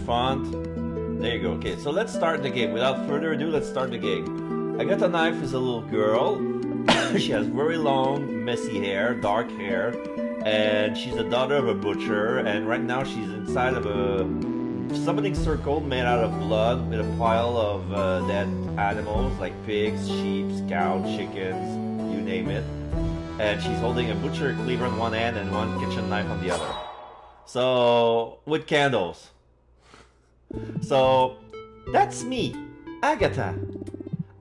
front. There you go. Okay, so let's start the game. Without further ado, let's start the game. Agatha Knife is a little girl. She has very long, messy hair, dark hair, and she's the daughter of a butcher. And right now, she's inside of a summoning circle made out of blood with a pile of dead animals like pigs, sheep, cows, chickens, you name it. And she's holding a butcher cleaver in one hand and one kitchen knife on the other. So, with candles. So, that's me, Agatha.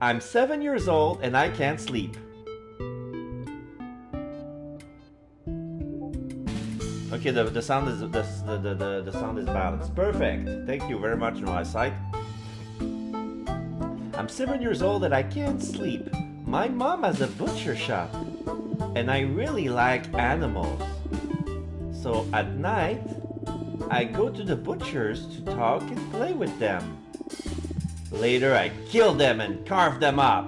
I'm 7 years old and I can't sleep. Okay, the sound is the sound is balanced. Perfect. Thank you very much, my side. I'm 7 years old and I can't sleep. My mom has a butcher shop, and I really like animals. So at night, I go to the butchers to talk and play with them. Later, I kill them and carve them up,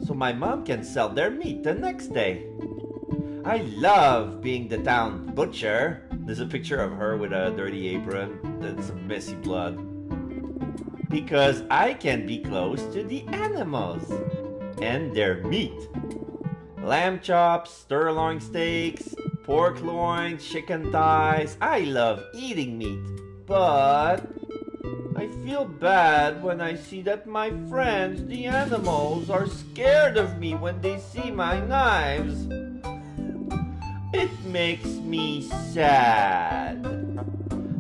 so my mom can sell their meat the next day. I love being the town butcher. There's a picture of her with a dirty apron and some messy blood. Because I can be close to the animals and their meat. Lamb chops, sirloin steaks, pork loins, chicken thighs. I love eating meat, but I feel bad when I see that my friends, the animals, are scared of me when they see my knives. It makes me sad.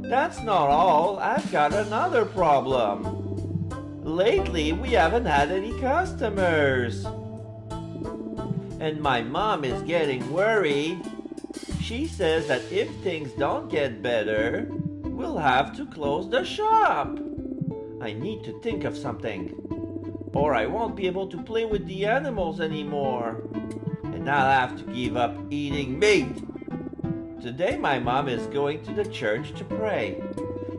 That's not all. I've got another problem. Lately, we haven't had any customers. And my mom is getting worried. She says that if things don't get better, we'll have to close the shop. I need to think of something, or I won't be able to play with the animals anymore. And I'll have to give up eating meat. Today my mom is going to the church to pray.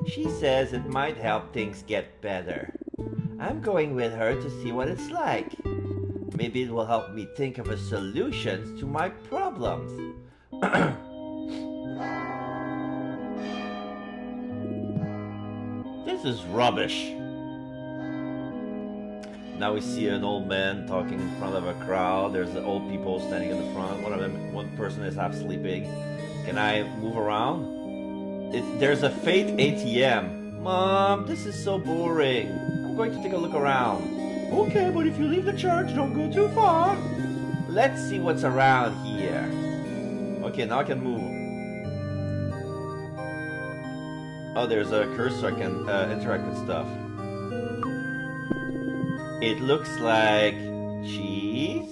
She says it might help things get better. I'm going with her to see what it's like. Maybe it will help me think of a solution to my problems. This is rubbish. Now we see an old man talking in front of a crowd. There's the old people standing in the front. One person is half sleeping. Can I move around? There's a fake ATM. Mom, this is so boring. I'm going to take a look around. Okay, but if you leave the church, don't go too far. Let's see what's around here. Okay, now I can move. Oh, there's a cursor. I can interact with stuff. It looks like cheese.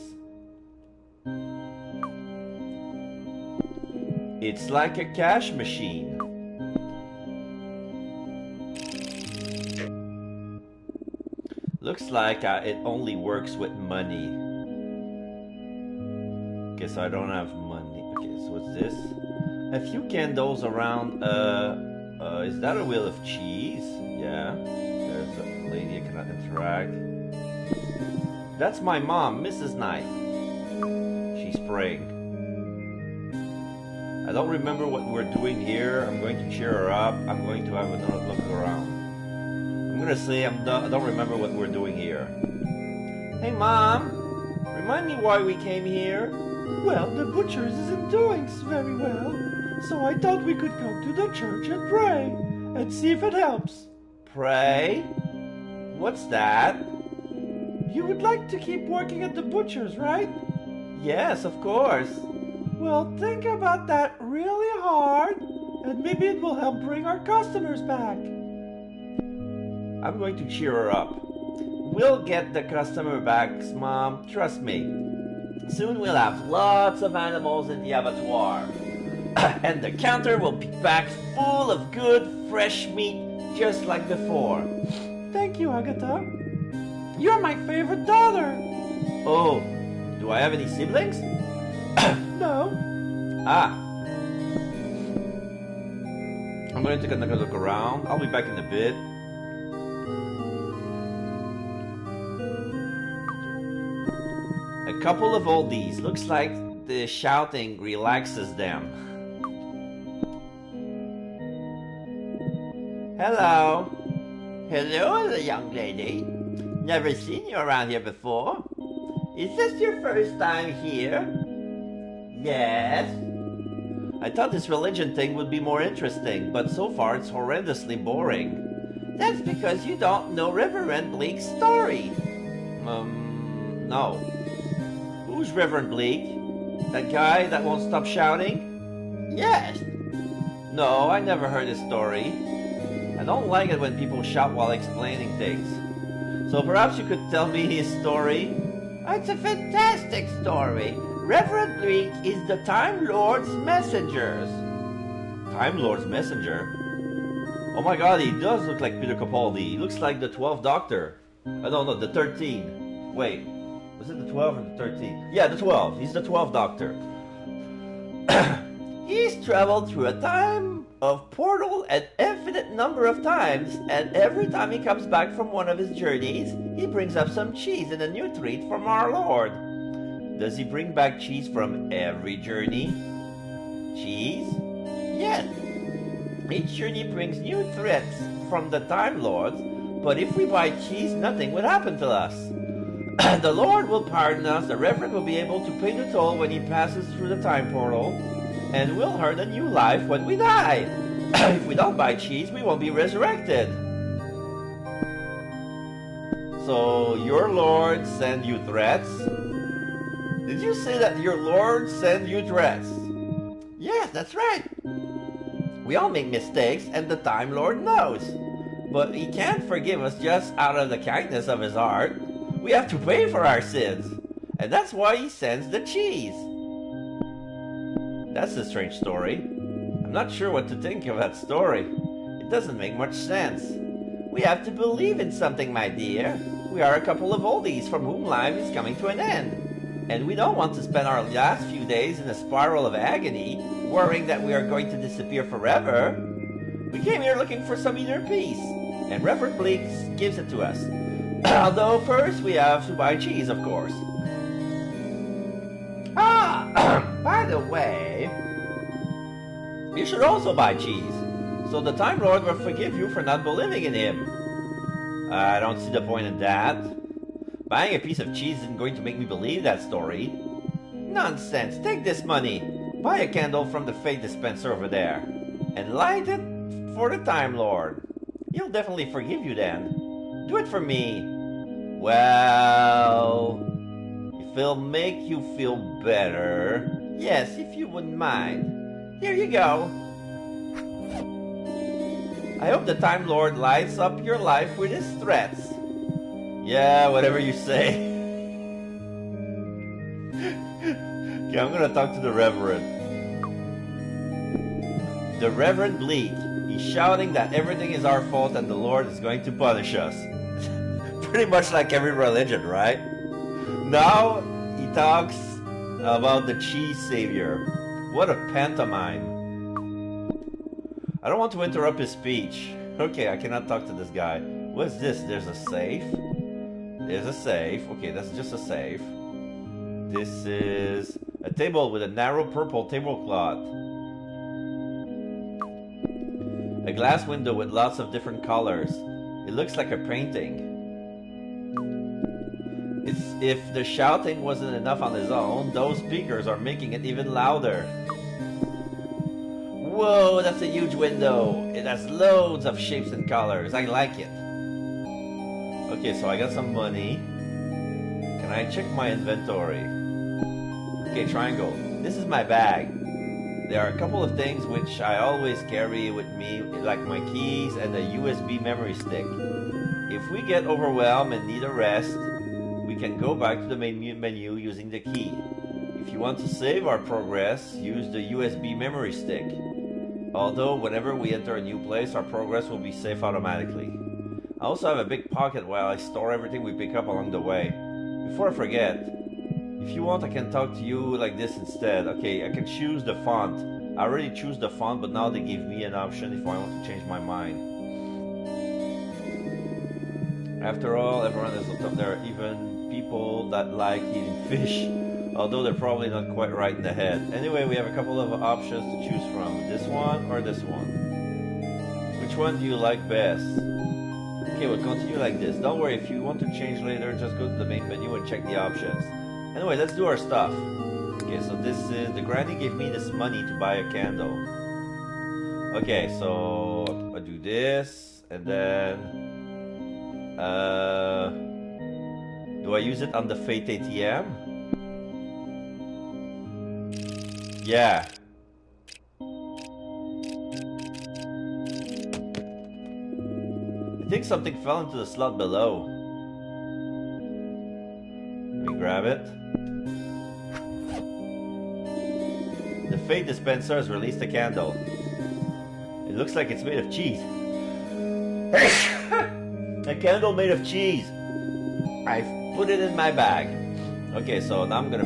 It's like a cash machine. Looks like it only works with money. Okay, so I don't have money. Okay, so what's this? A few candles around. Is that a wheel of cheese? Yeah. There's a lady I cannot interact. That's my mom, Mrs. Knife. She's praying. I don't remember what we're doing here. I'm going to cheer her up. I'm going to have another look around. I'm gonna say I don't remember what we're doing here. Hey Mom, remind me why we came here. Well, the butcher's isn't doing very well, so I thought we could come to the church and pray and see if it helps. Pray? What's that? You would like to keep working at the butcher's, right? Yes, of course. Well, think about that really hard, and maybe it will help bring our customers back. I'm going to cheer her up. We'll get the customer back, Mom. Trust me. Soon we'll have lots of animals in the abattoir. And the counter will be back full of good, fresh meat, just like before. Thank you, Agatha. You're my favorite daughter. Oh, do I have any siblings? No. Ah. I'm going to take another look around. I'll be back in a bit. A couple of oldies. Looks like the shouting relaxes them. Hello. Hello, young lady. Never seen you around here before. Is this your first time here? Yes. I thought this religion thing would be more interesting, but so far it's horrendously boring. That's because you don't know Reverend Bleak's story. No. Who's Reverend Bleak? That guy that won't stop shouting? Yes. No, I never heard his story. I don't like it when people shout while explaining things. So perhaps you could tell me his story? It's a fantastic story. Reverend Bleak is the Time Lord's messenger. Time Lord's messenger? Oh my god, he does look like Peter Capaldi. He looks like the 12th Doctor. No, the 13. Wait, was it the 12 or the 13? Yeah, the 12. He's the 12th Doctor. He's traveled through a time of portal an infinite number of times, and every time he comes back from one of his journeys, he brings up some cheese and a new treat from our Lord. Does he bring back cheese from every journey? Cheese? Yes. Each journey brings new threats from the Time Lords, but if we buy cheese, nothing would happen to us. The Lord will pardon us, the Reverend will be able to pay the toll when he passes through the time portal, and we'll earn a new life when we die. If we don't buy cheese, we won't be resurrected. So, your Lord send you threats? Did you say that your Lord send you threats? Yes, that's right. We all make mistakes, and the Time Lord knows. But he can't forgive us just out of the kindness of his heart. We have to pay for our sins. And that's why he sends the cheese. That's a strange story. I'm not sure what to think of that story. It doesn't make much sense. We have to believe in something, my dear. We are a couple of oldies from whom life is coming to an end. And we don't want to spend our last few days in a spiral of agony, worrying that we are going to disappear forever. We came here looking for some inner peace, and Reverend Bleak gives it to us. Although first we have to buy cheese, of course. By the way, you should also buy cheese, so the Time Lord will forgive you for not believing in him. I don't see the point in that. Buying a piece of cheese isn't going to make me believe that story. Nonsense, take this money. Buy a candle from the Fate Dispenser over there, and light it for the Time Lord. He'll definitely forgive you then. Do it for me. Well, if it'll make you feel better. Yes, if you wouldn't mind. Here you go. I hope the Time Lord lights up your life with his threats. Yeah, whatever you say. Okay, I'm gonna talk to the Reverend. The Reverend Bleak. He's shouting that everything is our fault and the Lord is going to punish us. Pretty much like every religion, right? Now he talks about the cheese savior. What a pantomime. I don't want to interrupt his speech. Okay, I cannot talk to this guy. What's this? There's a safe. There's a safe. Okay, that's just a safe. This is a table with a narrow purple tablecloth. A glass window with lots of different colors. It looks like a painting. If the shouting wasn't enough on his own, those speakers are making it even louder. Whoa, that's a huge window. It has loads of shapes and colors. I like it. Okay, so I got some money. Can I check my inventory? Okay, triangle. This is my bag. There are a couple of things which I always carry with me, like my keys and a USB memory stick. If we get overwhelmed and need a rest, we can go back to the main menu using the key. If you want to save our progress, use the USB memory stick. Although whenever we enter a new place, our progress will be saved automatically. I also have a big pocket where I store everything we pick up along the way. Before I forget, if you want I can talk to you like this instead. Okay, I can choose the font. I already choose the font, but now they give me an option if I want to change my mind. After all, everyone is hooked up there, even people that like eating fish, although they're probably not quite right in the head. Anyway, we have a couple of options to choose from. This one or this one. Which one do you like best? Okay, we'll continue like this. Don't worry, if you want to change later, just go to the main menu and check the options. Anyway, let's do our stuff. Okay, so this is... The granny gave me this money to buy a candle. Okay, so... I'll do this, and then... do I use it on the Fate ATM? Yeah. I think something fell into the slot below. Let me grab it. The Fate dispenser has released a candle. It looks like it's made of cheese. A candle made of cheese. I've put it in my bag. Okay, so now I'm gonna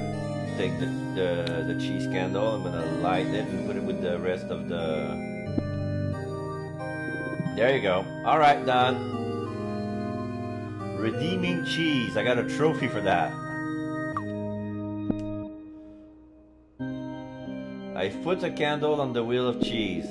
take the cheese candle. I'm gonna light it and put it with the rest of the... There you go. Alright, done. Redeeming cheese. I got a trophy for that. I put a candle on the wheel of cheese.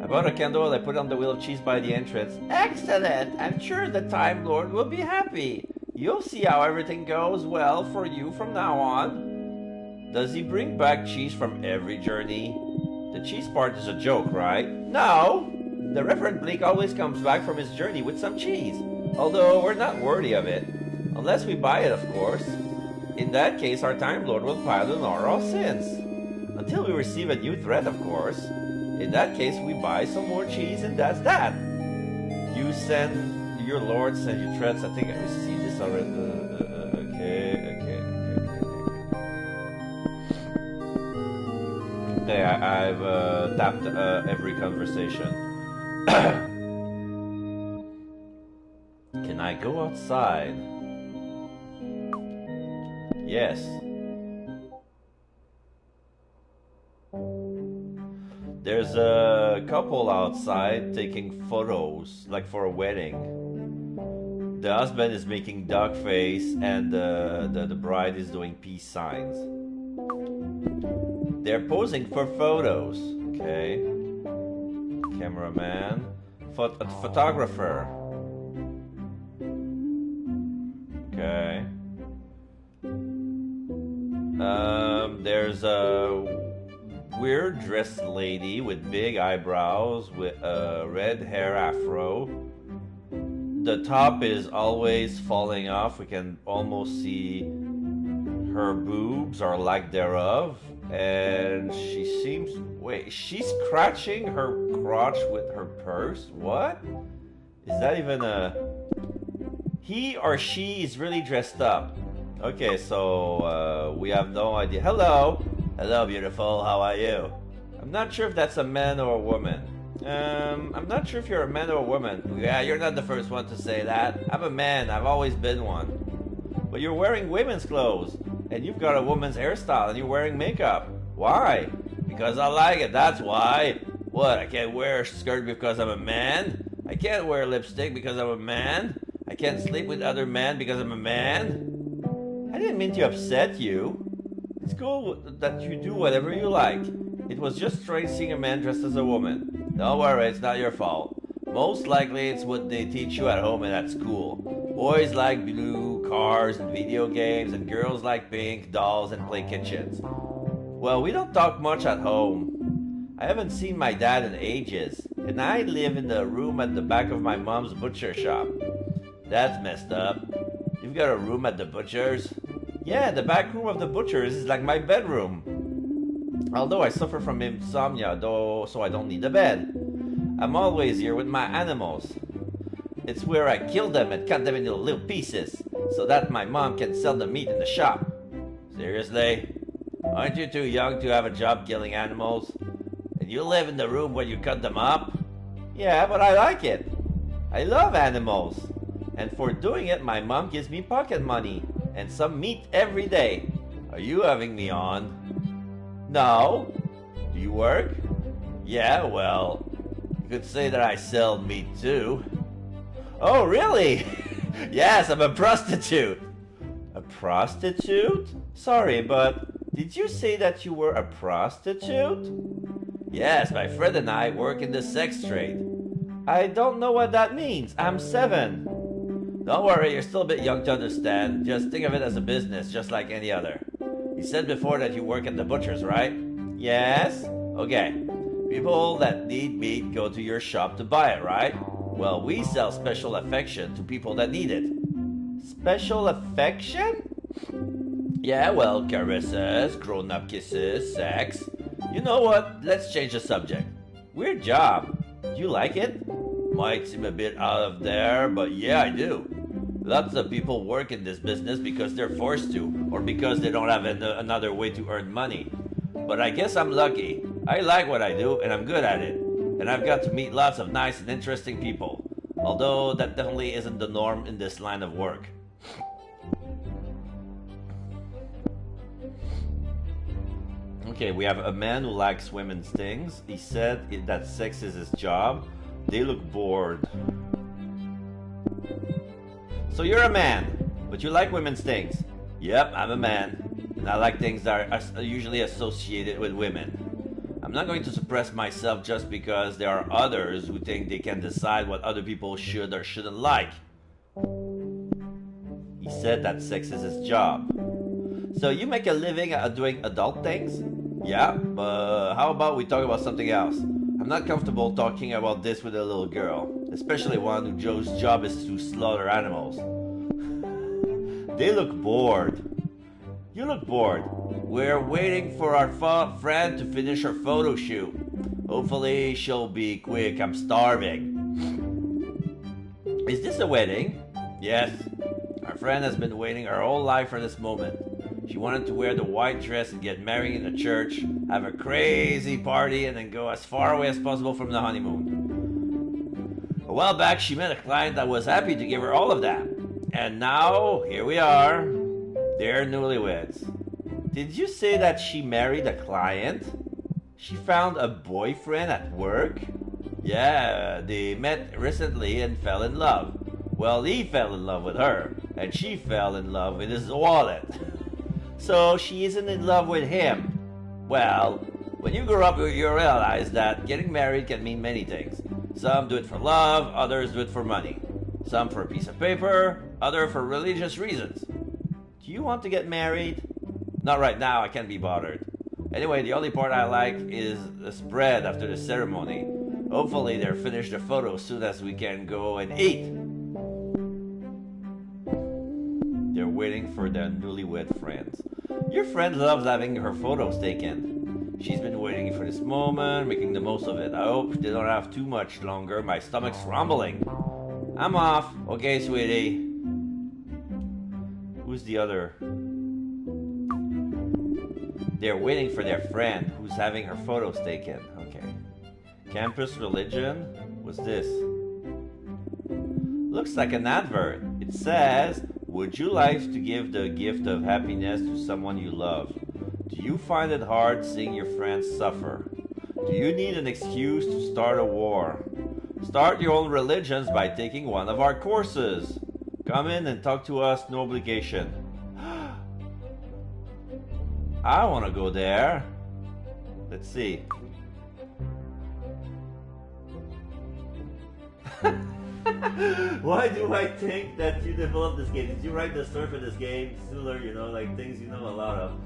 I bought a candle, I put it on the wheel of cheese by the entrance. Excellent! I'm sure the Time Lord will be happy. You'll see how everything goes well for you from now on. Does he bring back cheese from every journey? The cheese part is a joke, right? No! The Reverend Bleak always comes back from his journey with some cheese. Although we're not worthy of it. Unless we buy it, of course. In that case, our Time Lord will pardon our sins. Until we receive a new threat, of course. In that case, we buy some more cheese and that's that. You send... Your Lord sends you threats. I think I received this already. Okay, I've tapped every conversation. Can I go outside? Yes. There's a couple outside taking photos, like for a wedding. The husband is making dog face and the bride is doing peace signs. They're posing for photos. Okay. Cameraman. Photographer. Okay. There's a weird dressed lady with big eyebrows with a red hair afro. The top is always falling off. We can almost see her boobs or lack thereof. And she seems... Wait, she's scratching her crotch with her purse? What? Is that even a... He or she is really dressed up. Okay, so we have no idea. Hello! Hello, beautiful. How are you? I'm not sure if that's a man or a woman. I'm not sure if you're a man or a woman. Yeah, you're not the first one to say that. I'm a man. I've always been one. But you're wearing women's clothes. And you've got a woman's hairstyle and you're wearing makeup. Why? Because I like it, that's why. What, I can't wear a skirt because I'm a man? I can't wear lipstick because I'm a man? I can't sleep with other men because I'm a man? I didn't mean to upset you. It's cool that you do whatever you like. It was just strange seeing a man dressed as a woman. Don't worry, it's not your fault. Most likely it's what they teach you at home and at school. Boys like blue, cars, and video games, and girls like pink, dolls, and play kitchens. Well, we don't talk much at home. I haven't seen my dad in ages, and I live in the room at the back of my mom's butcher shop. That's messed up. You've got a room at the butcher's? Yeah, the back room of the butcher's is like my bedroom. Although I suffer from insomnia, so I don't need a bed. I'm always here with my animals. It's where I kill them and cut them into little pieces, so that my mom can sell the meat in the shop. Seriously? Aren't you too young to have a job killing animals? And you live in the room where you cut them up? Yeah, but I like it. I love animals. And for doing it, my mom gives me pocket money and some meat every day. Are you having me on? No. Do you work? Yeah, well, you could say that I sell meat too. Oh, really? Yes, I'm a prostitute. A prostitute? Sorry, but did you say that you were a prostitute? Yes, my friend and I work in the sex trade. I don't know what that means. I'm 7. Don't worry, you're still a bit young to understand. Just think of it as a business, just like any other. You said before that you work at the butcher's, right? Yes? Okay. People that need meat go to your shop to buy it, right? Well, we sell special affection to people that need it. Special affection? Yeah, well, caresses, grown-up kisses, sex. You know what? Let's change the subject. Weird job. Do you like it? Might seem a bit out of there, but yeah, I do. Lots of people work in this business because they're forced to, or because they don't have another way to earn money. But I guess I'm lucky. I like what I do, and I'm good at it. And I've got to meet lots of nice and interesting people. Although that definitely isn't the norm in this line of work. Okay, we have a man who likes women's things. He said that sex is his job. They look bored. So you're a man, but you like women's things. Yep, I'm a man. And I like things that are usually associated with women. I'm not going to suppress myself just because there are others who think they can decide what other people should or shouldn't like. He said that sex is his job. So you make a living doing adult things? Yeah, but how about we talk about something else? I'm not comfortable talking about this with a little girl, especially one whose job is to slaughter animals. They look bored. You look bored. We're waiting for our friend to finish her photo shoot. Hopefully she'll be quick. I'm starving. Is this a wedding? Yes. Our friend has been waiting her whole life for this moment. She wanted to wear the white dress and get married in a church, have a crazy party, and then go as far away as possible from the honeymoon. A while back, she met a client that was happy to give her all of that. And now, here we are. They're newlyweds. Did you say that she married a client? She found a boyfriend at work? Yeah, they met recently and fell in love. Well, he fell in love with her, and she fell in love with his wallet. So she isn't in love with him. Well, when you grow up, you realize that getting married can mean many things. Some do it for love, others do it for money. Some for a piece of paper, others for religious reasons. Do you want to get married? Not right now, I can't be bothered. Anyway, the only part I like is the spread after the ceremony. Hopefully they'll finish the photo soon as we can go and eat. They're waiting for their newlywed friends. Your friend loves having her photos taken. She's been waiting for this moment, making the most of it. I hope they don't have too much longer. My stomach's rumbling. I'm off. Okay, sweetie. Who's the other? They're waiting for their friend who's having her photos taken. Okay. Campus religion? What's this? Looks like an advert. It says, would you like to give the gift of happiness to someone you love? Do you find it hard seeing your friends suffer? Do you need an excuse to start a war? Start your own religions by taking one of our courses. Come in and talk to us, no obligation. I want to go there. Let's see. Why do I think that you developed this game? Did you write the story for this game? Similar, you know, like things you know a lot of.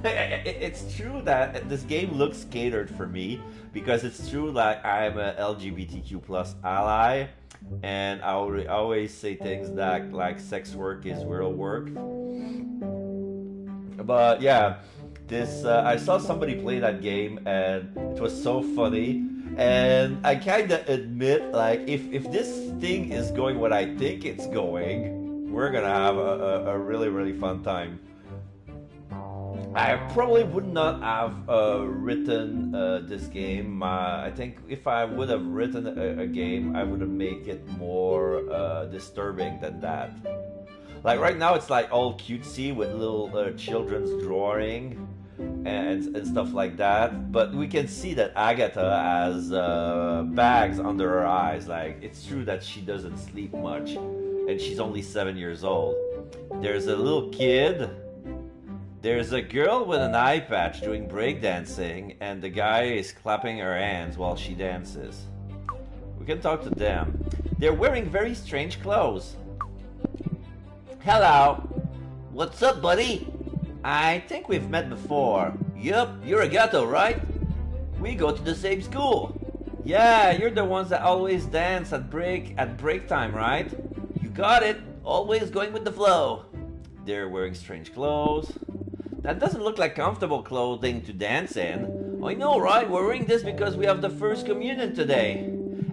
It's true that this game looks catered for me because it's true that I'm a LGBTQ plus ally, and I always say things that like sex work is real work. But yeah, this I saw somebody play that game and it was so funny. And I kind of admit, like, if this thing is going what I think it's going, we're gonna have a really, really fun time. I probably would not have written this game. I think if I would have written a game, I would have made it more disturbing than that. Like right now, it's like all cutesy with little children's drawing and stuff like that. But we can see that Agatha has bags under her eyes. Like, it's true that she doesn't sleep much, and she's only 7 years old. There's a little kid. There's a girl with an eye patch doing breakdancing, and the guy is clapping her hands while she dances. We can talk to them. They're wearing very strange clothes. Hello. What's up, buddy? I think we've met before. Yup, you're Agatha, right? We go to the same school. Yeah, you're the ones that always dance at break time, right? You got it. Always going with the flow. They're wearing strange clothes. That doesn't look like comfortable clothing to dance in. I know, right? We're wearing this because we have the first communion today.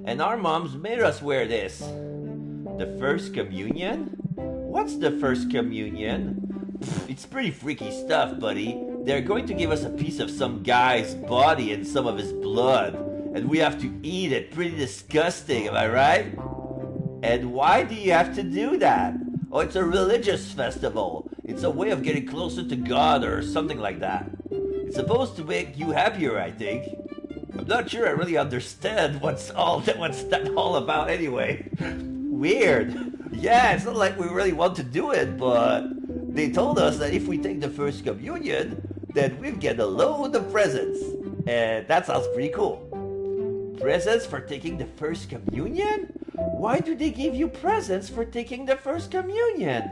And our moms made us wear this. The first communion? What's the first communion? It's pretty freaky stuff, buddy. They're going to give us a piece of some guy's body and some of his blood. And we have to eat it. Pretty disgusting, am I right? And why do you have to do that? Oh, it's a religious festival. It's a way of getting closer to God or something like that. It's supposed to make you happier, I think. I'm not sure I really understand what's that all about anyway. Weird. Yeah, it's not like we really want to do it, but they told us that if we take the first communion, then we'll get a load of presents. And that sounds pretty cool. Presents for taking the first communion? Why do they give you presents for taking the first communion?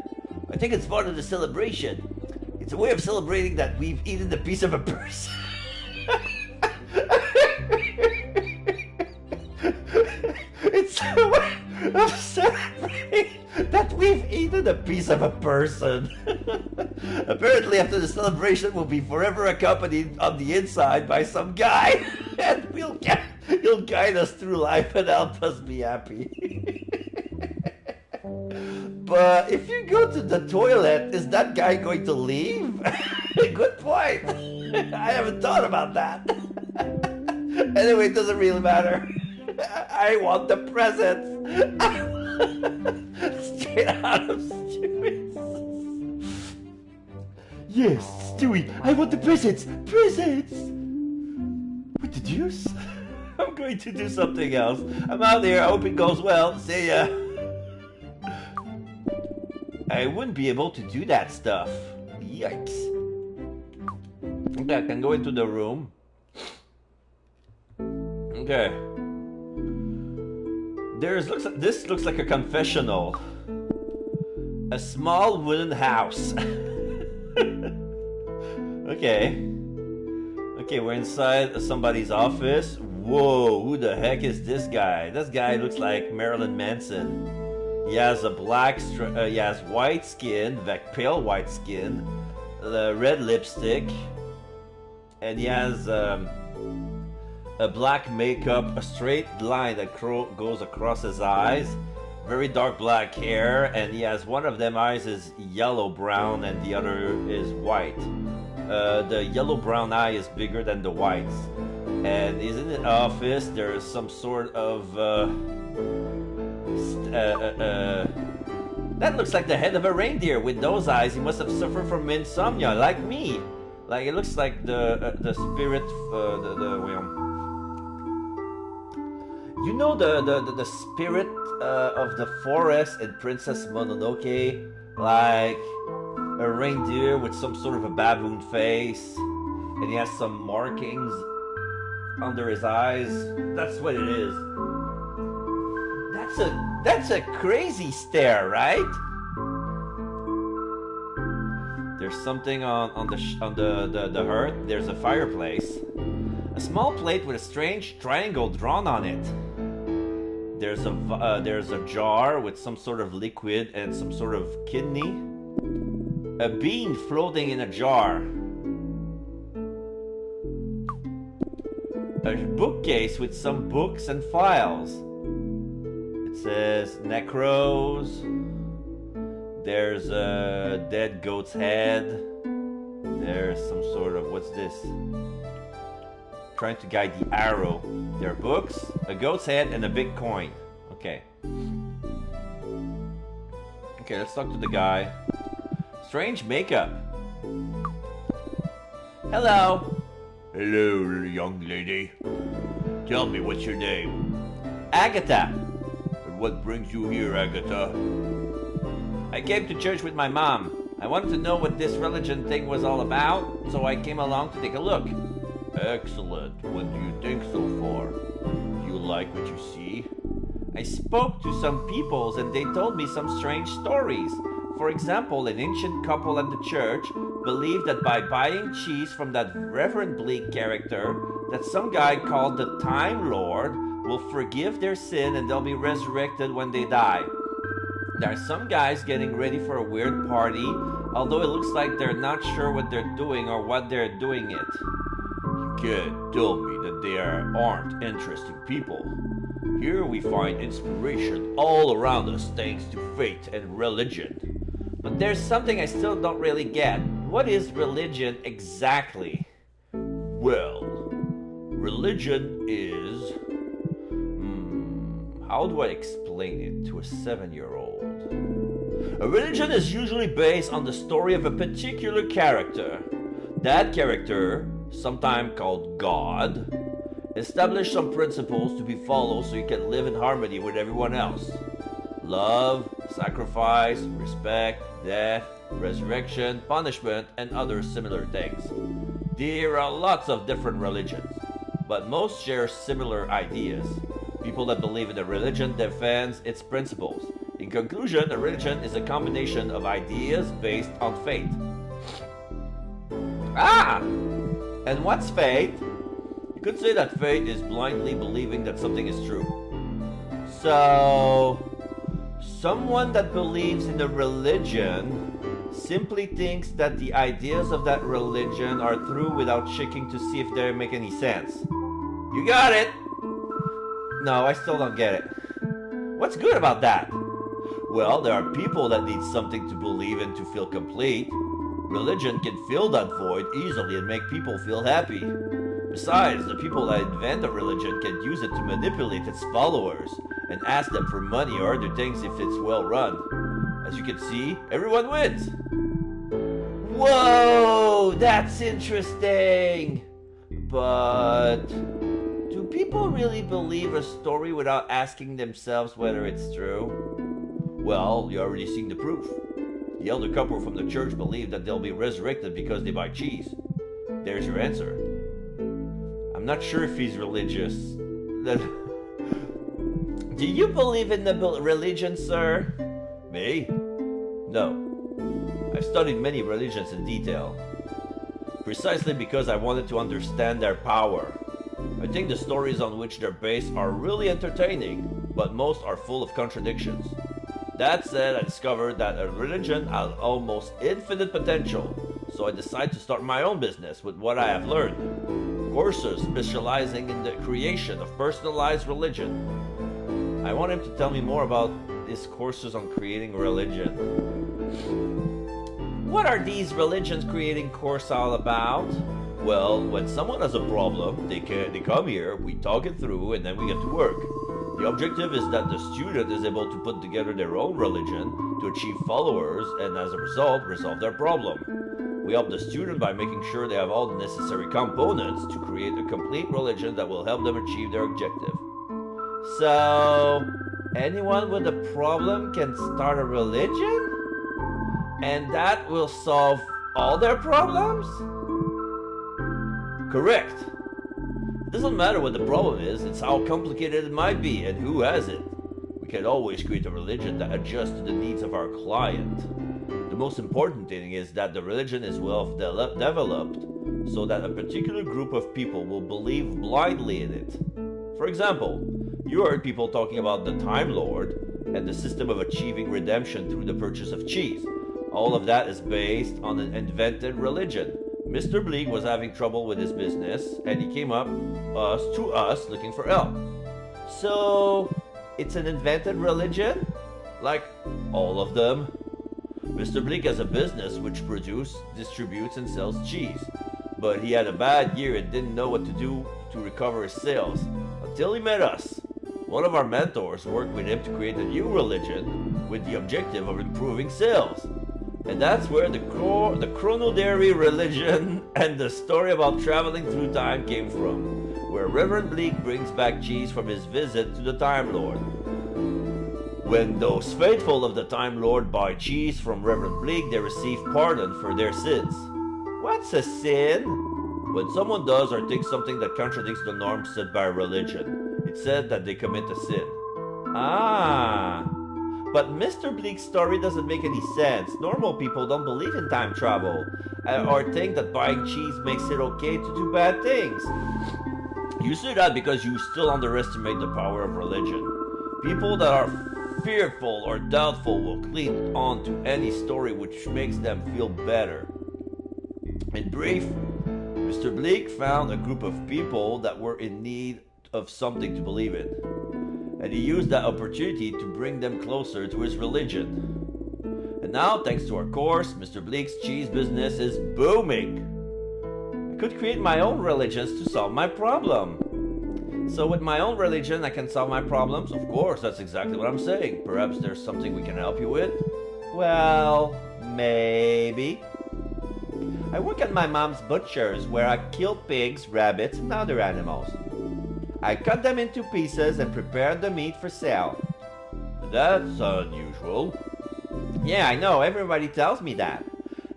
I think it's part of the celebration. It's a way of celebrating that we've eaten a piece of a person. It's a way of celebrating that we've eaten a piece of a person. Apparently after the celebration we'll be forever accompanied on the inside by some guy. And he'll guide us through life and help us be happy. But if you go to the toilet, is that guy going to leave? Good point. I haven't thought about that. Anyway, it doesn't really matter. I want the presents. Straight out of Stewie. Yes, Stewie, I want the presents. Presents. What the deuce? I'm going to do something else. I'm out there. I hope it goes well. See ya. I wouldn't be able to do that stuff. Yikes. Okay, I can go into the room. Okay. This looks like a confessional. A small wooden house. Okay. Okay, we're inside somebody's office. Whoa, who the heck is this guy? This guy looks like Marilyn Manson. He has a he has white skin, like pale white skin, red lipstick, and he has a black makeup, a straight line that goes across his eyes, very dark black hair, and he has one of them eyes is yellow brown and the other is white. The yellow brown eye is bigger than the white, and he's in the office. There is some sort of that looks like the head of a reindeer with those eyes. He must have suffered from insomnia, like me. Like it looks like the spirit, you know the spirit of the forest in Princess Mononoke, like a reindeer with some sort of a baboon face, and he has some markings under his eyes. That's what it is. That's a crazy stare, right? There's something on the hearth. There's a fireplace. A small plate with a strange triangle drawn on it. There's a jar with some sort of liquid and some sort of kidney. A bean floating in a jar. A bookcase with some books and files. It says necros. There's a dead goat's head. There's some sort of, what's this? Trying to guide the arrow. There are books, a goat's head, and a big coin. Okay. Okay, let's talk to the guy. Strange makeup. Hello. Hello, young lady. Tell me, what's your name? Agatha. And what brings you here, Agatha? I came to church with my mom. I wanted to know what this religion thing was all about, so I came along to take a look. Excellent. What do you think so far? Do you like what you see? I spoke to some peoples and they told me some strange stories. For example, an ancient couple at the church believed that by buying cheese from that Reverend Bleak character, that some guy called the Time Lord will forgive their sin and they'll be resurrected when they die. There are some guys getting ready for a weird party, although it looks like they're not sure what they're doing or what they're doing it. You can't tell me that they aren't interesting people. Here we find inspiration all around us thanks to faith and religion. But there's something I still don't really get. What is religion exactly? Well, religion is... how do I explain it to a 7-year-old? A religion is usually based on the story of a particular character. That character, sometimes called God, established some principles to be followed so you can live in harmony with everyone else. Love, sacrifice, respect, death, resurrection, punishment, and other similar things. There are lots of different religions, but most share similar ideas. People that believe in a religion defends its principles. In conclusion, a religion is a combination of ideas based on faith. Ah! And what's faith? You could say that faith is blindly believing that something is true. So, someone that believes in a religion simply thinks that the ideas of that religion are true without checking to see if they make any sense. You got it! No, I still don't get it. What's good about that? Well, there are people that need something to believe in to feel complete. Religion can fill that void easily and make people feel happy. Besides, the people that invent a religion can use it to manipulate its followers and ask them for money or other things if it's well run. As you can see, everyone wins. Whoa, that's interesting. But do people really believe a story without asking themselves whether it's true? Well, you already seen the proof. The elder couple from the church believe that they'll be resurrected because they buy cheese. There's your answer. I'm not sure if he's religious. Do you believe in the religion, sir? Me? No. I've studied many religions in detail, precisely because I wanted to understand their power. I think the stories on which they're based are really entertaining, but most are full of contradictions. That said, I discovered that a religion has almost infinite potential, so I decided to start my own business with what I have learned. Courses specializing in the creation of personalized religion. I want him to tell me more about his courses on creating religion. What are these religions creating courses all about? Well, when someone has a problem, they come here, we talk it through, and then we get to work. The objective is that the student is able to put together their own religion to achieve followers and as a result resolve their problem. We help the student by making sure they have all the necessary components to create a complete religion that will help them achieve their objective. So, anyone with a problem can start a religion? And that will solve all their problems? Correct. It doesn't matter what the problem is, it's how complicated it might be and who has it. We can always create a religion that adjusts to the needs of our client. The most important thing is that the religion is well developed so that a particular group of people will believe blindly in it. For example, you heard people talking about the Time Lord and the system of achieving redemption through the purchase of cheese. All of that is based on an invented religion. Mr. Bleak was having trouble with his business, and he came up to us looking for help. So, it's an invented religion? Like all of them? Mr. Bleak has a business which distributes and sells cheese. But he had a bad year and didn't know what to do to recover his sales. Until he met us. One of our mentors worked with him to create a new religion with the objective of improving sales. And that's where the chronodary religion and the story about traveling through time came from, where Reverend Bleak brings back cheese from his visit to the Time Lord. When those faithful of the Time Lord buy cheese from Reverend Bleak, they receive pardon for their sins. What's a sin? When someone does or thinks something that contradicts the norms set by religion, it's said that they commit a sin. Ah. But Mr. Bleak's story doesn't make any sense. Normal people don't believe in time travel, or think that buying cheese makes it okay to do bad things. You say that because you still underestimate the power of religion. People that are fearful or doubtful will cling on to any story which makes them feel better. In brief, Mr. Bleak found a group of people that were in need of something to believe in, and he used that opportunity to bring them closer to his religion. And now, thanks to our course, Mr. Bleak's cheese business is booming. I could create my own religions to solve my problem. So with my own religion, I can solve my problems? Of course, that's exactly what I'm saying. Perhaps there's something we can help you with? Well, maybe. I work at my mom's butcher's where I kill pigs, rabbits, and other animals. I cut them into pieces and prepare the meat for sale. That's unusual. Yeah, I know, everybody tells me that.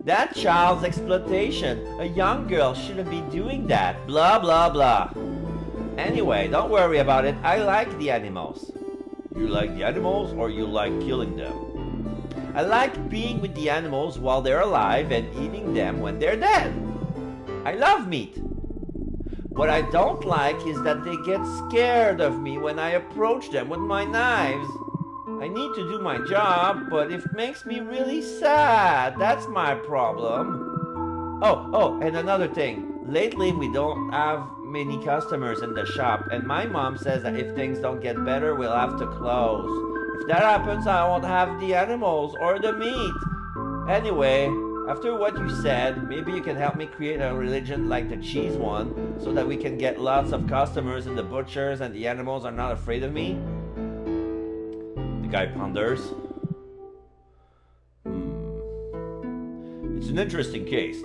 That child's exploitation. A young girl shouldn't be doing that. Blah, blah, blah. Anyway, don't worry about it. I like the animals. You like the animals or you like killing them? I like being with the animals while they're alive and eating them when they're dead. I love meat. What I don't like is that they get scared of me when I approach them with my knives. I need to do my job, but it makes me really sad. That's my problem. Oh, and another thing. Lately, we don't have many customers in the shop, and my mom says that if things don't get better, we'll have to close. If that happens, I won't have the animals or the meat. Anyway, after what you said, maybe you can help me create a religion like the cheese one, so that we can get lots of customers in the butchers and the animals are not afraid of me? The guy ponders. It's an interesting case,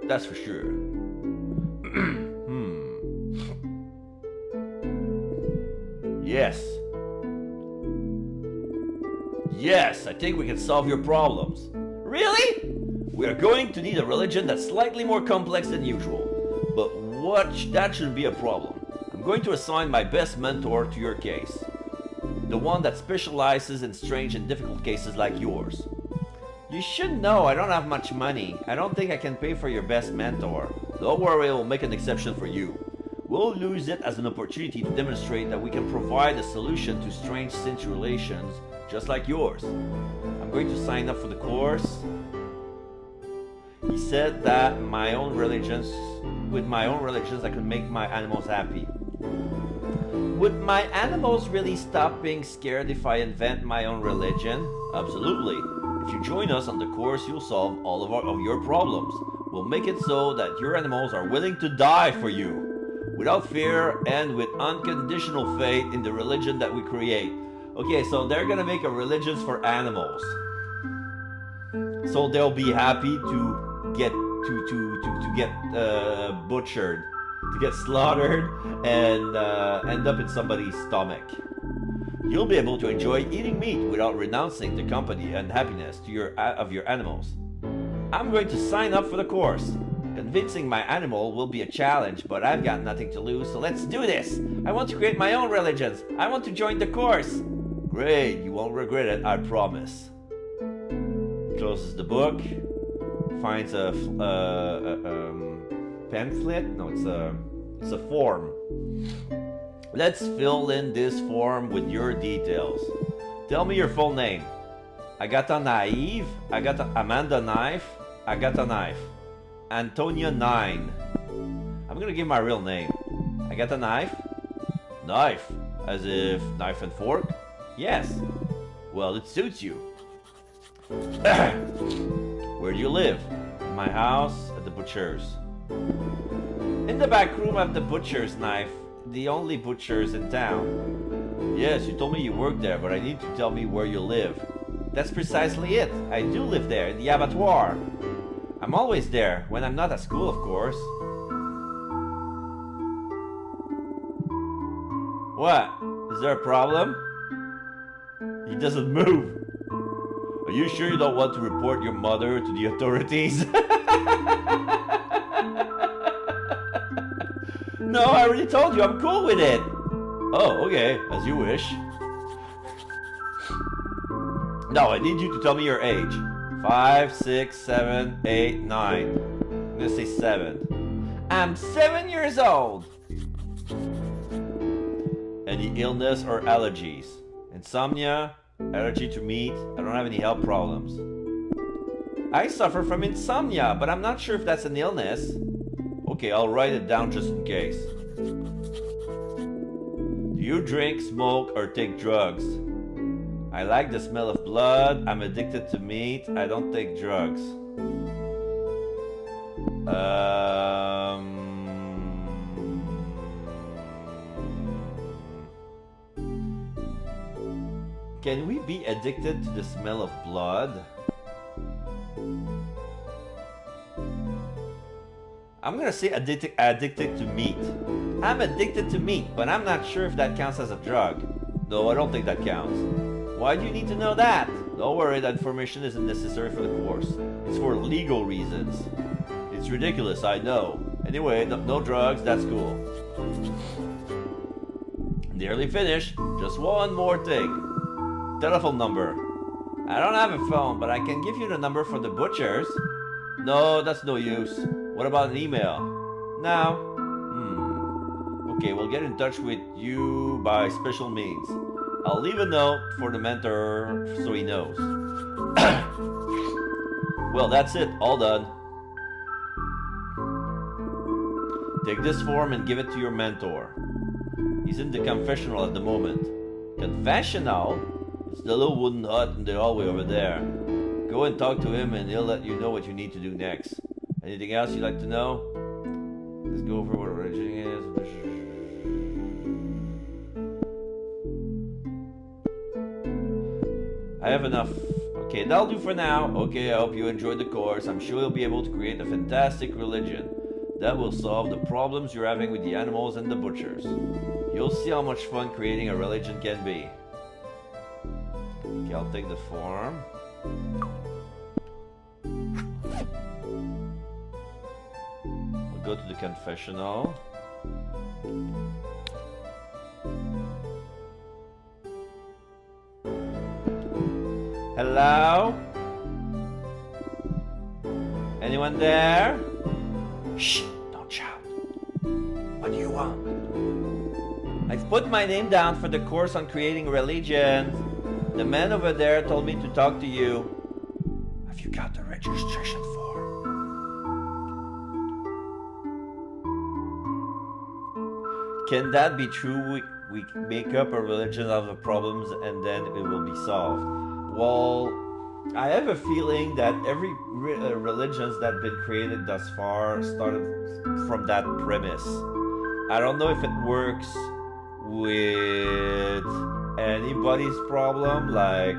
that's for sure. Yes, I think we can solve your problems. Really? We are going to need a religion that's slightly more complex than usual. But that shouldn't be a problem. I'm going to assign my best mentor to your case. The one that specializes in strange and difficult cases like yours. You should know I don't have much money. I don't think I can pay for your best mentor. Don't worry, we'll make an exception for you. We'll use it as an opportunity to demonstrate that we can provide a solution to strange situations just like yours. I'm going to sign up for the course. He said that with my own religions I could make my animals happy. Would my animals really stop being scared if I invent my own religion? Absolutely. If you join us on the course, you'll solve all of your problems. We'll make it so that your animals are willing to die for you, without fear and with unconditional faith in the religion that we create. Okay, so they're gonna make a religion for animals, so they'll be happy to get butchered, to get slaughtered, and end up in somebody's stomach. You'll be able to enjoy eating meat without renouncing the company and happiness of your animals. I'm going to sign up for the course. Convincing my animal will be a challenge, but I've got nothing to lose, so let's do this! I want to create my own religions! I want to join the course! Great, you won't regret it, I promise. He closes the book, finds a pamphlet? No, it's a form. Let's fill in this form with your details. Tell me your full name. Agatha Naive, Amanda Knife, Agatha Knife. Antonia 9. I'm gonna give my real name. Agatha Knife? Knife? As if knife and fork? Yes. Well, it suits you. Where do you live? In my house, at the butcher's. In the back room of the butcher's, Knife. The only butcher's in town. Yes, you told me you worked there, but I need to tell me where you live. That's precisely it. I do live there, in the abattoir. I'm always there, when I'm not at school, of course. What? Is there a problem? He doesn't move. Are you sure you don't want to report your mother to the authorities? No, I already told you, I'm cool with it. Oh, okay, as you wish. No, I need you to tell me your age. 5, 6, 7, 8, 9. I'm gonna say 7. I'm 7 years old. Any illness or allergies? Insomnia, allergy to meat. I don't have any health problems. I suffer from insomnia, but I'm not sure if that's an illness. Okay, I'll write it down just in case. Do you drink, smoke, or take drugs? I like the smell of blood. I'm addicted to meat. I don't take drugs. Can we be addicted to the smell of blood? I'm gonna say addicted to meat. I'm addicted to meat, but I'm not sure if that counts as a drug. No, I don't think that counts. Why do you need to know that? Don't worry, that information isn't necessary for the course. It's for legal reasons. It's ridiculous, I know. Anyway, no drugs, that's cool. Nearly finished. Just one more thing. Telephone number. I don't have a phone, but I can give you the number for the butchers. No, that's no use. What about an email? No. Okay, we'll get in touch with you by special means. I'll leave a note for the mentor so he knows. Well, that's it. All done. Take this form and give it to your mentor. He's in the confessional at the moment. Confessional? It's the little wooden hut in the hallway over there. Go and talk to him and he'll let you know what you need to do next. Anything else you'd like to know? Let's go over what religion is. I have enough. Okay, that'll do for now. Okay, I hope you enjoyed the course. I'm sure you'll be able to create a fantastic religion that will solve the problems you're having with the animals and the butchers. You'll see how much fun creating a religion can be. Okay, I'll take the form. We'll go to the confessional. Hello? Anyone there? Shh, don't shout. What do you want? I've put my name down for the course on creating religions. The man over there told me to talk to you. Have you got the registration form? Can that be true? We make up a religion out of the problems and then it will be solved. Well, I have a feeling that every religions that have been created thus far started from that premise. I don't know if it works with anybody's problem. Like,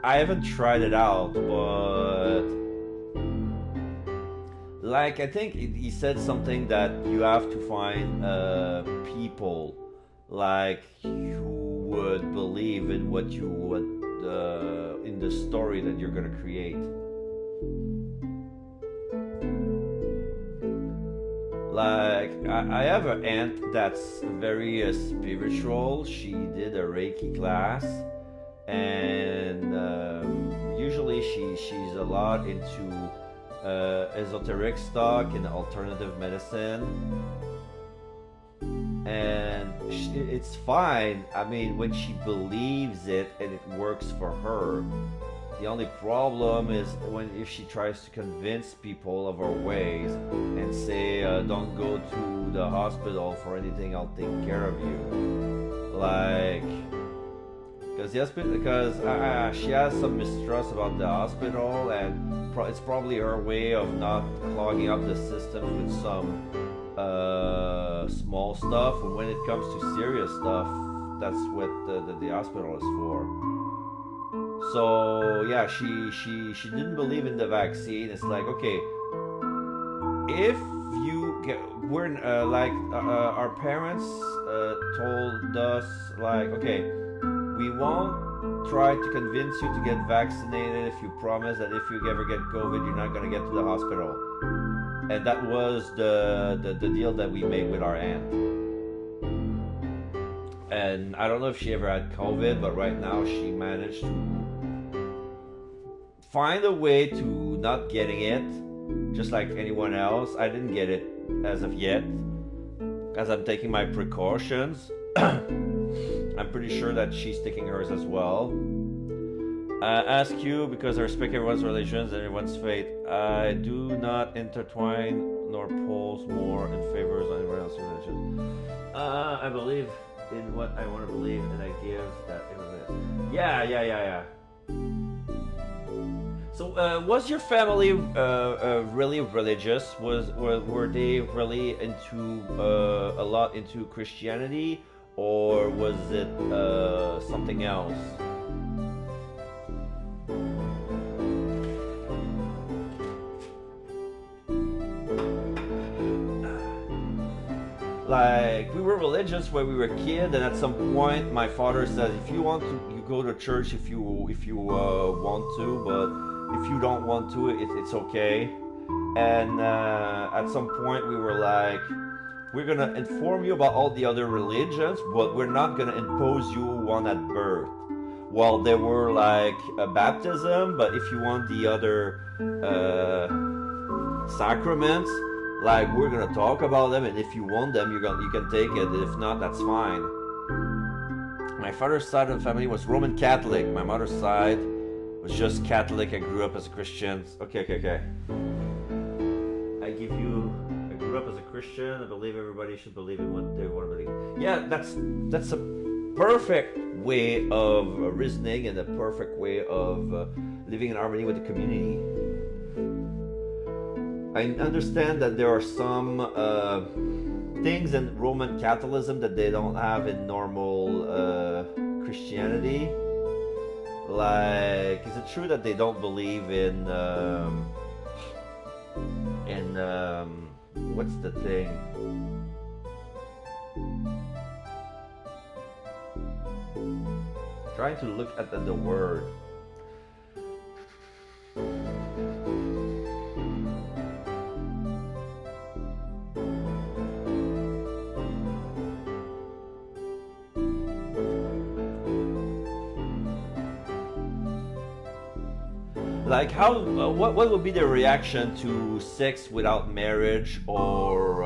I haven't tried it out, but like, I think he said something that you have to find people like you would believe in what you would in the story that you're gonna create. Like, I have an aunt that's very spiritual. She did a Reiki class, and usually she's a lot into esoteric stuff and alternative medicine. And it's fine. I mean, when she believes it and it works for her. The only problem is if she tries to convince people of her ways and say, don't go to the hospital for anything, I'll take care of you. Like, because she has some mistrust about the hospital, and it's probably her way of not clogging up the system with some small stuff. And when it comes to serious stuff, that's what the hospital is for. So yeah, she didn't believe in the vaccine. It's like, okay, if you get, our parents told us, like, okay, we won't try to convince you to get vaccinated if you promise that if you ever get COVID, you're not going to get to the hospital. And that was the deal that we made with our aunt. And I don't know if she ever had COVID, but right now she managed to find a way to not getting it, just like anyone else. I didn't get it as of yet, as I'm taking my precautions. I'm pretty sure that she's taking hers as well. Ask you because I respect everyone's religions and everyone's faith. I do not intertwine nor pose more in favor of anyone else's religion. I believe in what I want to believe, and I give that everyone is. Yeah. So, was your family really religious? Were they really into a lot into Christianity, or was it something else? Like, we were religious when we were a kid, and at some point my father said, if you want to, you go to church if you want to, but if you don't want to, it's okay. And at some point we were like, we're gonna inform you about all the other religions, but we're not gonna impose you one at birth. Well, there were like a baptism, but if you want the other sacraments, like, we're gonna talk about them, and if you want them, you can take it. If not, that's fine. My father's side of the family was Roman Catholic. My mother's side was just Catholic. I grew up as a Christian. Okay. I grew up as a Christian. I believe everybody should believe in what they want to believe. Yeah, that's a perfect way of reasoning and a perfect way of living in harmony with the community. I understand that there are some things in Roman Catholicism that they don't have in normal Christianity. Like, is it true that they don't believe in what's the thing? Trying to look at the word. Like, how? What would be the reaction to sex without marriage, or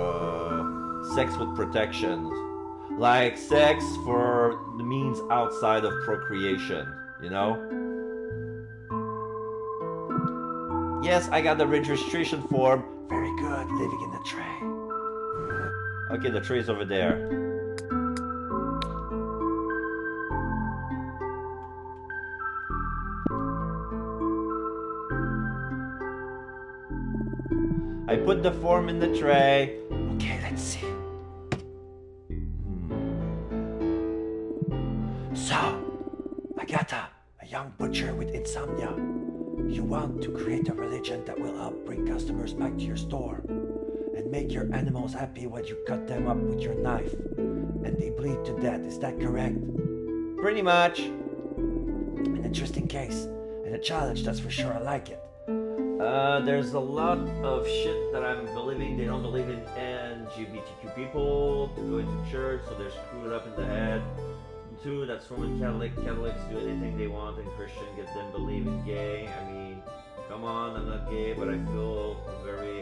sex with protections? Like, sex for the means outside of procreation, you know? Yes, I got the registration form. Very good, living in the tray. Okay, the tray's over there. I put the form in the tray. Okay, let's see. So, Agatha, a young butcher with insomnia, you want to create a religion that will help bring customers back to your store and make your animals happy when you cut them up with your knife and they bleed to death. Is that correct? Pretty much. An interesting case and a challenge, that's for sure. I like it. There's a lot of shit that I'm believing. They don't believe in LGBTQ people to go into church, so they're screwed up in the head. 2, that's Roman Catholics do anything they want, and Christian get them believe in gay. I mean, come on, I'm not gay, but I feel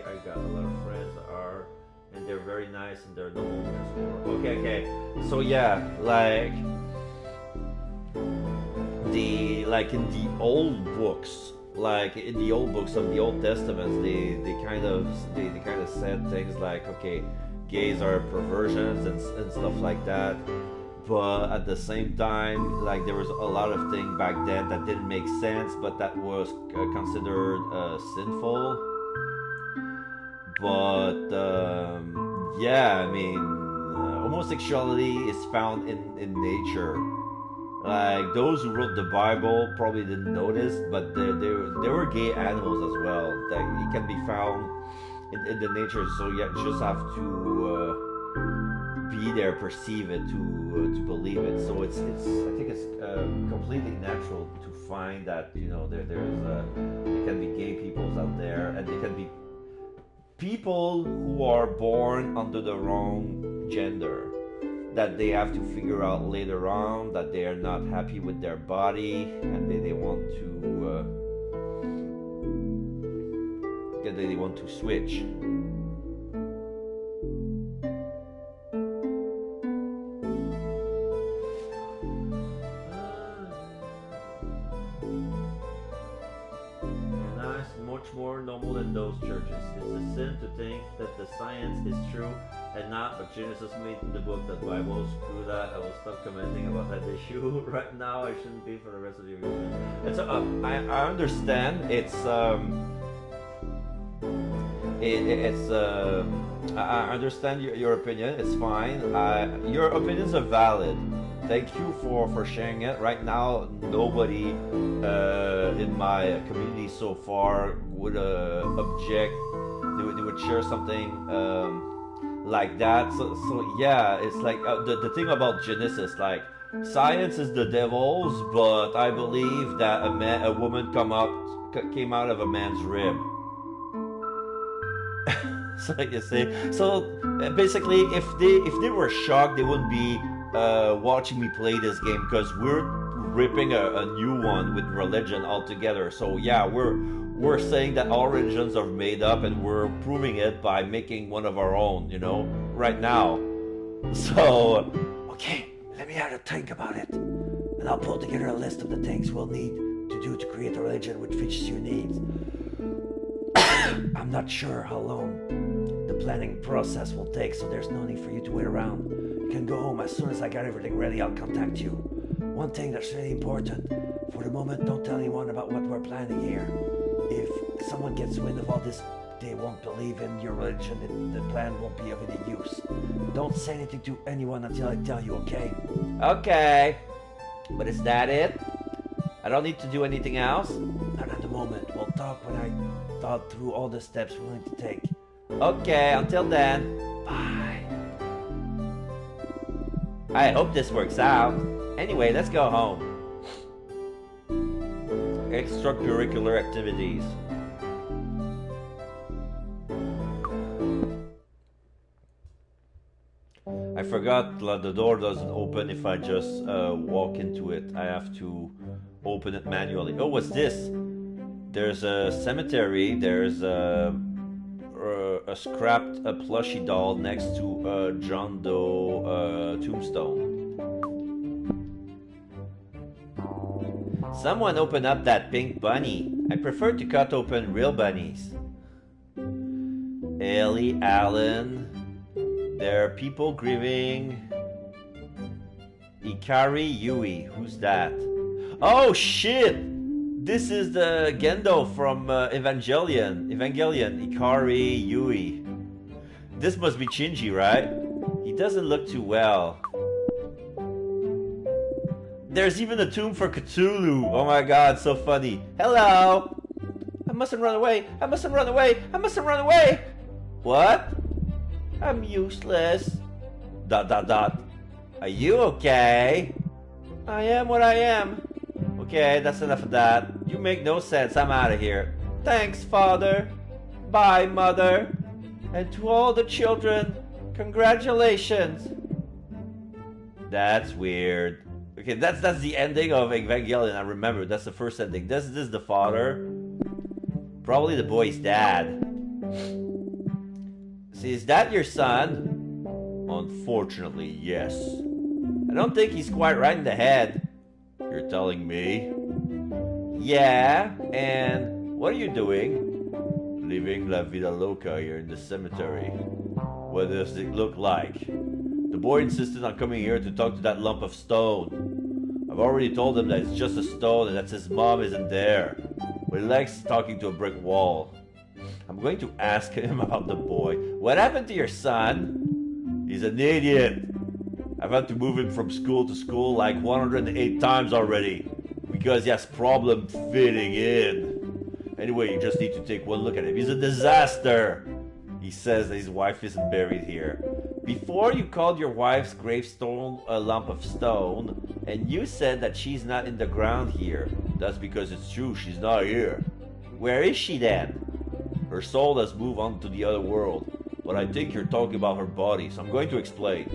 I got a lot of friends that are, and they're very nice, and they're no homeless. Okay. So yeah, like in the old books. Like in the old books of the Old Testaments, they kind of said things like, okay, gays are perversions and stuff like that. But at the same time, like, there was a lot of things back then that didn't make sense, but that was considered sinful. But yeah, I mean, homosexuality is found in nature. Like, those who wrote the Bible probably didn't notice, but there were gay animals as well. That it can be found in the nature. So you just have to be there, perceive it, to believe it. So it's I think it's completely natural to find that, you know, there can be gay peoples out there, and there can be people who are born under the wrong gender, that they have to figure out later on, that they are not happy with their body and they want to that they want to switch. Much more normal than those churches. It's a sin to think that the science is true and not what Genesis made in the book, that Bible. Screw that. I will stop commenting about that issue right now. I shouldn't be for the rest of the video. It's I understand. I understand your opinion. It's fine. Your opinions are valid. Thank you for sharing it. Right now, nobody in my community so far would object. They would share something like that. So yeah, it's like the thing about Genesis, like science is the devil's, but I believe that a woman came out of a man's rib. So you see, so basically, if they were shocked, they wouldn't be watching me play this game, because we're ripping a new one with religion altogether. So yeah, we're saying that all religions are made up, and we're proving it by making one of our own, you know, right now. So okay, let me have to think about it, and I'll put together a list of the things we'll need to do to create a religion which fits your needs. I'm not sure how long the planning process will take, so there's no need for you to wait around. You can go home. As soon as I got everything ready, I'll contact you. One thing that's really important, for the moment, don't tell anyone about what we're planning here. If someone gets wind of all this, they won't believe in your religion, and the plan won't be of any use. Don't say anything to anyone until I tell you, okay? Okay. But is that it? I don't need to do anything else? Not at the moment. We'll talk when I thought through all the steps we're going to take. Okay, until then, bye. I hope this works out. Anyway, let's go home. Extracurricular activities. I forgot the door doesn't open if I just walk into it. I have to open it manually. Oh, what's this? There's a cemetery. There's a scrapped plushie doll next to a John Doe tombstone. Someone open up that pink bunny. I prefer to cut open real bunnies. Ellie Allen. There are people grieving. Ikari Yui. Who's that? Oh shit! This is the Gendo from Evangelion, Ikari Yui. This must be Shinji, right? He doesn't look too well. There's even a tomb for Cthulhu. Oh my god, so funny. Hello! I mustn't run away. I mustn't run away. I mustn't run away. What? I'm useless. ... Are you okay? I am what I am. Okay, that's enough of that. You make no sense. I'm out of here. Thanks, Father. Bye, Mother. And to all the children, congratulations. That's weird. Okay, that's the ending of Evangelion. I remember, that's the first ending. This is the father. Probably the boy's dad. See, is that your son? Unfortunately, yes. I don't think he's quite right in the head. You're telling me? Yeah, and what are you doing? Living la vida loca here in the cemetery. What does it look like? The boy insisted on coming here to talk to that lump of stone. I've already told him that it's just a stone and that his mom isn't there. But he likes talking to a brick wall. I'm going to ask him about the boy. What happened to your son? He's an idiot. I've had to move him from school to school like 108 times already because he has problem fitting in. Anyway, you just need to take one look at him. He's a disaster. He says that his wife isn't buried here. Before you called your wife's gravestone a lump of stone, and you said that she's not in the ground here. That's because it's true, she's not here. Where is she then? Her soul has moved on to the other world, but I think you're talking about her body, so I'm going to explain.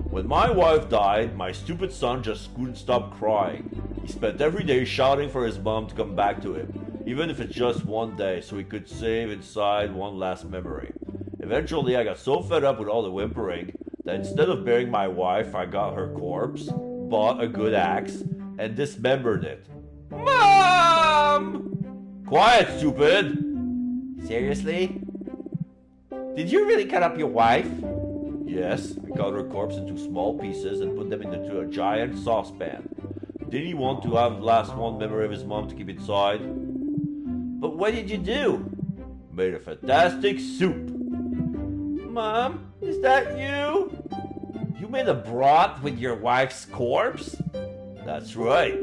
When my wife died, my stupid son just couldn't stop crying. He spent every day shouting for his mom to come back to him. even if it's just one day, so he could save inside one last memory. Eventually, I got so fed up with all the whimpering that instead of burying my wife, I got her corpse, bought a good axe, and dismembered it. Mom! Quiet, stupid! Seriously? Did you really cut up your wife? Yes, I cut her corpse into small pieces and put them into a giant saucepan. Didn't he want to have the last one memory of his mom to keep inside? But what did you do? Made a fantastic soup. Mom, is that you? You made a broth with your wife's corpse? That's right.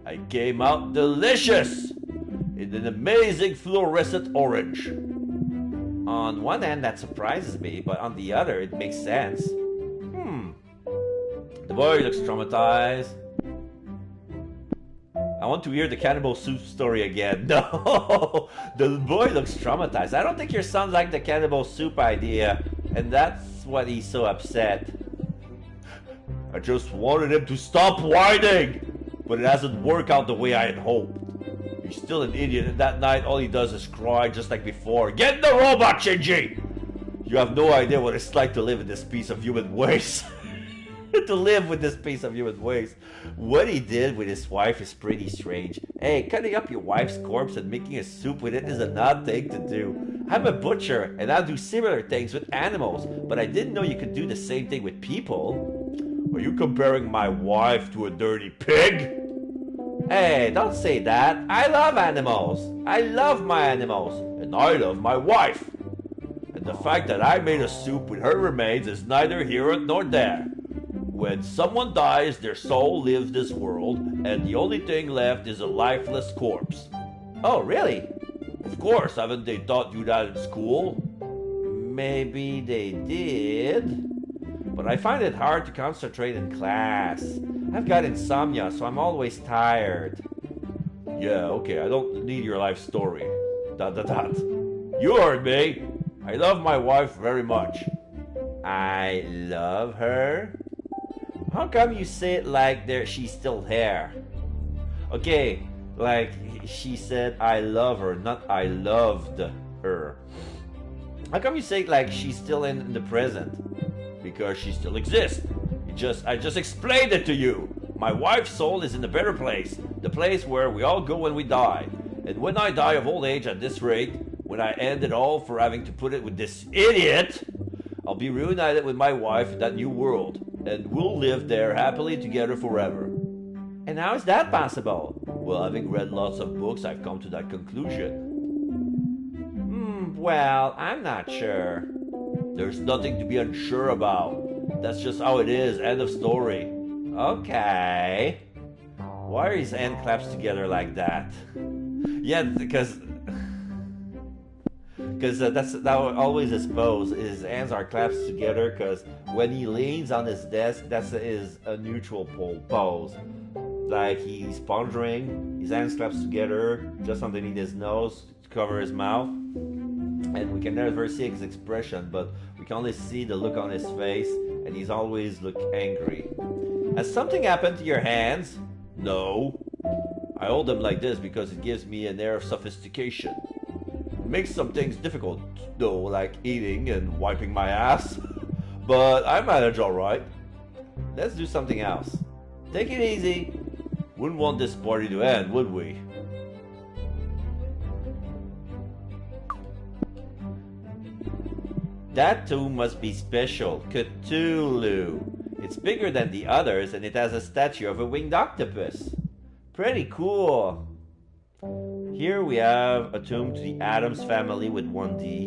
I came out delicious in an amazing fluorescent orange. On one hand, that surprises me, but on the other, it makes sense. The boy looks traumatized. I want to hear the cannibal soup story again. No, the boy looks traumatized. I don't think your son liked the cannibal soup idea, and that's what he's so upset. I just wanted him to stop whining, but it hasn't worked out the way I had hoped. He's still an idiot, and that night all he does is cry just like before. Get in the robot, Shinji! You have no idea what it's like to live in this piece of human waste. To live with this piece of human waste. What he did with his wife is pretty strange. Hey, cutting up your wife's corpse and making a soup with it is an odd thing to do. I'm a butcher, and I do similar things with animals, but I didn't know you could do the same thing with people. Are you comparing my wife to a dirty pig? Hey, don't say that. I love animals. I love my animals. And I love my wife. And the fact that I made a soup with her remains is neither here nor there. When someone dies, their soul leaves this world, and the only thing left is a lifeless corpse. Oh, really? Of course, haven't they taught you that in school? Maybe they did. But I find it hard to concentrate in class. I've got insomnia, so I'm always tired. Yeah, okay, I don't need your life story. ... You heard me. I love my wife very much. I love her? How come you say it like she's still here? Okay, like she said I love her, not I loved her. How come you say it like she's still in the present? Because she still exists. I just explained it to you. My wife's soul is in a better place. The place where we all go when we die. And when I die of old age at this rate, when I end it all for having to put it with this idiot, I'll be reunited with my wife in that new world. And we'll live there happily together forever. And how is that possible? Well, having read lots of books, I've come to that conclusion. Well, I'm not sure. There's nothing to be unsure about. That's just how it is. End of story. Okay. Why are his hand claps together like that? Yeah, because that's always his pose. His hands are clasped together because when he leans on his desk, that's a neutral pose. Like he's pondering, his hands clasped together just underneath his nose to cover his mouth. And we can never see his expression, but we can only see the look on his face, and he's always look angry. Has something happened to your hands? No. I hold them like this because it gives me an air of sophistication. It makes some things difficult, though, like eating and wiping my ass. But I manage alright. Let's do something else. Take it easy. Wouldn't want this party to end, would we? That tomb must be special. Cthulhu. It's bigger than the others, and it has a statue of a winged octopus. Pretty cool. Here we have a tomb to the Addams family with 1D.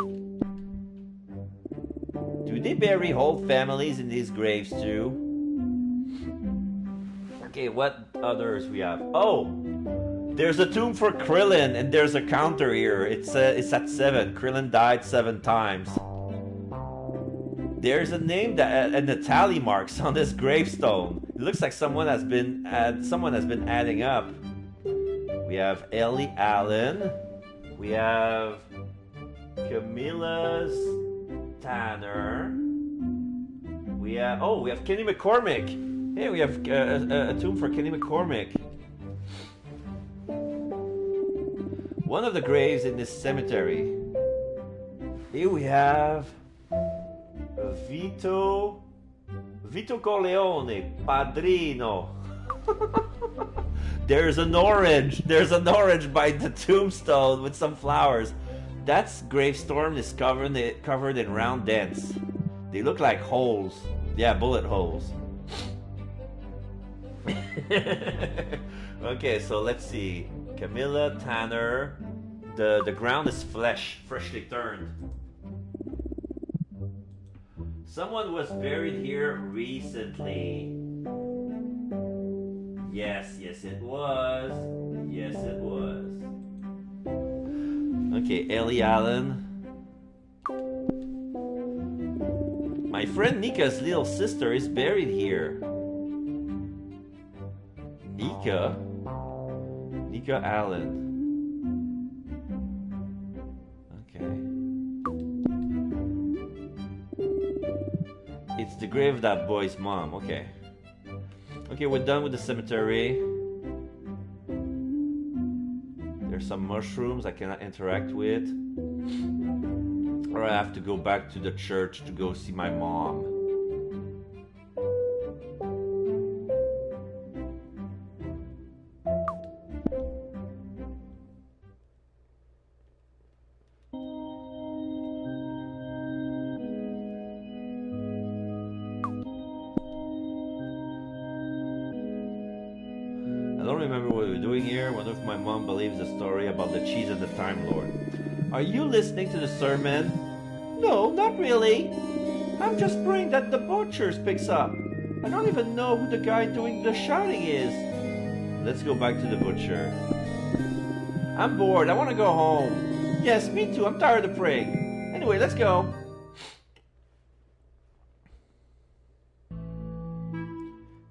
Do they bury whole families in these graves too? Okay, what others we have? Oh! There's a tomb for Krillin, and there's a counter here. It's at 7. Krillin died 7 times. There's a name and the tally marks on this gravestone. It looks like someone has been adding up. We have Ellie Allen. We have Camilla's Tanner. We have Kenny McCormick. Hey, we have a tomb for Kenny McCormick. one of the graves in this cemetery. Here we have Vito Corleone, Padrino. There's an orange by the tombstone with some flowers. That's gravestone is covered in round dents. They look like holes. Yeah, bullet holes. Okay, so let's see. Camilla, Tanner. The ground is freshly turned. Someone was buried here recently. Yes, it was. Yes, it was. Okay, Ellie Allen. My friend Nika's little sister is buried here. Nika Allen. Okay. It's the grave of that boy's mom. Okay. Okay, we're done with the cemetery. There's some mushrooms I cannot interact with. Or I have to go back to the church to go see my mom. I don't remember what we were doing here. Wonder if my mom believes the story about the cheese and the Time Lord. Are you listening to the sermon? No, not really. I'm just praying that the butchers picks up. I don't even know who the guy doing the shouting is. Let's go back to the butcher. I'm bored. I want to go home. Yes, me too. I'm tired of praying. Anyway, let's go.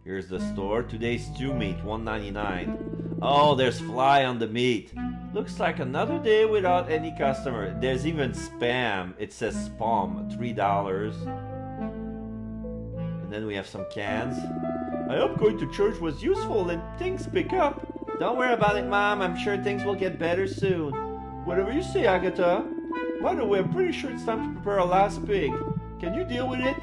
Here's the store. Today's stew meat, $1.99. Oh, there's fly on the meat. Looks like another day without any customer. There's even spam. It says spam, $3. And then we have some cans. I hope going to church was useful and things pick up. Don't worry about it, Mom. I'm sure things will get better soon. Whatever you say, Agatha. By the way, I'm pretty sure it's time to prepare our last pig. Can you deal with it?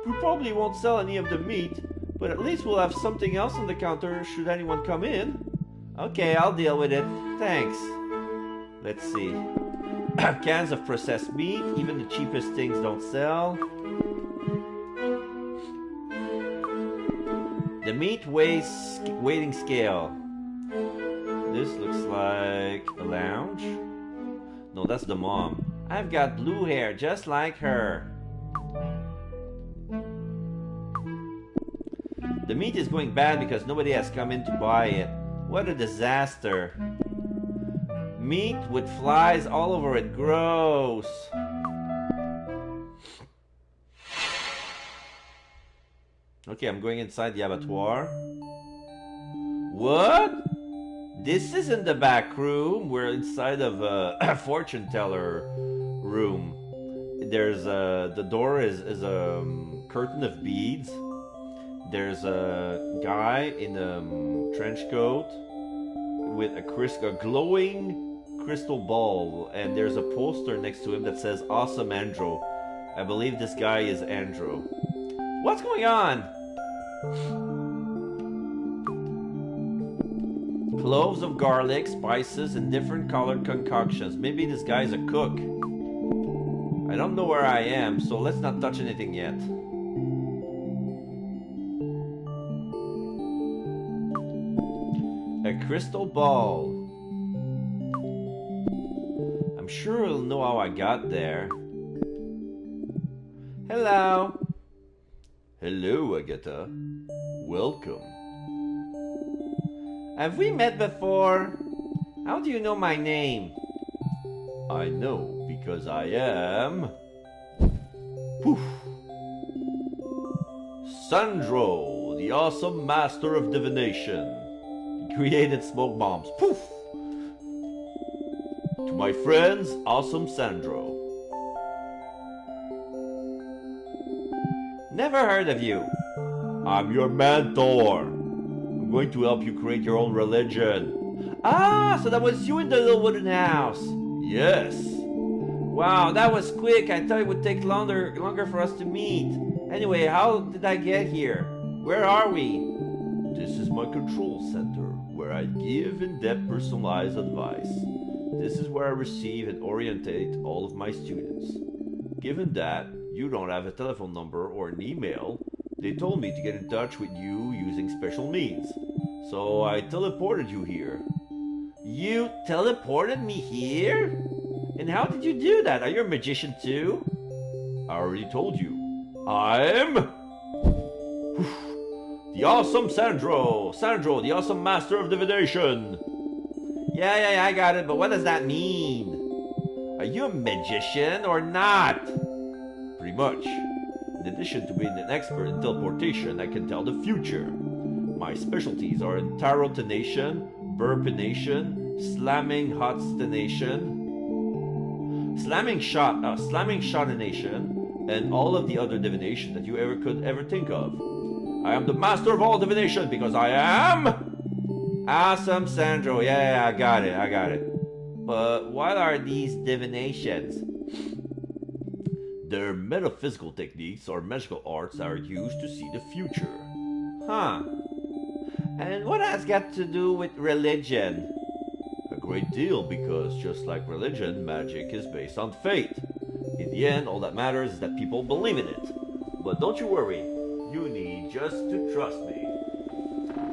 We probably won't sell any of the meat, but at least we'll have something else on the counter should anyone come in. Okay, I'll deal with it. Thanks. Let's see. Cans of processed meat. Even the cheapest things don't sell. The meat weighing scale. This looks like a lounge. No, that's the mom. I've got blue hair just like her. The meat is going bad because nobody has come in to buy it. What a disaster. Meat with flies all over it. Gross. Okay, I'm going inside the abattoir. What? This isn't the back room. We're inside of a fortune teller room. There's the door is a curtain of beads. There's a guy in a trench coat with a glowing crystal ball, and there's a poster next to him that says "Awesome Andrew." I believe this guy is Andrew. What's going on? Cloves of garlic, spices, and different colored concoctions. Maybe this guy's a cook. I don't know where I am, so let's not touch anything yet. A crystal ball. I'm sure he'll know how I got there. Hello. Hello, Agatha. Welcome. Have we met before? How do you know my name? I know because I am... Poof. Sandro, the awesome master of divination. He created smoke bombs. Poof. To my friends, awesome Sandro. Never heard of you. I'm your mentor. I'm going to help you create your own religion. Ah, so that was you in the little wooden house. Yes. Wow, that was quick. I thought it would take longer for us to meet. Anyway, how did I get here? Where are we? This is my control center, where I give in-depth personalized advice. This is where I receive and orientate all of my students. Given that you don't have a telephone number or an email, they told me to get in touch with you using special means. So I teleported you here. You teleported me here? And how did you do that? Are you a magician too? I already told you. I'm the awesome Sandro! Sandro, the awesome master of divination! Yeah, I got it, but what does that mean? Are you a magician or not? Pretty much. In addition to being an expert in teleportation, I can tell the future. My specialties are in tarotination, burpination, slamming shotination, and all of the other divination that you could ever think of. I am the master of all divination because I am awesome, Sandro. Yeah, I got it. But what are these divinations? They're metaphysical techniques or magical arts that are used to see the future. Huh. And what has got to do with religion? A great deal, because just like religion, magic is based on faith. In the end, all that matters is that people believe in it. But don't you worry, you need just to trust me.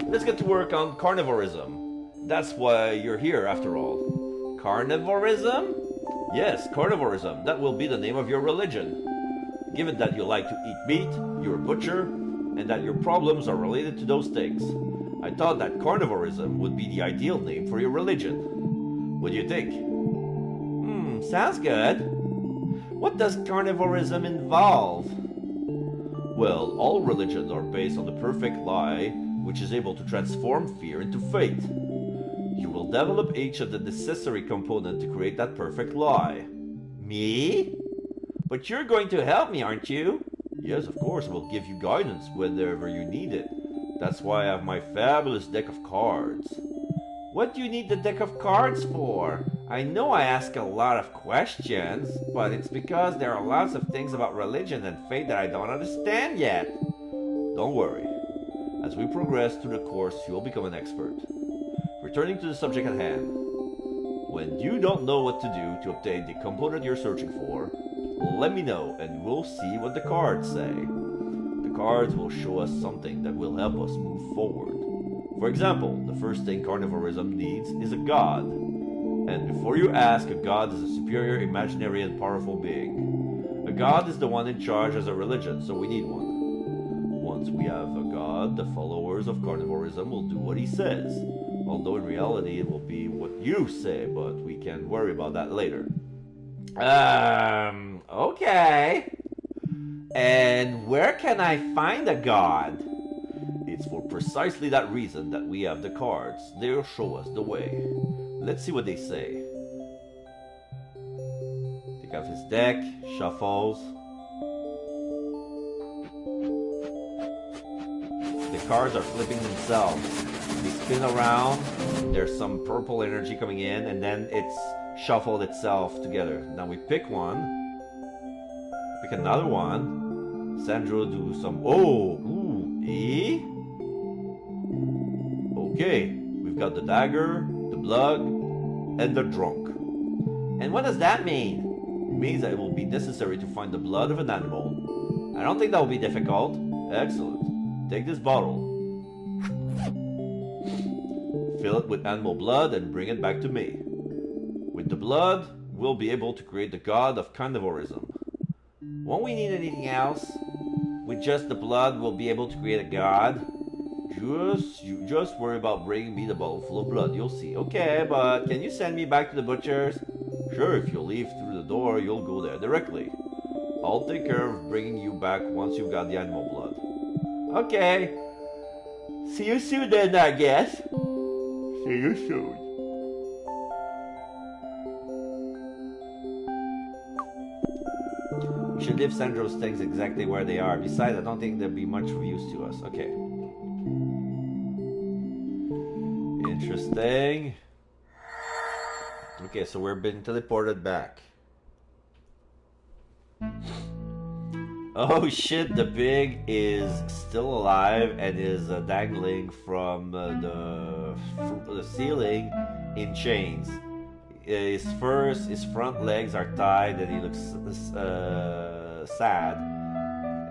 Let's get to work on carnivorism. That's why you're here after all. Carnivorism? Yes, carnivorism. That will be the name of your religion. Given that you like to eat meat, you're a butcher, and that your problems are related to those things, I thought that carnivorism would be the ideal name for your religion. What do you think? Sounds good. What does carnivorism involve? Well, all religions are based on the perfect lie, which is able to transform fear into faith. You will develop each of the necessary components to create that perfect lie. Me? But you're going to help me, aren't you? Yes, of course, I will give you guidance whenever you need it. That's why I have my fabulous deck of cards. What do you need the deck of cards for? I know I ask a lot of questions, but it's because there are lots of things about religion and faith that I don't understand yet. Don't worry. As we progress through the course, you'll become an expert. Returning to the subject at hand. When you don't know what to do to obtain the component you're searching for, let me know and we'll see what the cards say. The cards will show us something that will help us move forward. For example, the first thing carnivorism needs is a god. And before you ask, a god is a superior, imaginary, and powerful being. A god is the one in charge as a religion, so we need one. Once we have a god, the followers of carnivorism will do what he says. Although in reality it will be what you say, but we can worry about that later. Okay. And where can I find a god? It's for precisely that reason that we have the cards. They'll show us the way. Let's see what they say. Take out his deck, shuffles. The cards are flipping themselves. They spin around. There's some purple energy coming in, and then it's shuffled itself together. Now we pick one. Pick another one. Sandro do some. E. Okay, we've got the dagger, the blood, and the drunk. And what does that mean? It means that it will be necessary to find the blood of an animal. I don't think that will be difficult. Excellent. Take this bottle. Fill it with animal blood and bring it back to me. With the blood, we'll be able to create the god of carnivorism. Won't we need anything else? With just the blood, we'll be able to create a god? Just worry about bringing me the bottle full of blood, you'll see. Okay, but can you send me back to the butcher's? Sure, if you leave through the door, you'll go there directly. I'll take care of bringing you back once you've got the animal blood. Okay. See you soon then, I guess. See you soon. We should leave Sandro's things exactly where they are. Besides, I don't think they'll be much of use to us. Okay. Interesting. Okay, so we're being teleported back. Oh shit, the pig is still alive and is dangling from the ceiling in chains. His front legs are tied and he looks sad.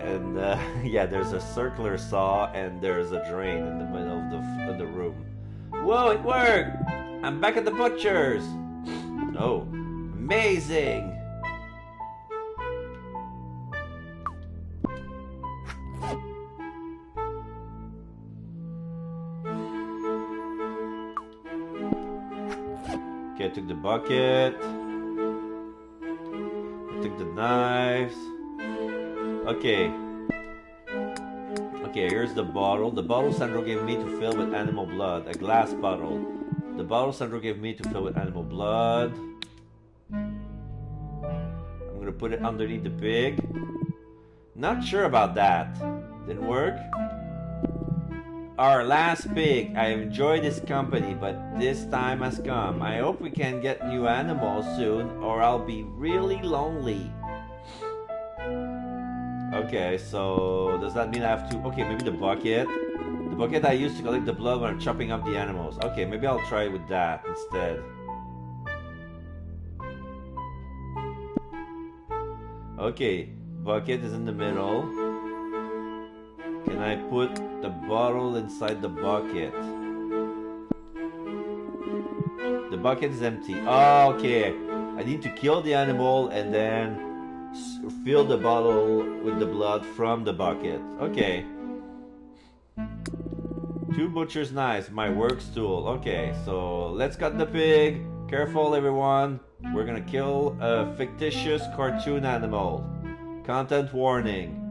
And yeah, there's a circular saw and there's a drain in the middle of the room. Whoa, it worked! I'm back at the butcher's! Oh, amazing! Okay, I took the bucket. I took the knives. Okay. Okay, here's the bottle. The bottle Sandro gave me to fill with animal blood. A glass bottle. The bottle Sandro gave me to fill with animal blood. I'm gonna put it underneath the pig. Not sure about that. Didn't work? Our last pig. I have enjoyed his company, but this time has come. I hope we can get new animals soon, or I'll be really lonely. Okay, so does that mean I have to... Okay, maybe the bucket. The bucket I used to collect the blood when I'm chopping up the animals. Okay, maybe I'll try with that instead. Okay, bucket is in the middle. Can I put the bottle inside the bucket? The bucket is empty. Oh, okay. I need to kill the animal and then fill the bottle with the blood from the bucket. Okay. 2 butcher's knives, my work stool. Okay, so let's cut the pig. Careful, everyone. We're gonna kill a fictitious cartoon animal. Content warning.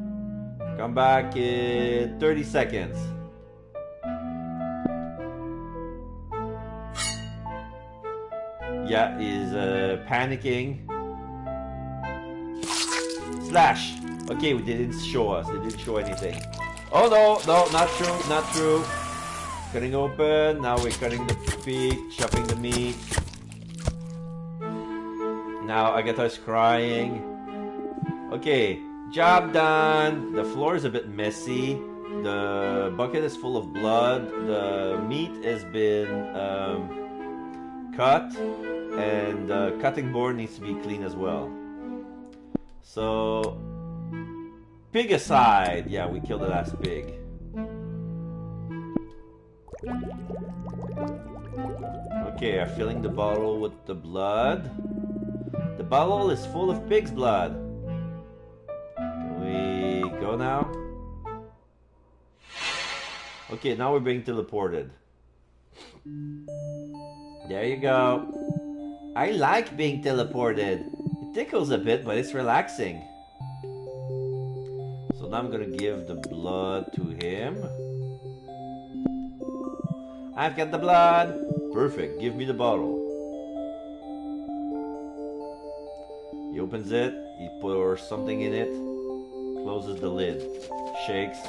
Come back in 30 seconds. Yeah, he's panicking. Slash! Okay, we didn't show us. They didn't show anything. Oh no, no, not true, not true. Cutting open. Now we're cutting the pig, chopping the meat. Now Agatha is crying. Okay, job done. The floor is a bit messy. The bucket is full of blood. The meat has been cut. And the cutting board needs to be clean as well. So, pig aside. Yeah, we killed the last pig. Okay, I'm filling the bottle with the blood. The bottle is full of pig's blood. Can we go now? Okay, now we're being teleported. There you go. I like being teleported. It tickles a bit, but it's relaxing. So now I'm gonna give the blood to him. I've got the blood. Perfect, give me the bottle. He opens it, he pours something in it, closes the lid, shakes.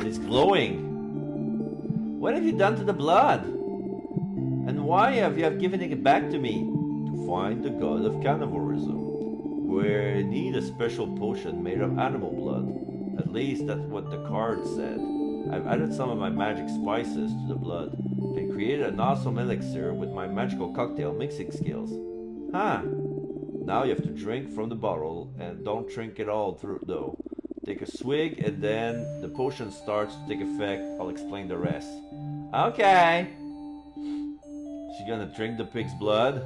It's glowing. What have you done to the blood? And why have you given it back to me? To find the god of cannibalism. We need a special potion made of animal blood. At least that's what the card said. I've added some of my magic spices to the blood and created an awesome elixir with my magical cocktail mixing skills. Huh. Now you have to drink from the bottle and don't drink it all through though. Take a swig and then the potion starts to take effect. I'll explain the rest. Okay. She's gonna drink the pig's blood.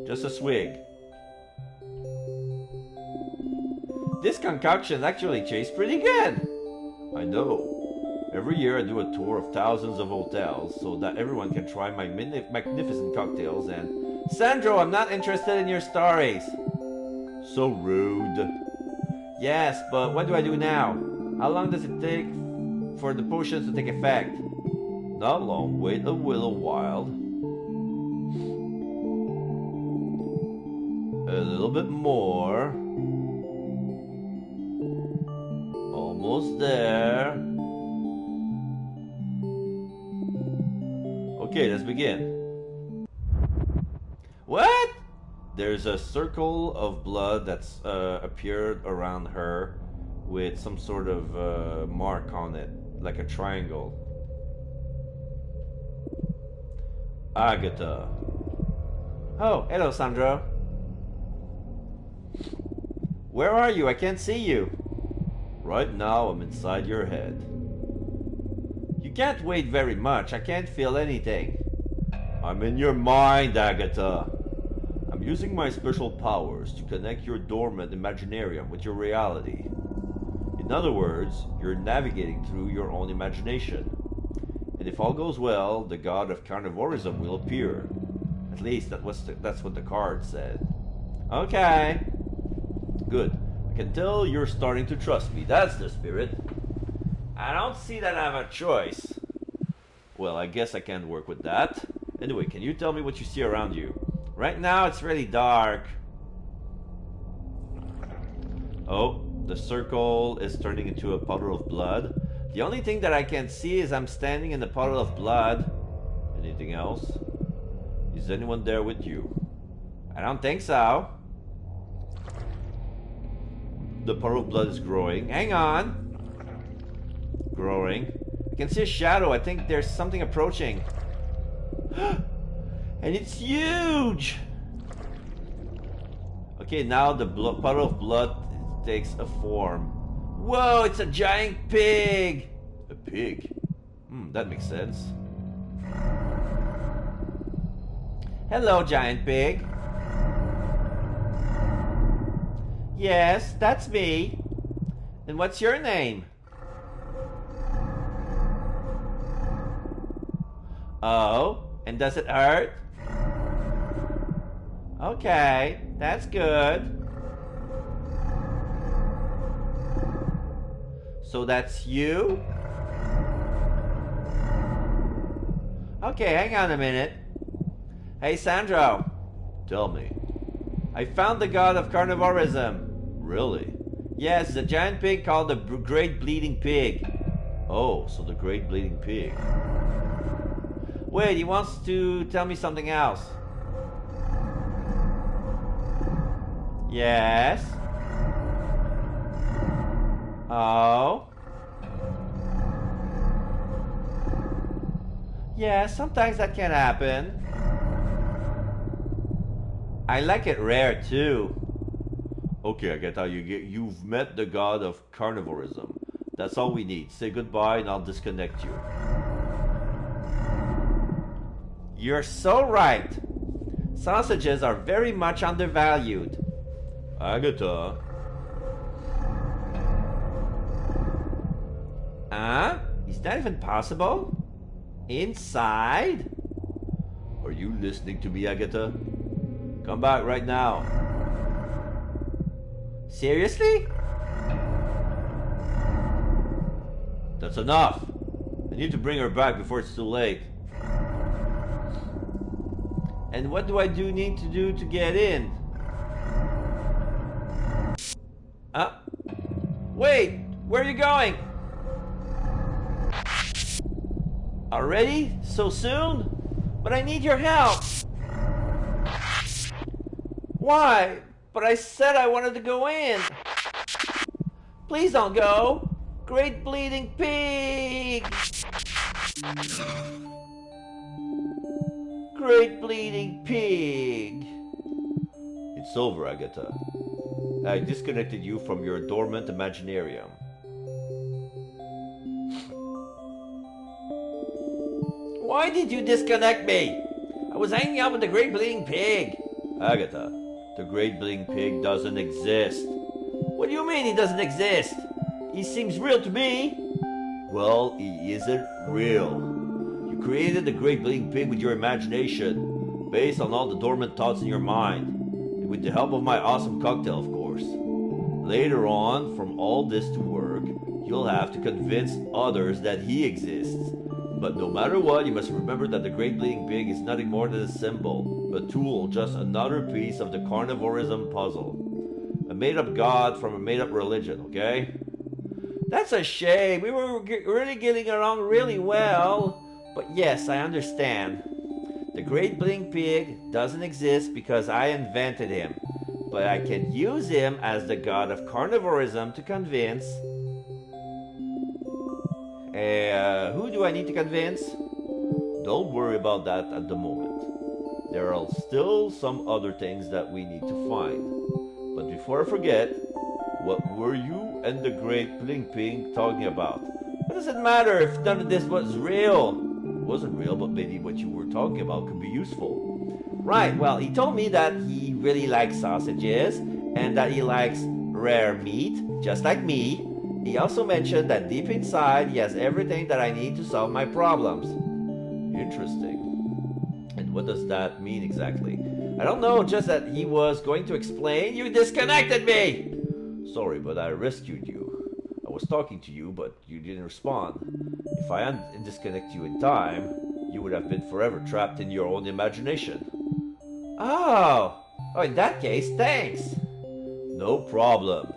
Just a swig. This concoction actually tastes pretty good. I know. Every year I do a tour of thousands of hotels so that everyone can try my magnificent cocktails and... Sandro, I'm not interested in your stories. So rude. Yes, but what do I do now? How long does it take for the potions to take effect? Not long. Wait a little while. A little bit more. Almost there. Okay, let's begin. What? There's a circle of blood that's appeared around her with some sort of mark on it, like a triangle. Agatha. Oh, hello, Sandro. Where are you? I can't see you. Right now, I'm inside your head. You can't wait very much. I can't feel anything. I'm in your mind, Agatha. I'm using my special powers to connect your dormant imaginarium with your reality. In other words, you're navigating through your own imagination. And if all goes well, the god of carnivorism will appear. At least that's what the card said. Okay. Good. I can tell you're starting to trust me. That's the spirit. I don't see that I have a choice. Well, I guess I can't work with that. Anyway, can you tell me what you see around you? Right now it's really dark. Oh, the circle is turning into a puddle of blood. The only thing that I can see is I'm standing in the puddle of blood. Anything else? Is anyone there with you? I don't think so. The puddle of blood is growing. Hang on. Growing. I can see a shadow. I think there's something approaching. And it's huge! Okay, now the puddle of blood takes a form. Whoa, it's a giant pig! A pig? That makes sense. Hello, giant pig. Yes, that's me. And what's your name? Oh, and does it hurt? Okay, that's good. So that's you? Okay, hang on a minute. Hey, Sandro. Tell me. I found the god of carnivorism. Really? Yes, it's a giant pig called the Great Bleeding Pig. Oh, so the Great Bleeding Pig. Wait, he wants to tell me something else. Yes? Oh? Yeah, sometimes that can happen. I like it rare too. Okay, I get how you've met the god of carnivorism. That's all we need. Say goodbye and I'll disconnect you. You're so right. Sausages are very much undervalued. Agatha. Huh? Is that even possible? Inside? Are you listening to me, Agatha? Come back right now. Seriously? That's enough. I need to bring her back before it's too late. And what do I need to do to get in? Wait! Where are you going? Already? So soon? But I need your help! Why? But I said I wanted to go in! Please don't go! Great Bleeding Pig! Great Bleeding Pig! It's over, Agatha. I disconnected you from your dormant imaginarium. Why did you disconnect me? I was hanging out with the Great Bleeding Pig. Agatha, the Great Bleeding Pig doesn't exist. What do you mean he doesn't exist? He seems real to me. Well, he isn't real. You created the Great Bleeding Pig with your imagination, based on all the dormant thoughts in your mind, and with the help of my awesome cocktail, of course. Later on, from all this to work, you'll have to convince others that he exists. But no matter what, you must remember that the Great Bleeding Pig is nothing more than a symbol, a tool, just another piece of the carnivorism puzzle. A made-up god from a made-up religion, okay? That's a shame. We were really getting along really well. But yes, I understand. The Great Bling Pig doesn't exist because I invented him. But I can use him as the god of carnivorism to convince. Who do I need to convince? Don't worry about that at the moment. There are still some other things that we need to find. But before I forget, what were you and the Great Bling Pig talking about? What does it matter if none of this was real? It wasn't real, but maybe what you were talking about could be useful. Right, well, he told me that he really likes sausages and that he likes rare meat, just like me. He also mentioned that deep inside he has everything that I need to solve my problems. Interesting. And what does that mean exactly? I don't know, just that he was going to explain. You disconnected me! Sorry, but I rescued you. I was talking to you, but you didn't respond. If I hadn't disconnected you in time, you would have been forever trapped in your own imagination. Oh, in that case, thanks. No problem.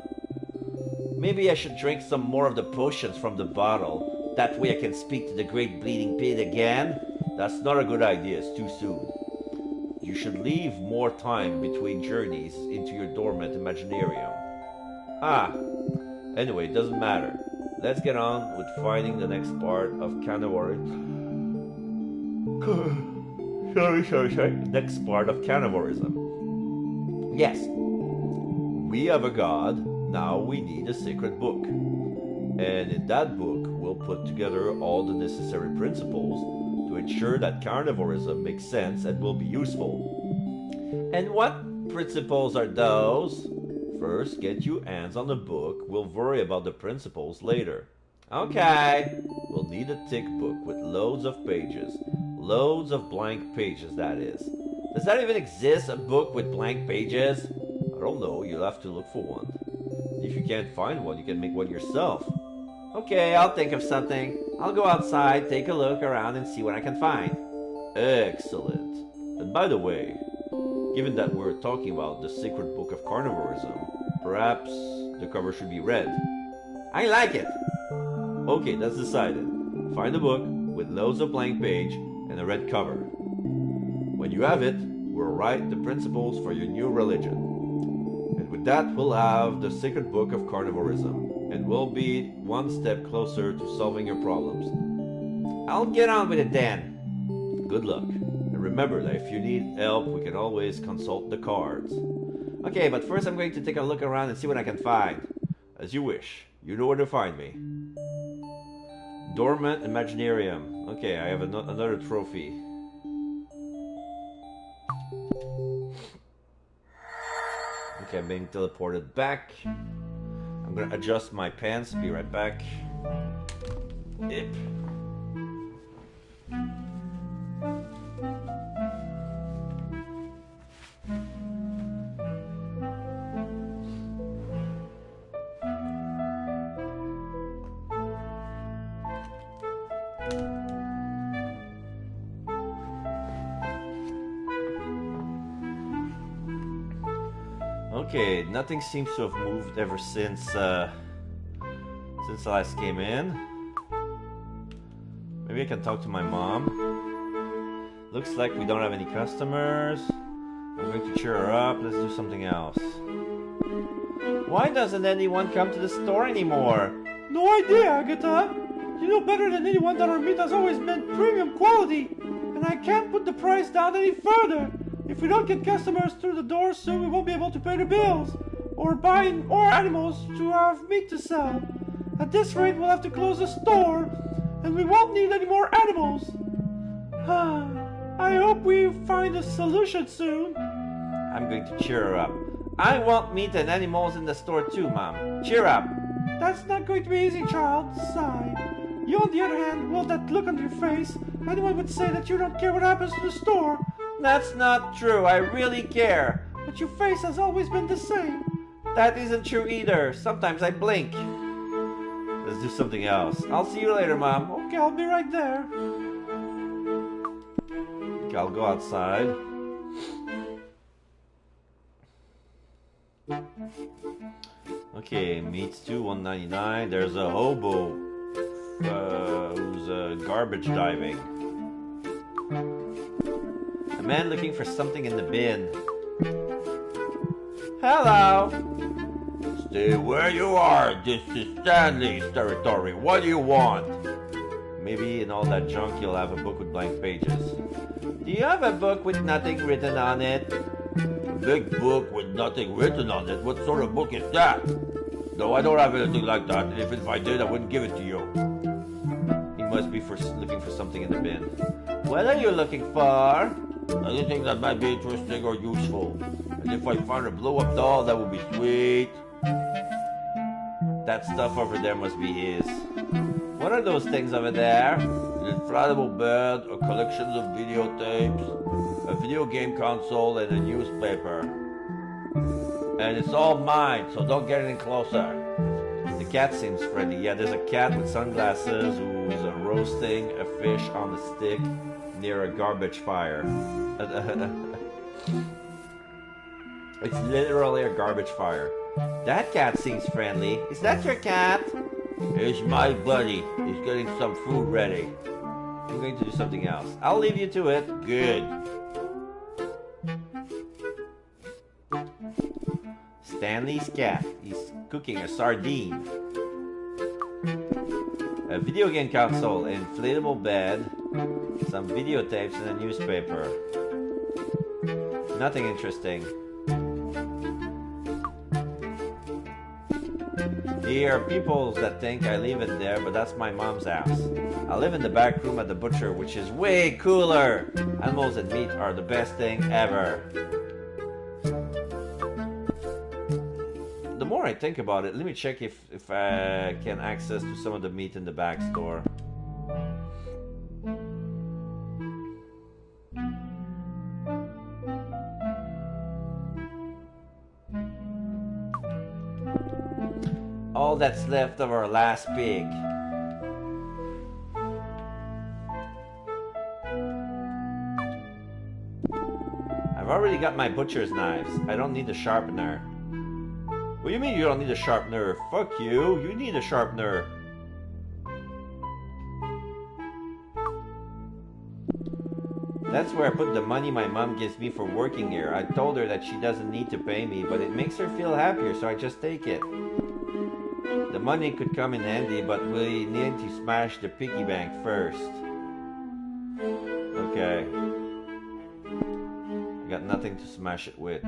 Maybe I should drink some more of the potions from the bottle. That way I can speak to the Great Bleeding Pig again. That's not a good idea, it's too soon. You should leave more time between journeys into your dormant imaginarium. Anyway, it doesn't matter. Let's get on with finding the next part of carnivorism. Sorry. Next part of carnivorism. Yes. We have a god, now we need a sacred book. And in that book, we'll put together all the necessary principles to ensure that carnivorism makes sense and will be useful. And what principles are those? First, get your hands on the book. We'll worry about the principles later. Okay. We'll need a thick book with loads of pages. Loads of blank pages, that is. Does that even exist, a book with blank pages? I don't know, you'll have to look for one. If you can't find one, you can make one yourself. Okay, I'll think of something. I'll go outside, take a look around, and see what I can find. Excellent. And by the way, given that we're talking about the sacred book of carnivorism, perhaps the cover should be red. I like it. Okay, that's decided. Find a book with loads of blank page and a red cover. When you have it, we'll write the principles for your new religion. And with that, we'll have the sacred book of carnivorism, and we'll be one step closer to solving your problems. I'll get on with it then. Good luck. And remember that if you need help, we can always consult the cards. Okay, but first I'm going to take a look around and see what I can find. As you wish. You know where to find me. Dormant Imaginarium. Okay, I have another trophy. Okay, I'm being teleported back. I'm gonna adjust my pants, be right back. Yep. Okay, nothing seems to have moved ever since I last came in. Maybe I can talk to my mom. Looks like we don't have any customers. I'm going to cheer her up. Let's do something else. Why doesn't anyone come to the store anymore? No idea, Agatha. You know better than anyone that our meat has always been premium quality, and I can't put the price down any further. If we don't get customers through the door soon, we won't be able to pay the bills, or buy more animals to have meat to sell. At this rate, we'll have to close the store, and we won't need any more animals. I hope we find a solution soon. I'm going to cheer her up. I want meat and animals in the store too, Mom. Cheer up. That's not going to be easy, child. Sigh. You, on the other hand, well, that look on your face, anyone would say that you don't care what happens to the store. That's not true. I really care. But your face has always been the same. That isn't true either. Sometimes I blink. Let's do something else. I'll see you later, Mom. Okay, I'll be right there. Okay, I'll go outside. Okay, meats too, $1.99. There's a hobo who's garbage diving. A man looking for something in the bin. Hello. Stay where you are. This is Stanley's territory. What do you want? Maybe in all that junk you'll have a book with blank pages. Do you have a book with nothing written on it? A big book with nothing written on it? What sort of book is that? No, I don't have anything like that. And if I did, I wouldn't give it to you. He must be looking for something in the bin. What are you looking for? Anything that might be interesting or useful. And if I find a blow-up doll, that would be sweet. That stuff over there must be his. What are those things over there? An inflatable bed, a collection of videotapes, a video game console, and a newspaper. And it's all mine, so don't get any closer. The cat seems friendly. Yeah, there's a cat with sunglasses who is roasting a fish on a stick near a garbage fire. It's literally a garbage fire. That cat seems friendly. Is that your cat? It's my buddy. He's getting some food ready. I'm going to do something else. I'll leave you to it. Good. Stanley's cat. He's cooking a sardine. A video game console, an inflatable bed, some videotapes, and a newspaper. Nothing interesting. There are people that think I leave it there, but that's my mom's house. I live in the back room at the butcher, which is way cooler. Animals and meat are the best thing ever. The more I think about it, let me check if I can access to some of the meat in the back store. All that's left of our last pig. I've already got my butcher's knives. I don't need a sharpener. What do you mean you don't need a sharpener? Fuck you, you need a sharpener. That's where I put the money my mom gives me for working here. I told her that she doesn't need to pay me, but it makes her feel happier, so I just take it. The money could come in handy, but we need to smash the piggy bank first. Okay. I got nothing to smash it with.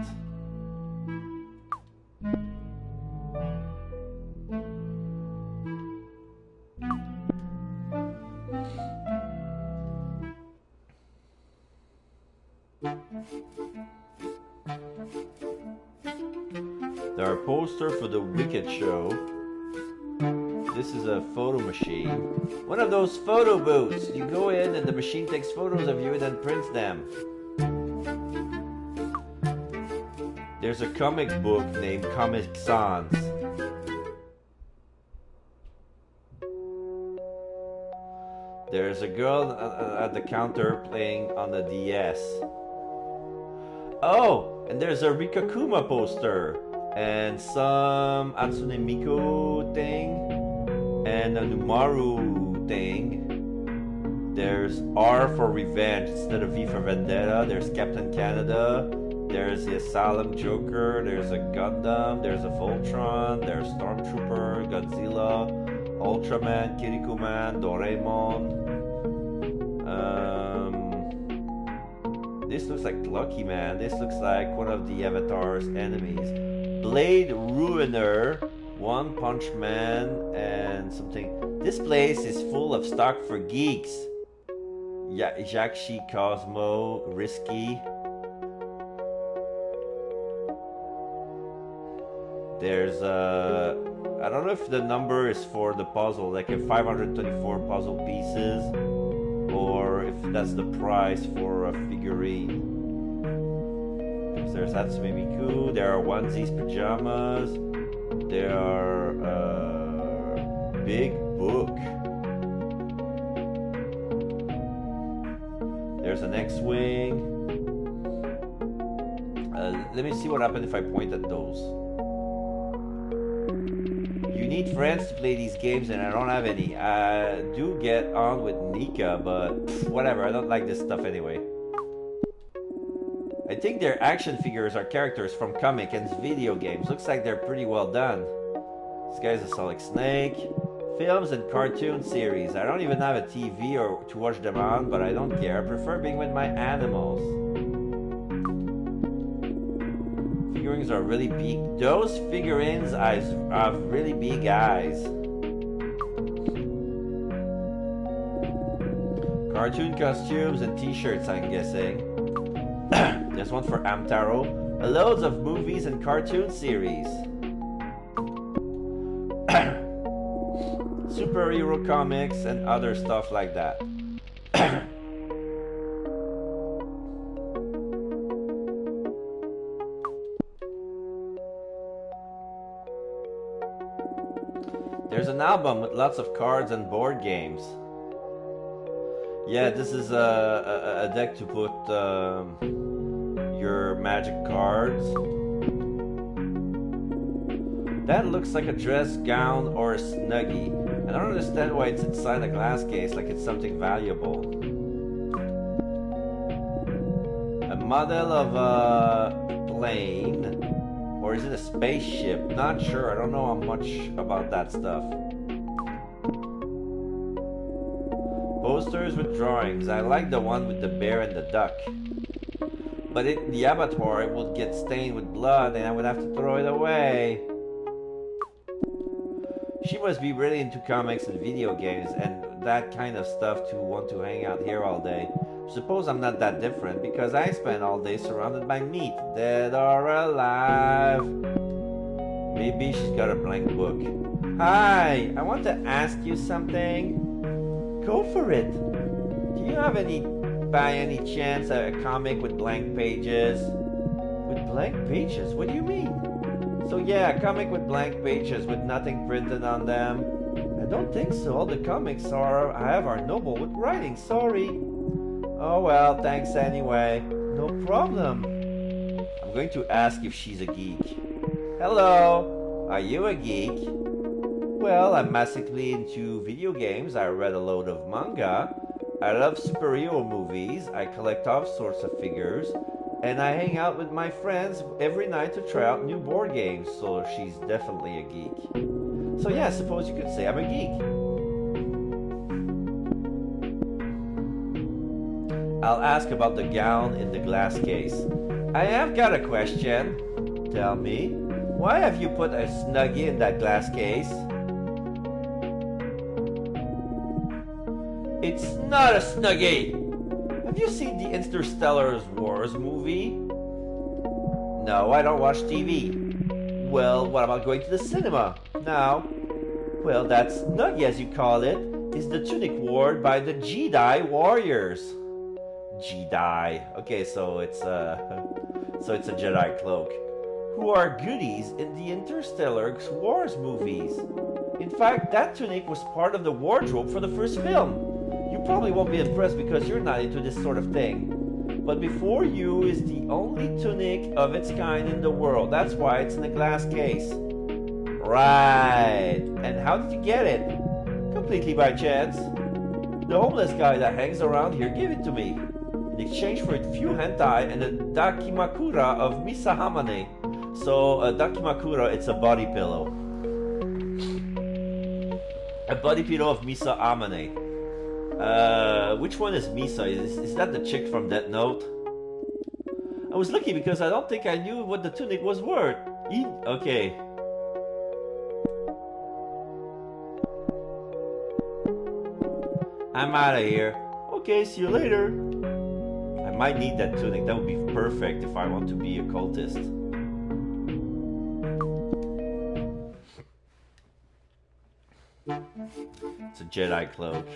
There are posters for the Wicked show. This is a photo machine. One of those photo booths. You go in and the machine takes photos of you and then prints them. There's a comic book named Comic Sans. There's a girl at the counter playing on the DS. Oh, and there's a Rikakuma poster. And some Hatsune Miku thing. And a Numaru thing. There's R for Revenge instead of V for Vendetta. There's Captain Canada. There's the Asylum Joker. There's a Gundam. There's a Voltron. There's Stormtrooper, Godzilla, Ultraman, Kirikuman, Doraemon. This looks like Lucky Man. This looks like one of the Avatar's enemies. Blade Ruiner, One Punch Man, and something. This place is full of stock for geeks. Jakshi, Cosmo, Risky. There's I don't know if the number is for the puzzle, like a 524 puzzle pieces, or if that's the price for a figurine. So there's Hatsune Miku, there are onesies, pajamas, there are big book. There's an X-Wing. Let me see what happens if I point at those. You need friends to play these games and I don't have any. I do get on with Nika, but whatever, I don't like this stuff anyway. I think their action figures are characters from comic and video games. Looks like they're pretty well done. This guy's a Solid Snake. Films and cartoon series. I don't even have a TV or to watch them on, but I don't care. I prefer being with my animals. Figurines are really big. Those figurines have really big eyes. Cartoon costumes and t-shirts, I'm guessing. There's one for Amtaro. Loads of movies and cartoon series. Superhero comics and other stuff like that. There's an album with lots of cards and board games. Yeah, this is a deck to put your magic cards. That looks like a dress, gown, or a snuggie. I don't understand why it's inside a glass case like it's something valuable. A model of a plane. Or is it a spaceship? Not sure. I don't know how much about that stuff. Posters with drawings. I like the one with the bear and the duck. But in the abattoir it would get stained with blood and I would have to throw it away. She must be really into comics and video games and that kind of stuff to want to hang out here all day. Suppose I'm not that different because I spend all day surrounded by meat, dead or alive. Maybe she's got a blank book. Hi, I want to ask you something. Go for it. Do you have by any chance, a comic with blank pages? With blank pages? What do you mean? So yeah, a comic with blank pages with nothing printed on them. I don't think so. All the comics I have are noble with writing. Sorry. Oh well, thanks anyway. No problem. I'm going to ask if she's a geek. Hello. Are you a geek? Well, I'm massively into video games. I read a load of manga. I love superhero movies. I collect all sorts of figures. And I hang out with my friends every night to try out new board games, so she's definitely a geek. So yeah, I suppose you could say I'm a geek. I'll ask about the gown in the glass case. I have got a question. Tell me, why have you put a snuggie in that glass case? It's not a snuggie! Have you seen the Interstellar Wars movie? No, I don't watch TV. Well, what about going to the cinema? No. Well, that snuggie, as you call it, is the tunic worn by the Jedi warriors. Jedi. Okay, so it's a Jedi cloak. Who are goodies in the Interstellar Wars movies. In fact, that tunic was part of the wardrobe for the first film. You probably won't be impressed because you're not into this sort of thing. But before you is the only tunic of its kind in the world. That's why it's in a glass case. Right. And how did you get it? Completely by chance. The homeless guy that hangs around here gave it to me. In exchange for a few hentai and a dakimakura of Misa Hamane. So a dakimakura, it's a body pillow. A body pillow of Misa Amane. Which one is Misa? Is that the chick from Death Note? I was lucky because I don't think I knew what the tunic was worth. Okay. I'm out of here. Okay, see you later. I might need that tunic. That would be perfect if I want to be a cultist. It's a Jedi cloak.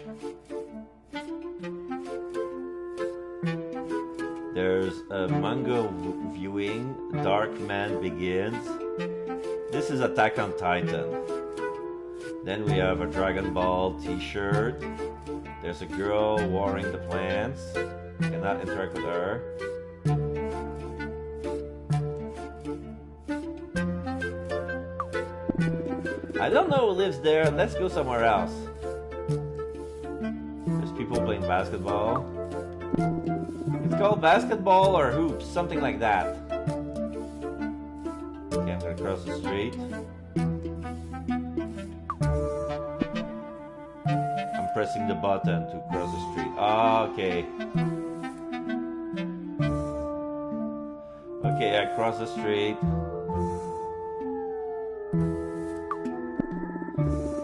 There's a manga viewing. Dark Man Begins. This is Attack on Titan. Then we have a Dragon Ball t-shirt. There's a girl watering the plants. Cannot interact with her. I don't know who lives there. Let's go somewhere else. There's people playing basketball. It's called basketball or hoops, something like that. Okay, I'm gonna cross the street. I'm pressing the button to cross the street. Okay. Okay, I cross the street.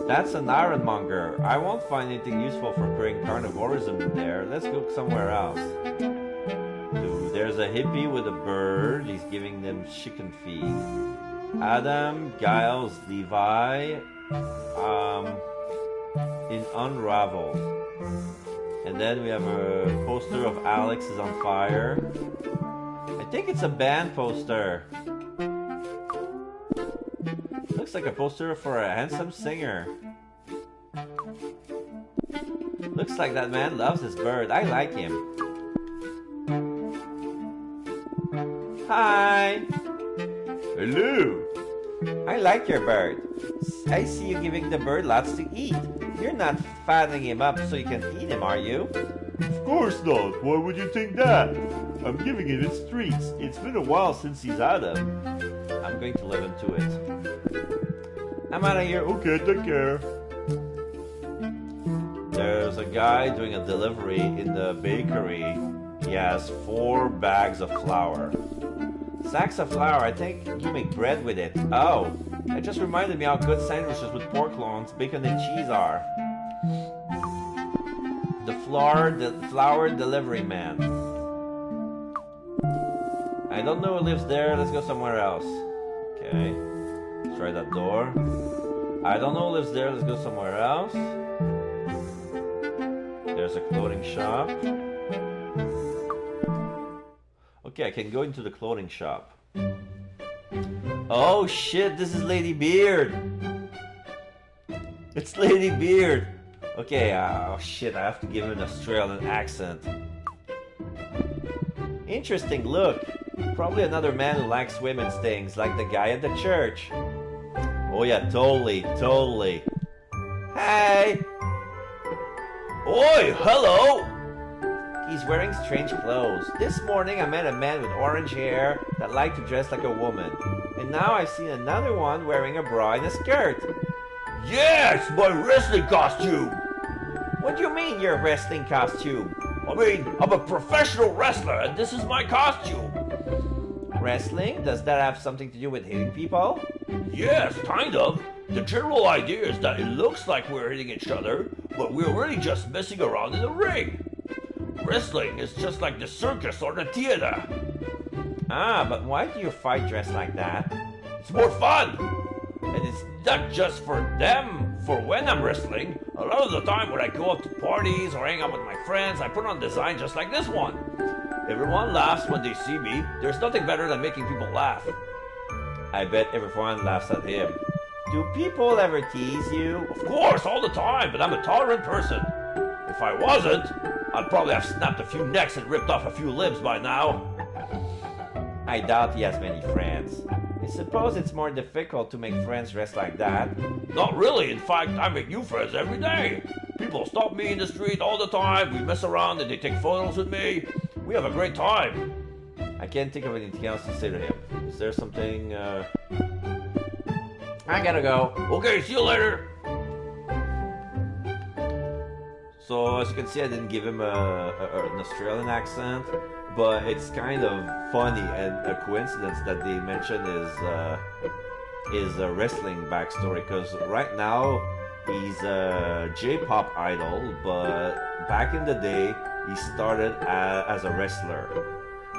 That's an ironmonger. I won't find anything useful for creating carnivorism in there. Let's go somewhere else. Ooh, there's a hippie with a bird. He's giving them chicken feed. Adam, Giles, Levi, in Unraveled. And then we have a poster of Alex is on fire. I think it's a band poster. Looks like a poster for a handsome singer. Looks like that man loves his bird. I like him. Hi. Hello. I like your bird. I see you giving the bird lots to eat. You're not fattening him up so you can eat him, are you? Of course not. Why would you think that? I'm giving it its treats. It's been a while since he's had them. I'm going to let him to it. I'm out of here. Okay, take care. There's a guy doing a delivery in the bakery. He has 4 bags of flour. Sacks of flour, I think you make bread with it. Oh, that just reminded me how good sandwiches with pork loins, bacon and cheese are. The flour delivery man. I don't know who lives there. Let's go somewhere else. Okay. Let's try that door. I don't know who lives there. Let's go somewhere else. There's a clothing shop. Okay, I can go into the clothing shop. Oh shit, this is Lady Beard. It's Lady Beard. Okay, oh shit, I have to give him an Australian accent. Interesting look. Probably another man who likes women's things, like the guy at the church. Oh yeah, totally. Hey! Oi, hello! He's wearing strange clothes. This morning I met a man with orange hair that liked to dress like a woman. And now I've seen another one wearing a bra and a skirt. Yeah, it's my wrestling costume! What do you mean your wrestling costume? I mean, I'm a professional wrestler and this is my costume. Wrestling? Does that have something to do with hitting people? Yes, kind of. The general idea is that it looks like we're hitting each other, but we're really just messing around in the ring. Wrestling is just like the circus or the theater. Ah, but why do you fight dressed like that? It's more fun. And it's not just for them, for when I'm wrestling. A lot of the time when I go out to parties or hang out with my friends, I put on design just like this one. Everyone laughs when they see me. There's nothing better than making people laugh. I bet everyone laughs at him. Do people ever tease you? Of course, all the time, but I'm a tolerant person. If I wasn't, I'd probably have snapped a few necks and ripped off a few limbs by now. I doubt he has many friends. I suppose it's more difficult to make friends dressed like that. Not really. In fact, I make new friends every day. People stop me in the street all the time. We mess around and they take photos with me. We have a great time. I can't think of anything else to say to him. Is there something, I gotta go. Okay, see you later. So, as you can see, I didn't give him an Australian accent, but it's kind of funny and a coincidence that they mention his wrestling backstory, because right now he's a J-pop idol, but back in the day he started as a wrestler,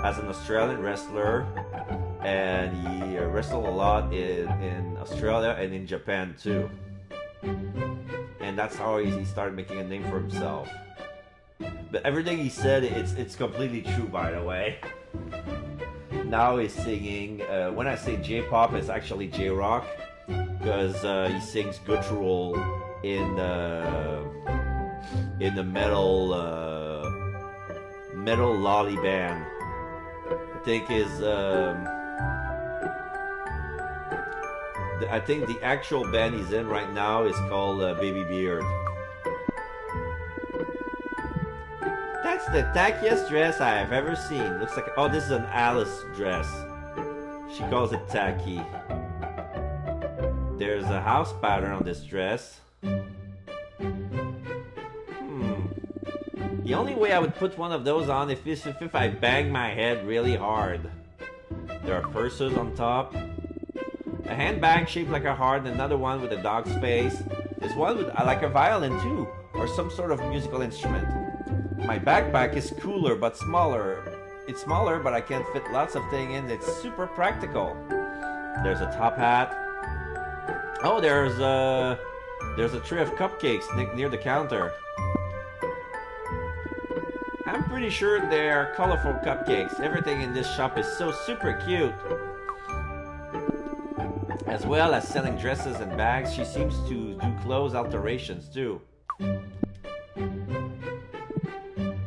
as an Australian wrestler, and he wrestled a lot in Australia and in Japan too. And that's how he started making a name for himself. But everything he said, it's completely true, by the way. Now he's singing, when I say J-pop, it's actually J-rock, because he sings guttural in the metal lolly band. I think I think the actual band he's in right now is called Baby Beard. That's the tackiest dress I have ever seen. Looks like... Oh, this is an Alice dress. She calls it tacky. There's a house pattern on this dress. The only way I would put one of those on if I bang my head really hard. There are purses on top. A handbag shaped like a heart and another one with a dog's face. There's one with like a violin too, or some sort of musical instrument. My backpack is cooler but smaller. It's smaller, but I can fit lots of things in. It's super practical. There's a top hat. Oh, there's a tray of cupcakes near the counter. I'm pretty sure they're colorful cupcakes. Everything in this shop is so super cute. As well as selling dresses and bags, she seems to do clothes alterations too.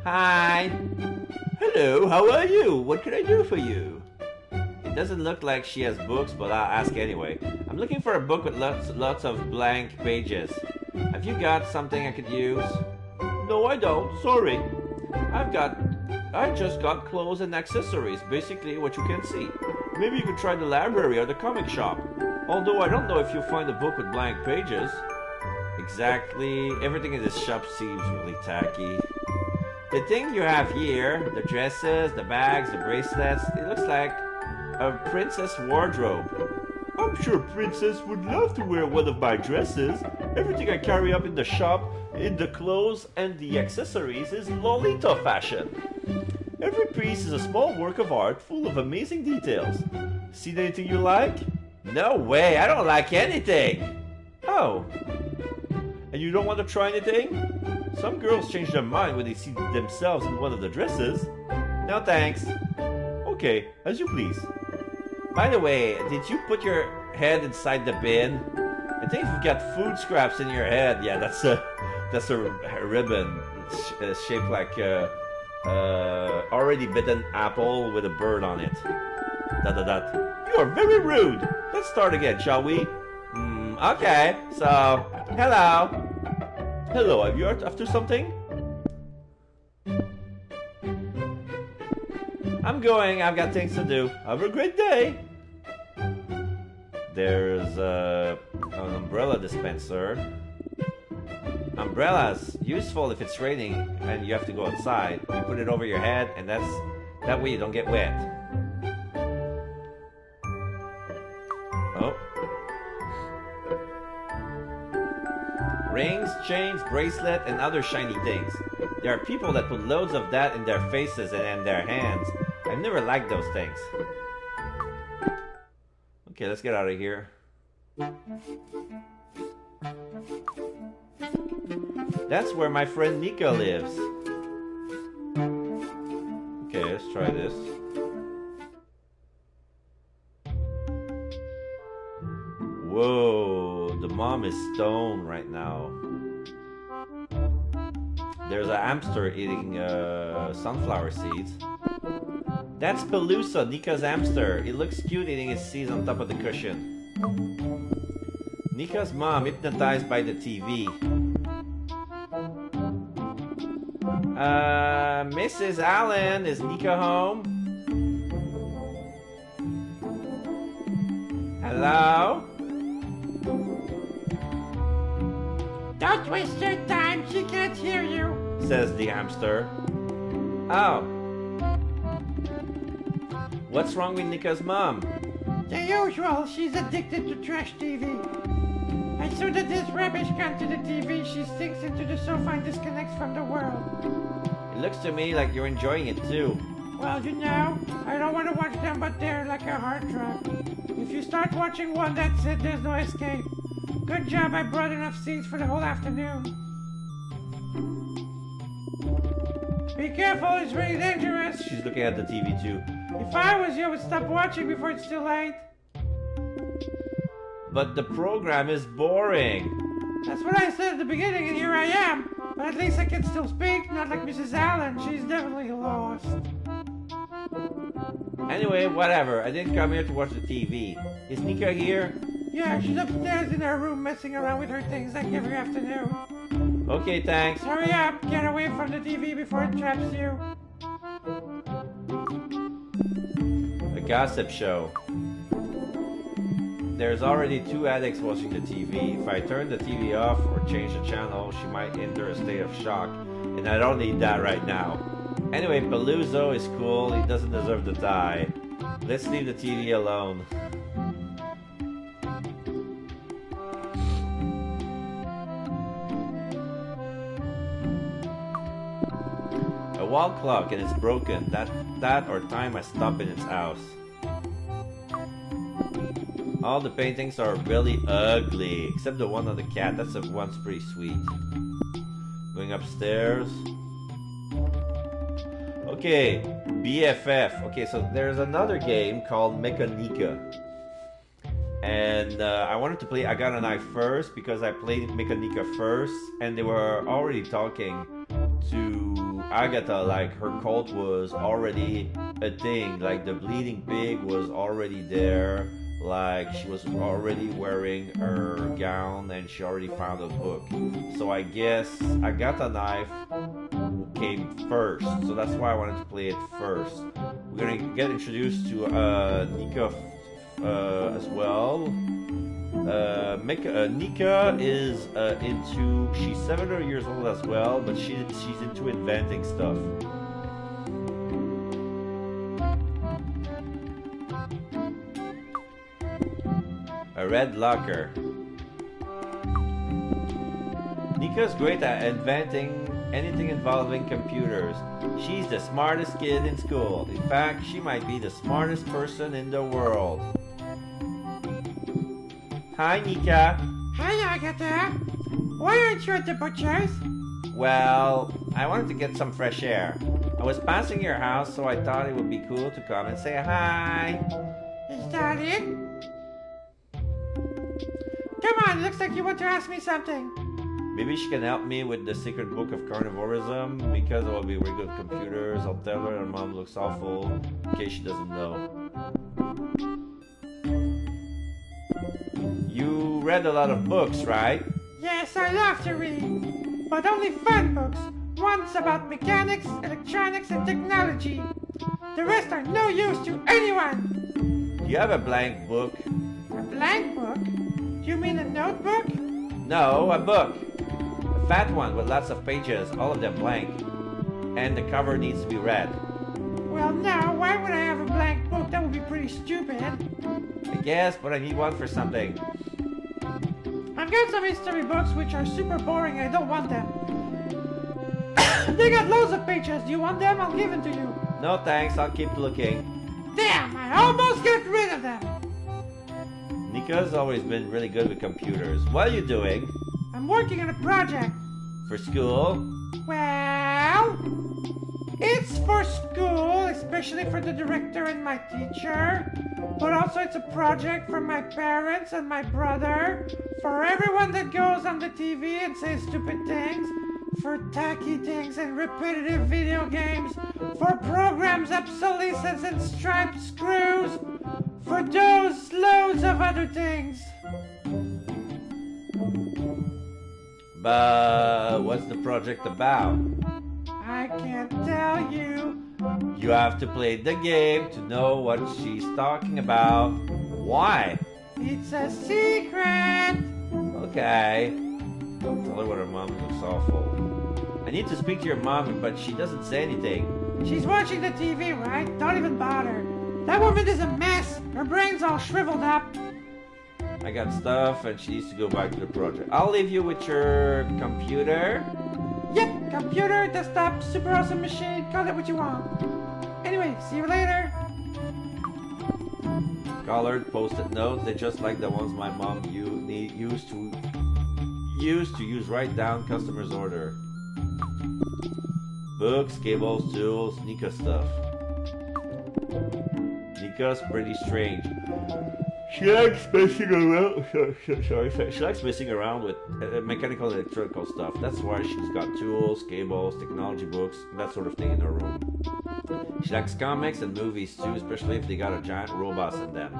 Hi! Hello, how are you? What can I do for you? It doesn't look like she has books, but I'll ask anyway. I'm looking for a book with lots of blank pages. Have you got something I could use? No, I don't. Sorry. I just got clothes and accessories, basically what you can see. Maybe you could try the library or the comic shop. Although I don't know if you'll find a book with blank pages. Exactly. Everything in this shop seems really tacky. The thing you have here, the dresses, the bags, the bracelets, it looks like a princess wardrobe. I'm sure Princess would love to wear one of my dresses. Everything I carry up in the shop, in the clothes and the accessories, is Lolita fashion. Every piece is a small work of art full of amazing details. Seen anything you like? No way, I don't like anything. Oh. And you don't want to try anything? Some girls change their mind when they see themselves in one of the dresses. No thanks. Okay, as you please. By the way, did you put your head inside the bin? I think if you've got food scraps in your head, yeah, that's a ribbon. It's shaped like a already bitten apple with a bird on it. ... You are very rude. Let's start again, shall we? Okay. So, hello. Hello, are you after something? I'm going, I've got things to do. Have a great day! There's an umbrella dispenser. Umbrella's useful if it's raining and you have to go outside. You put it over your head and that way you don't get wet. Oh. Rings, chains, bracelet, and other shiny things. There are people that put loads of that in their faces and in their hands. I've never liked those things. Okay, let's get out of here. That's where my friend Nika lives. Okay, let's try this. Whoa, the mom is stoned right now. There's a hamster eating sunflower seeds. That's Pelusa, Nika's hamster. It looks cute eating its seeds on top of the cushion. Nika's mom hypnotized by the TV. Mrs. Allen, is Nika home? Hello? Don't waste your time, she can't hear you, says the hamster. Oh. What's wrong with Nika's mom? The usual, she's addicted to trash TV. As soon as this rubbish comes to the TV, she sinks into the sofa and disconnects from the world. It looks to me like you're enjoying it too. Well, you know, I don't want to watch them, but they're like a hard drive. If you start watching one, that's it, there's no escape. Good job, I brought enough seeds for the whole afternoon. Be careful, it's really dangerous. She's looking at the TV too. If I was you, I would stop watching before it's too late. But the program is boring. That's what I said at the beginning, and here I am. But at least I can still speak, not like Mrs. Allen. She's definitely lost. Anyway, whatever. I didn't come here to watch the TV. Is Nika here? Yeah, she's upstairs in her room messing around with her things like every afternoon. Okay, thanks. Hurry up, get away from the TV before it traps you. A gossip show. There's already 2 addicts watching the TV. If I turn the TV off or change the channel, she might enter a state of shock, and I don't need that right now. Anyway, Paluzzo is cool. He doesn't deserve to die. Let's leave the TV alone. A wall clock and it's broken. That or time has stopped in its house. All the paintings are really ugly, except the one on the cat. That's the one's pretty sweet. Going upstairs. Okay, BFF. Okay, so there's another game called Mechanica. And I wanted to play AGATHA KNIFE first because I played Mechanica first, and they were already talking to Agatha like her cult was already a thing, like the bleeding pig was already there, like she was already wearing her gown and she already found a book. So I guess AGATHA KNIFE came first, so that's why I wanted to play it first. We're gonna get introduced to Nika as well. Nika is she's 7 years old as well, but she's into inventing stuff. A red locker. Nika's great at inventing anything involving computers. She's the smartest kid in school. In fact, she might be the smartest person in the world. Hi, Nika. Hi, Agatha. Why aren't you at the butcher's? Well, I wanted to get some fresh air. I was passing your house, so I thought it would be cool to come and say hi. Is that it? Come on, looks like you want to ask me something. Maybe she can help me with the secret book of carnivorism, because I will be really good with computers. I'll tell her mom looks awful, in case she doesn't know. You read a lot of books, right? Yes, I love to read, but only fun books. Ones about mechanics, electronics, and technology. The rest are no use to anyone. Do you have a blank book? A blank book? Do you mean a notebook? No, a book. A fat one with lots of pages, all of them blank. And the cover needs to be read. Well, no, why would I have a blank book? That would be pretty stupid. I guess, but I need one for something. I've got some history books which are super boring. I don't want them. They got loads of pages. Do you want them? I'll give them to you. No thanks, I'll keep looking. Damn, I almost got rid of them. Nika's always been really good with computers. What are you doing? I'm working on a project. For school? Well, it's for school, especially for the director and my teacher. But also it's a project for my parents and my brother. For everyone that goes on the TV and says stupid things. For tacky things and repetitive video games. For programs, obsolescence, and striped screws. For those loads of other things. But what's the project about? I can't tell you. You have to play the game to know what she's talking about. Why? It's a secret. Okay. Don't tell her what her mom looks awful. I need to speak to your mom, but she doesn't say anything. She's watching the TV, right? Don't even bother. That woman is a mess. Her brain's all shriveled up. I got stuff and she needs to go back to the project. I'll leave you with your computer. Yep, computer, desktop, super awesome machine, call it what you want. Anyway, see you later. Colored post-it notes, they're just like the ones my mom used to use write down customers' order. Books, cables, tools, Nika stuff. Nika's pretty strange. She likes messing around. She likes messing around with mechanical and electrical stuff. That's why she's got tools, cables, technology books, that sort of thing in her room. She likes comics and movies too, especially if they got a giant robots in them.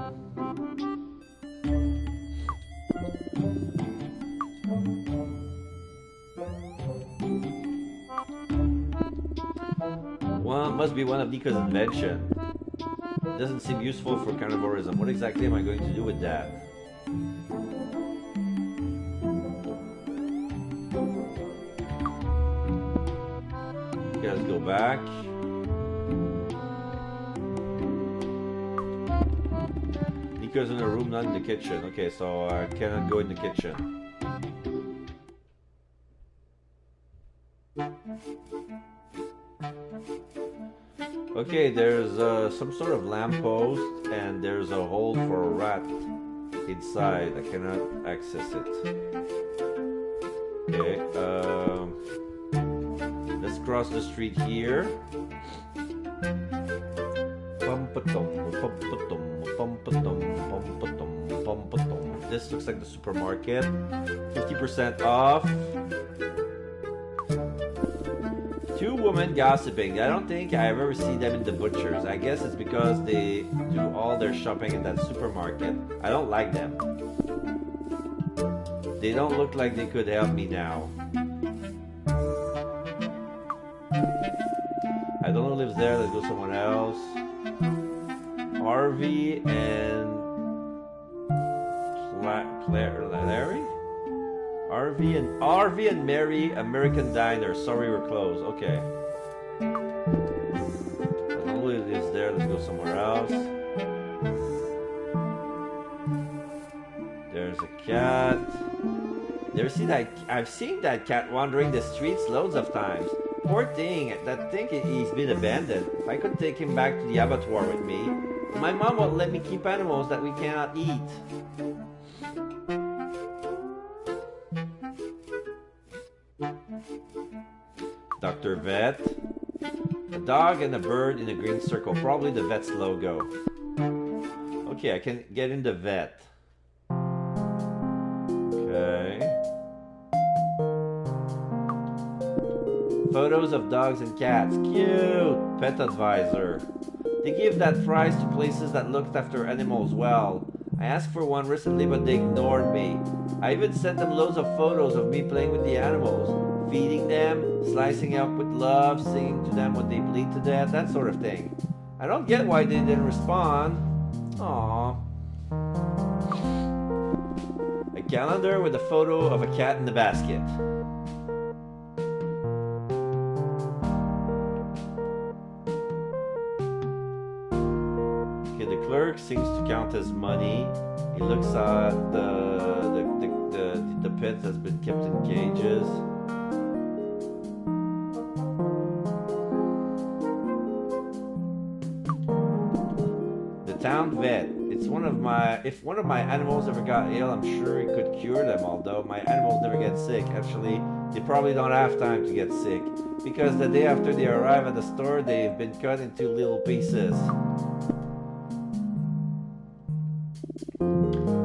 One must be one of Nico's invention. It doesn't seem useful for carnivorism. What exactly am I going to do with that? Okay, let's go back. Nico's in a room, not in the kitchen. Okay, so I cannot go in the kitchen. Okay, there's some sort of lamppost, and there's a hole for a rat inside. I cannot access it. Okay, let's cross the street here. This looks like the supermarket. 50% off. Two women gossiping. I don't think I've ever seen them in the butcher's. I guess it's because they do all their shopping in that supermarket. I don't like them. They don't look like they could help me now. I don't know who lives there. Let's go someone else. Harvey and Larry? RV and Mary, American Diner. Sorry, we're closed. Okay. I don't know who lives there. Let's go somewhere else. There's a cat. Never seen that? I've seen that cat wandering the streets loads of times. Poor thing. That thing, he's been abandoned. If I could take him back to the abattoir with me. My mom won't let me keep animals that we cannot eat. Dr. Vet. A dog and a bird in a green circle. Probably the vet's logo. Okay, I can get in the vet. Okay. Photos of dogs and cats. Cute! Pet advisor. They give that prize to places that looked after animals well. I asked for one recently, but they ignored me. I even sent them loads of photos of me playing with the animals. Feeding them, slicing up with love, singing to them when they bleed to death, that sort of thing. I don't get why they didn't respond. Aww. A calendar with a photo of a cat in the basket. Okay, the clerk seems to count as money. He looks at the pet that's been kept in cages. Town vet. It's if one of my animals ever got ill, I'm sure it could cure them, although my animals never get sick. Actually, they probably don't have time to get sick, because the day after they arrive at the store, they've been cut into little pieces.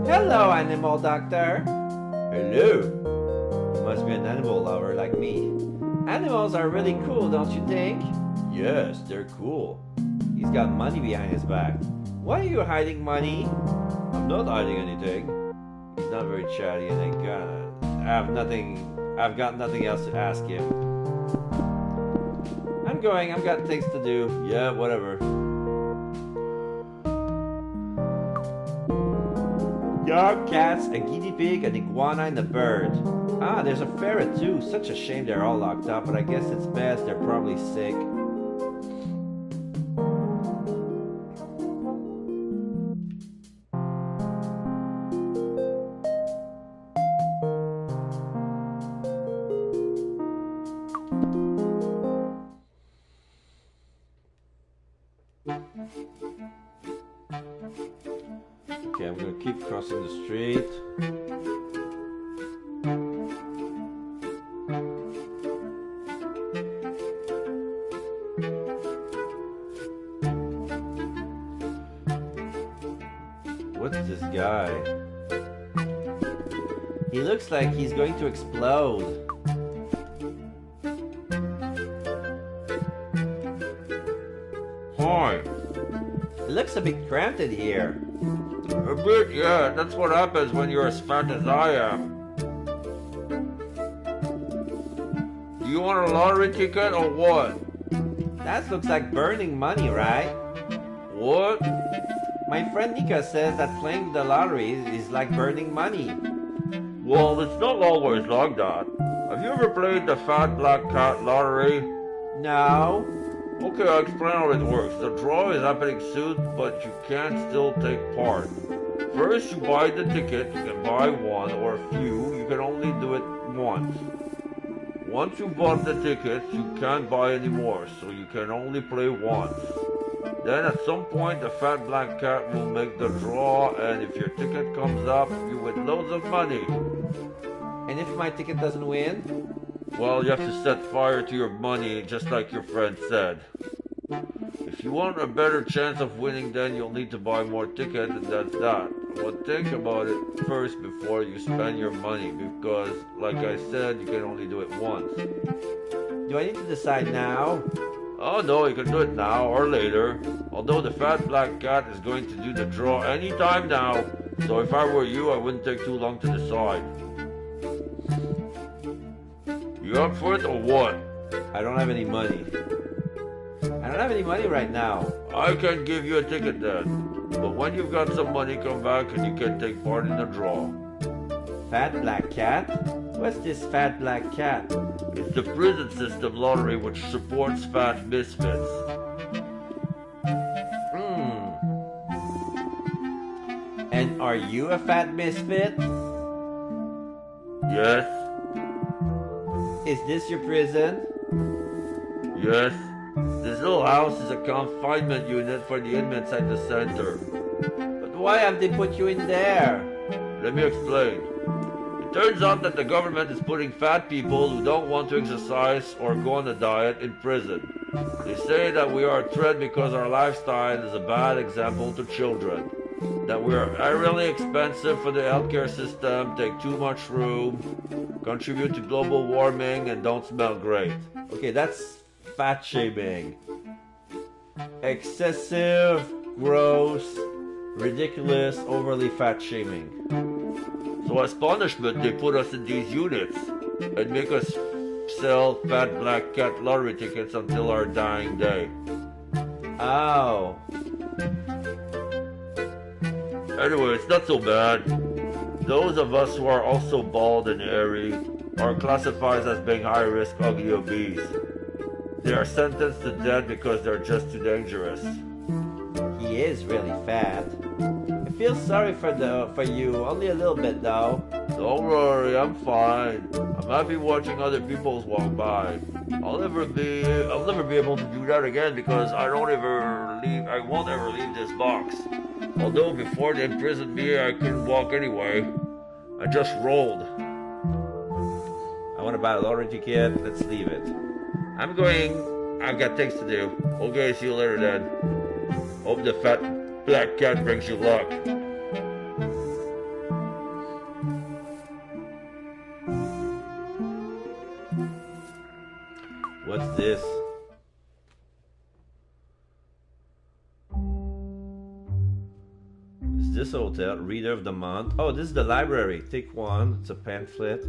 Hello, animal doctor. Hello. You must be an animal lover like me. Animals are really cool, don't you think? Yes, they're cool. He's got money behind his back. Why are you hiding money? I'm not hiding anything. He's not very chatty, and I've got nothing else to ask him. I'm going. I've got things to do. Yeah, whatever. Dog, cats, a guinea pig, an iguana, and a bird. Ah, there's a ferret too. Such a shame they're all locked up, but I guess it's best. They're probably sick. Okay, I'm gonna keep crossing the street. What's this guy? He looks like he's going to explode. Hi. It looks a bit cramped in here. A bit, yeah. That's what happens when you're as fat as I am. Do you want a lottery ticket or what? That looks like burning money, right? What? My friend Nika says that playing the lottery is like burning money. Well, it's not always like that. Have you ever played the Fat Black Cat lottery? No. Okay, I'll explain how it works. The draw is happening soon, but you can still take part. First, you buy the ticket. You can buy one or a few. You can only do it once. Once you bought the tickets, you can't buy any more, so you can only play once. Then at some point, the Fat Black Cat will make the draw, and if your ticket comes up, you win loads of money. And if my ticket doesn't win? Well, you have to set fire to your money, just like your friend said. If you want a better chance of winning, then you'll need to buy more tickets, and that's that. But think about it first before you spend your money, because, like I said, you can only do it once. Do I need to decide now? Oh no, you can do it now or later. Although the Fat Black Cat is going to do the draw anytime now, so if I were you, I wouldn't take too long to decide. You up for it or what? I don't have any money. I don't have any money right now. I can give you a ticket then. But when you've got some money, come back and you can take part in the draw. Fat Black Cat? What's this Fat Black Cat? It's the prison system lottery which supports fat misfits. And are you a fat misfit? Yes. Is this your prison? Yes. This little house is a confinement unit for the inmates at the center. But why have they put you in there? Let me explain. It turns out that the government is putting fat people who don't want to exercise or go on a diet in prison. They say that we are a threat because our lifestyle is a bad example to children. That we are really expensive for the healthcare system, take too much room, contribute to global warming, and don't smell great. Okay, that's fat shaming. Excessive, gross, ridiculous, overly fat shaming. So as punishment, they put us in these units and make us sell Fat Black Cat lottery tickets until our dying day. Oh. Anyway, it's not so bad. Those of us who are also bald and hairy are classified as being high-risk ugly obese. They are sentenced to death because they're just too dangerous. He is really fat. I feel sorry for you, only a little bit though. Don't worry, I'm fine. I'm happy watching other people walk by. I'll never be able to do that again because I won't ever leave this box. Although before they imprisoned me, I couldn't walk anyway. I just rolled. I want to buy a lottery ticket. Let's leave it. I'm going. I've got things to do. Okay, see you later then. Hope the Fat Black Cat brings you luck. What's this? Is this hotel? Reader of the month. Oh, this is the library. Take one. It's a pamphlet.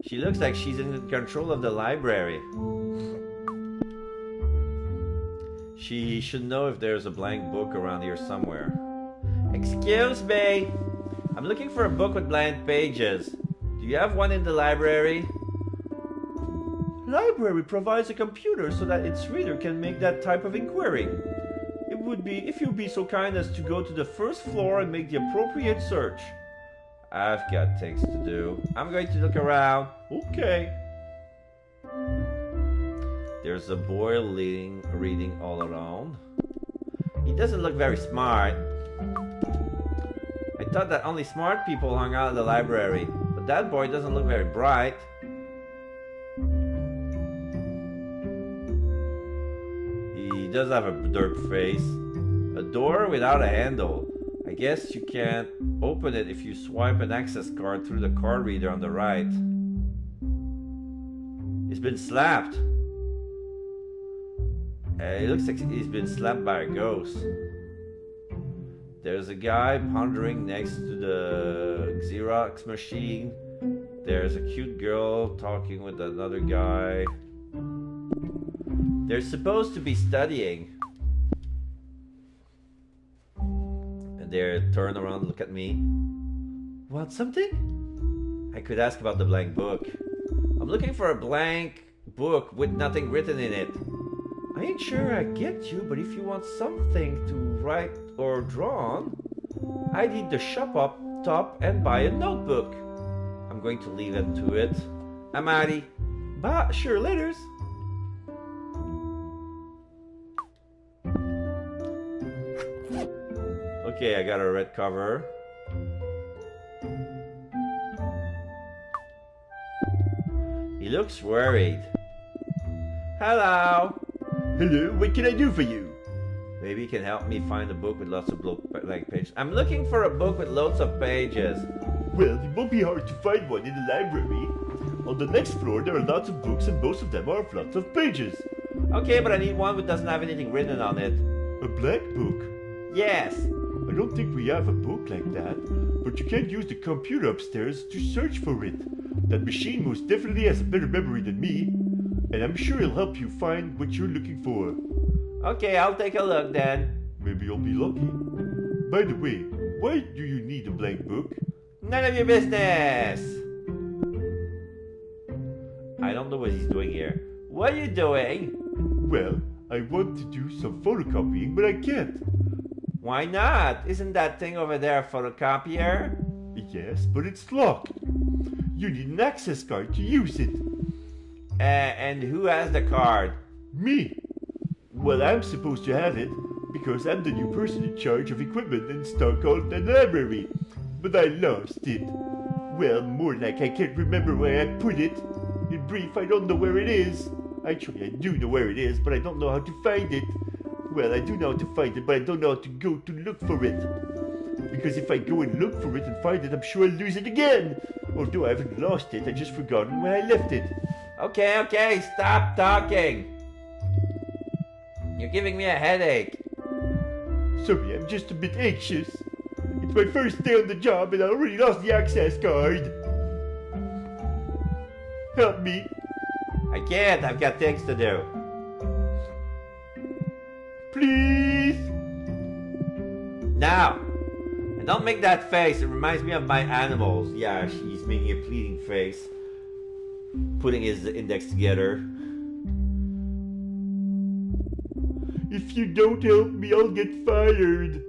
She looks like she's in control of the library. She should know if there's a blank book around here somewhere. Excuse me. I'm looking for a book with blank pages. Do you have one in the library? Library provides a computer so that its reader can make that type of inquiry. It would be if you'd be so kind as to go to the first floor and make the appropriate search. I've got things to do. I'm going to look around. Okay. There's a boy reading all alone. He doesn't look very smart. I thought that only smart people hung out in the library, but that boy doesn't look very bright. He does have a derp face. A door without a handle. I guess you can't open it if you swipe an access card through the card reader on the right. He's been slapped. It looks like he's been slapped by a ghost. There's a guy pondering next to the Xerox machine. There's a cute girl talking with another guy. They're supposed to be studying. And they turn around and look at me. Want something? I could ask about the blank book. I'm looking for a blank book with nothing written in it. I ain't sure I get you, but if you want something to write or draw on, I need to shop up top and buy a notebook. I'm going to leave it to it. I'm outie. Bye, sure, laters. Okay, I got a red cover. He looks worried. Hello. Hello, what can I do for you? Maybe you can help me find a book with lots of blank pages. I'm looking for a book with loads of pages. Well, it won't be hard to find one in the library. On the next floor, there are lots of books, and most of them are lots of pages. Okay, but I need one that doesn't have anything written on it. A blank book? Yes. I don't think we have a book like that, but you can use the computer upstairs to search for it. That machine most definitely has a better memory than me, and I'm sure it'll help you find what you're looking for. Okay, I'll take a look then. Maybe you'll be lucky. By the way, why do you need a blank book? None of your business. I don't know what he's doing here. What are you doing? Well, I want to do some photocopying, but I can't. Why not? Isn't that thing over there a photocopier? Yes, but it's locked. You need an access card to use it. And who has the card? Me. Well, I'm supposed to have it because I'm the new person in charge of equipment and stock at the library. But I lost it. Well, more like I can't remember where I put it. In brief, I don't know where it is. Actually, I do know where it is, but I don't know how to find it. Well, I do know how to find it, but I don't know how to go to look for it. Because if I go and look for it and find it, I'm sure I'll lose it again. Although I haven't lost it, I just forgotten where I left it. Okay, stop talking. You're giving me a headache. Sorry, I'm just a bit anxious. It's my first day on the job and I already lost the access card. Help me. I can't, I've got things to do. Please. Now. And don't make that face, it reminds me of my animals. Yeah, he's making a pleading face. Putting his index together. If you don't help me, I'll get fired.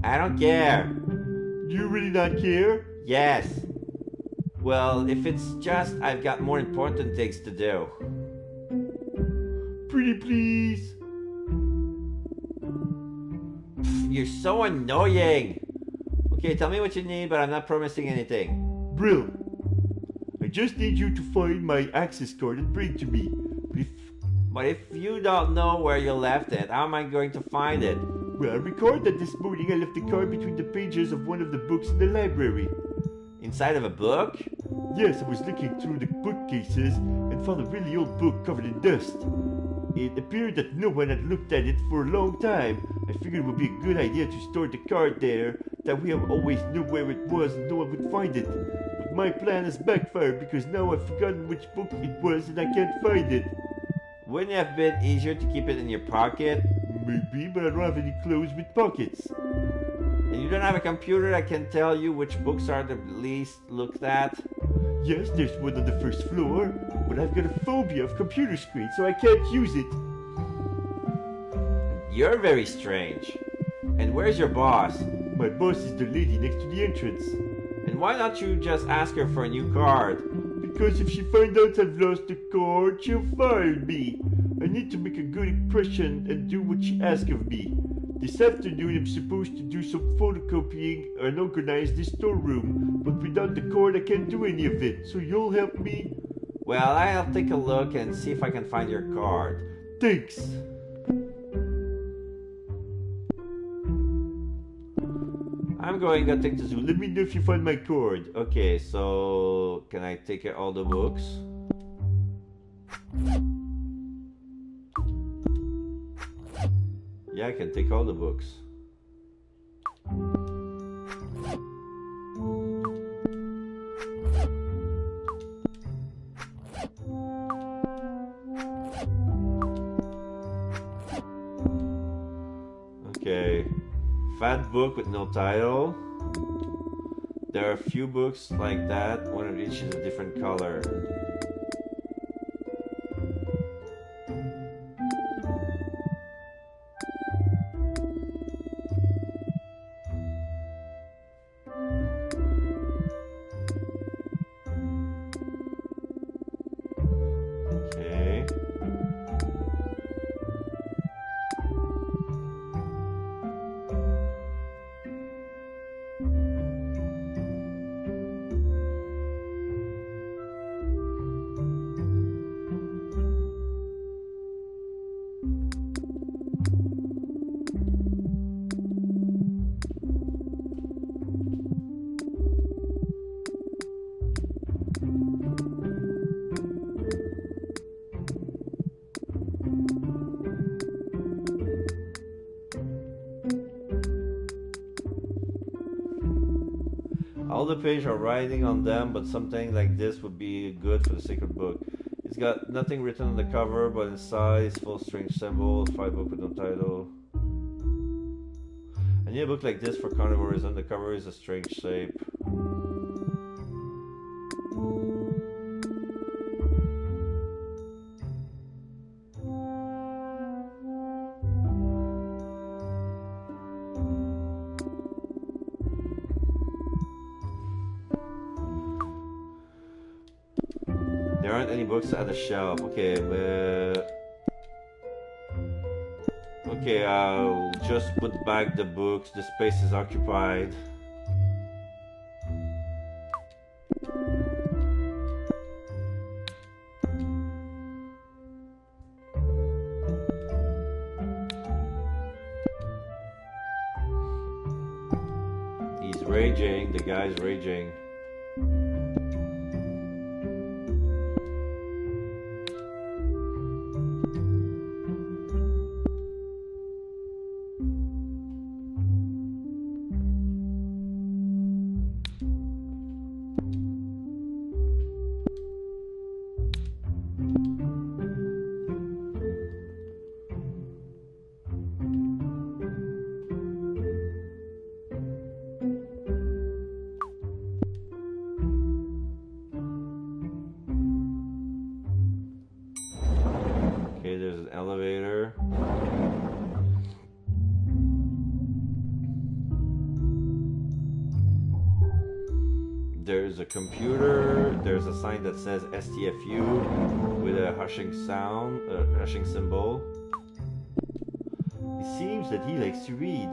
I don't care. You really not care? Yes. Well, if it's just I've got more important things to do. Pretty please. You're so annoying. Okay, tell me what you need, but I'm not promising anything. Brill. I just need you to find my access card and bring it to me. But if you don't know where you left it, how am I going to find it? Well, I recorded that this morning I left the card between the pages of one of the books in the library. Inside of a book? Yes, I was looking through the bookcases and found a really old book covered in dust. It appeared that no one had looked at it for a long time. I figured it would be a good idea to store the card there. That way I would always know where it was and no one would find it. But my plan has backfired because now I've forgotten which book it was and I can't find it. Wouldn't it have been easier to keep it in your pocket? Maybe, but I don't have any clothes with pockets. And you don't have a computer that can tell you which books are the least looked at? Yes, there's one on the first floor, but I've got a phobia of computer screens, so I can't use it. You're very strange. And where's your boss? My boss is the lady next to the entrance. And why don't you just ask her for a new card? Because if she finds out I've lost the card, she'll fire me. I need to make a good impression and do what she asks of me. This afternoon I'm supposed to do some photocopying and organize the storeroom, but without the card I can't do any of it, so you'll help me? Well, I'll take a look and see if I can find your card. Thanks. I'm going to take the zoo. Let me know if you find my card. Okay, so can I take all the books? Yeah, I can take all the books. Fat book with no title. There are a few books like that. One of each is a different color. Okay. All the pages are writing on them, but something like this would be good for the sacred book. It's got nothing written on the cover, but inside it's full of strange symbols. 5 book with no title. I need a book like this for carnivores, and the cover is a strange shape. There aren't any books at the shelf. Okay, okay, I'll just put back the books. The space is occupied. He's raging. The guy's raging. Okay, there's an elevator. There's a computer. There's a sign that says STFU with a hushing sound, hushing symbol. It seems that he likes to read.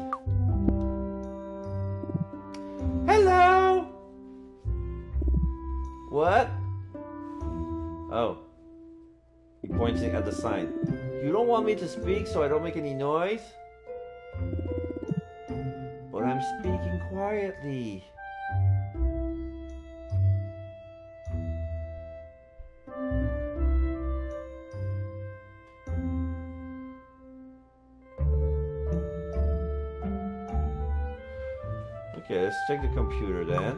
Hello! What? Oh. He pointing at the sign. You don't want me to speak so I don't make any noise? But I'm speaking quietly. Okay, let's check the computer then.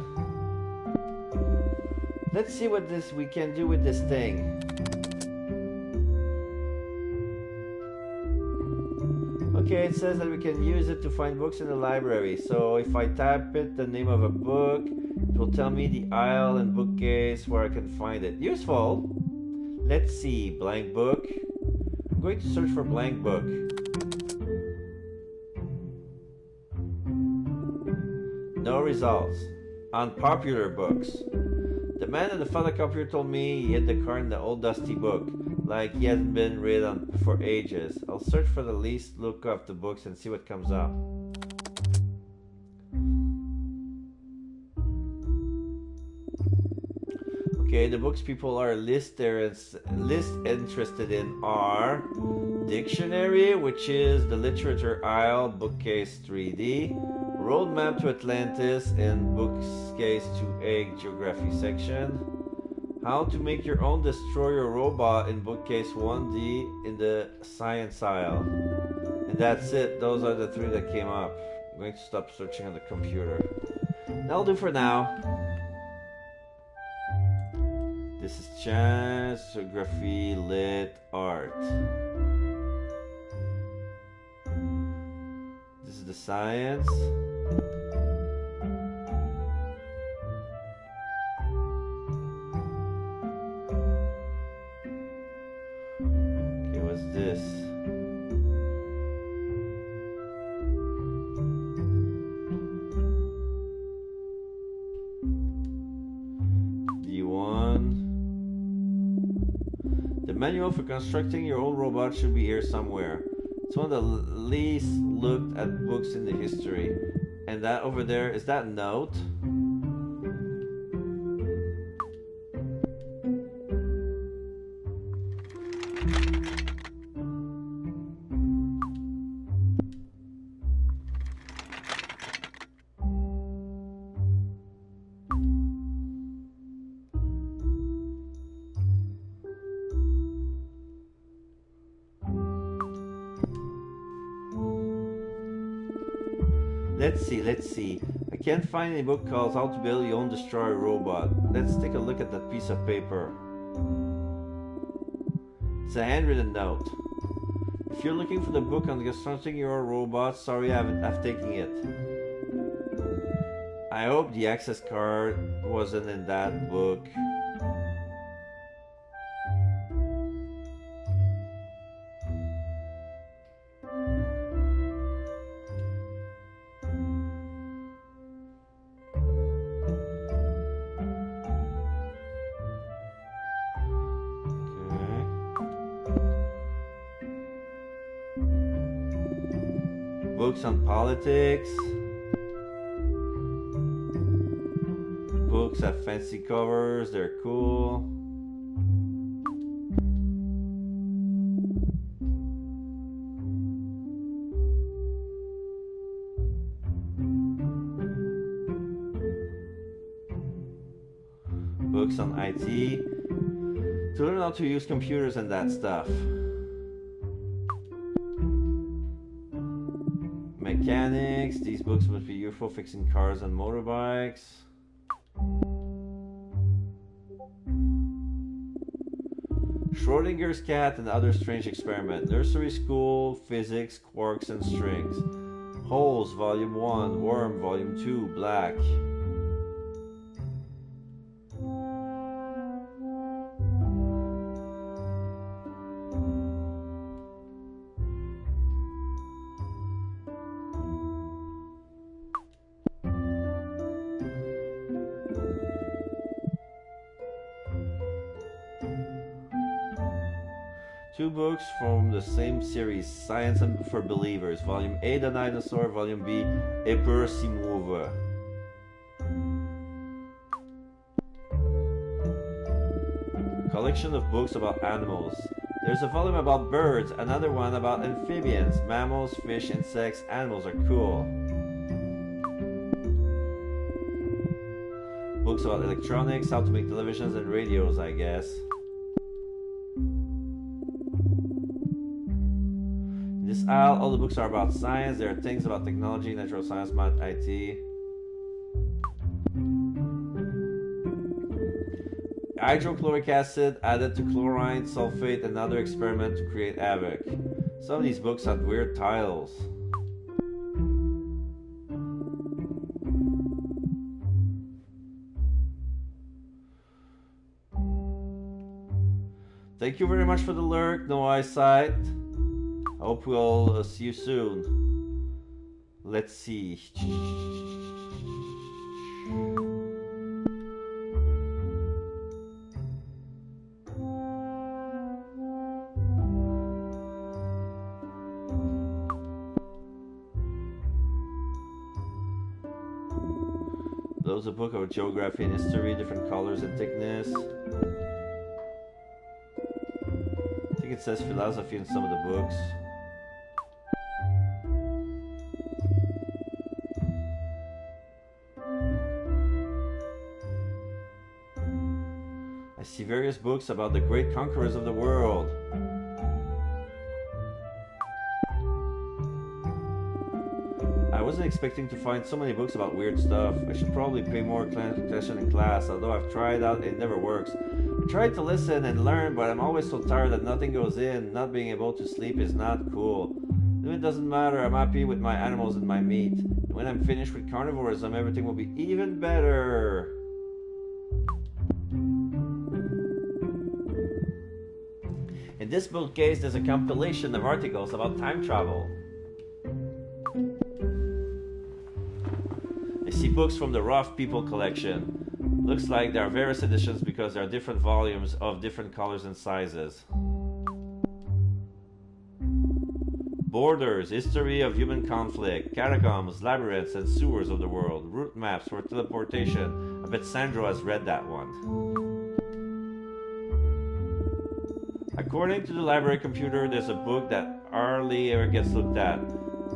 Let's see what we can do with this thing. Okay, it says that we can use it to find books in the library. So if I type the name of a book, it will tell me the aisle and bookcase where I can find it. Useful! Let's see, blank book. I'm going to search for blank book. No results. Unpopular books. The man at the front of the computer told me he hid the card in the old dusty book, like he hasn't been read on for ages. I'll search for the least look of the books and see what comes up. Okay, the books people are interested in are Dictionary, which is the literature aisle, bookcase 3D, Roadmap to Atlantis in bookcase 2A geography section, How to make your own destroyer robot in bookcase 1D in the science aisle. And that's it. Those are the 3 that came up. I'm going to stop searching on the computer. That'll do for now. This is Chance, Geography, Lit, Art. This is the science. Okay, what's this? The manual for constructing your own robot should be here somewhere. It's one of the least looked at books in the history. And that over there, is that note? Let's see. I can't find any book called How to Build Your Own Destroyer Robot. Let's take a look at that piece of paper. It's a handwritten note. If you're looking for the book on constructing your own robot, sorry, I've taken it. I hope the access card wasn't in that book. Books on politics. Books have fancy covers, they're cool. Books on IT. To learn how to use computers and that stuff. Mechanics. These books must be useful fixing cars and motorbikes. Schrodinger's cat and other strange experiment. Nursery school, physics, quarks and strings. Holes, volume 1. Worm, volume 2. Black. Two books from the same series, Science for Believers, Volume A, The Dinosaur, Volume B, E pur si muove. A collection of books about animals. There's a volume about birds, another one about amphibians, mammals, fish, insects. Animals are cool. Books about electronics, how to make televisions and radios, I guess. This aisle, all the books are about science. There are things about technology, natural science, math, IT. Hydrochloric acid added to chlorine, sulfate, and other experiment to create havoc. Some of these books have weird titles. Thank you very much for the lurk. No eyesight. I hope we'll see you soon. Let's see. There's a book of geography and history, different colors and thickness. I think it says philosophy in some of the books. I see various books about the great conquerors of the world. I wasn't expecting to find so many books about weird stuff. I should probably pay more attention in class, although I've tried out, it never works. I tried to listen and learn, but I'm always so tired that nothing goes in. Not being able to sleep is not cool. It doesn't matter. I'm happy with my animals and my meat. And when I'm finished with carnivorism, everything will be even better. In this bookcase, there's a compilation of articles about time travel. I see books from the Rough People collection. Looks like there are various editions because there are different volumes of different colors and sizes. Borders, history of human conflict, catacombs, labyrinths, and sewers of the world, route maps for teleportation. I bet Sandro has read that one. According to the library computer, there's a book that hardly ever gets looked at.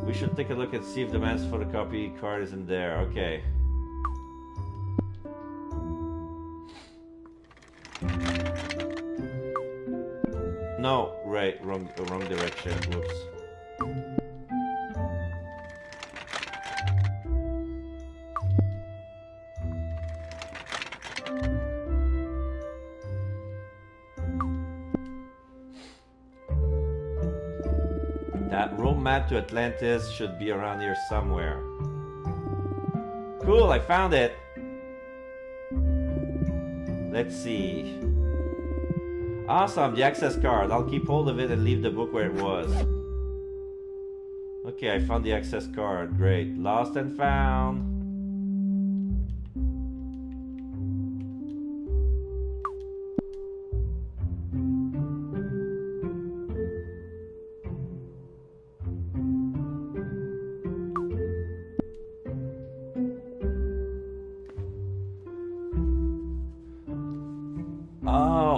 We should take a look and see if the man's photocopy card is in there. Okay. No, right, wrong direction. Whoops. That road map to Atlantis should be around here somewhere. Cool, I found it. Let's see. Awesome, the access card. I'll keep hold of it and leave the book where it was. Okay, I found the access card. Great. Lost and found.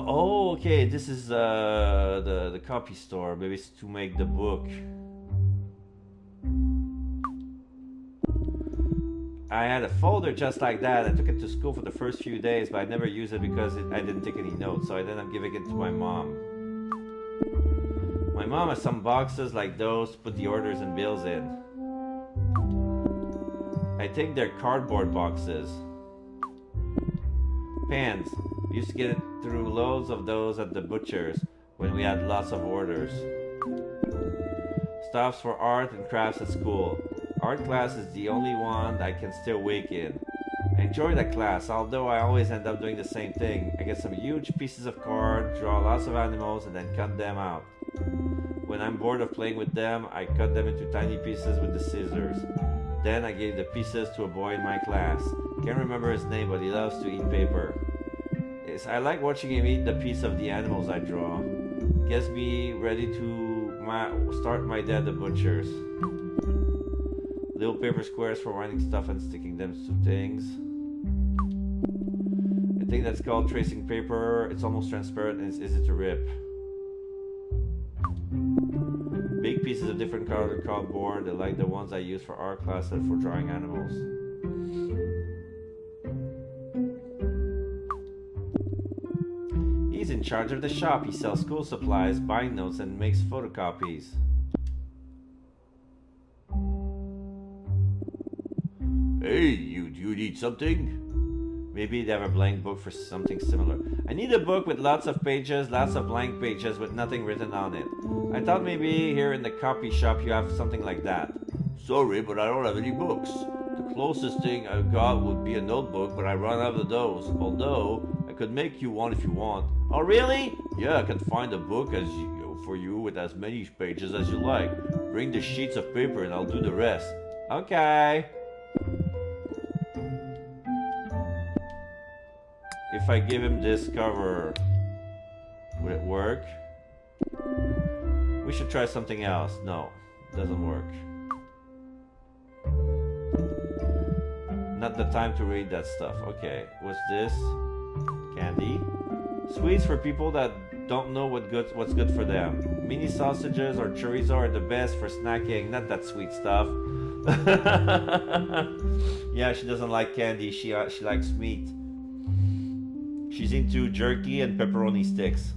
Oh, okay. This is the copy store. Maybe it's to make the book. I had a folder just like that. I took it to school for the first few days, but I never used it because I didn't take any notes. So I ended up giving it to my mom. My mom has some boxes like those to put the orders and bills in. I think they're cardboard boxes. Pans. We used to get it through loads of those at the butcher's when we had lots of orders. Stuffs for art and crafts at school. Art class is the only one that I can still wake in. I enjoy that class, although I always end up doing the same thing. I get some huge pieces of card, draw lots of animals, and then cut them out. When I'm bored of playing with them, I cut them into tiny pieces with the scissors. Then I gave the pieces to a boy in my class. Can't remember his name, but he loves to eat paper. I like watching him eat the piece of the animals I draw. Gets me ready to start my day at the butcher's. Little paper squares for writing stuff and sticking them to things. I think that's called tracing paper. It's almost transparent and it's easy to rip. Big pieces of different colored cardboard. They're like the ones I use for art class and for drawing animals. He's in charge of the shop. He sells school supplies, buying notes, and makes photocopies. Hey, you need something? Maybe they have a blank book for something similar. I need a book with lots of pages, lots of blank pages with nothing written on it. I thought maybe here in the copy shop you have something like that. Sorry, but I don't have any books. The closest thing I've got would be a notebook, but I run out of those. Although, I could make you one if you want. Oh, really? Yeah, I can find a book for you with as many pages as you like. Bring the sheets of paper and I'll do the rest. Okay. If I give him this cover, would it work? We should try something else. No, doesn't work. Not the time to read that stuff. Okay, what's this? Candy. Sweets for people that don't know what's good for them. Mini sausages or chorizo are the best for snacking. Not that sweet stuff. Yeah, she doesn't like candy. She likes meat. She's into jerky and pepperoni sticks.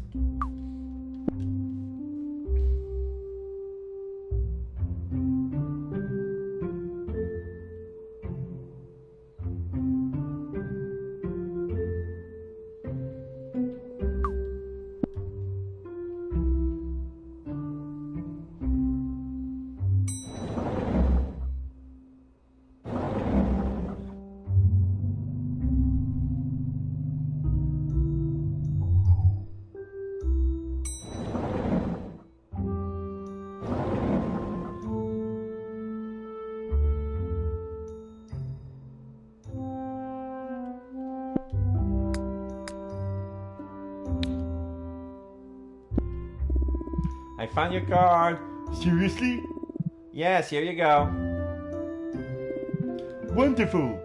I found your card. Seriously? Yes, here you go. Wonderful.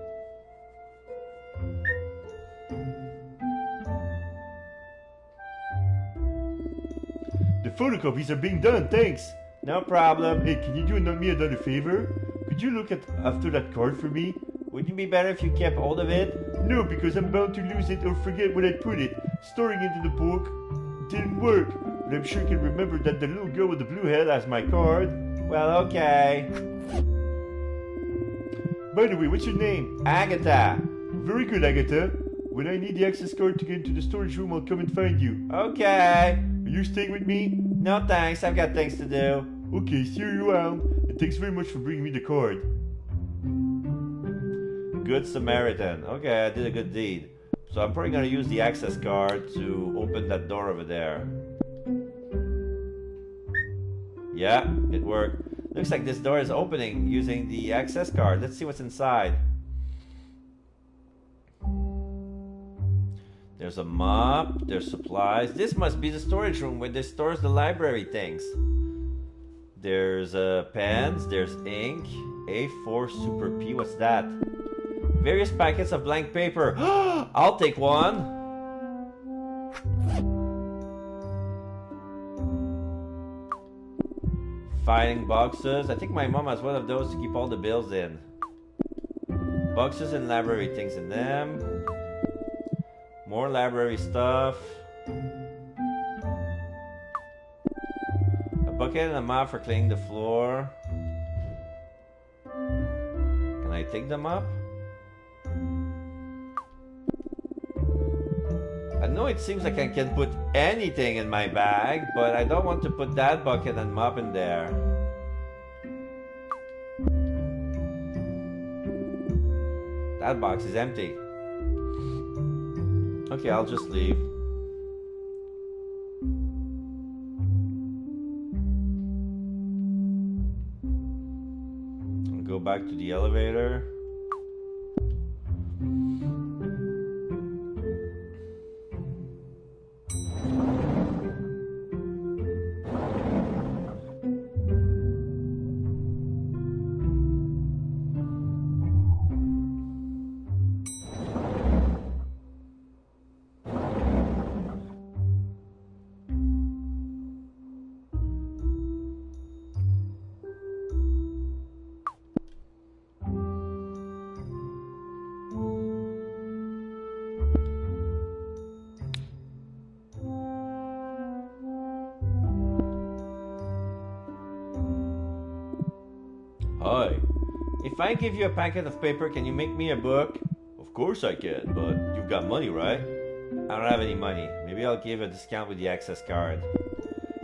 The photocopies are being done, thanks. No problem. Hey, can you do me another favor? Could you look after that card for me? Wouldn't it be better if you kept hold of it? No, because I'm bound to lose it or forget where I put it. Storing it in the book didn't work, but I'm sure I can remember that the little girl with the blue head has my card. Well, okay. By the way, what's your name? Agatha. Very good, Agatha. When I need the access card to get into the storage room, I'll come and find you. Okay. Are you staying with me? No thanks, I've got things to do. Okay, see you around. And thanks very much for bringing me the card. Good Samaritan. Okay, I did a good deed. So I'm probably gonna use the access card to open that door over there. Yeah, it worked. Looks like this door is opening using the access card. Let's see what's inside. There's a mop, there's supplies. This must be the storage room where they stores the library things. There's pens, there's ink, A4 Super P, what's that? Various packets of blank paper. I'll take one. Filing boxes. I think my mom has one of those to keep all the bills in. Boxes and library things in them. More library stuff. A bucket and a mop for cleaning the floor. Can I take them up? I know it seems like I can put anything in my bag, but I don't want to put that bucket and mop in there. That box is empty. Okay, I'll just leave. I'll go back to the elevator. Hi. If I give you a packet of paper, can you make me a book? Of course I can, but you've got money, right? I don't have any money. Maybe I'll give a discount with the access card.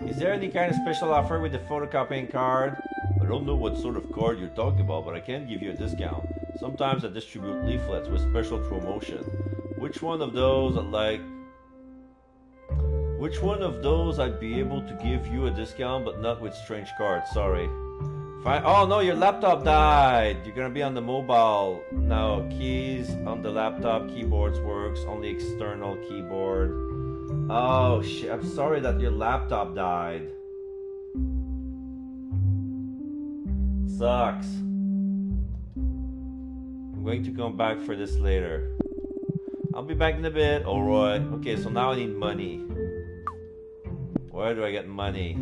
Is there any kind of special offer with the photocopying card? I don't know what sort of card you're talking about, but I can give you a discount. Sometimes I distribute leaflets with special promotion. Which one of those I'd be able to give you a discount, but not with strange cards, sorry. Fine. Oh no, your laptop died. You're gonna be on the mobile. No, keys on the laptop, keyboards works, only external keyboard. Oh shit, I'm sorry that your laptop died. Sucks. I'm going to come back for this later. I'll be back in a bit. Alright. Okay, so now I need money. Where do I get money?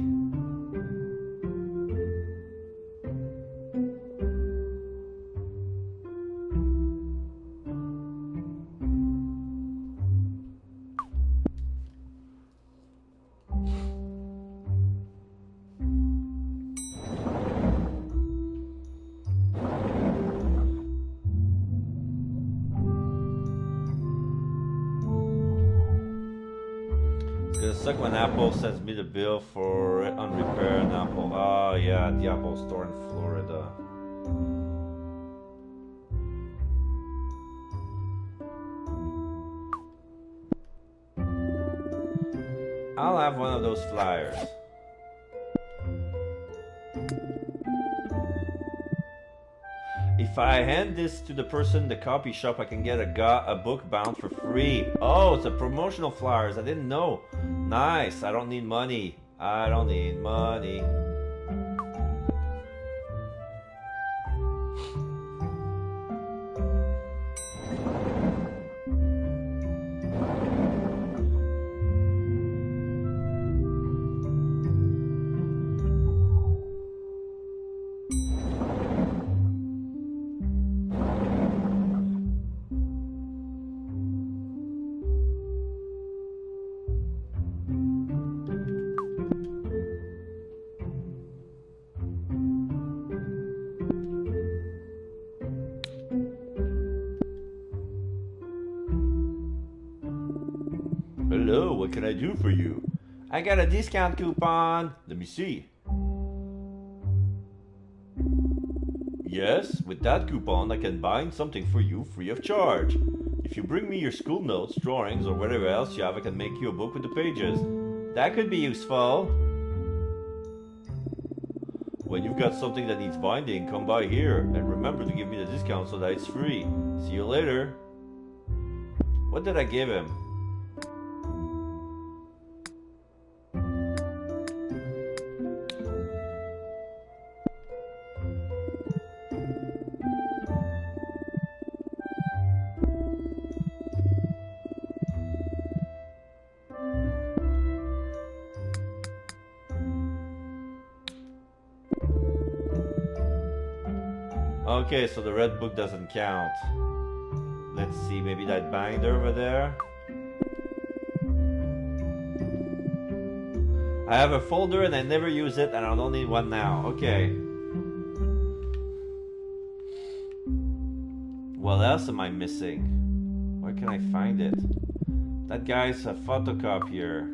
It's gonna suck when Apple sends me the bill for unrepair an Apple. Oh yeah, the Apple store in Florida. I'll have one of those flyers. If I hand this to the person in the copy shop, I can get a book bound for free. Oh, it's a promotional flyers. I didn't know. Nice. I don't need money. I don't need money. Hello, what can I do for you? I got a discount coupon. Let me see. Yes, with that coupon I can bind something for you free of charge. If you bring me your school notes, drawings, or whatever else you have, I can make you a book with the pages. That could be useful. When you've got something that needs binding, come by here, and remember to give me the discount so that it's free. See you later. What did I give him? Okay, so the red book doesn't count. Let's see, maybe that binder over there. I have a folder and I never use it and I don't need one now. Okay. What else am I missing? Where can I find it? That guy's a photocopier.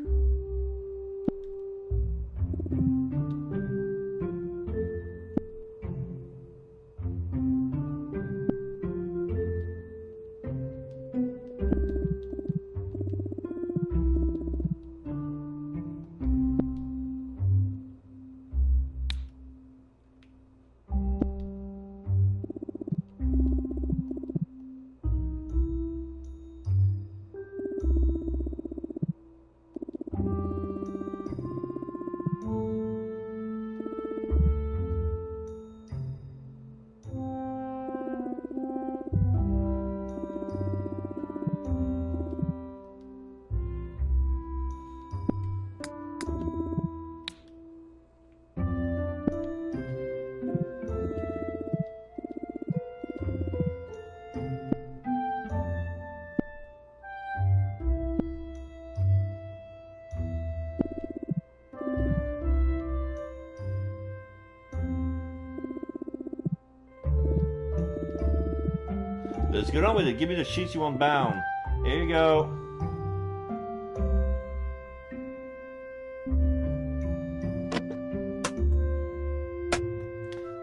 Let's get on with it. Give me the sheets you want bound. Here you go.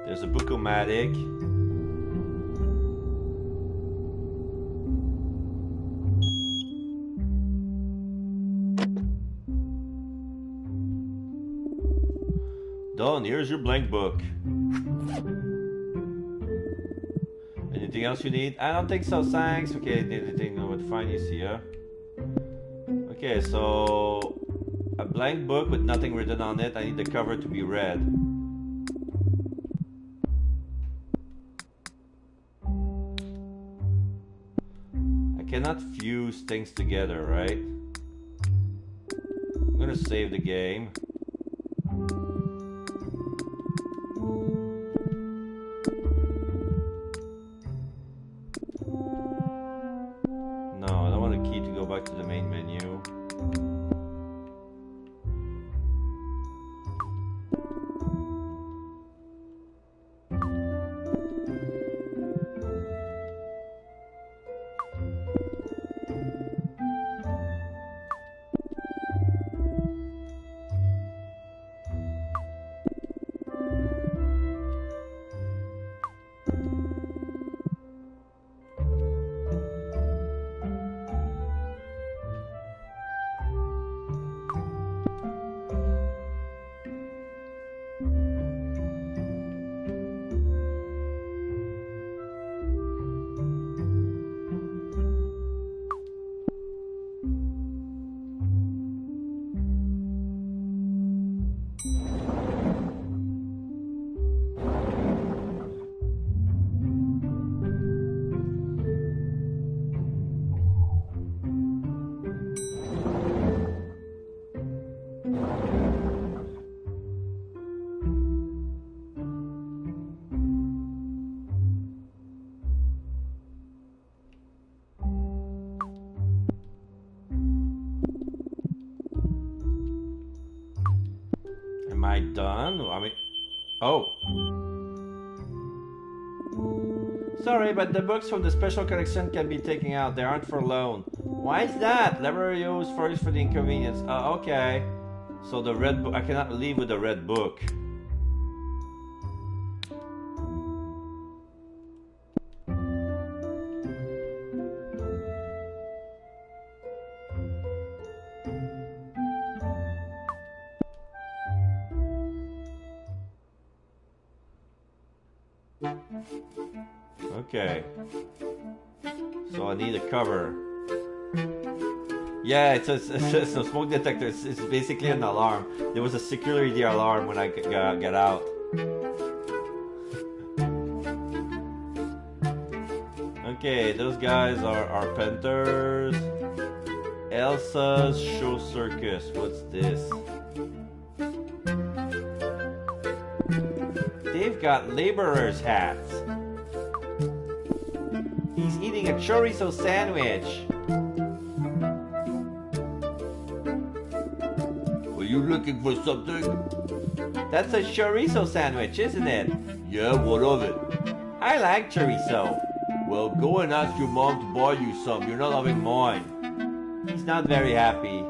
There's a Book-O-Matic. Done. Here's your blank book. Anything else you need? I don't think so, thanks. Okay, anything what fine is here. Okay, so a blank book with nothing written on it. I need the cover to be red. I cannot fuse things together, right? I'm gonna save the game. No, I don't want a key to go back to the main menu. done. I mean... Oh. Sorry, but the books from the special collection can be taken out. They aren't for loan. Why is that? Library used first for the inconvenience. Okay. So the red book... I cannot leave with the red book. Okay. So I need a cover. Yeah, it's a smoke detector. It's basically an alarm. There was a security alarm when I got out. Okay, those guys are painters. Elsa's Show Circus. What's this? They've got laborers' hats. He's eating a chorizo sandwich. Are you looking for something? That's a chorizo sandwich, isn't it? Yeah, what of it? I like chorizo. Well, go and ask your mom to buy you some. You're not having mine. He's not very happy.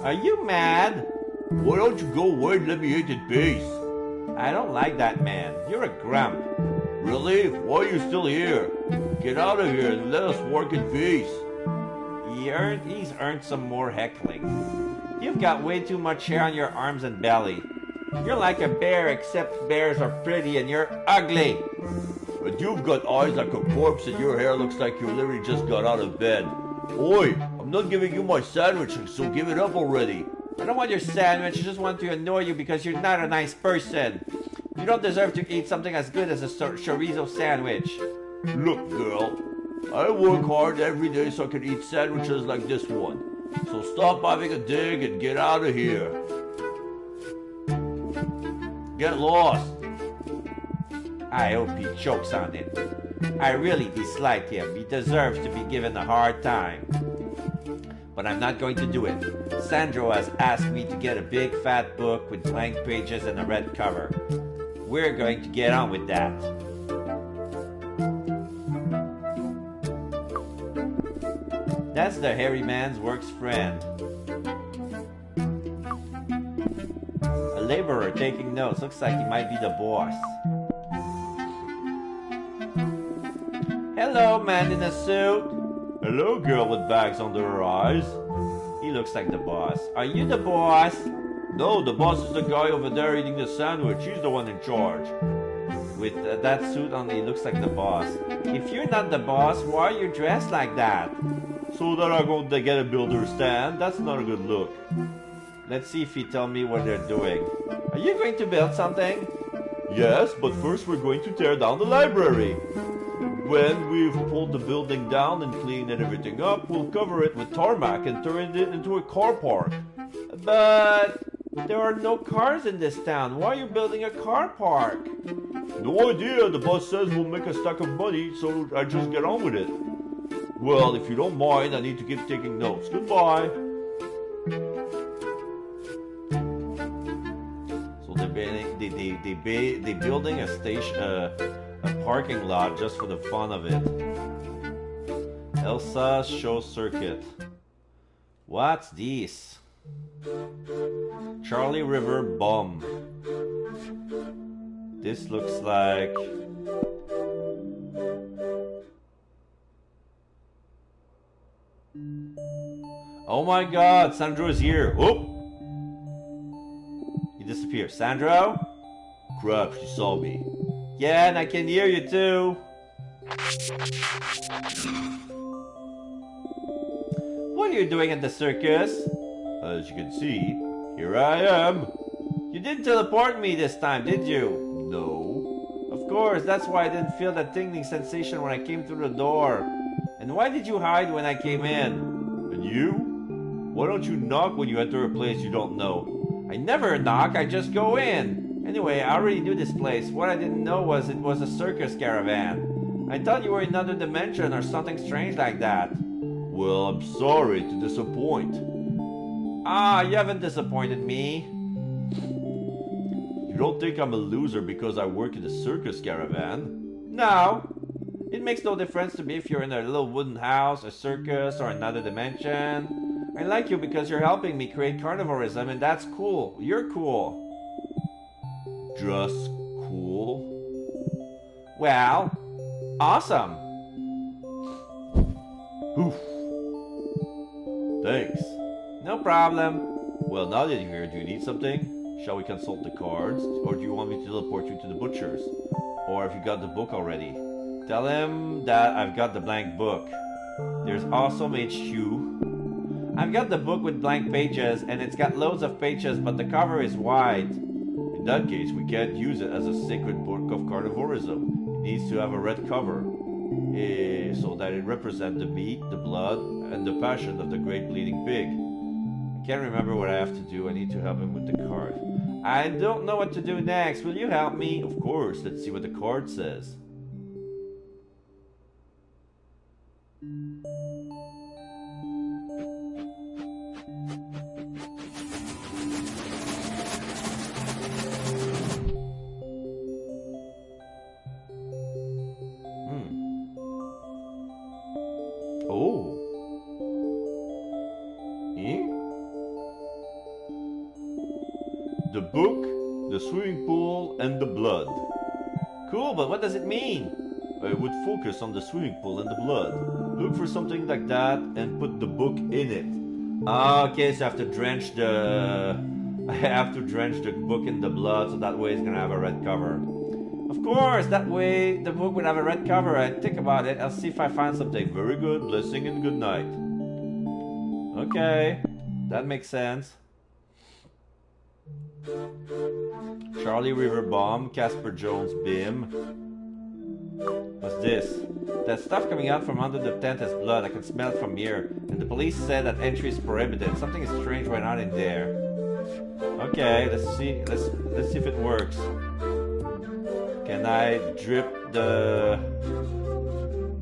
Are you mad? Why don't you go away and let me eat in peace? I don't like that man. You're a grump. Really? Why are you still here? Get out of here and let us work in peace. He's earned some more heckling. You've got way too much hair on your arms and belly. You're like a bear, except bears are pretty and you're ugly. But you've got eyes like a corpse and your hair looks like you literally just got out of bed. Oi, I'm not giving you my sandwich, so give it up already. I don't want your sandwich, I just want to annoy you because you're not a nice person. You don't deserve to eat something as good as a chorizo sandwich. Look, girl, I work hard every day so I can eat sandwiches like this one. So stop having a dig and get out of here. Get lost. I hope he chokes on it. I really dislike him. He deserves to be given a hard time. But I'm not going to do it. Sandro has asked me to get a big fat book with blank pages and a red cover. We're going to get on with that. That's the hairy man's works friend. A laborer taking notes. Looks like he might be the boss. Hello, man in a suit. Hello, girl with bags under her eyes. He looks like the boss. Are you the boss? No, the boss is the guy over there eating the sandwich. He's the one in charge. With that suit on, he looks like the boss. If you're not the boss, why are you dressed like that? So that I'm going to get a builder stand? That's not a good look. Let's see if he tell me what they're doing. Are you going to build something? Yes, but first we're going to tear down the library. When we've pulled the building down and cleaned everything up, we'll cover it with tarmac and turn it into a car park. But there are no cars in this town. Why are you building a car park? No idea. The boss says we'll make a stack of money, so I just get on with it. Well, if you don't mind, I need to keep taking notes. Goodbye. So they're building a station, a parking lot just for the fun of it. Elsa's Show Circuit. What's this? Charlie River Bum. This looks like... Oh my god, Sandro is here. Oh! He disappeared. Sandro? Crap, she saw me. Yeah, and I can hear you too. What are you doing at the circus? As you can see, here I am. You didn't teleport me this time, did you? No. Of course, that's why I didn't feel that tingling sensation when I came through the door. And why did you hide when I came in? And you? Why don't you knock when you enter a place you don't know? I never knock, I just go in. Anyway, I already knew this place. What I didn't know was it was a circus caravan. I thought you were in another dimension or something strange like that. Well, I'm sorry to disappoint. Ah, you haven't disappointed me. You don't think I'm a loser because I work in a circus caravan? No. It makes no difference to me if you're in a little wooden house, a circus, or another dimension. I like you because you're helping me create carnivorism, and that's cool. You're cool. Just cool? Well, awesome. Oof. Thanks. No problem. Well, now that you're here, do you need something? Shall we consult the cards? Or do you want me to teleport you to the butcher's? Or have you got the book already? Tell him that I've got the blank book. There's awesome HQ. I've got the book with blank pages, and it's got loads of pages, but the cover is wide. In that case, we can't use it as a sacred book of carnivorism. It needs to have a red cover. So that it represents the meat, the blood, and the passion of the great bleeding pig. I can't remember what I have to do. I need to help him with the card. I don't know what to do next. Will you help me? Of course. Let's see what the card says. Oh. Eh? The book, the swimming pool, and the blood. Cool, but what does it mean? I would focus on the swimming pool and the blood. Look for something like that and put the book in it. Okay, so I have to drench the... I have to drench the book in the blood, so that way it's gonna have a red cover. Of course, that way the book would have a red cover. I think about it. I'll see if I find something. Very good. Blessing and good night. Okay, that makes sense. Charlie River Bomb, Casper Jones Bim. What's this? That stuff coming out from under the tent is blood. I can smell it from here. And the police said that entry is prohibited. Something is strange went on in there. Okay, let's see. Let's see if it works. Can I drip the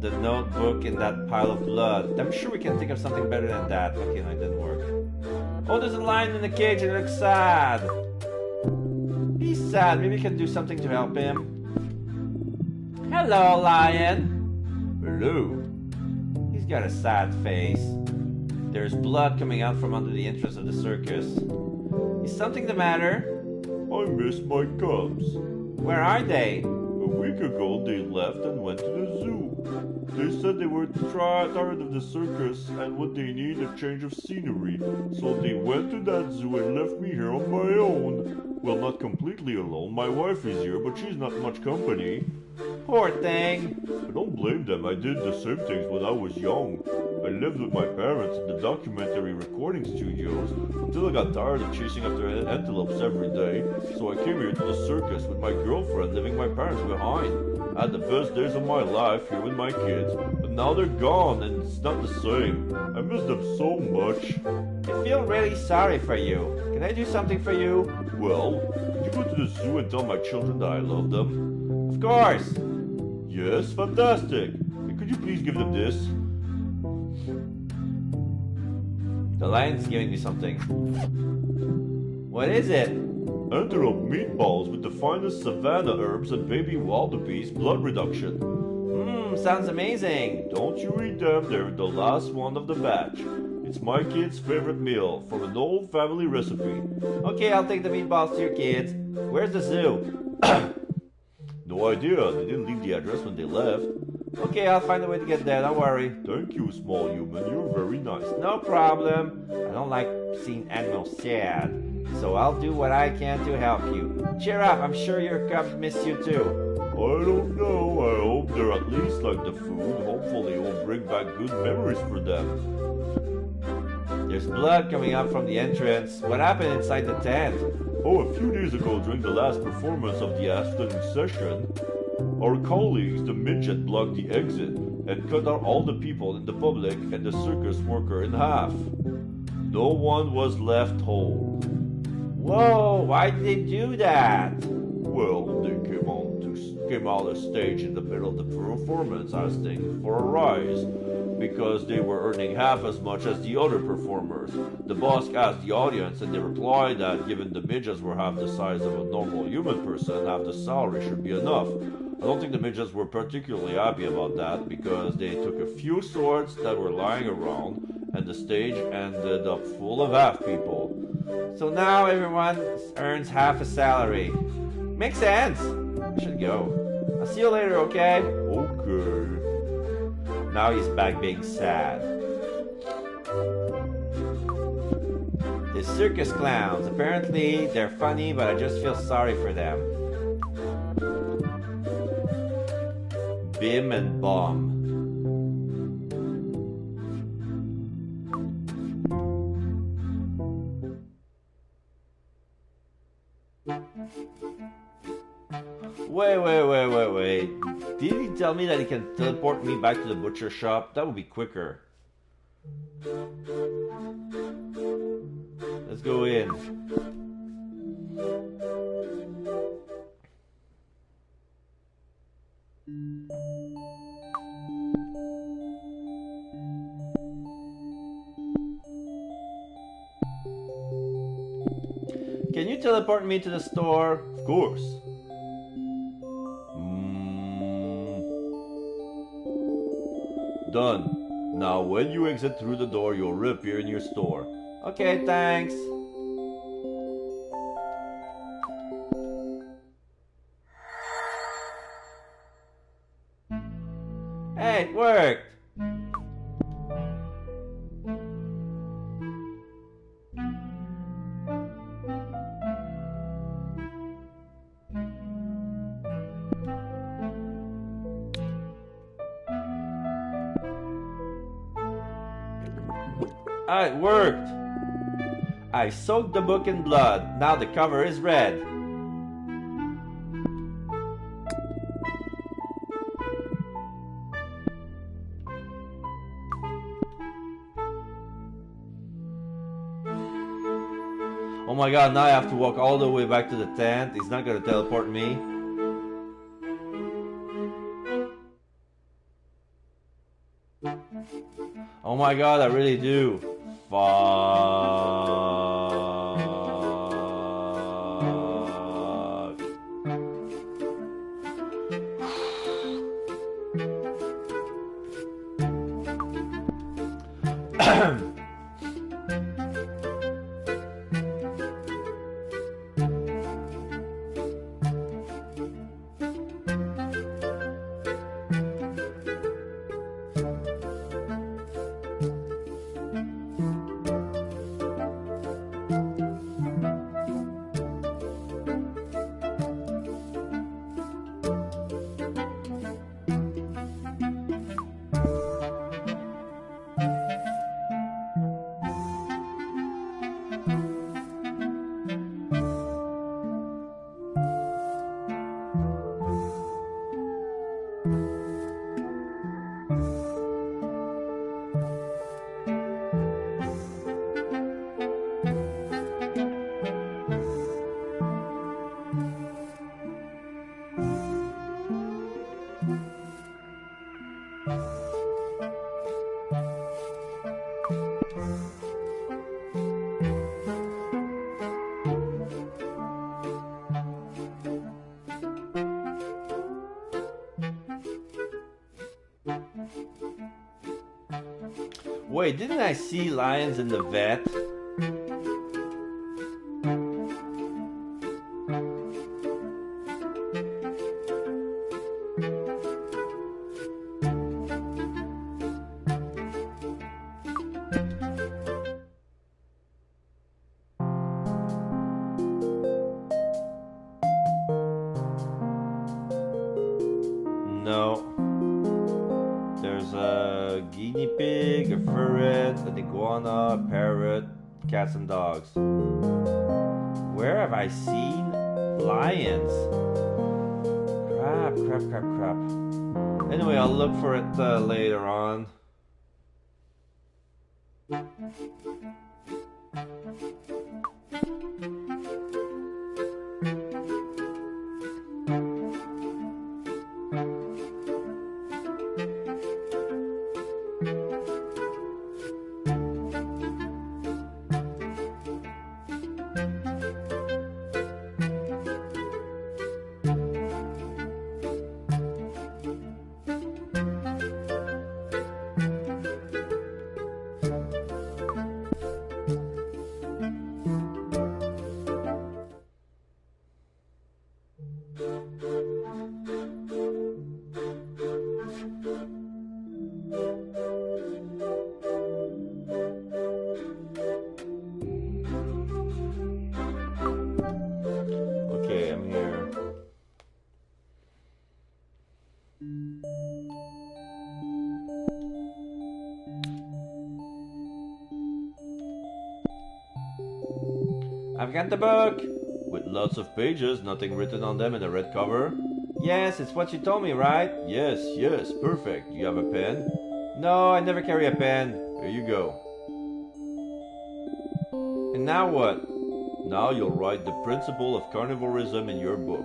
notebook in that pile of blood? I'm sure we can think of something better than that. Okay, no, it didn't work. Oh, there's a lion in the cage and it looks sad. He's sad. Maybe we can do something to help him. Hello, lion. Hello. He's got a sad face. There's blood coming out from under the entrance of the circus. Is something the matter? I miss my cubs. Where are they? A week ago they left and went to the zoo. They said they were tired of the circus and what they need a change of scenery. So they went to that zoo and left me here on my own. Well, not completely alone. My wife is here, but she's not much company. Poor thing. I don't blame them. I did the same things when I was young. I lived with my parents in the documentary recording studios until I got tired of chasing after antelopes every day. So I came here to the circus with my girlfriend, leaving my parents behind. I had the best days of my life here with my kids, but now they're gone and it's not the same. I miss them so much. I feel really sorry for you. Can I do something for you? Well, could you go to the zoo and tell my children that I love them? Of course. Yes, fantastic. And could you please give them this? The lion's giving me something. What is it? Antelope meatballs with the finest savanna herbs and baby wildebeest blood reduction. Sounds amazing. Don't you eat them, they're the last one of the batch. It's my kid's favorite meal from an old family recipe. Okay, I'll take the meatballs to your kids. Where's the zoo? No idea, they didn't leave the address when they left. Okay, I'll find a way to get there, don't worry. Thank you, small human, you're very nice. No problem. I don't like seeing animals sad. So I'll do what I can to help you. Cheer up, I'm sure your cubs miss you too. I don't know, I hope they're at least like the food. Hopefully it will bring back good memories for them. There's blood coming out from the entrance. What happened inside the tent? Oh, a few days ago during the last performance of the afternoon session, our colleagues, the midget, blocked the exit and cut out all the people in the public and the circus worker in half. No one was left whole. Whoa, why did they do that? Well, they came out the stage in the middle of the performance asking for a rise. because they were earning half as much as the other performers. The boss asked the audience, and they replied that given the midgets were half the size of a normal human person, half the salary should be enough. I don't think the midgets were particularly happy about that, because they took a few swords that were lying around, and the stage ended up full of half people. So now everyone earns half a salary. Makes sense. I should go. I'll see you later, okay? Okay. Now he's back being sad. The circus clowns. Apparently they're funny, but I just feel sorry for them. Bim and Bomb. Wait. Did he tell me that he can teleport me back to the butcher shop? That would be quicker. Let's go in. Can you teleport me to the store? Of course. Done. Now when you exit through the door, you'll reappear in your store. Okay, thanks. Hey, it worked. Ah, it worked! I soaked the book in blood. Now the cover is red. Oh my god, now I have to walk all the way back to the tent. He's not gonna teleport me. Oh my god, I really do. Fuck. Wait, didn't I see lions in the vet? No. There's a guinea pig, a ferret, an iguana, a parrot, cats and dogs. Where have I seen lions? Crap. Anyway, I'll look for it later on. I've got the book. With lots of pages, nothing written on them and a red cover? Yes, it's what you told me, right? Yes, yes, perfect. Do you have a pen? No, I never carry a pen. Here you go. And now what? Now you'll write the principle of carnivorism in your book.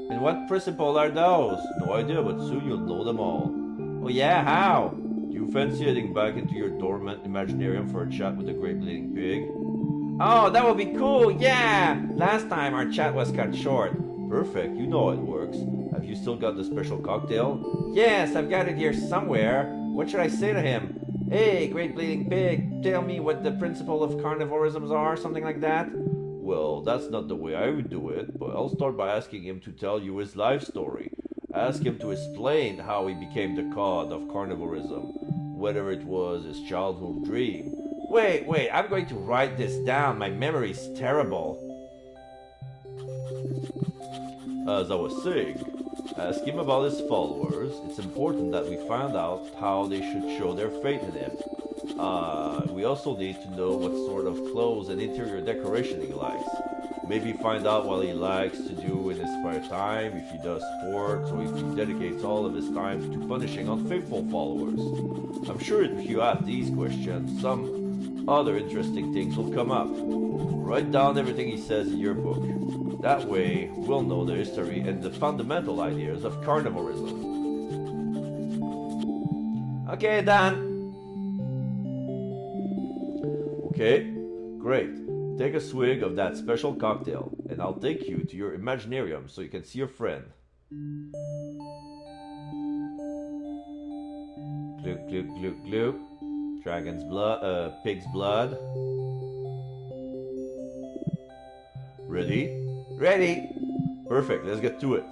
And what principles are those? No idea, but soon you'll know them all. Oh yeah, how? Do you fancy heading back into your dormant imaginarium for a chat with the great bleeding pig? Oh, that would be cool, yeah! Last time our chat was cut short. Perfect, you know how it works. Have you still got the special cocktail? Yes, I've got it here somewhere. What should I say to him? Hey, great bleeding pig, tell me what the principle of carnivorisms are, something like that? Well, that's not the way I would do it, but I'll start by asking him to tell you his life story. Ask him to explain how he became the god of carnivorism, whether it was his childhood dream. Wait, I'm going to write this down. My memory's terrible. As I was saying, ask him about his followers. It's important that we find out how they should show their faith in him. We also need to know what sort of clothes and interior decoration he likes. Maybe find out what he likes to do in his spare time, if he does sports, or if he dedicates all of his time to punishing unfaithful followers. I'm sure if you ask these questions, some other interesting things will come up. Write down everything he says in your book. That way, we'll know the history and the fundamental ideas of carnivorism. Okay, done. Okay, great. Take a swig of that special cocktail, and I'll take you to your imaginarium so you can see your friend. Gloop, gloop, gloop, gloop. Dragon's blood, pig's blood. Ready? Ready. Perfect, let's get to it.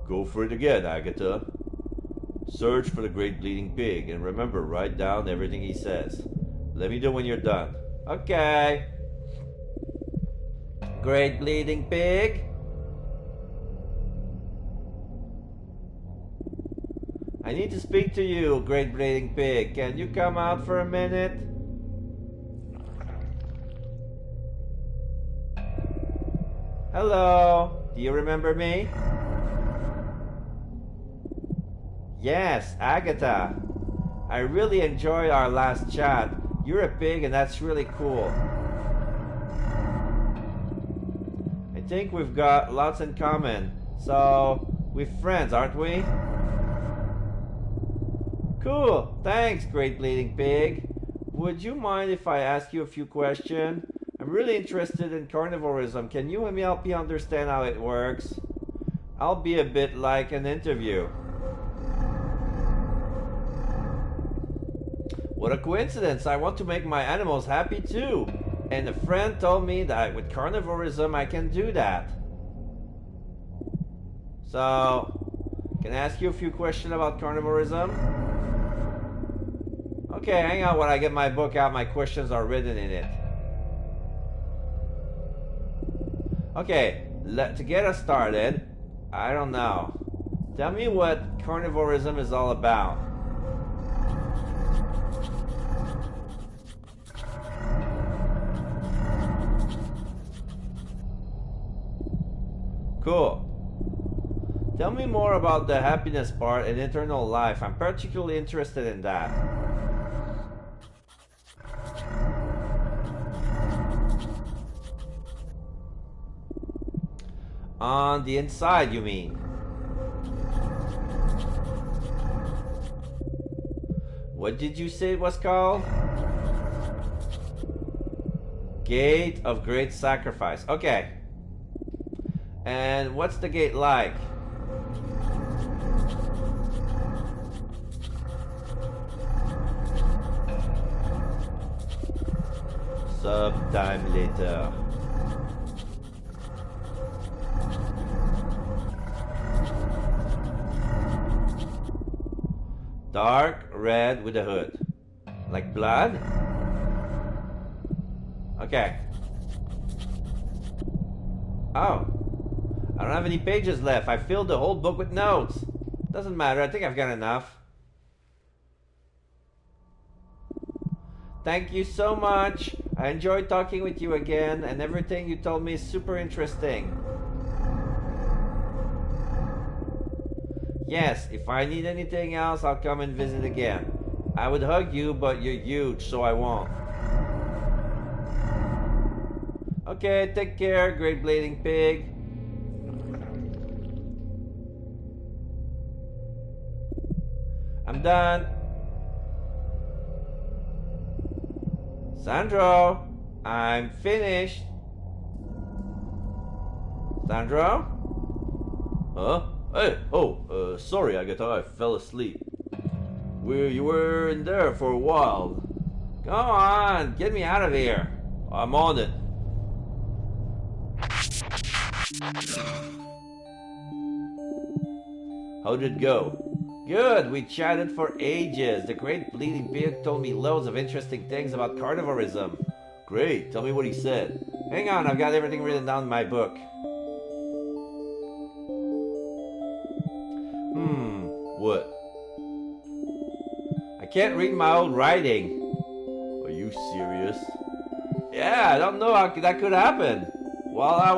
Go for it again, Agatha. Search for the great bleeding pig, and remember, write down everything he says. Let me know when you're done. Okay. Great bleeding pig. I need to speak to you, great bleeding pig. Can you come out for a minute? Hello. Do you remember me? Yes, Agatha. I really enjoyed our last chat. You're a pig and that's really cool. I think we've got lots in common. So, we're friends, aren't we? Cool. Thanks, great bleeding pig. Would you mind if I ask you a few questions? I'm really interested in carnivorism. Can you help me understand how it works? I'll be a bit like an interview. What a coincidence! I want to make my animals happy too. And a friend told me that with carnivorism I can do that. So, can I ask you a few questions about carnivorism? Okay, hang on while I get my book out. My questions are written in it. Okay, to get us started, I don't know. Tell me what carnivorism is all about. Cool. Tell me more about the happiness part and internal life. I'm particularly interested in that. On the inside, you mean? What did you say it was called? Gate of Great Sacrifice. Okay. And what's the gate like? Sometime later. Dark red with a hood. Like blood? Okay. Oh. I don't have any pages left. I filled the whole book with notes. Doesn't matter. I think I've got enough. thank you so much. I enjoyed talking with you again, and everything you told me is super interesting. Yes, if I need anything else, I'll come and visit again. I would hug you, but you're huge, so I won't. Okay, take care, great blading pig. I'm done. Sandro, I'm finished. Sandro? Huh? Hey, sorry, Agatha, I fell asleep. You were in there for a while. Go on, get me out of here. I'm on it. How did it go? Good, we chatted for ages. The great bleeding pig told me loads of interesting things about carnivorism. Great, tell me what he said. Hang on, I've got everything written down in my book. What? I can't read my old writing. Are you serious? Yeah, I don't know how that could happen. While I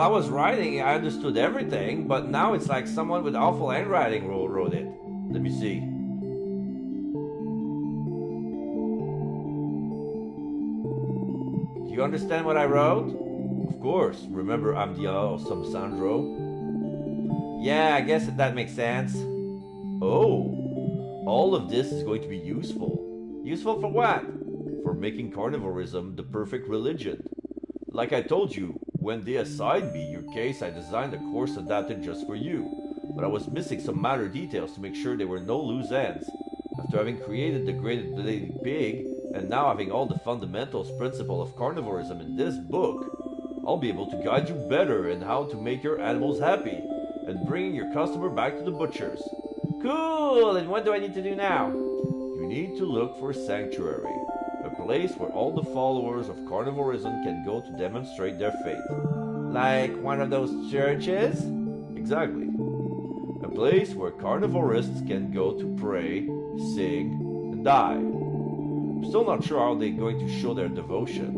was writing, I understood everything, but now it's like someone with awful handwriting wrote it. Let me see. Do you understand what I wrote? Of course. Remember, I'm the awesome Sandro. Yeah, I guess that makes sense. Oh, all of this is going to be useful. Useful for what? For making carnivorism the perfect religion. Like I told you, when they assigned me your case, I designed a course adapted just for you. But I was missing some minor details to make sure there were no loose ends. After having created the great bleeding pig, and now having all the fundamentals principle of carnivorism in this book, I'll be able to guide you better in how to make your animals happy, and bringing your customer back to the butchers. Cool! And what do I need to do now? You need to look for a sanctuary, a place where all the followers of carnivorism can go to demonstrate their faith. Like one of those churches? Exactly. A place where carnivorists can go to pray, sing, and die. I'm still not sure how they're going to show their devotion.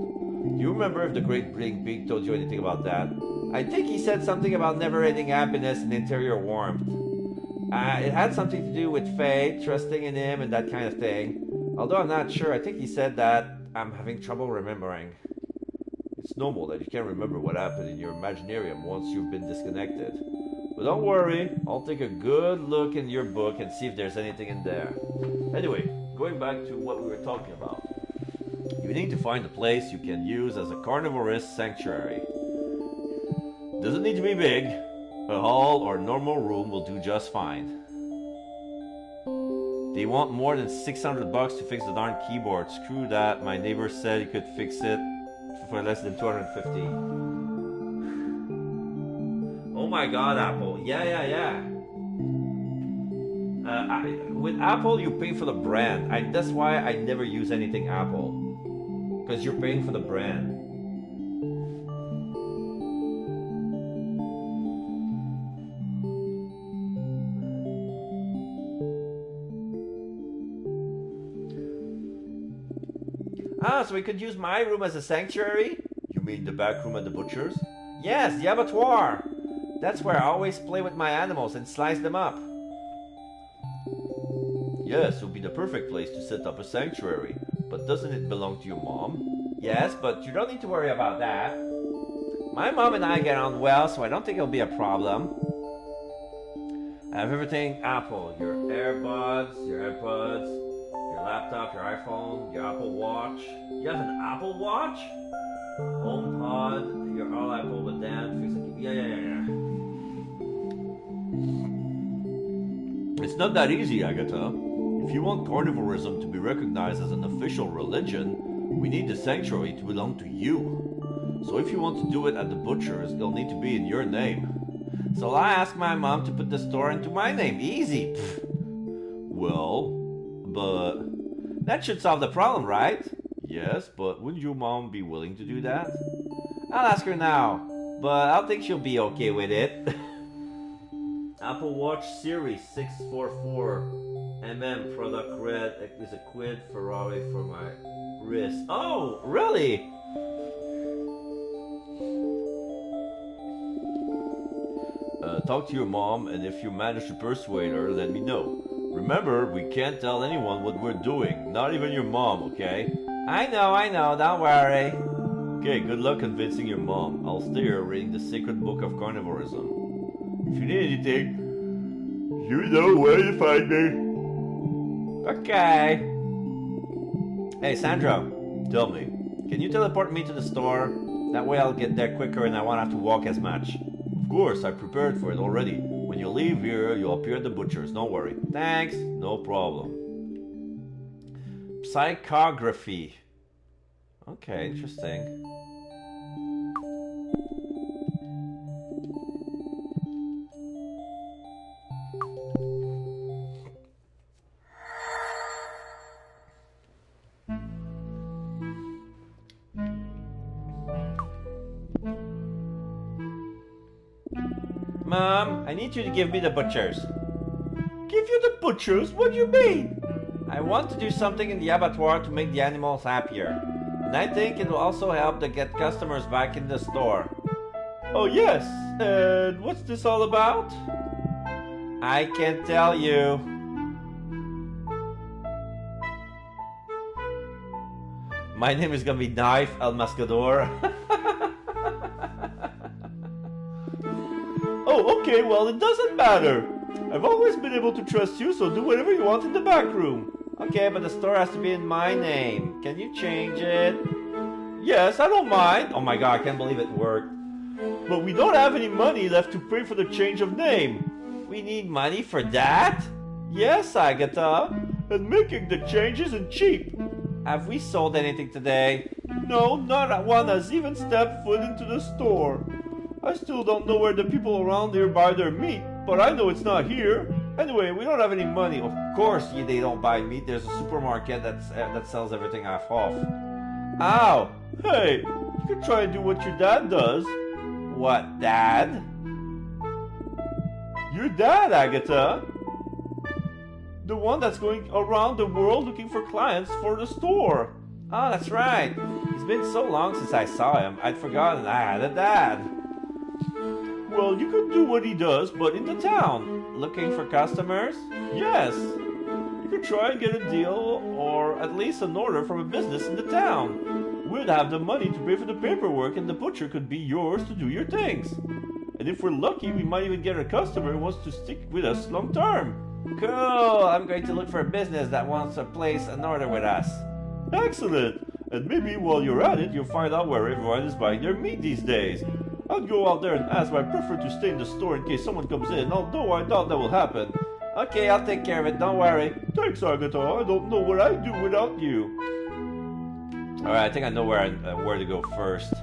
Do you remember if the great bleeding pig told you anything about that? I think he said something about never-ending happiness and interior warmth. It had something to do with faith, trusting in him, and that kind of thing. Although I'm not sure, I think he said that. I'm having trouble remembering. It's normal that you can't remember what happened in your imaginarium once you've been disconnected. But don't worry, I'll take a good look in your book and see if there's anything in there. Anyway, going back to what we were talking about. You need to find a place you can use as a carnivorist sanctuary. Doesn't need to be big. A hall or normal room will do just fine. They want more than $600 to fix the darn keyboard. Screw that. My neighbor said he could fix it for less than $250. Oh my god, Apple. Yeah. With Apple, you pay for the brand. That's why I never use anything Apple. Because you're paying for the brand. So we could use my room as a sanctuary? You mean the back room at the butcher's? Yes, the abattoir. That's where I always play with my animals and slice them up. Yes, it would be the perfect place to set up a sanctuary. But doesn't it belong to your mom? Yes, but you don't need to worry about that. My mom and I get on well, so I don't think it'll be a problem. I have everything Apple. Your AirPods, your AirPods, your laptop, your iPhone, your Apple Watch. You have an Apple Watch? HomePod, your all Apple with Dan. Yeah. It's not that easy, Agatha. If you want carnivorism to be recognized as an official religion, we need the sanctuary to belong to you. So if you want to do it at the butcher's, it'll need to be in your name. So I asked my mom to put the store into my name. Easy. Well, but... That should solve the problem, right? Yes, but wouldn't your mom be willing to do that? I'll ask her now, but I don't think she'll be okay with it. Apple Watch Series 644 product red is a quid Ferrari for my wrist. Oh, really? Talk to your mom, and if you manage to persuade her, let me know. Remember, we can't tell anyone what we're doing, not even your mom, okay? I know, don't worry. Okay, good luck convincing your mom. I'll stay here reading the sacred book of carnivorism. If you need anything, you know where to find me. Okay. Hey, Sandro, Tell me. can you teleport me to the store? That way I'll get there quicker and I won't have to walk as much. Of course, I prepared for it already. When you leave here, you'll appear at the butcher's, don't worry. Thanks. No problem. Psychography. Okay, interesting. Mom, I need you to give me the butchers. Give you the butchers? What do you mean? I want to do something in the abattoir to make the animals happier. And I think it will also help to get customers back in the store. Oh yes, and what's this all about? I can't tell you. My name is gonna be Knife El Mascador. Oh, okay, well, it doesn't matter. I've always been able to trust you, so do whatever you want in the back room. Okay, but the store has to be in my name. Can you change it? Yes, I don't mind. Oh my god, I can't believe it worked. But we don't have any money left to pay for the change of name. We need money for that? Yes, Agatha. And making the change isn't cheap. Have we sold anything today? No, not one has even stepped foot into the store. I still don't know where the people around here buy their meat, but I know it's not here. Anyway, we don't have any money. Of course they don't buy meat. There's a supermarket that sells everything half off. Ow! Hey, you could try and do what your dad does. What, Dad? Your dad, Agatha. The one that's going around the world looking for clients for the store. Oh, that's right. It's been so long since I saw him. I'd forgotten I had a dad. Well, you could do what he does, but in the town. Looking for customers? Yes. You could try and get a deal, or at least an order from a business in the town. We'd have the money to pay for the paperwork, and the butcher could be yours to do your things. And if we're lucky, we might even get a customer who wants to stick with us long term. Cool! I'm going to look for a business that wants to place an order with us. Excellent! And maybe while you're at it, you'll find out where everyone is buying their meat these days. I'd go out there and ask, but I prefer to stay in the store in case someone comes in, although I doubt that will happen. Okay, I'll take care of it, don't worry. Thanks, Agatha. I don't know what I'd do without you. Alright, I think I know where to go first.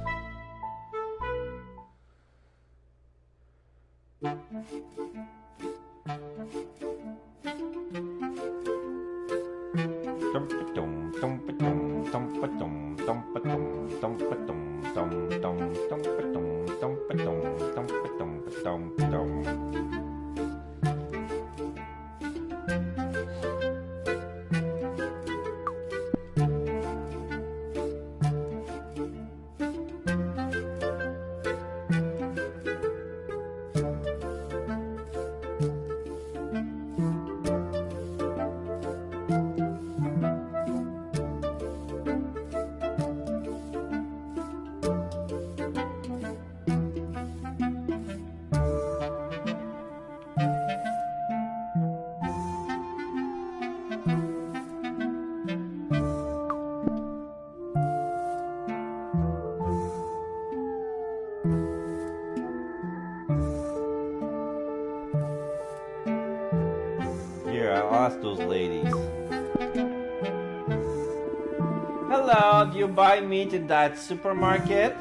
I'll ask those ladies. Hello, do you buy meat in that supermarket?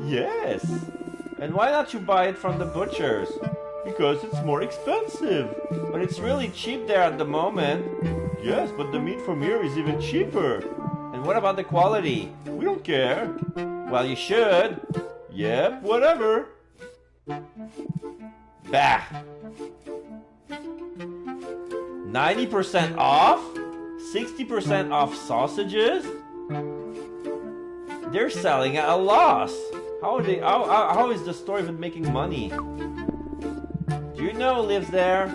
Yes. And why don't you buy it from the butchers? Because it's more expensive. But it's really cheap there at the moment. Yes, but the meat from here is even cheaper. And what about the quality? We don't care. Well, you should. Yep, whatever. Bah. 90% off? 60% off sausages? They're selling at a loss. How is the store even making money? Do you know who lives there?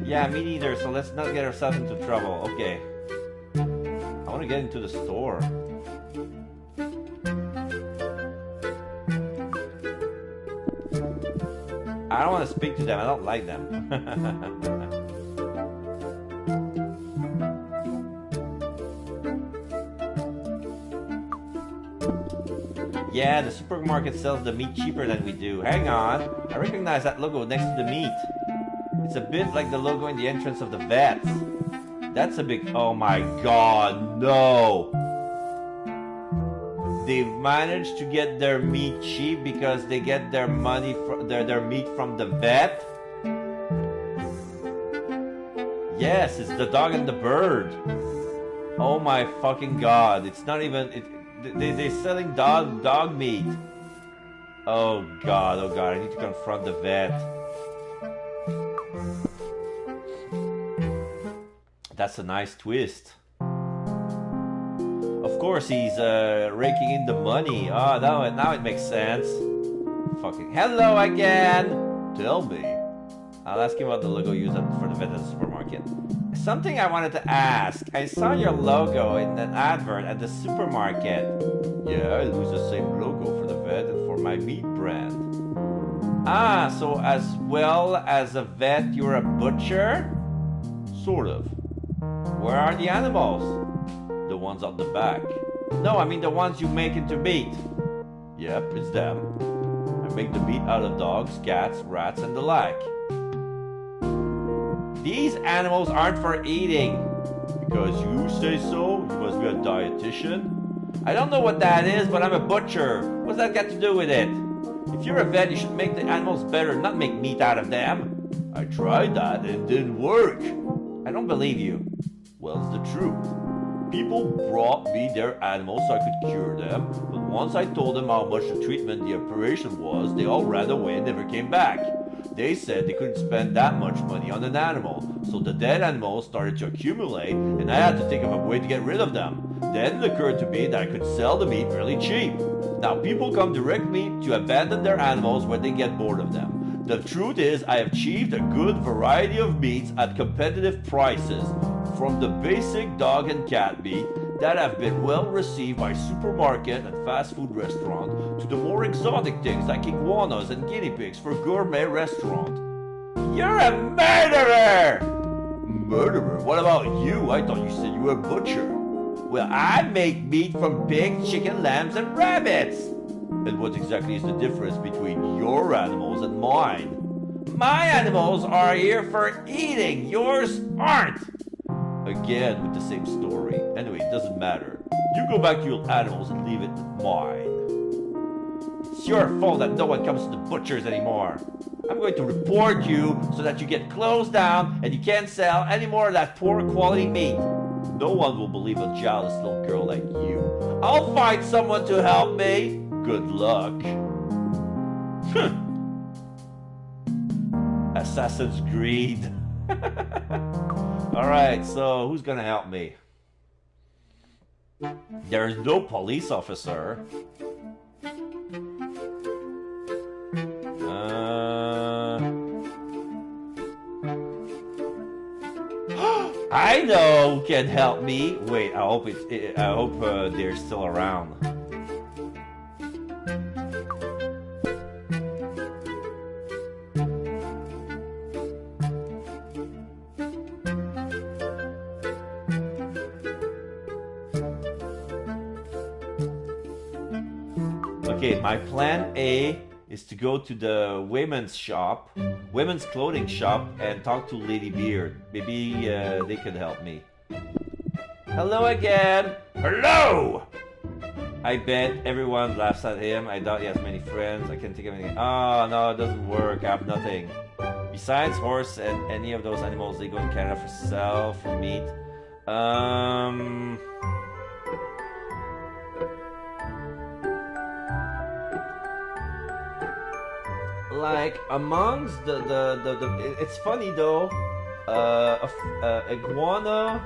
Yeah, me neither, so let's not get ourselves into trouble. Okay. I want to get into the store. I don't want to speak to them. I don't like them. Yeah, the supermarket sells the meat cheaper than we do. Hang on. I recognize that logo next to the meat. It's a bit like the logo in the entrance of the vets. That's a big... Oh my god, no! They've managed to get their meat cheap because they get their money their meat from the vet. Yes, it's the dog and the bird. Oh my fucking god! It's not even. They're selling dog meat. Oh god! Oh god! I need to confront the vet. That's a nice twist. Of course, he's raking in the money. Oh, now it makes sense. Fucking hello again. Tell me. I'll ask him about the logo used for the vet at the supermarket. Something I wanted to ask. I saw your logo in an advert at the supermarket. Yeah, I use the same logo for the vet and for my meat brand. Ah, so as well as a vet, you're a butcher? Sort of. Where are the animals? The ones on the back. No, I mean the ones you make into meat. Yep, it's them. I make the meat out of dogs, cats, rats, and the like. These animals aren't for eating. Because you say so? You must be a dietitian? I don't know what that is, but I'm a butcher. What's that got to do with it? If you're a vet, you should make the animals better, not make meat out of them. I tried that and it didn't work. I don't believe you. Well, it's the truth. People brought me their animals so I could cure them, but once I told them how much the treatment, the operation was, they all ran away and never came back. They said they couldn't spend that much money on an animal, so the dead animals started to accumulate, and I had to think of a way to get rid of them. Then it occurred to me that I could sell the meat really cheap. Now people come direct me to abandon their animals when they get bored of them. The truth is, I have achieved a good variety of meats at competitive prices, from the basic dog and cat meat that have been well received by supermarket and fast food restaurants to the more exotic things like iguanas and guinea pigs for gourmet restaurants. You're a murderer! Murderer? What about you? I thought you said you were a butcher. Well, I make meat from pigs, chicken, lambs, and rabbits. And what exactly is the difference between your animals and mine? My animals are here for eating. Yours aren't. Again with the same story. Anyway, it doesn't matter. You go back to your animals and leave it mine. It's your fault that no one comes to the butchers anymore. I'm going to report you so that you get closed down and you can't sell any more of that poor quality meat. No one will believe a jealous little girl like you. I'll find someone to help me. Good luck. Assassin's Creed. Alright, so who's gonna help me? There's no police officer. I know who can help me. Wait, I hope they're still around. Okay, my plan A is to go to the women's clothing shop, and talk to Lady Beard. Maybe they could help me. Hello again! Hello! I bet everyone laughs at him. I doubt he has many friends. I can't think of anything. Oh, no, it doesn't work. I have nothing. Besides horse and any of those animals they go in Canada for sale, for meat. Like amongst the it's funny though, iguana,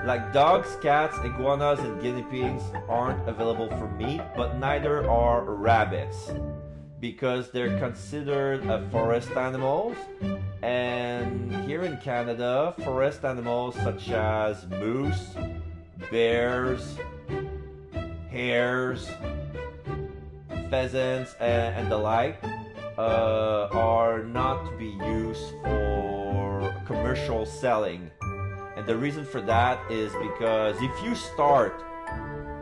Like dogs, cats, iguanas, and guinea pigs aren't available for meat, but neither are rabbits because they're considered forest animals. And here in Canada, forest animals such as moose, bears, hares, pheasants, and the like are not to be used for commercial selling. And the reason for that is because if you start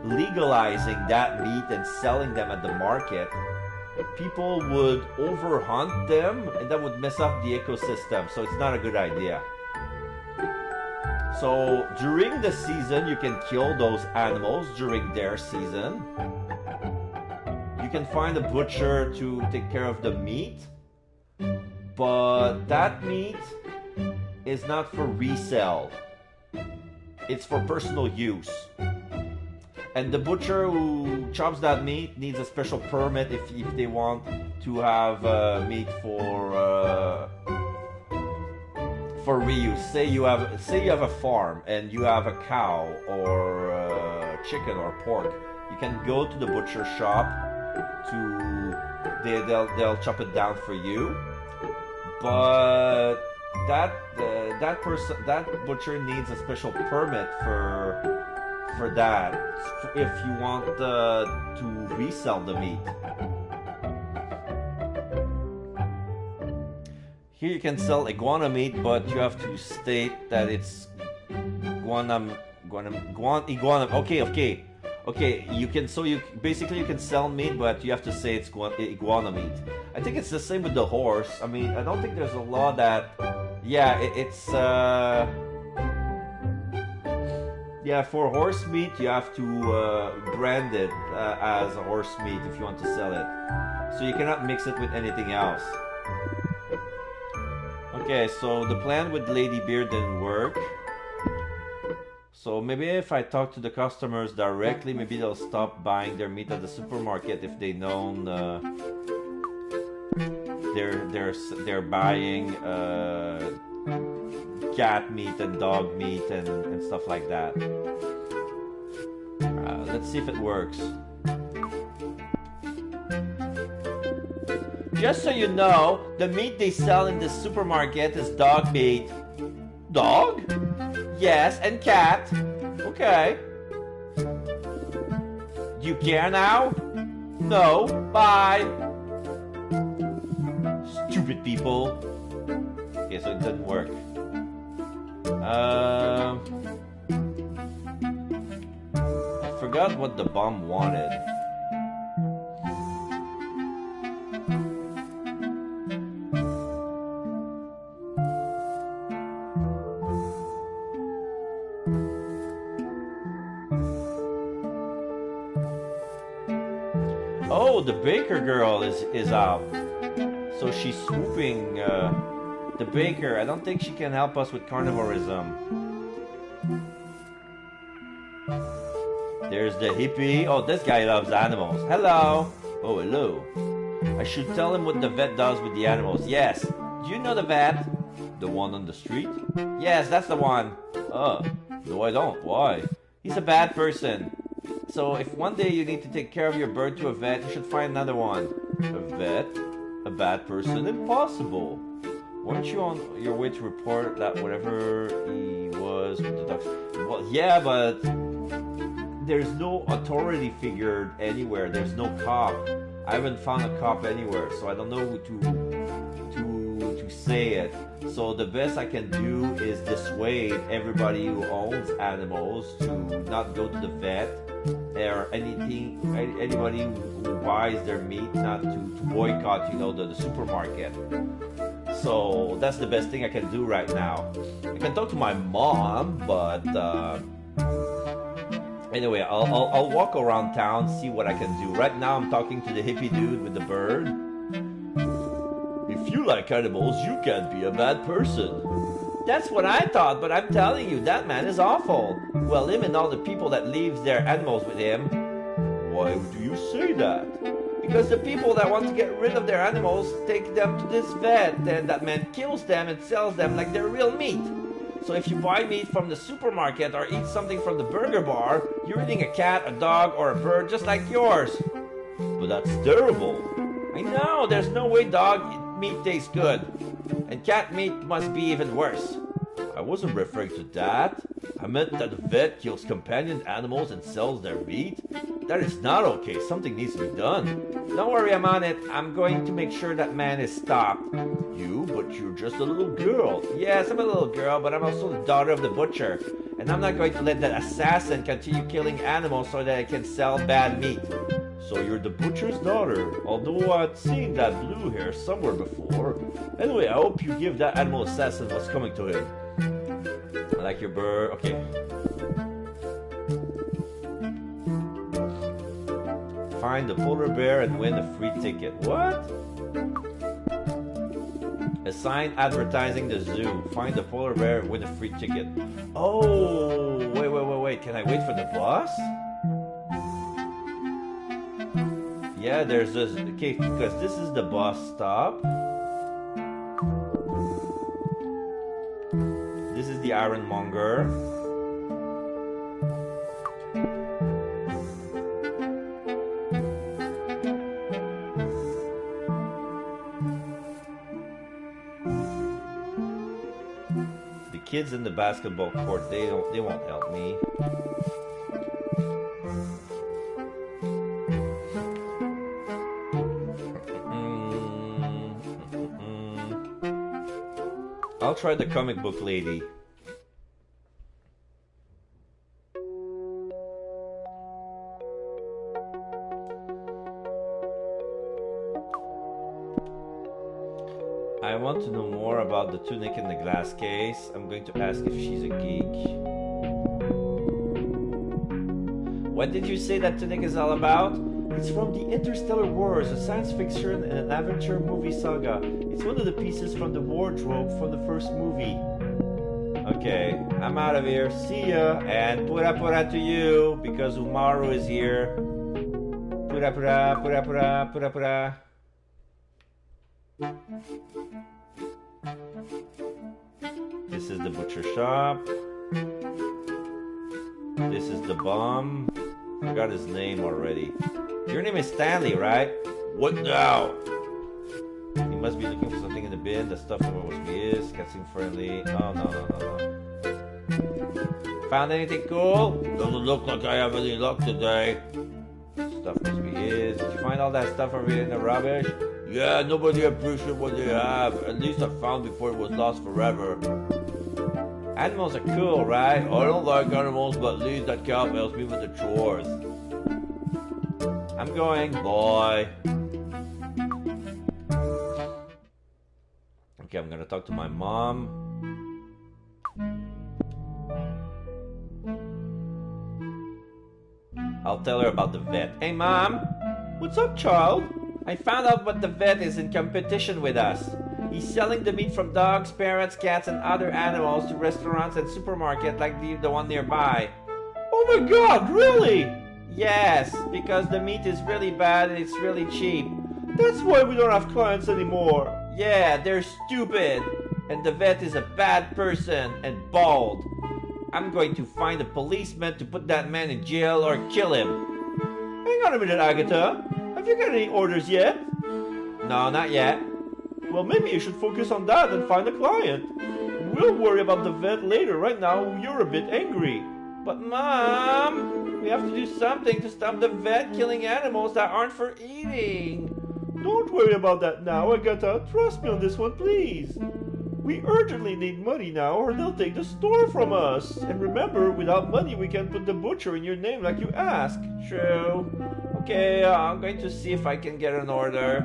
legalizing that meat and selling them at the market, people would overhunt them and that would mess up the ecosystem. So it's not a good idea. So during the season, you can kill those animals during their season. You can find a butcher to take care of the meat, but that meat is not for resale. It's for personal use. And the butcher who chops that meat needs a special permit if they want to have meat for reuse. Say you have a farm and you have a cow or chicken or pork. You can go to the butcher shop they'll chop it down for you. But that butcher needs a special permit for that if you want to resell the meat. Here you can sell iguana meat, but you have to state that it's iguana. Okay. You can basically you can sell meat, but you have to say it's iguana meat. I think it's the same with the horse. I mean, I don't think there's a law that. Yeah, it's yeah, for horse meat you have to brand it as a horse meat if you want to sell it. So you cannot mix it with anything else. Okay, so the plan with Lady Beard didn't work. So maybe if I talk to the customers directly, maybe they'll stop buying their meat at the supermarket if they know they're buying cat meat and dog meat and stuff like that. Let's see if it works. Just so you know, the meat they sell in the supermarket is dog meat. Dog? Yes, and cat. Okay. Do you care now? No. Bye. Stupid people. Okay, so it didn't work. I forgot what the bum wanted. Oh, the baker girl is out. So she's swooping the baker. I don't think she can help us with carnivorism. There's the hippie. Oh, this guy loves animals. Hello. Oh, hello. I should tell him what the vet does with the animals. Yes. Do you know the vet? The one on the street? Yes, that's the one. Oh, no I don't. Why? He's a bad person. So if one day you need to take care of your bird to a vet, you should find another one. A vet? A bad person? Impossible. Weren't you on your way to report that whatever he was with the ducks? Well, yeah, but there's no authority figure anywhere. There's no cop. I haven't found a cop anywhere, so I don't know who to say it. So the best I can do is dissuade everybody who owns animals to not go to the vet, or anybody who buys their meat not to boycott, the supermarket. So that's the best thing I can do right now. I can talk to my mom, but anyway, I'll walk around town, see what I can do. Right now I'm talking to the hippie dude with the bird. If you like animals, you can't be a bad person. That's what I thought, but I'm telling you, that man is awful. Well, him and all the people that leaves their animals with him. Why do you say that? Because the people that want to get rid of their animals take them to this vet, and that man kills them and sells them like they're real meat. So if you buy meat from the supermarket or eat something from the burger bar, you're eating a cat, a dog, or a bird just like yours. But that's terrible. I know, there's no way dog meat tastes good. And cat meat must be even worse. I wasn't referring to that. I meant that the vet kills companion animals and sells their meat. That is not okay. Something needs to be done. Don't worry, I'm on it. I'm going to make sure that man is stopped. You? But you're just a little girl. Yes, I'm a little girl, but I'm also the daughter of the butcher. And I'm not going to let that assassin continue killing animals so that I can sell bad meat. So you're the butcher's daughter, although I'd seen that blue hair somewhere before. Anyway, I hope you give that animal assassin what's coming to him. I like your bird. Okay. Find the polar bear and win a free ticket. What? A sign advertising the zoo. Find the polar bear and win a free ticket. Oh, wait. Can I wait for the bus? Yeah, there's this. Okay, because this is the bus stop. This is the ironmonger. The kids in the basketball court, they won't help me. I'll try the comic book lady. I want to know more about the tunic in the glass case. I'm going to ask if she's a geek. What did you say that tunic is all about? It's from the Interstellar Wars, a science fiction and an adventure movie saga. It's one of the pieces from the wardrobe from the first movie. Okay, I'm out of here. See ya, and pura to you, because Umaru is here. Pura. This is the butcher shop. This is the bum. Forgot his name already. Your name is Stanley, right? What now? He must be looking for something in the bin. The stuff from what he is. Cat seem friendly. Oh, no. Found anything cool? Doesn't look like I have any luck today. Stuff must be his. Did you find all that stuff over here in the rubbish? Yeah, nobody appreciates what they have. At least I found before it was lost forever. Animals are cool, right? I don't like animals, but at least that cow helps me with the chores. I'm going. Bye. Okay, I'm gonna talk to my mom. I'll tell her about the vet. Hey, Mom! What's up, child? I found out what the vet is in competition with us. He's selling the meat from dogs, parrots, cats, and other animals to restaurants and supermarkets like the one nearby. Oh my god, really? Yes, because the meat is really bad and it's really cheap. That's why we don't have clients anymore. Yeah, they're stupid. And the vet is a bad person and bald. I'm going to find a policeman to put that man in jail or kill him. Hang on a minute, Agatha. Have you got any orders yet? No, not yet. Well, maybe you should focus on that and find a client. We'll worry about the vet later. Right now, you're a bit angry. But Mom, we have to do something to stop the vet killing animals that aren't for eating. Don't worry about that now, Agatha. Trust me on this one, please. We urgently need money now or they'll take the store from us. And remember, without money we can't put the butcher in your name like you asked. True. Okay, I'm going to see if I can get an order.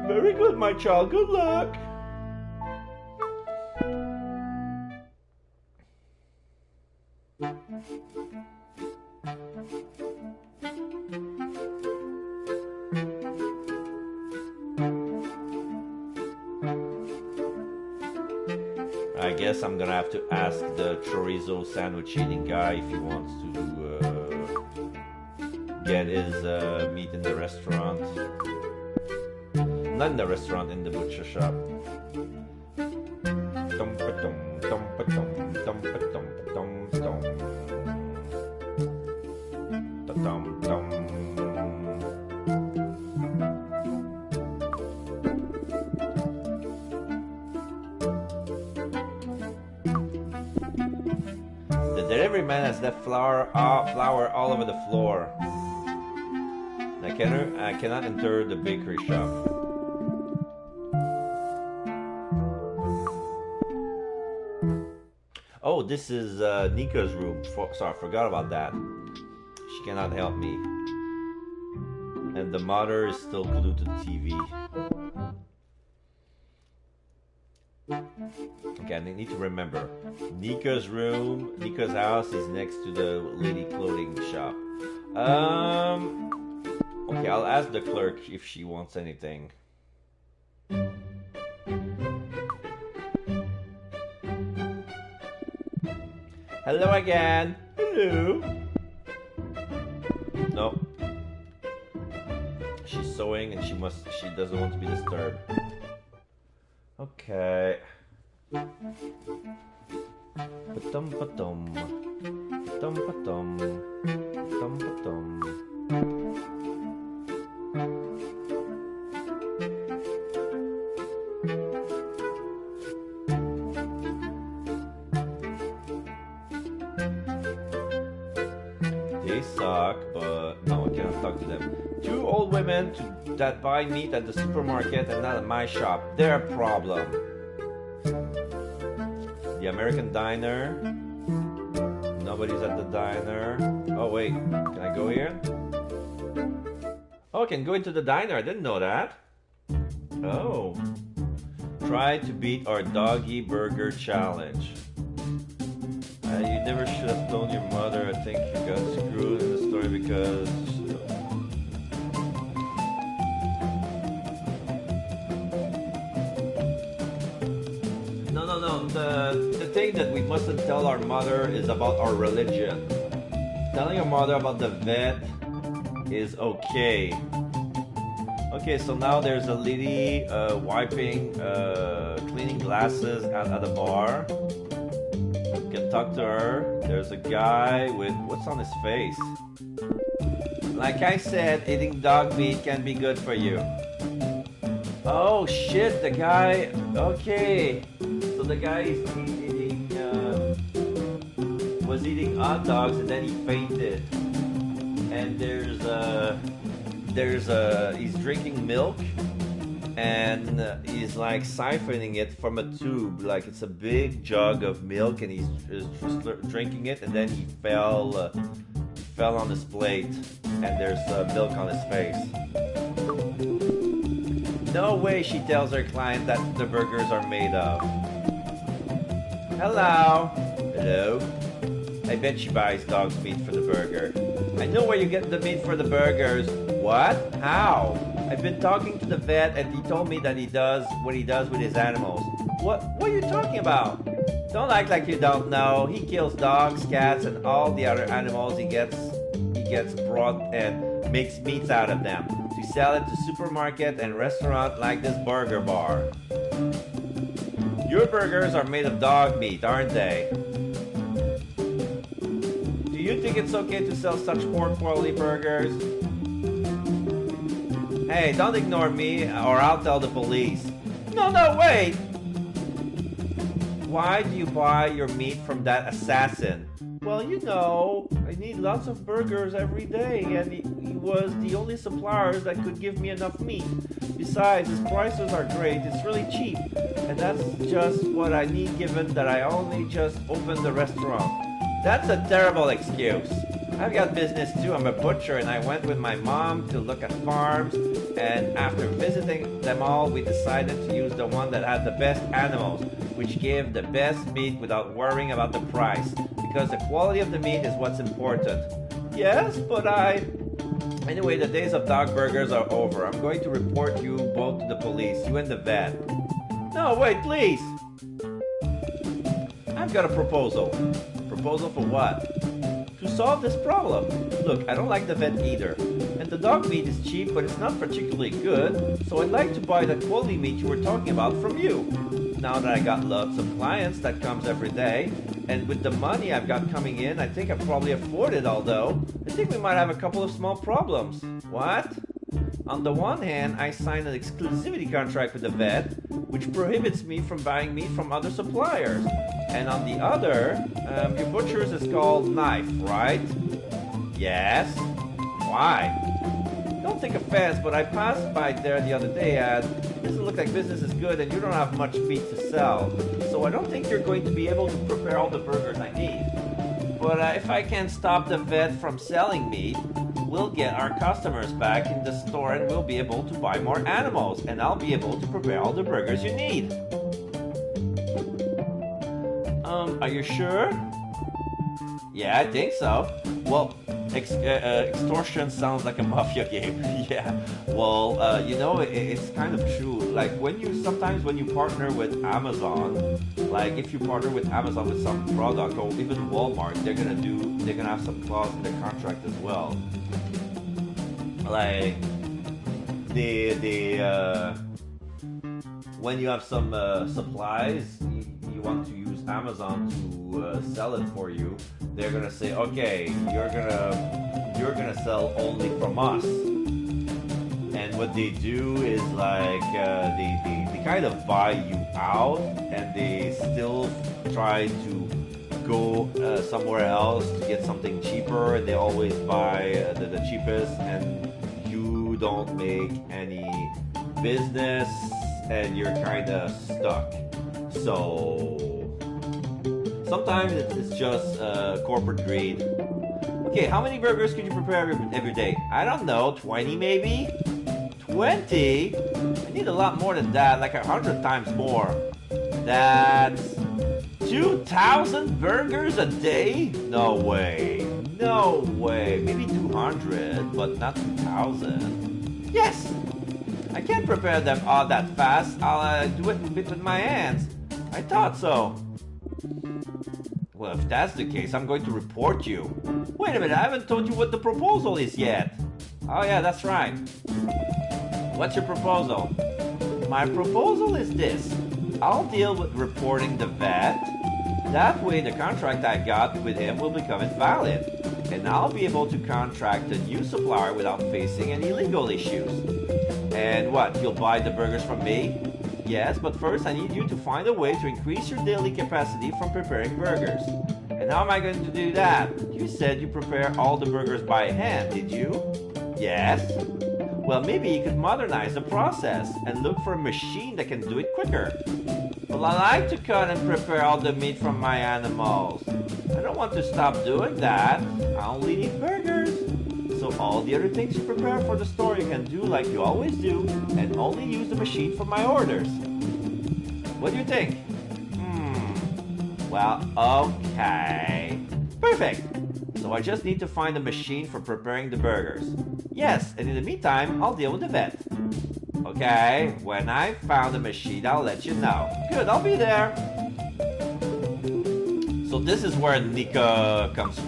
Very good, my child. Good luck. I guess I'm gonna have to ask the chorizo sandwich eating guy if he wants to get his meat in the restaurant. Not in the restaurant, in the butcher shop. Ba-dum, ba-dum, ba-dum. Da-dum, dum. The delivery man has left flour all over the floor. I cannot enter the bakery shop. Oh, this is Nika's room. Sorry, I forgot about that. She cannot help me. And the mother is still glued to the TV. Okay, I need to remember. Nika's room, Nika's house is next to the lady clothing shop. Okay, I'll ask the clerk if she wants anything. Hello again. Hello. No. She's sewing and she doesn't want to be disturbed. Okay. Ba-dum ba-dum. Ba-dum ba-dum. Ba-dum ba-dum. They suck, but no, I cannot talk to them. Two old women that buy meat at the supermarket and not at my shop. Their problem. The American diner. Nobody's at the diner. Oh wait, can I go here? Oh, I can go into the diner. I didn't know that. Oh. Try to beat our doggy burger challenge. You never should have told your mother. I think you got screwed in the story because... No. The thing that we mustn't tell our mother is about our religion. Telling your mother about the vet is okay. Okay, so now there's a lady cleaning glasses at a bar. You can talk to her. There's a guy with, what's on his face? Like I said, eating dog meat can be good for you. Oh shit, the guy, okay. So the guy is was eating hot dogs and then he fainted. And he's drinking milk and he's like siphoning it from a tube, like it's a big jug of milk, and he's drinking it, and then he fell on his plate and there's milk on his face. No way, she tells her client that the burgers are made of. Hello. Hello. I bet she buys dog's meat for the burger. I know where you get the meat for the burgers. What? How? I've been talking to the vet and he told me that he does what he does with his animals. What are you talking about? Don't act like you don't know. He kills dogs, cats, and all the other animals he gets brought and makes meats out of them to sell it to supermarket and restaurant like this burger bar. Your burgers are made of dog meat, aren't they? Do you think it's okay to sell such poor quality burgers? Hey, don't ignore me or I'll tell the police. No, wait! Why do you buy your meat from that assassin? Well, you know, I need lots of burgers every day, and he was the only supplier that could give me enough meat. Besides, his prices are great, it's really cheap, and that's just what I need given that I only just opened the restaurant. That's a terrible excuse. I've got business too, I'm a butcher, and I went with my mom to look at farms, and after visiting them all, we decided to use the one that had the best animals, which gave the best meat without worrying about the price, because the quality of the meat is what's important. Yes, but Anyway, the days of dog burgers are over. I'm going to report you both to the police, you and the vet. No, wait, please! I've got a proposal. Proposal for what? To solve this problem. Look, I don't like the vet either. And the dog meat is cheap, but it's not particularly good, so I'd like to buy that quality meat you were talking about from you. Now that I got lots of clients that comes every day, And with the money I've got coming in, I think I probably afford it, although I think we might have a couple of small problems. What? On the one hand, I signed an exclusivity contract with the vet, which prohibits me from buying meat from other suppliers. And on the other, your butcher's is called Knife, right? Yes. Why? Don't take offense, but I passed by there the other day and it doesn't look like business is good and you don't have much meat to sell. So I don't think you're going to be able to prepare all the burgers I need. But if I can stop the vet from selling meat, we'll get our customers back in the store and we'll be able to buy more animals and I'll be able to prepare all the burgers you need. Are you sure? Yeah, I think so. Well, extortion sounds like a mafia game. Yeah. Well, you know, it's kind of true. Like sometimes when you partner with Amazon, like if you partner with Amazon with some product or even Walmart, they're gonna have some clause in their contract as well. Like when you have some supplies, you want to use Amazon to sell it for you. They're gonna say, okay, you're gonna sell only from us. And what they do is like they kind of buy you out, and they still try to go somewhere else to get something cheaper. And they always buy the cheapest, and you don't make any business, and you're kind of stuck. So sometimes it's just corporate greed. Okay, how many burgers could you prepare every day? I don't know, 20 maybe? 20? I need a lot more than that, like 100 times more. That's 2,000 burgers a day? No way. No way. Maybe 200, but not 2,000. Yes! I can't prepare them all that fast. I'll do it with my hands. I thought so. Well, if that's the case, I'm going to report you. Wait a minute, I haven't told you what the proposal is yet. Oh yeah, that's right. What's your proposal? My proposal is this. I'll deal with reporting the vet. That way the contract I got with him will become invalid. And I'll be able to contract a new supplier without facing any legal issues. And what, you'll buy the burgers from me? Yes, but first I need you to find a way to increase your daily capacity from preparing burgers. And how am I going to do that? You said you prepare all the burgers by hand, did you? Yes. Well, maybe you could modernize the process and look for a machine that can do it quicker. Well, I like to cut and prepare all the meat from my animals. I don't want to stop doing that. I only need burgers. So all the other things you prepare for the store you can do like you always do and only use the machine for my orders. What do you think? Well, okay. Perfect. So I just need to find a machine for preparing the burgers. Yes, and in the meantime, I'll deal with the vet. Okay, when I found a machine, I'll let you know. Good, I'll be there. So this is where Nika comes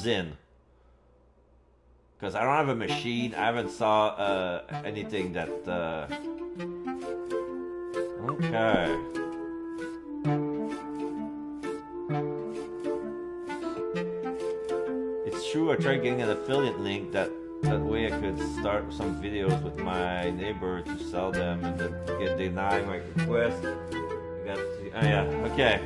in. Because I don't have a machine, I haven't saw anything that... Okay. It's true, I tried getting an affiliate link that way I could start some videos with my neighbor to sell them and then get denied my request. I got to, oh yeah, okay.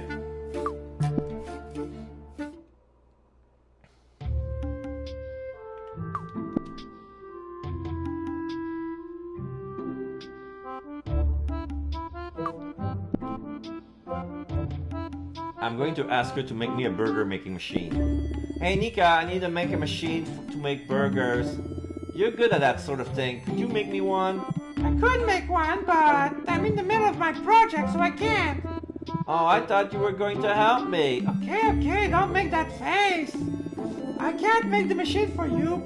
I'm going to ask her to make me a burger making machine. Hey Nika, I need to make a machine to make burgers. You're good at that sort of thing. Could you make me one? I could make one, but I'm in the middle of my project, so I can't. Oh, I thought you were going to help me. Okay, don't make that face. I can't make the machine for you,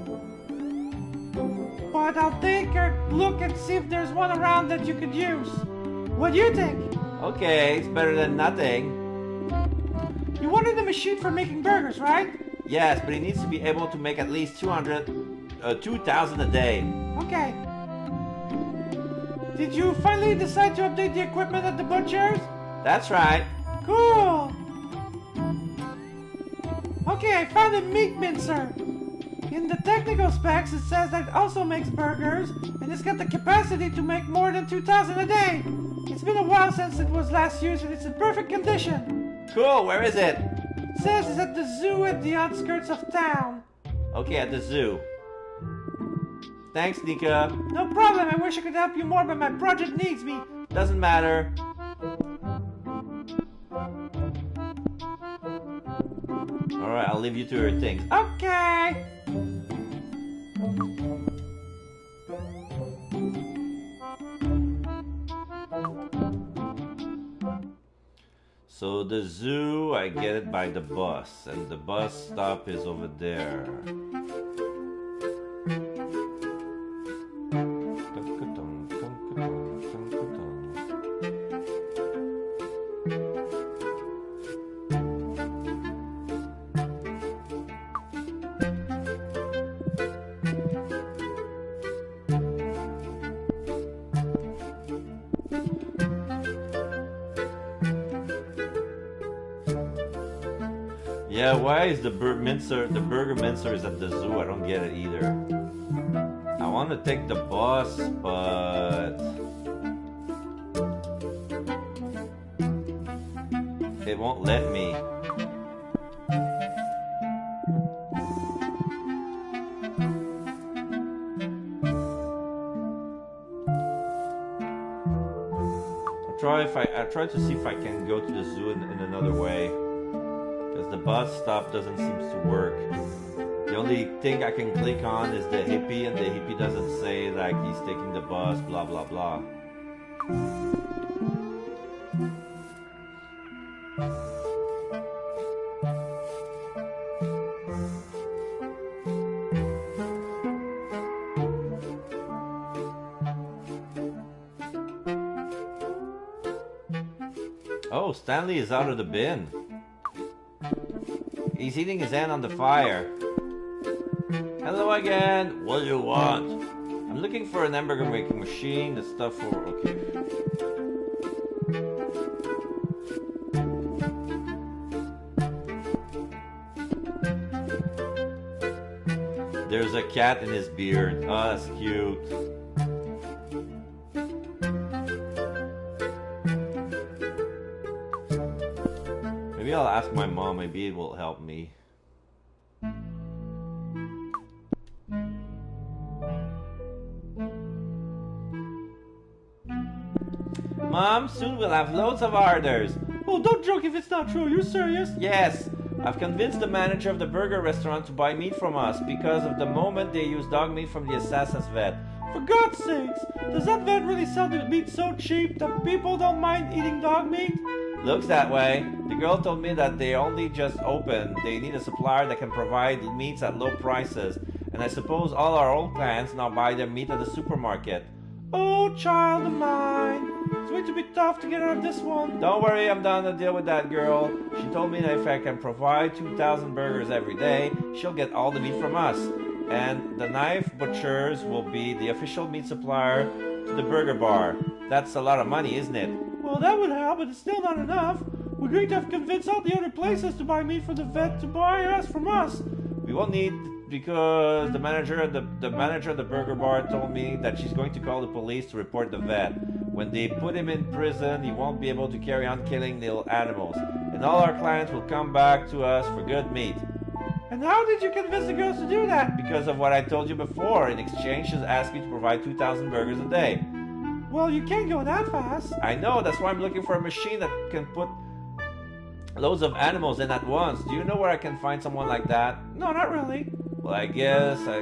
but I'll take a look and see if there's one around that you could use. What do you think? Okay, it's better than nothing. You wanted a machine for making burgers, right? Yes, but it needs to be able to make at least 2,000 a day. Okay. Did you finally decide to update the equipment at the butcher's? That's right. Cool. Okay, I found a meat mincer. In the technical specs, it says that it also makes burgers, and it's got the capacity to make more than 2,000 a day. It's been a while since it was last used, and it's in perfect condition. Cool, where is it? It says it's at the zoo at the outskirts of town. Okay, at the zoo. Thanks, Nika. No problem, I wish I could help you more, but my project needs me. Doesn't matter. Alright, I'll leave you to your things. Okay. So the zoo, I get it by the bus, and the bus stop is over there. Yeah, why is the burger mincer is at the zoo? I don't get it either. I want to take the bus, but it won't let me. I try to see if I can go to the zoo in another way. Because the bus stop doesn't seem to work. The only thing I can click on is the hippie, and the hippie doesn't say like he's taking the bus, blah blah blah. Oh, Stanley is out of the bin. He's eating his hand on the fire. Hello again. What do you want? I'm looking for an hamburger making machine. The stuff for... Okay. There's a cat in his beard. Oh, that's cute. Maybe I'll ask my mom, maybe it will help me. Mom, soon we'll have loads of orders. Oh, don't joke if it's not true. You're serious? Yes, I've convinced the manager of the burger restaurant to buy meat from us because of the moment they use dog meat from the assassin's vet. For God's sakes, does that vet really sell the meat so cheap that people don't mind eating dog meat? Looks that way. The girl told me that they only just opened. They need a supplier that can provide meats at low prices. And I suppose all our old clients now buy their meat at the supermarket. Oh, child of mine. It's going to be tough to get out of this one. Don't worry, I'm down to deal with that girl. She told me that if I can provide 2,000 burgers every day, she'll get all the meat from us. And the Knife Butchers will be the official meat supplier to the burger bar. That's a lot of money, isn't it? Well, that would help, but it's still not enough. We're going to have to convince all the other places to buy meat from the vet to buy us from us. We won't need, because the manager of the burger bar told me that she's going to call the police to report the vet. When they put him in prison, he won't be able to carry on killing little animals. And all our clients will come back to us for good meat. And how did you convince the girls to do that? Because of what I told you before. In exchange, she's asked me to provide 2,000 burgers a day. Well, you can't go that fast. I know, that's why I'm looking for a machine that can put loads of animals in at once. Do you know where I can find someone like that? No, not really. Well, I guess I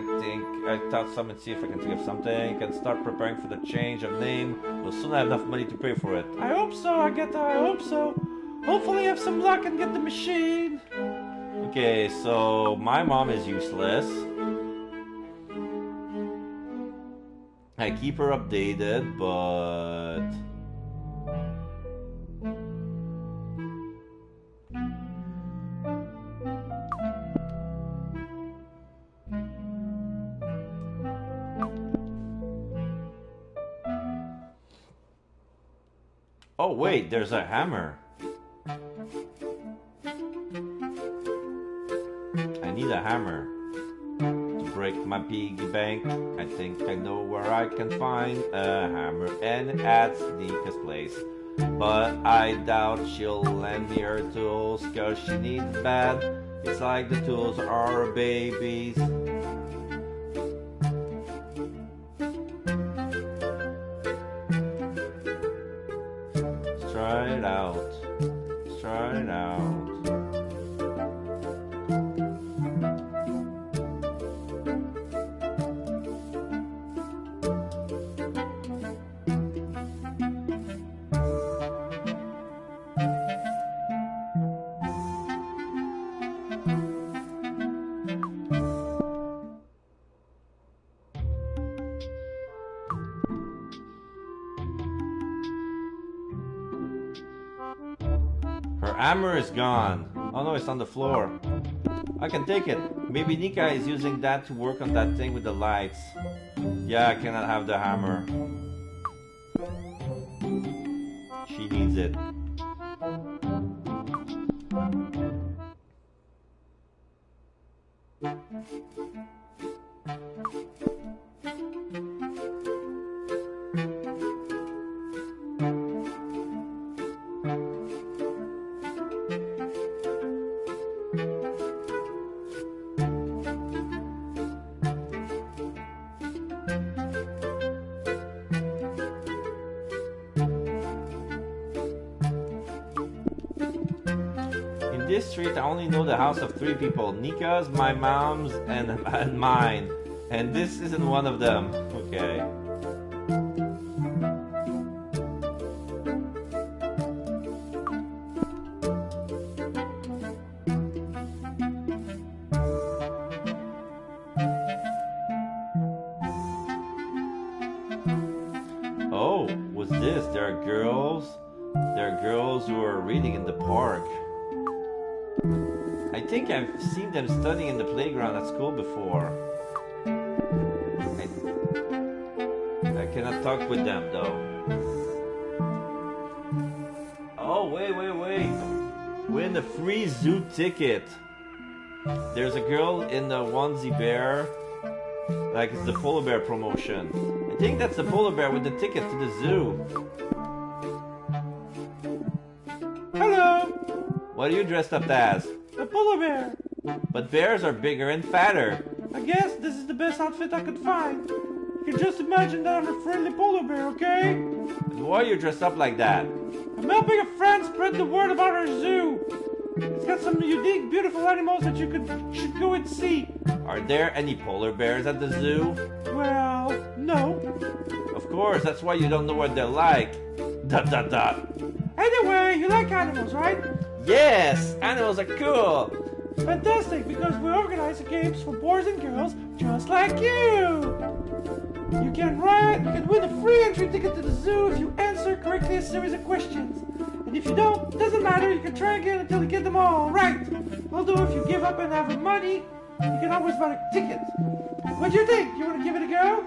thought some and see if I can think of something. Can start preparing for the change of name. We'll soon have enough money to pay for it. I hope so, Agatha, I hope so. Hopefully have some luck and get the machine. Okay, so my mom is useless. I keep her updated, but... Oh wait, there's a hammer. need a hammer to break my piggy bank. I think I know where I can find a hammer, and at Nika's place. But I doubt she'll lend me her tools, cause she needs it bad. It's like the tools are babies. Let's try it out. Let's try it out. Her hammer is gone. Oh no, it's on the floor. I can take it. Maybe Nika is using that to work on that thing with the lights. Yeah, I cannot have the hammer. She needs it. In this street, I only know the house of 3 people. Nika's, my mom's, and mine. And this isn't one of them. Okay. Oh, what's this? There are girls. There are girls who are reading in the park. I think I've seen them studying in the playground at school before. I cannot talk with them though. Oh, wait. Win the free zoo ticket. There's a girl in the onesie bear. Like it's the polar bear promotion. I think that's the polar bear with the ticket to the zoo. Hello! What are you dressed up as? A polar bear. But bears are bigger and fatter. I guess this is the best outfit I could find. You can just imagine that I'm a friendly polar bear, okay? And why are you dressed up like that? I'm helping a friend spread the word about our zoo. It's got some unique, beautiful animals that you should go and see. Are there any polar bears at the zoo? Well, no. Of course, that's why you don't know what they're like. ... Anyway, you like animals, right? Yes! Animals are cool! Fantastic, because we organize games for boys and girls just like you! You can win a free entry ticket to the zoo if you answer correctly a series of questions. And if you don't, doesn't matter, you can try again until you get them all right. Although if you give up and have the money, you can always buy a ticket. What do you think? You want to give it a go?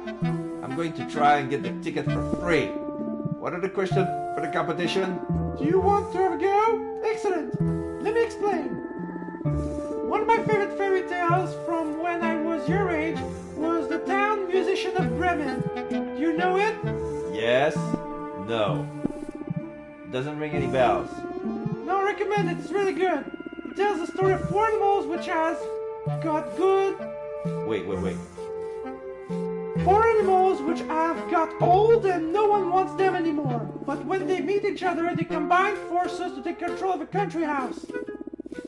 I'm going to try and get the ticket for free. What are the questions for the competition? Do you want to have a go? Excellent! Let me explain. One of my favorite fairy tales from when I was your age was The Town Musician of Bremen. Do you know it? Yes. No. Doesn't ring any bells. No, I recommend it. It's really good. It tells the story of 4 animals which has got good... Wait. 4 animals which have got old and no one wants them anymore. But when they meet each other, they combine forces to take control of a country house.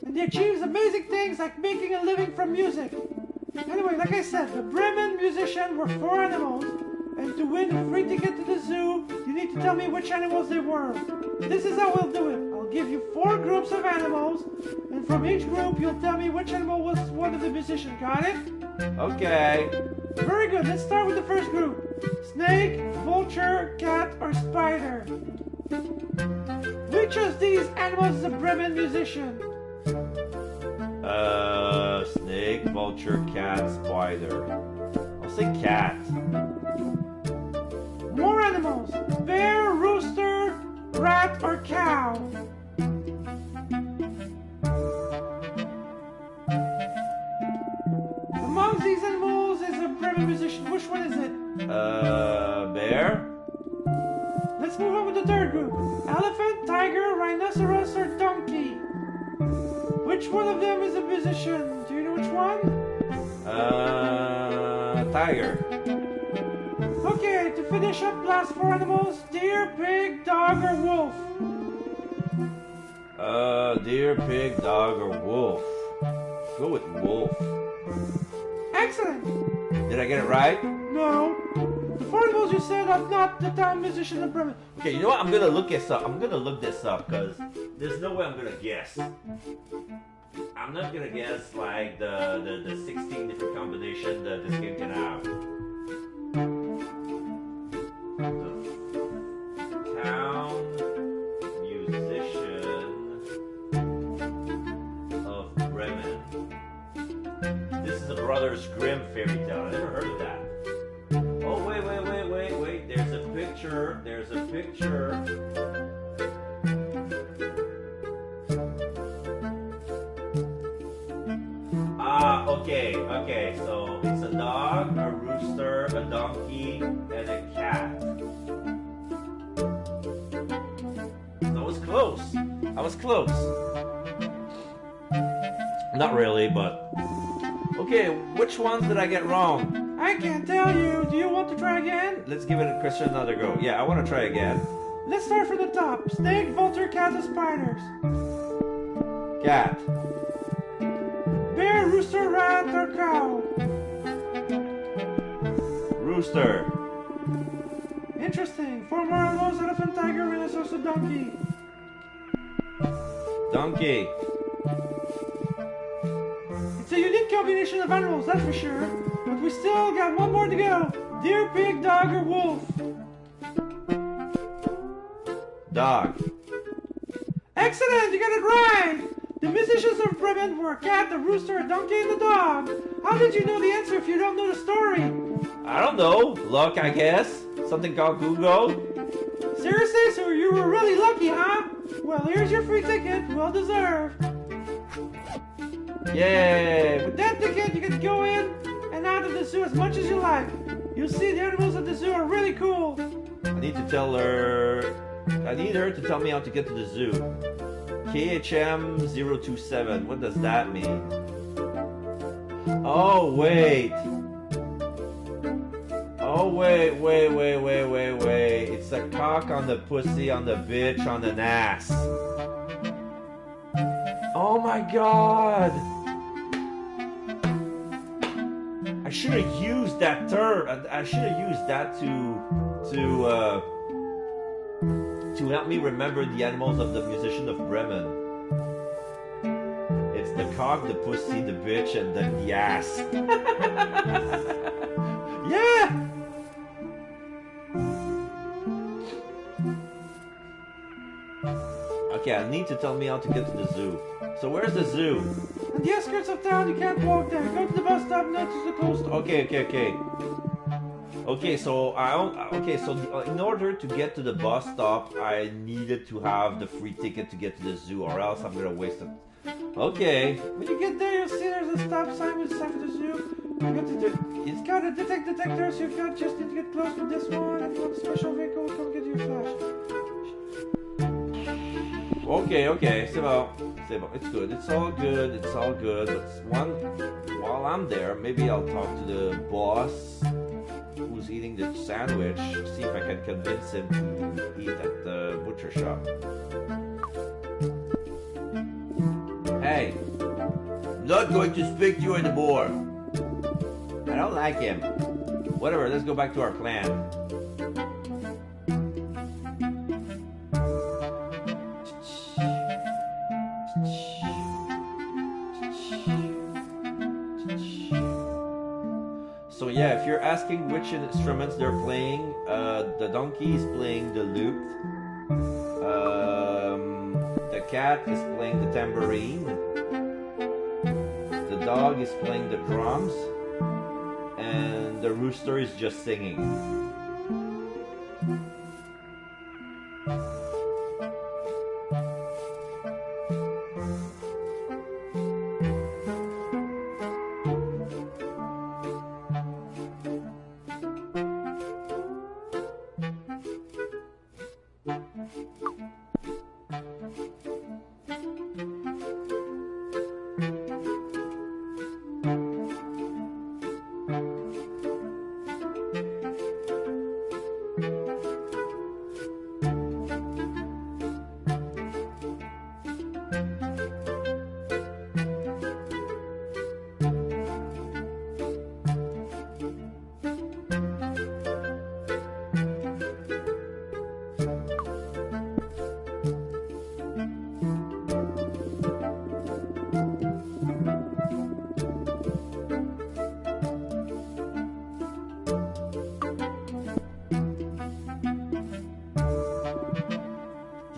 And they achieve amazing things like making a living from music. Anyway, like I said, the Bremen musicians were 4 animals. And to win a free ticket to the zoo, you need to tell me which animals they were. This is how we'll do it. I'll give you 4 groups of animals. And from each group, you'll tell me which animal was one of the musicians. Got it? Okay. Very good. Let's start with the first group. Snake, vulture, cat, or spider. Which of these animals is a Bremen musician? Snake, vulture, cat, spider. I'll say cat. More animals. Bear, rooster, rat, or cow. Bremen musician. Which one is it? Bear? Let's move on with the third group. Elephant, tiger, rhinoceros, or donkey? Which one of them is a musician? Do you know which one? Tiger. Okay, to finish up last four animals, deer, pig, dog, or wolf? Deer, pig, dog, or wolf? Go with wolf. Excellent! Did I get it right? No. The four animals you said are not the town musician of Bremen. Okay, you know what? I'm gonna look this up. I'm gonna look this up because there's no way I'm gonna guess. I'm not gonna guess like the 16 different combinations that this game can have. The town musician of Bremen. This is a Brothers Grimm fairy tale. I never heard of that. Oh, wait. There's a picture. Okay. So it's a dog, a rooster, a donkey, and a cat. I was close. Not really, but... Okay, which ones did I get wrong? I can't tell you. Do you want to try again? Let's give it a question another go. Yeah, I want to try again. Let's start from the top. Snake, vulture, cat, or spiders? Cat. Bear, rooster, rat, or cow? Rooster. Interesting. Four more animals: elephant, tiger, rhinoceros, or donkey? Donkey. It's a unique combination of animals, that's for sure. But we still got one more to go. Deer, pig, dog, or wolf? Dog. Excellent, you got it right! The musicians of Bremen were a cat, a rooster, a donkey, and a dog. How did you know the answer if you don't know the story? I don't know. Luck, I guess. Something called Google. Seriously? So you were really lucky, huh? Well, here's your free ticket. Well deserved. Yay! With that ticket, you can go in and out of the zoo as much as you like. You'll see the animals at the zoo are really cool. I need her to tell me how to get to the zoo. KHM027. What does that mean? Oh, wait. Wait. It's a cock on the pussy, on the bitch, on the ass. Oh my god. I should have used that term. I should have used that to help me remember the animals of the musician of Bremen. It's the cock, the pussy, the bitch, and then the ass. Yeah! Okay, I need to tell me how to get to the zoo. So where's the zoo? On the outskirts of town, you can't walk there. Go to the bus stop next to the coast. Okay, so in order to get to the bus stop, I needed to have the free ticket to get to the zoo, or else I'm gonna waste it. Okay. When you get there, you'll see there's a stop sign with the sign for the zoo. It's got a detector, so you've got just need to get close with this one, and you want a special vehicle, come get your flash. Okay, c'est bon. It's good. It's all good. But while I'm there, maybe I'll talk to the boss who's eating the sandwich, see if I can convince him to eat at the butcher shop. Hey, not going to speak to you anymore. I don't like him. Whatever, let's go back to our plan. So yeah, if you're asking which instruments they're playing, the donkey is playing the lute, the cat is playing the tambourine, the dog is playing the drums, and the rooster is just singing.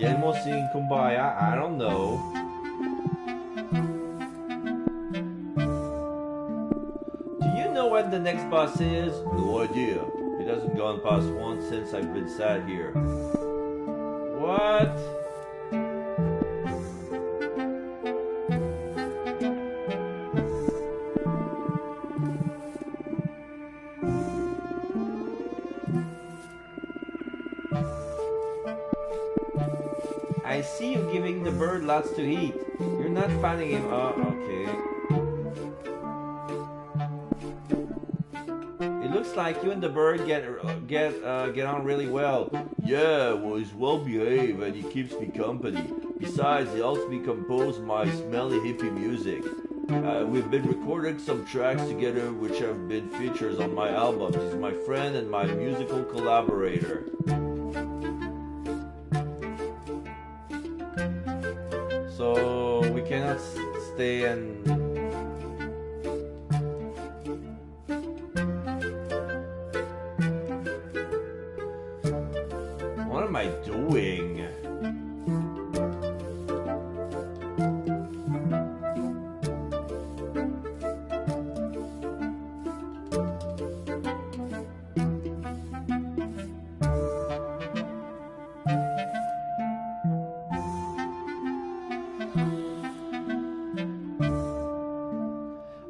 Queremos sing Kumbaya? I don't know. Do you know when the next bus is? No idea. It hasn't gone past once since I've been sat here. What? I see you giving the bird lots to eat. You're not fanning him. Okay. It looks like you and the bird get on really well. Yeah, well, he's well behaved and he keeps me company. Besides, he helps me compose my smelly hippie music. We've been recording some tracks together which have been features on my albums. He's my friend and my musical collaborator. So we cannot stay and... What am I doing?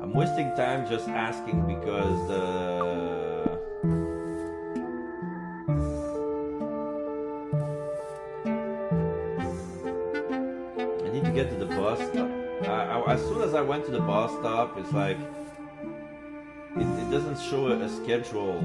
I'm wasting time just asking because I need to get to the bus stop. As soon as I went to the bus stop, it's like it doesn't show a schedule.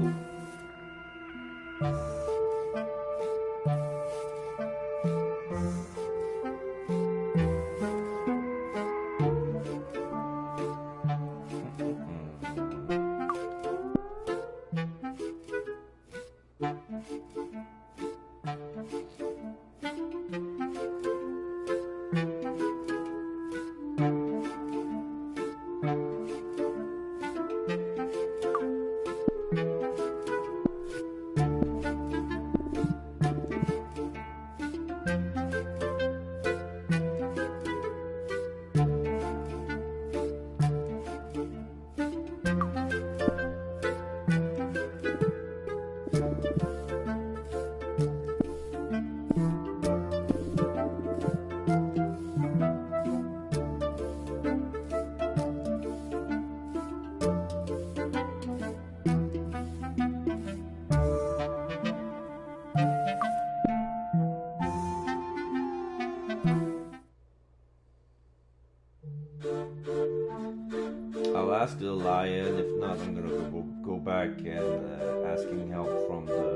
I'll ask the lion. If not, I'm gonna go back and asking help from the.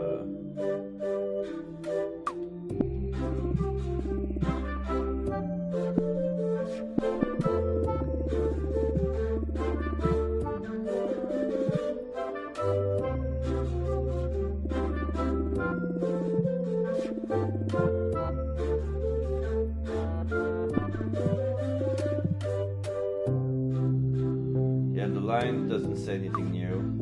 Yeah, the lion doesn't say anything new.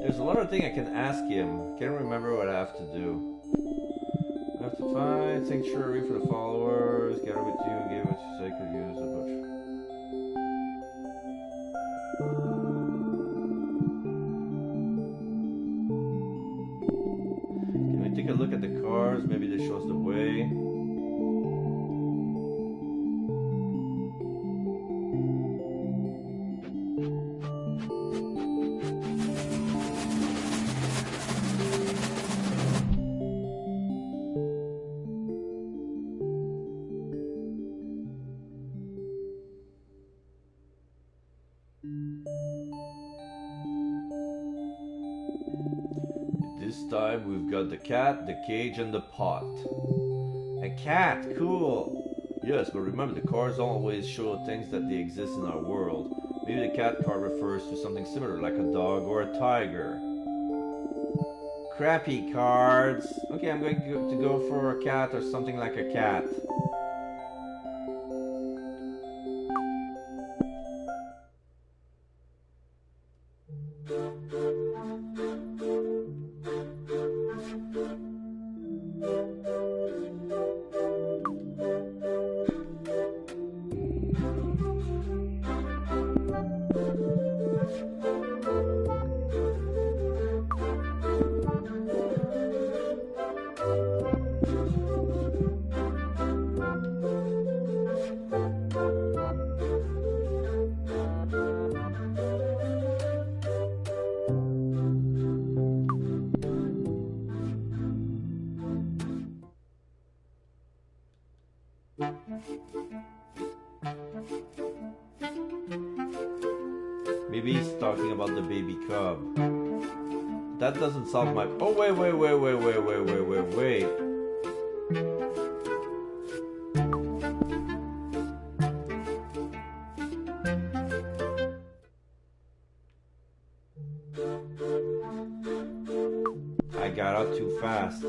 There's a lot of things I can ask him. Can't remember what I have to do. I have to find sanctuary for the followers. Gather with you. Give what you say. Could use a bunch. Can we take a look at the cars? Maybe they show us the way. This time we've got the cat, the cage, and the pot. A cat, cool. Yes, but remember the cards don't always show things that they exist in our world. Maybe the cat card refers to something similar, like a dog or a tiger. Crappy cards. Okay, I'm going to go for a cat or something like a cat. Maybe he's talking about the baby cub. That doesn't solve my... Oh, wait. I got out too fast.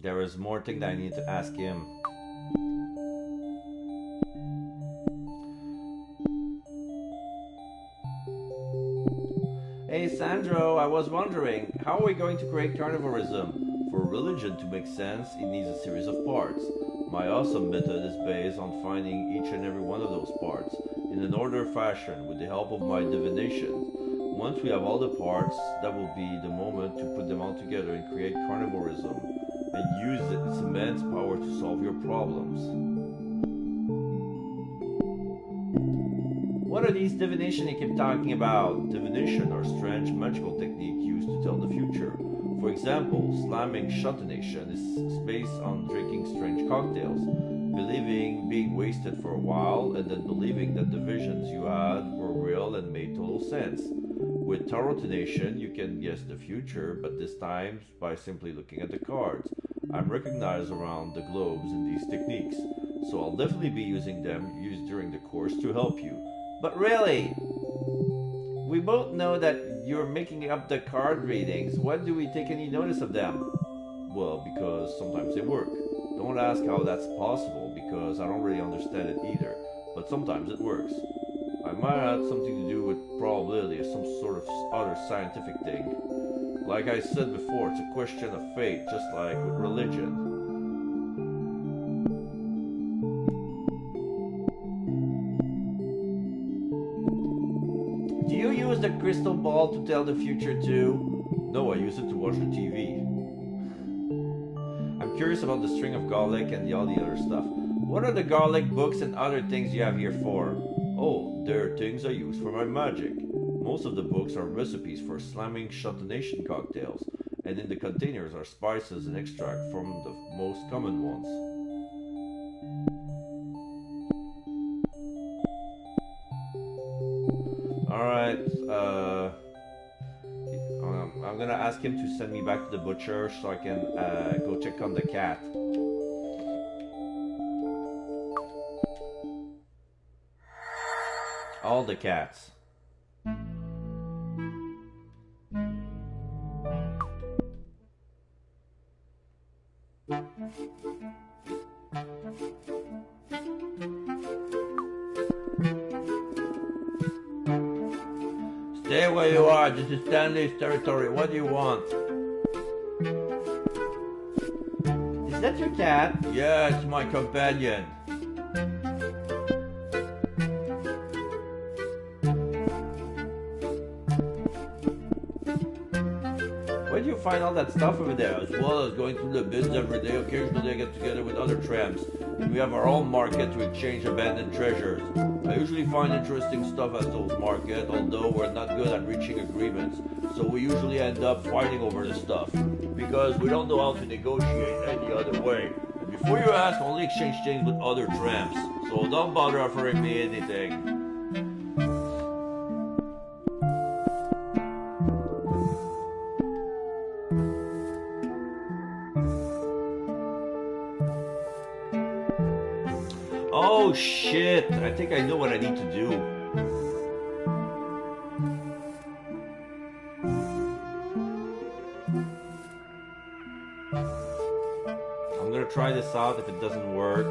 There is more thing that I need to ask him. Hey Sandro, I was wondering, how are we going to create carnivorism? For religion to make sense, it needs a series of parts. My awesome method is based on finding each and every one of those parts, in an order fashion, with the help of my divinations. Once we have all the parts, that will be the moment to put them all together and create carnivorism, and use its immense power to solve your problems. What are these divination you keep talking about? Divination are strange magical technique used to tell the future. For example, slamming shottonation is based on drinking strange cocktails, believing being wasted for a while, and then believing that the visions you had were real and made total sense. With tarotination, you can guess the future, but this time by simply looking at the cards. I'm recognized around the globes in these techniques, so I'll definitely be using them during the course to help you. But really, we both know that you're making up the card readings. Why do we take any notice of them? Well, because sometimes they work. Don't ask how that's possible, because I don't really understand it either, but sometimes it works. I might have something to do with probability or some sort of other scientific thing. Like I said before, it's a question of fate, just like with religion. Do you use the crystal ball to tell the future too? No, I use it to watch the TV. I'm curious about the string of garlic and all the other stuff. What are the garlic books and other things you have here for? Oh, they're things I use for my magic. Most of the books are recipes for slamming shottonation cocktails, and in the containers are spices and extract from the most common ones. Alright, I'm gonna ask him to send me back to the butcher so I can go check on the cat. All the cats. Stay where you are. This is Stanley's territory. What do you want? Is that your cat? Yeah, it's my companion. Where do you find all that stuff over there? As well as going through the biz every day, occasionally I get together with other tramps, and we have our own market to exchange abandoned treasures. I usually find interesting stuff at those markets, although we're not good at reaching agreements, so we usually end up fighting over the stuff, because we don't know how to negotiate any other way. And before you ask, I only exchange things with other tramps, so don't bother offering me anything. Oh shit, I think I know what I need to do. I'm gonna try this out. If it doesn't work,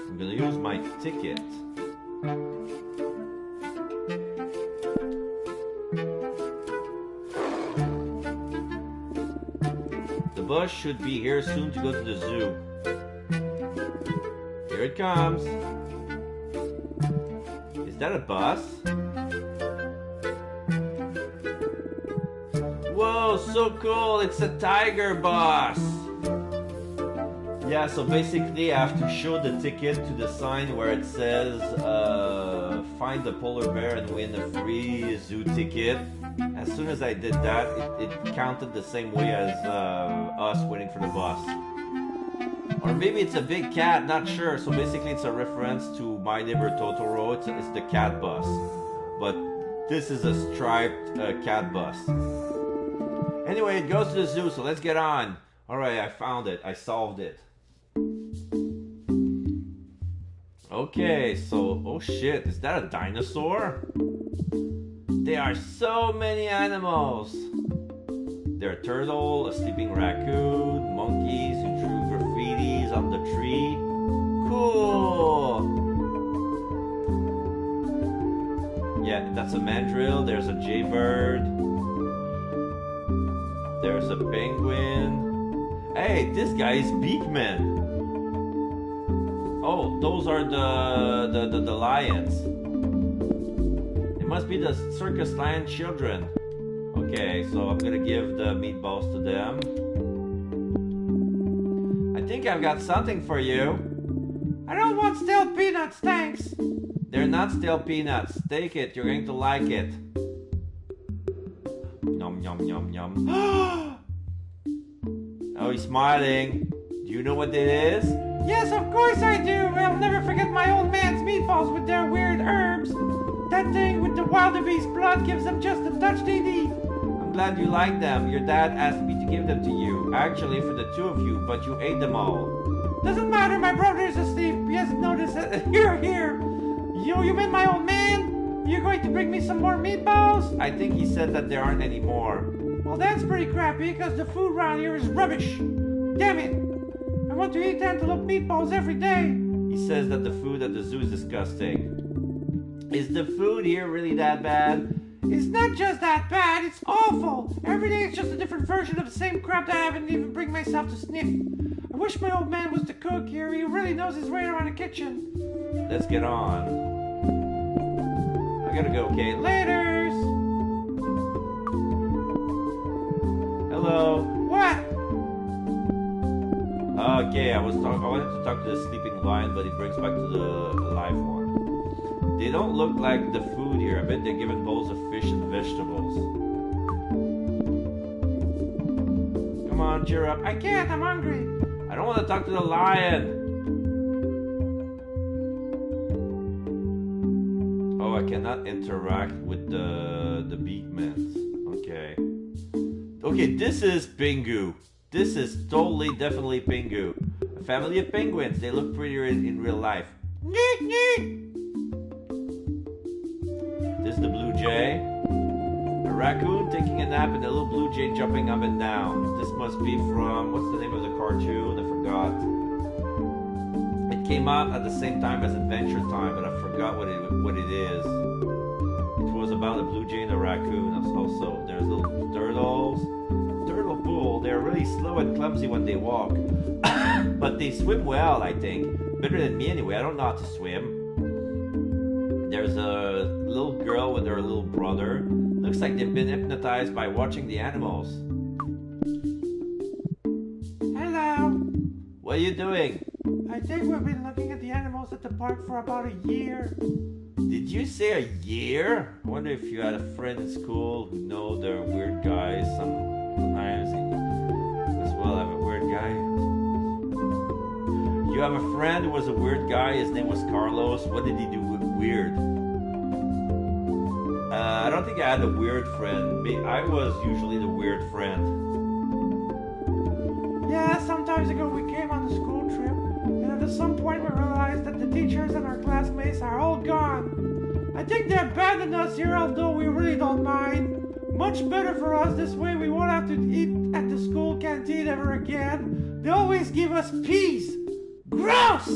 I'm gonna use my ticket. The bus should be here soon to go to the zoo. Here it comes. Is that a bus? Whoa, so cool! It's a tiger bus! Yeah, so basically I have to show the ticket to the sign where it says find the polar bear and win a free zoo ticket. As soon as I did that, it counted the same way as us waiting for the bus. Or maybe it's a big cat, not sure. So basically it's a reference to My Neighbor Totoro. It's the cat bus. But this is a striped cat bus. Anyway, it goes to the zoo, so let's get on. Alright, I found it. I solved it. Okay, so, oh shit, is that a dinosaur? There are so many animals. There are a turtle, a sleeping raccoon, monkeys who drew graffitis on the tree. Cool! Yeah, that's a mandrill, there's a jaybird. There's a penguin. Hey, this guy is Beakman. Oh, those are the lions. It must be the circus lion children. Okay, so I'm gonna give the meatballs to them. I think I've got something for you. I don't want stale peanuts, thanks. They're not stale peanuts. Take it, you're going to like it. Yum, yum, yum, yum. Oh, he's smiling. Do you know what it is? Yes, of course I do. I'll never forget my old man's meatballs with their weird herbs. That thing with the wildebeest blood gives them just the touch they need. I'm glad you like them. Your dad asked me to give them to you. Actually, for the two of you, but you ate them all. Doesn't matter, my brother's asleep. He hasn't noticed it. Here. You meant my old man? You're going to bring me some more meatballs? I think he said that there aren't any more. Well, that's pretty crappy, because the food around here is rubbish. Damn it. I want to eat antelope meatballs every day. He says that the food at the zoo is disgusting. Is the food here really that bad? It's not just that bad, it's awful. Every day it's just a different version of the same crap that I haven't even bring myself to sniff. I wish my old man was the cook here. He really knows his way around the kitchen. Let's get on. I gotta go, Kate. Laters. Hello. What? Okay, I wanted to talk to the sleeping lion, but he brings back to the live one. They don't look like the food here. I bet they're given bowls of fish and vegetables. Come on, cheer up. I can't, I'm hungry. I don't want to talk to the lion. Oh, I cannot interact with the beakmans. Okay. Okay, this is Pingu. This is totally, definitely Pingu. A family of penguins. They look prettier in real life. Neat, neat. This is the blue jay. A raccoon taking a nap and a little blue jay jumping up and down. This must be from, what's the name of the cartoon? I forgot. It came out at the same time as Adventure Time, but I forgot what it is. It was about a blue jay and a raccoon. Also, there's little turtles. Turtle pool. They're really slow and clumsy when they walk. But they swim well, I think. Better than me anyway. I don't know how to swim. There's a little girl with her little brother. Looks like they've been hypnotized by watching the animals. Hello. What are you doing? I think we've been looking at the animals at the park for about a year. Did you say a year? I wonder if you had a friend in school who know they're weird guys. Sometimes as well have a weird guy. You have a friend who was a weird guy. His name was Carlos. What did he do weird? I don't think I had a weird friend. I was usually the weird friend. Yeah, some times ago we came on the school trip, and at some point we realized that the teachers and our classmates are all gone. I think they abandoned us here, although we really don't mind. Much better for us, this way we won't have to eat at the school canteen ever again. They always give us peas. Gross!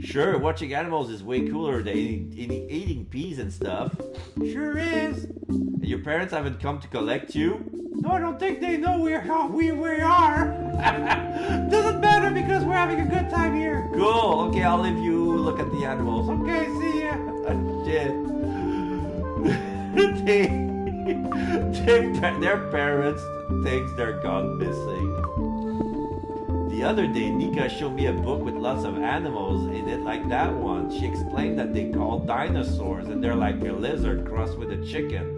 Sure, watching animals is way cooler than eating peas and stuff. Sure is. And your parents haven't come to collect you? No, I don't think they know how we are. Doesn't matter because we're having a good time here. Cool. Okay, I'll leave you look at the animals. Okay, see ya. Shit. Their parents thinks they're gone missing. The other day, Nika showed me a book with lots of animals in it, like that one. She explained that they call dinosaurs, and they're like a lizard crossed with a chicken.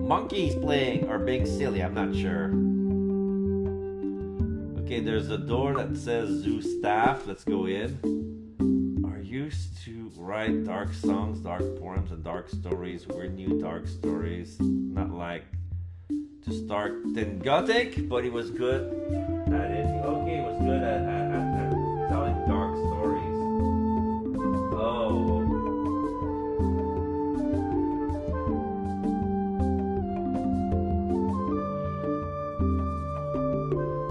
Monkeys playing or being silly, I'm not sure. Okay, there's a door that says zoo staff. Let's go in. Are used to write dark songs, dark poems, and dark stories. Weird new dark stories. Not like to start in Gothic, but he was good at it. Okay, he was good at telling dark stories. Oh.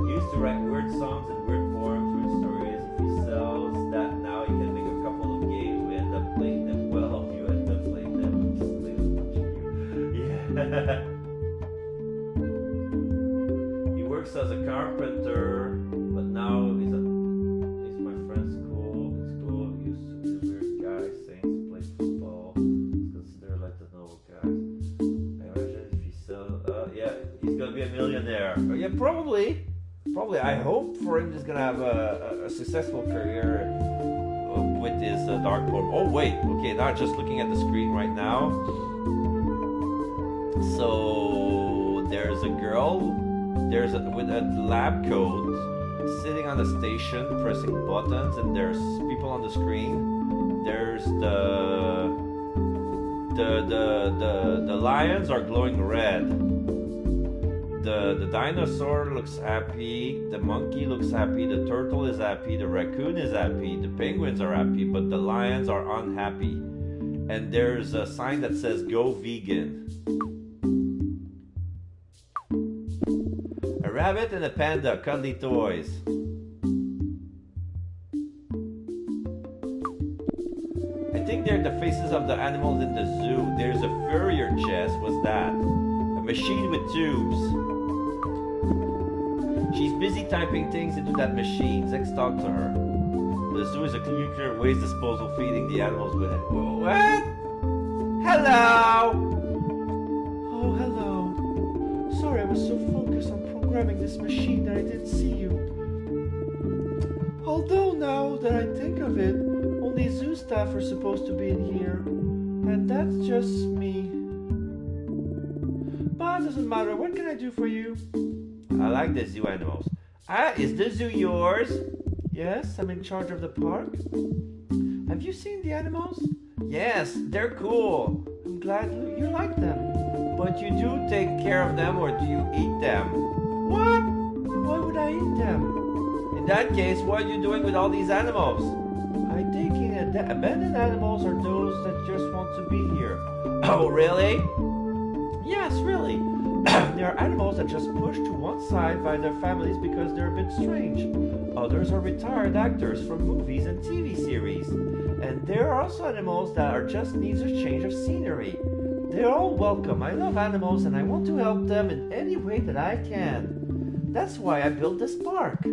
He used to write weird songs and weird poems, weird stories. If he sells that now, he can make a couple of games. We end up playing them well. You end up playing them. Yeah. Works as a carpenter, but now he's my friend's school. In school, he used to be a weird guy, sings, plays football. He's considered like the noble guy. I imagine if he sells, yeah, he's gonna be a millionaire. Yeah, probably. I hope for him he's gonna have a successful career with his dark poem. Oh wait, okay, now just looking at the screen right now. So there's a girl. There's with a lab coat sitting on the station pressing buttons, and there's people on the screen. There's the lions are glowing red. The dinosaur looks happy, the monkey looks happy, the turtle is happy, the raccoon is happy, the penguins are happy, but the lions are unhappy. And there's a sign that says go vegan. A rabbit and a panda, cuddly toys. I think they're the faces of the animals in the zoo. There's a furrier chest, what's that? A machine with tubes. She's busy typing things into that machine. Let's talk to her. The zoo is a nuclear waste disposal, feeding the animals with it. What? Hello! Oh, hello. Sorry, I was so focused on programming this machine that I didn't see you. Although now that I think of it, only zoo staff are supposed to be in here. And that's just me. But it doesn't matter. What can I do for you? I like the zoo animals. Is the zoo yours? Yes, I'm in charge of the park. Have you seen the animals? Yes, they're cool. I'm glad you like them. But you do take care of them, or do you eat them? What? Why would I eat them? In that case, what are you doing with all these animals? I'm taking abandoned animals or those that just want to be here. Oh, really? Yes, really. There are animals that just pushed to one side by their families because they're a bit strange. Others are retired actors from movies and TV series. And there are also animals that are just needs a change of scenery. They're all welcome. I love animals and I want to help them in any way that I can. That's why I built this park.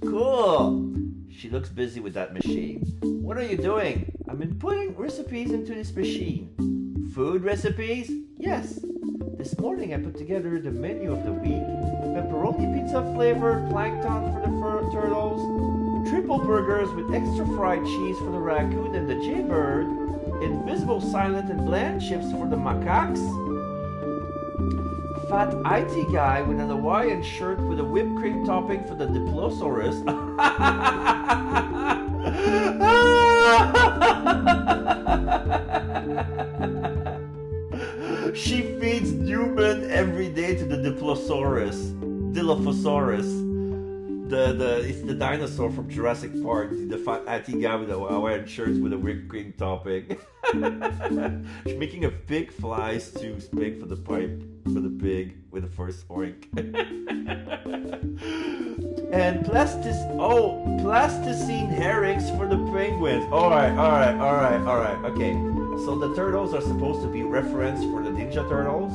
Cool. She looks busy with that machine. What are you doing? I'm inputting recipes into this machine. Food recipes? Yes. This morning I put together the menu of the week. Pepperoni pizza flavored plankton for the turtles. Triple burgers with extra fried cheese for the raccoon and the jaybird. Invisible silent and bland chips for the macaques. fat IT guy with an Hawaiian shirt with a whipped cream topping for the Diplosaurus. She feeds Newman every day to the Dilophosaurus. It's the dinosaur from Jurassic Park, the fat IT guy with the Hawaiian shirts with a whipped cream topping. She's making a pig fly stew big for the pig with the first oink. And plasticine herrings for the penguins. Alright. Okay. So the turtles are supposed to be referenced for the Ninja Turtles.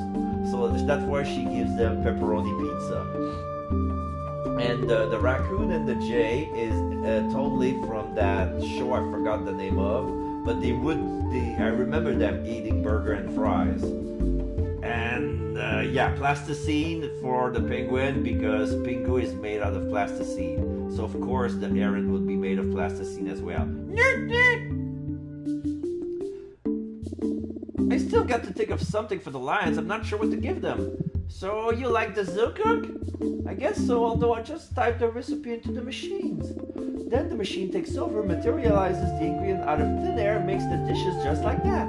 So that's why she gives them pepperoni pizza. And the raccoon and the jay is totally from that show I forgot the name of. But I remember them eating burger and fries. And plasticine for the penguin because Pingu is made out of plasticine. So of course the heron would be made of plasticine as well. I still got to think of something for the lions. I'm not sure what to give them. So you like the zoo cook? I guess so, although I just typed the recipe into the machines. Then the machine takes over, materializes the ingredient out of thin air, makes the dishes just like that.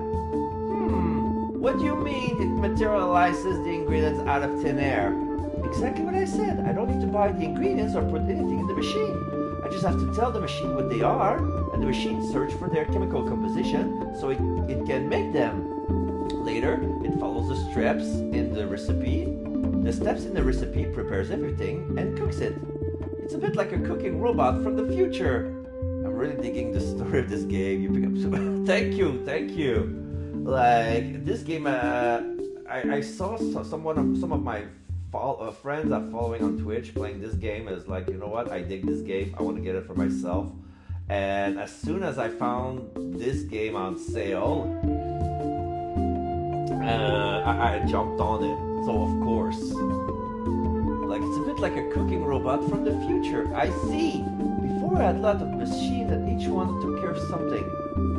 What do you mean it materializes the ingredients out of thin air? Exactly what I said. I don't need to buy the ingredients or put anything in the machine. I just have to tell the machine what they are, and the machine search for their chemical composition so it can make them. Later, it follows the steps in the recipe. The steps in the recipe prepares everything and cooks it. It's a bit like a cooking robot from the future. I'm really digging the story of this game. You pick up so thank you. Like this game, I saw some of my friends I'm following on Twitch playing this game. Is like, you know what? I dig this game. I want to get it for myself. And as soon as I found this game on sale, I jumped on it. So of course, like it's a bit like a cooking robot from the future. I see. Before I had a lot of machines and each one took care of something.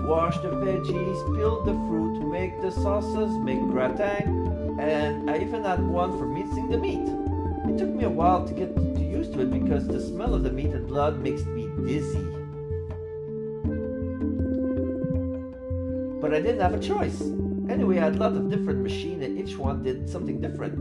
Wash the veggies, peel the fruit, make the sauces, make gratin, and I even had one for mincing the meat. It took me a while to get used to it because the smell of the meat and blood makes me dizzy. But I didn't have a choice. Anyway, I had a lot of different machines and each one did something different.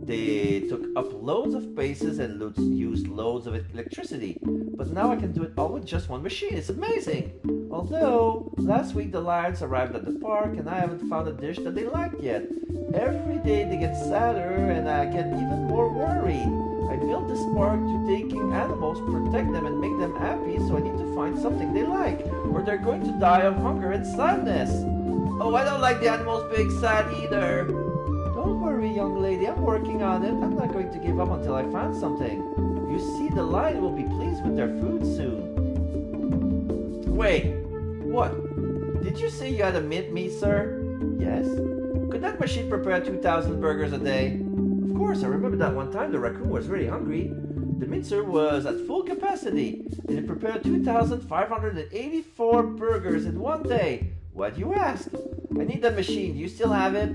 They took up loads of spaces and used loads of electricity. But now I can do it all with just one machine. It's amazing. Although, last week the lions arrived at the park and I haven't found a dish that they like yet. Every day they get sadder and I get even more worried. I built this park to taking animals, protect them and make them happy, so I need to find something they like, or they're going to die of hunger and sadness. Oh, I don't like the animals being sad either. Don't worry, young lady, I'm working on it. I'm not going to give up until I find something. You see, the lion will be pleased with their food soon. Wait, what? Did you say you had a mint meat, sir? Yes. Could that machine prepare 2,000 burgers a day? Of course, I remember that one time the raccoon was really hungry. The mincer was at full capacity, and it prepared 2,584 burgers in one day. Why do you ask? I need that machine. Do you still have it?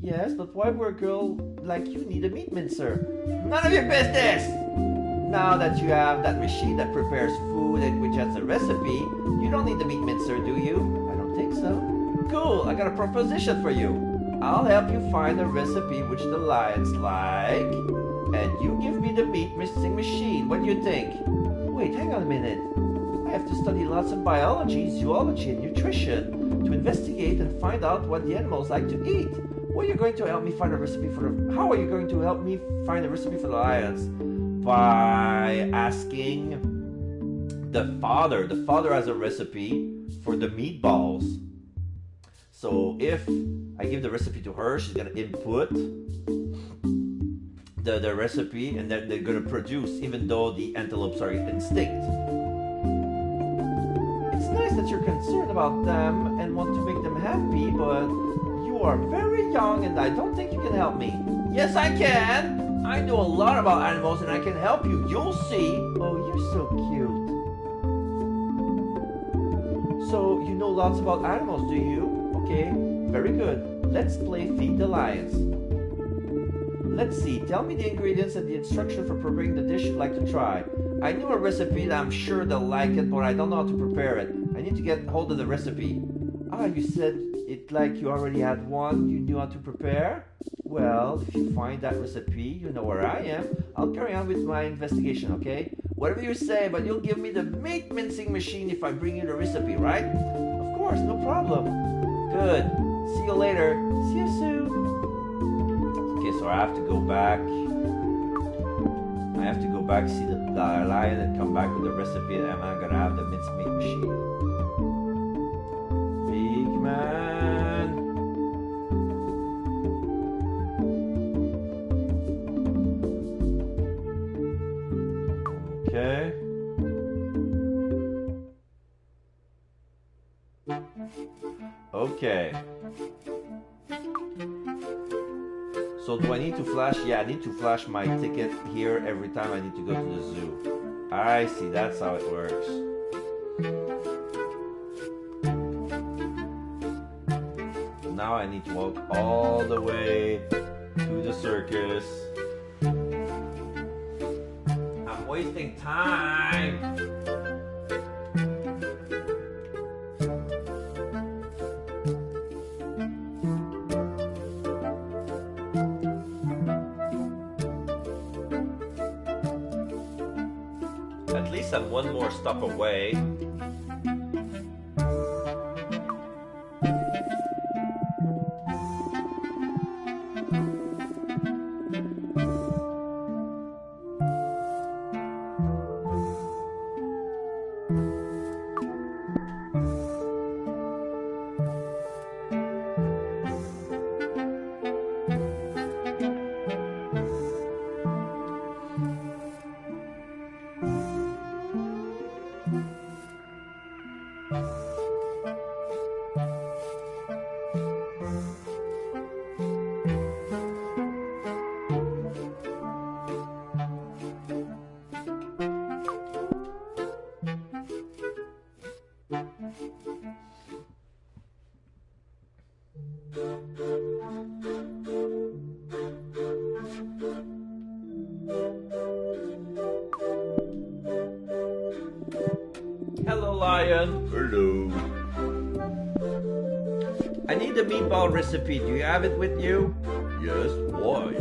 Yes, but why would a girl like you need a meat mincer? None of your business! Now that you have that machine that prepares food and which has a recipe, you don't need the meat mincer, do you? I don't think so. Cool, I got a proposition for you. I'll help you find a recipe which the lions like, and you give me the meat mixing machine. What do you think? Wait, hang on a minute. I have to study lots of biology, zoology, and nutrition to investigate and find out what the animals like to eat. How are you going to help me find a recipe for the lions? By asking the father. The father has a recipe for the meatballs. So if I give the recipe to her, she's gonna input the recipe, and then they're gonna produce, even though the antelopes are extinct. It's nice that you're concerned about them and want to make them happy, but you are very young and I don't think you can help me. Yes, I can! I know a lot about animals and I can help you. You'll see. Oh, you're so cute. So, you know lots about animals, do you? Okay, very good. Let's play Feed the Lions. Let's see, tell me the ingredients and the instruction for preparing the dish you'd like to try. I know a recipe that I'm sure they'll like it, but I don't know how to prepare it. I need to get hold of the recipe. Ah, you said it like you already had one you knew how to prepare? Well, if you find that recipe, you know where I am. I'll carry on with my investigation, okay? Whatever you say, but you'll give me the meat mincing machine if I bring you the recipe, right? Of course, no problem. Good. See you later. See you soon. Okay, so I have to go back. I have to go back, see the lion, and come back with the recipe, and I'm gonna have the mincemeat machine. Big man. Okay. Okay. So do I need to flash? Yeah, I need to flash my ticket here every time I need to go to the zoo. I see, that's how it works. Now I need to walk all the way to the circus. I'm wasting time. At least I'm one more stop away. Hello, lion. Hello. I need the meatball recipe. Do you have it with you? Yes, why?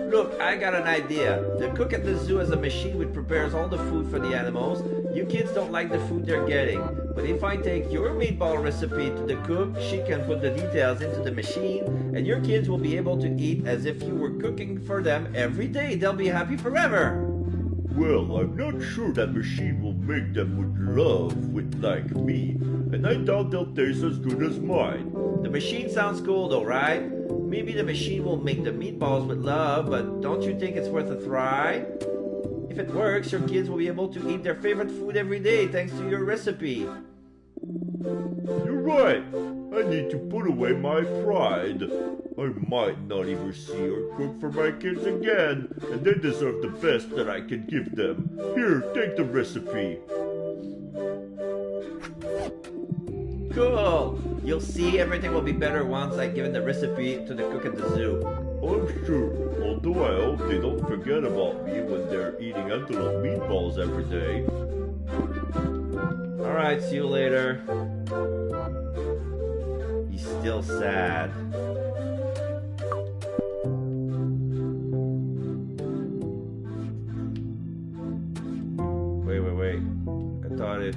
Look, I got an idea. The cook at the zoo has a machine which prepares all the food for the animals. You kids don't like the food they're getting. But if I take your meatball recipe to the cook, she can put the details into the machine, and your kids will be able to eat as if you were cooking for them every day. They'll be happy forever. Well, I'm not sure that machine will make them with love with like me, and I doubt they'll taste as good as mine. The machine sounds cool though, right? Maybe the machine will make the meatballs with love, but don't you think it's worth a try? If it works, your kids will be able to eat their favorite food every day thanks to your recipe. You're right. I need to put away my pride. I might not even see or cook for my kids again, and they deserve the best that I can give them. Here, take the recipe. Cool! You'll see everything will be better once I've given the recipe to the cook at the zoo. I'm sure, although I hope they don't forget about me when they're eating antelope meatballs every day. Alright, see you later. He's still sad. Wait. I thought it,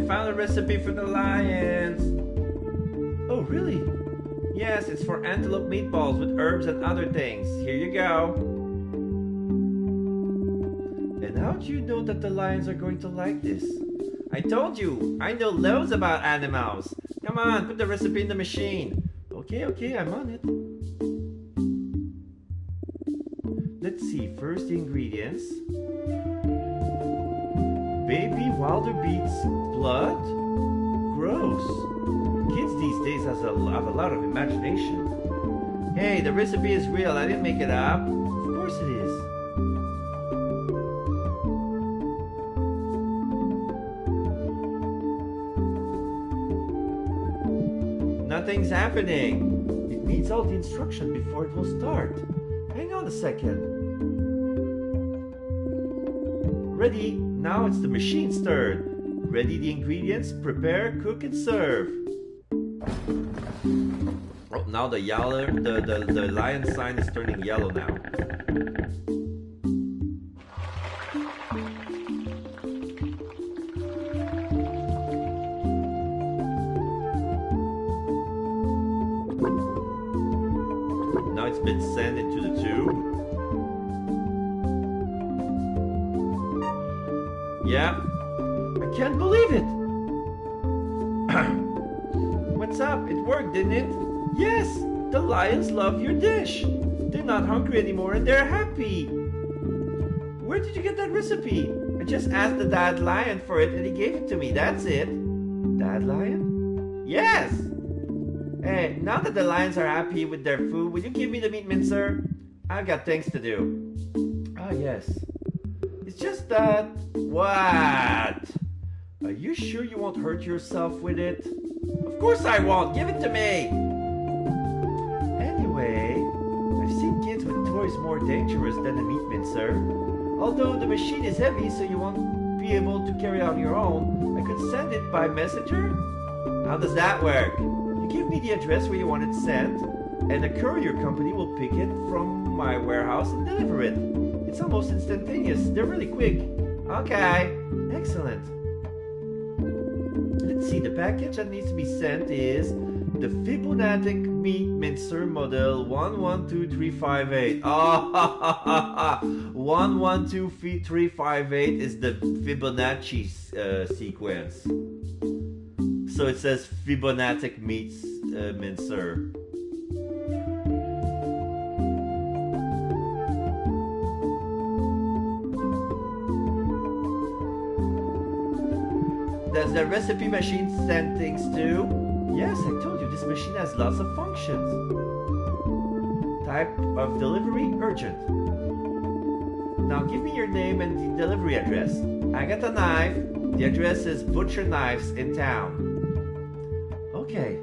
found a recipe for the lions. Oh, really? Yes, it's for antelope meatballs with herbs and other things. Here you go. And how do you know that the lions are going to like this? I told you, I know loads about animals. Come on, put the recipe in the machine. Okay, I'm on it. Let's see, first the ingredients. Baby wildebeest's blood? Gross. Kids these days have a lot of imagination. Hey, the recipe is real, I didn't make it up. Of course it is. Nothing's happening. It needs all the instruction before it will start. Hang on a second. Ready, now it's the machine's turn. Ready the ingredients, prepare, cook, and serve. Oh, now the lion sign is turning yellow now. Now it's been sent into the tube. Yeah. I can't believe it! What's up? It worked, didn't it? Yes! The lions love your dish! They're not hungry anymore and they're happy! Where did you get that recipe? I just asked the dad lion for it and he gave it to me, that's it. Dad lion? Yes! Hey, now that the lions are happy with their food, will you give me the meat mincer? I've got things to do. Ah, yes. It's just that... What? Are you sure you won't hurt yourself with it? Of course I won't! Give it to me! Anyway, I've seen kids with toys more dangerous than the meat mincer. Although the machine is heavy so you won't be able to carry out your own, I could send it by messenger? How does that work? You give me the address where you want it sent, and a courier company will pick it from my warehouse and deliver it. It's almost instantaneous. They're really quick. Okay. Excellent. Let's see. The package that needs to be sent is the Fibonacci meat mincer model 112358. Oh, 112358 is the Fibonacci sequence. So it says Fibonacci meat mincer. Does the recipe machine send things too? Yes, I told you, this machine has lots of functions. Type of delivery, urgent. Now give me your name and the delivery address. AGATHA KNIFE. The address is Butcher Knives in town. Okay.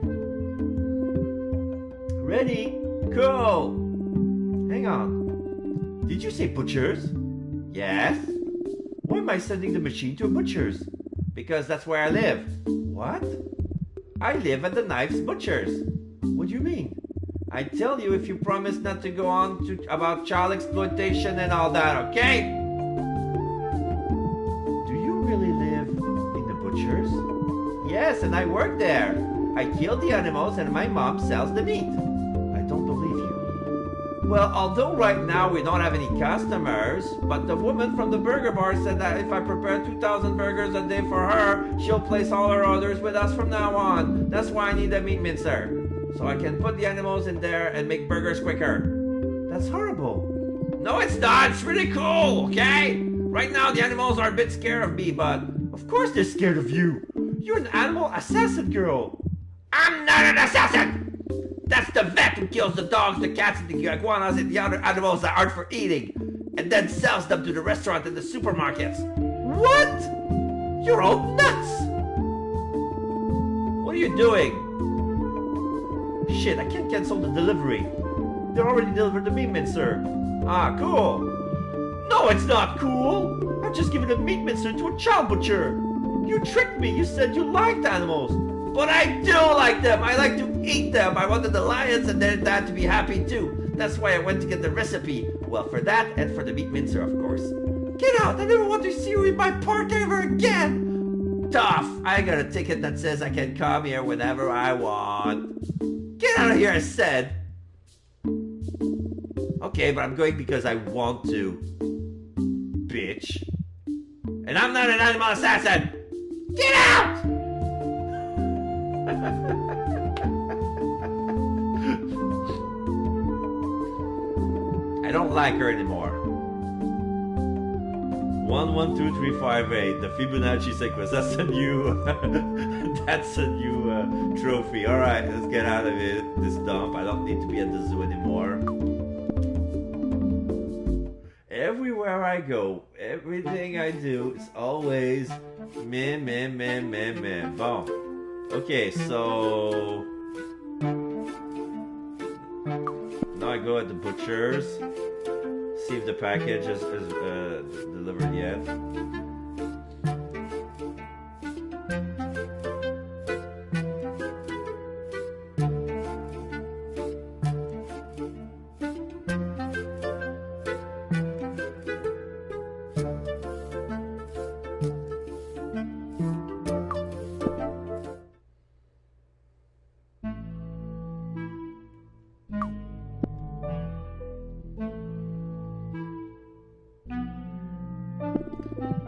Ready? Go! Hang on. Did you say butchers? Yes. Why am I sending the machine to a butcher's? Because that's where I live. What? I live at the Knife's Butchers. What do you mean? I tell you if you promise not to go on about child exploitation and all that, okay? Do you really live in the butchers? Yes, and I work there. I kill the animals and my mom sells the meat. I don't believe you. Well, although right now we don't have any customers, but the woman from the burger bar said that if I prepare 2,000 burgers a day for her, she'll place all her orders with us from now on. That's why I need a meat mincer, so I can put the animals in there and make burgers quicker. That's horrible. No, it's not. It's really cool, okay? Right now the animals are a bit scared of me, but of course they're scared of you. You're an animal assassin girl. I'm not an assassin! That's the vet who kills the dogs, the cats, and the iguanas, and the other animals that aren't for eating, and then sells them to the restaurant and the supermarkets. What? You're all nuts! What are you doing? Shit, I can't cancel the delivery. They already delivered the meat mincer. Ah, cool. No, it's not cool. I've just given a meat mincer to a child butcher. You tricked me. You said you liked animals. But I do like them. I like to eat them. I wanted the lions and their dad to be happy too. That's why I went to get the recipe. Well, for that and for the meat mincer, of course. Get out. I never want to see you in my park ever again. tough. I got a ticket that says I can come here whenever I want. Get out of here, I said. Okay, but I'm going because I want to. Bitch. And I'm not an animal assassin. Get out! I don't like her anymore. 112358, the Fibonacci sequence. That's a new trophy. All right, let's get out of it. This dump. I don't need to be at the zoo anymore. Everywhere I go, everything I do is always meh. Bon. Okay, so now I go at the butcher's. See if the package is delivered yet.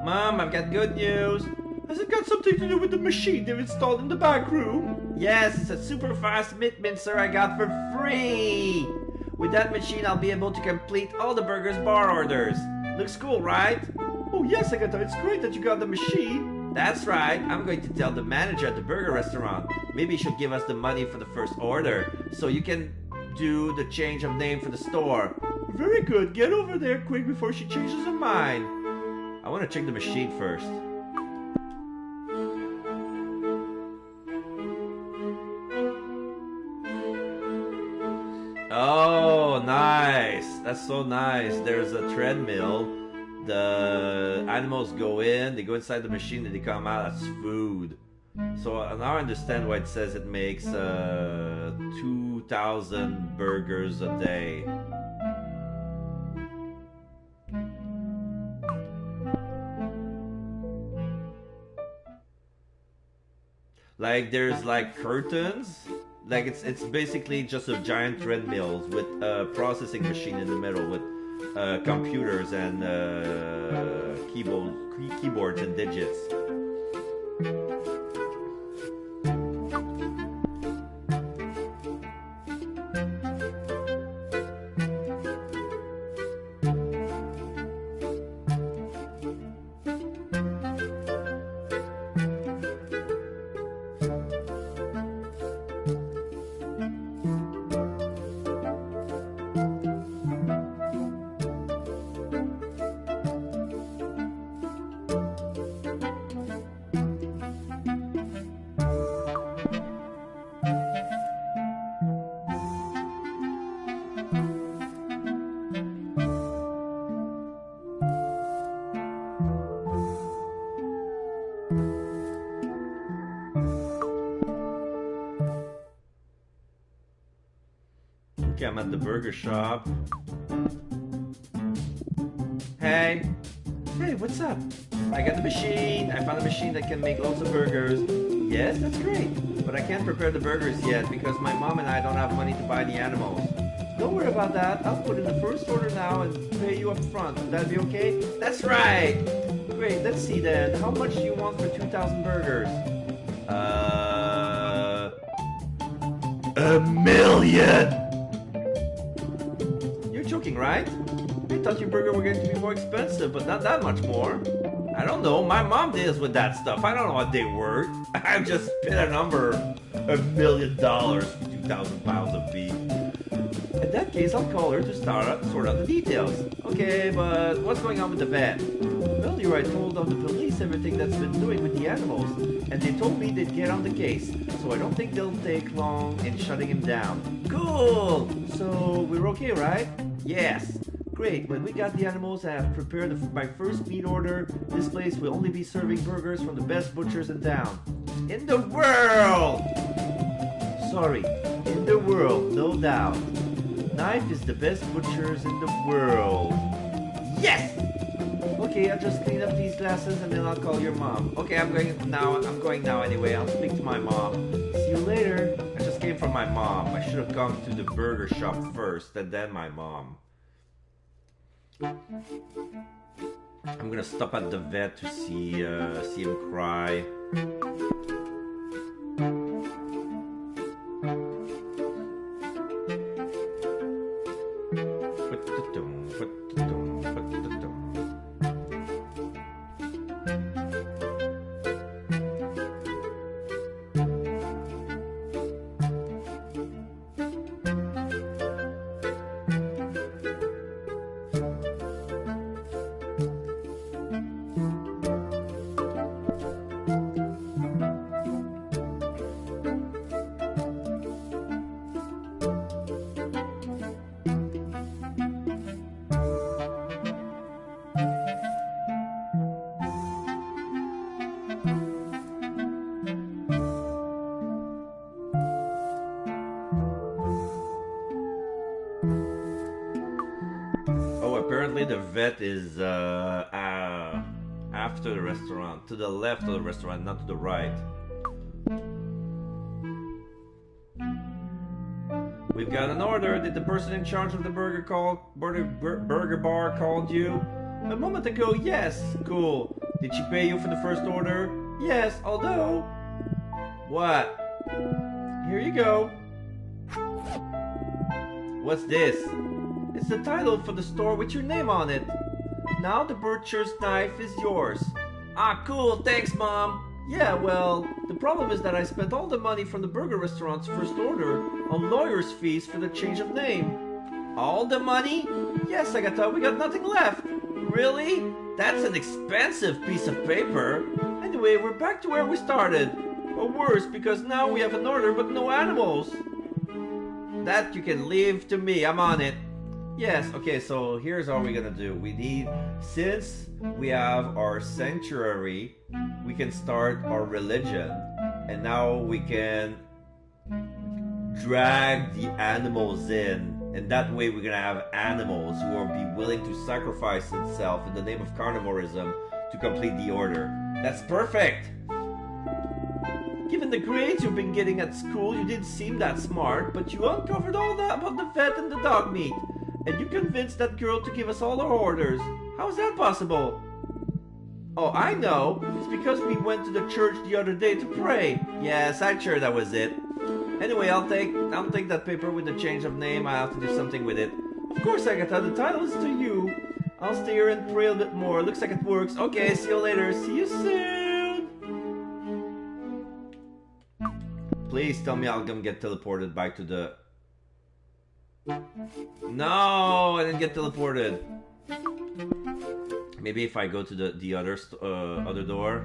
Mom, I've got good news. Has it got something to do with the machine they've installed in the back room? Yes, it's a super fast meat mincer I got for free. With that machine, I'll be able to complete all the burgers bar orders. Looks cool, right? Oh yes, Agatha, it's great that you got the machine. That's right. I'm going to tell the manager at the burger restaurant. Maybe she'll give us the money for the first order, so you can do the change of name for the store. Very good. Get over there quick before she changes her mind. I want to check the machine first. Oh, nice. That's so nice. There's a treadmill. The animals go in, they go inside the machine, and they come out as food. So now I understand why it says it makes 2,000 burgers a day. Like there's like curtains, like it's basically just a giant treadmills with a processing machine in the middle with computers and keyboards and digits. Okay, I'm at the burger shop. Hey, what's up? I got the machine. I found a machine that can make lots of burgers. Yes, that's great. But I can't prepare the burgers yet because my mom and I don't have money to buy the animals. Don't worry about that. I'll put in the first order now and pay you up front. Would that be okay? That's right. Great, let's see then. How much do you want for 2,000 burgers? $1 million! Joking, right? I thought your burger were going to be more expensive, but not that much more. I don't know. My mom deals with that stuff. I don't know what they were. I just spit a number, $1 million for 2,000 pounds of beef. In that case, I'll call her to sort out the details. Okay, but what's going on with the vet? Earlier I told on the police everything that's been doing with the animals, and they told me they'd get on the case, so I don't think they'll take long in shutting him down. Cool! So, we're okay, right? Yes. Great, when we got the animals, I have prepared my first meat order. This place will only be serving burgers from the best butchers in town. In the world! Sorry, in the world, no doubt. Knife is the best butchers in the world. Yes! okay, I'll just clean up these glasses and then I'll call your mom. Okay, I'm going now anyway. I'll speak to my mom. See you later. I just came from my mom. I should have come to the burger shop first and then my mom. I'm gonna stop at the vet to see him cry. Apparently the vet is after the restaurant, to the left of the restaurant, not to the right. We've got an order. Did the person in charge of the burger bar called you? A moment ago, yes. Cool. Did she pay you for the first order? Yes, although... What? Here you go. What's this? It's the title for the store with your name on it. Now the butcher's knife is yours. Ah, cool, thanks, Mom. Yeah, well, the problem is that I spent all the money from the burger restaurant's first order on lawyer's fees for the change of name. All the money? Yes, Agatha, we got nothing left. Really? That's an expensive piece of paper. Anyway, we're back to where we started. Or worse, because now we have an order but no animals. That you can leave to me, I'm on it. Yes, okay, so here's how we're gonna do. We need, since we have our sanctuary, we can start our religion. And now we can drag the animals in. And that way we're gonna have animals who will be willing to sacrifice themselves in the name of carnivorism to complete the order. That's perfect! Given the grades you've been getting at school, you didn't seem that smart, but you uncovered all that about the vet and the dog meat. And you convinced that girl to give us all our orders. How is that possible? Oh, I know. It's because we went to the church the other day to pray. Yes, I'm sure that was it. Anyway, I'll take that paper with the change of name. I have to do something with it. Of course, Agatha, the title is to you. I'll stay here and pray a bit more. Looks like it works. Okay, see you later. See you soon. Please tell me I'll get teleported back to the... No, I didn't get teleported. Maybe if I go to the other door.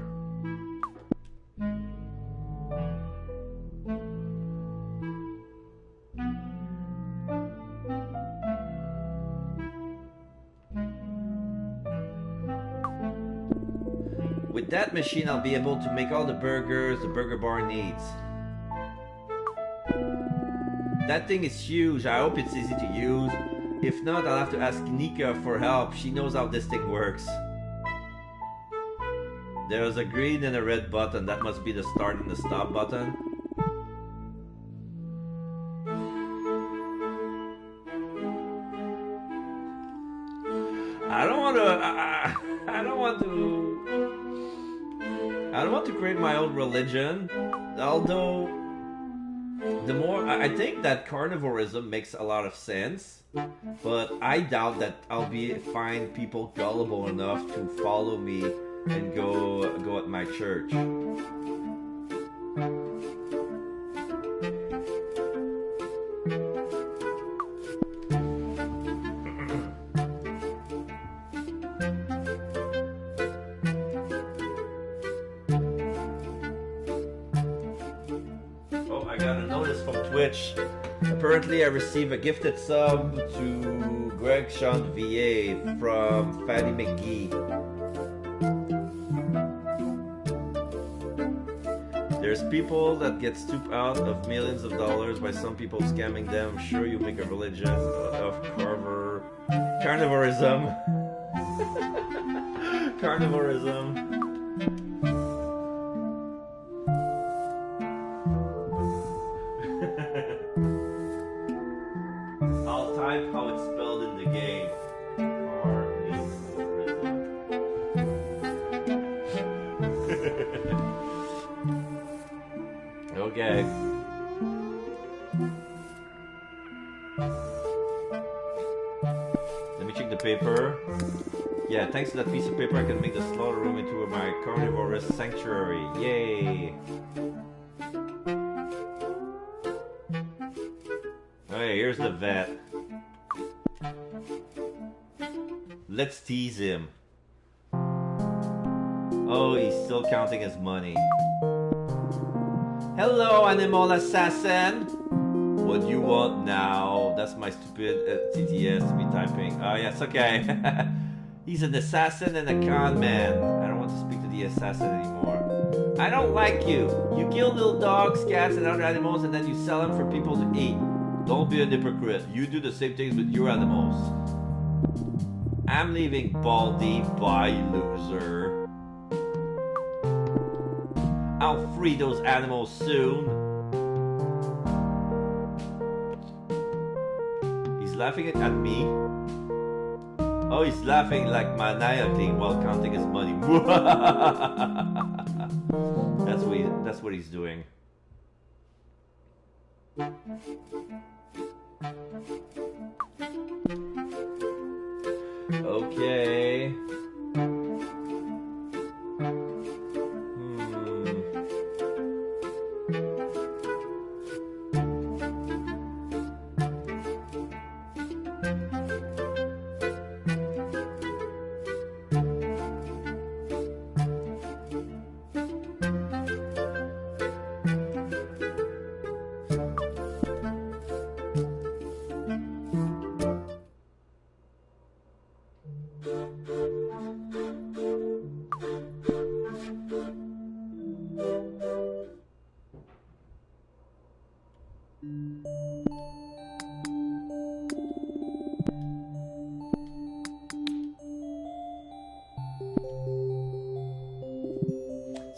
With that machine, I'll be able to make all the burgers the burger bar needs. That thing is huge. I hope it's easy to use. If not, I'll have to ask Nika for help. She knows how this thing works. There's a green and a red button. That must be the start and the stop button. I don't want to create my own religion. Although I think that carnivorism makes a lot of sense, but I doubt that I'll find people gullible enough to follow me and go at my church. Apparently I received a gifted sub to Greg Chanvier from Fatty McGee. There's people that get stooped out of millions of dollars by some people scamming them. Sure, you make a religion of carnivorism. carnivorism. I'll type how it's spelled in the game. Okay. Let me check the paper. Yeah, thanks to that piece of paper I can make the slaughter room into my carnivorous sanctuary. Yay! Okay, here's the vet. Let's tease him. Oh, he's still counting his money. Hello, animal assassin! What do you want now? That's my stupid TTS to be typing. Oh, yes, okay. He's an assassin and a con man. I don't want to speak to the assassin anymore. I don't like you. You kill little dogs, cats, and other animals, and then you sell them for people to eat. Don't be a hypocrite. You do the same things with your animals. I'm leaving, Baldy. Bye, loser. I'll free those animals soon. He's laughing at me. Oh, he's laughing like maniacally while counting his money. That's what he's doing. Okay.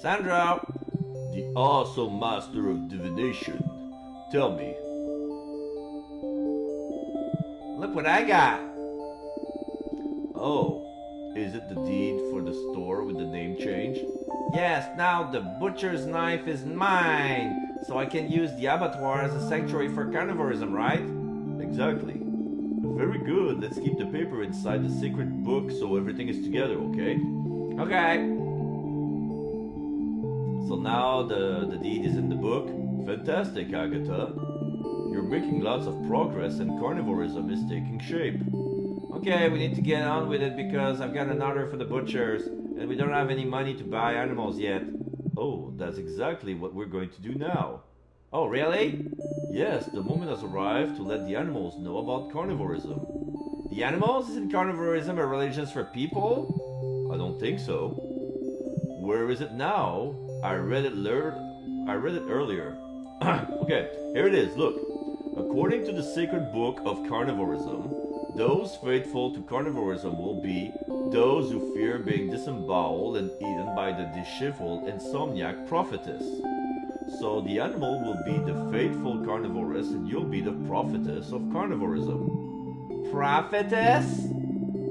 Sandra, the awesome master of divination. Tell me. Look what I got. Oh, is it the deed for the store with the name change? Yes, now the butcher's knife is mine, so I can use the abattoir as a sanctuary for carnivorism, right? Exactly. Very good. Let's keep the paper inside the secret book so everything is together, okay? Okay. So now the deed is in the book. Fantastic, Agatha. You're making lots of progress and carnivorism is taking shape. Okay, we need to get on with it because I've got an order for the butchers and we don't have any money to buy animals yet. Oh, that's exactly what we're going to do now. Oh, really? Yes, the moment has arrived to let the animals know about carnivorism. The animals? Isn't carnivorism a religion for people? I don't think so. Where is it now? I read it earlier. Okay, here it is, look. According to the sacred book of carnivorism, those faithful to carnivorism will be those who fear being disemboweled and eaten by the disheveled insomniac prophetess. So the animal will be the faithful carnivorous and you'll be the prophetess of carnivorism. Prophetess?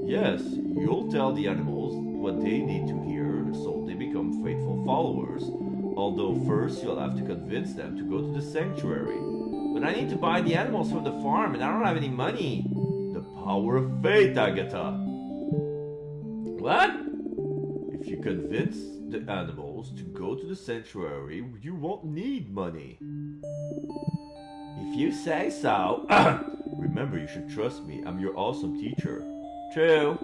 Yes, you'll tell the animals what they need to hear so they become faithful followers. Although first you'll have to convince them to go to the sanctuary. But I need to buy the animals from the farm and I don't have any money. The power of faith, Agatha. What? If you convince the animals to go to the sanctuary, you won't need money. If you say so. Remember, you should trust me. I'm your awesome teacher. True.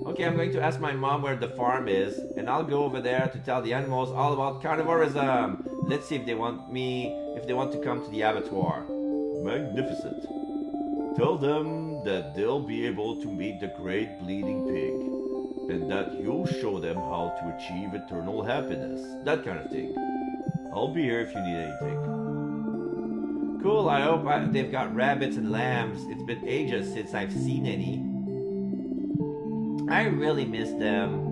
Okay, I'm going to ask my mom where the farm is, and I'll go over there to tell the animals all about carnivorism. Let's see if they want to come to the abattoir. Magnificent. Tell them that they'll be able to meet the great bleeding pig, and that you'll show them how to achieve eternal happiness. That kind of thing. I'll be here if you need anything. Cool, I hope they've got rabbits and lambs. It's been ages since I've seen any. I really miss them.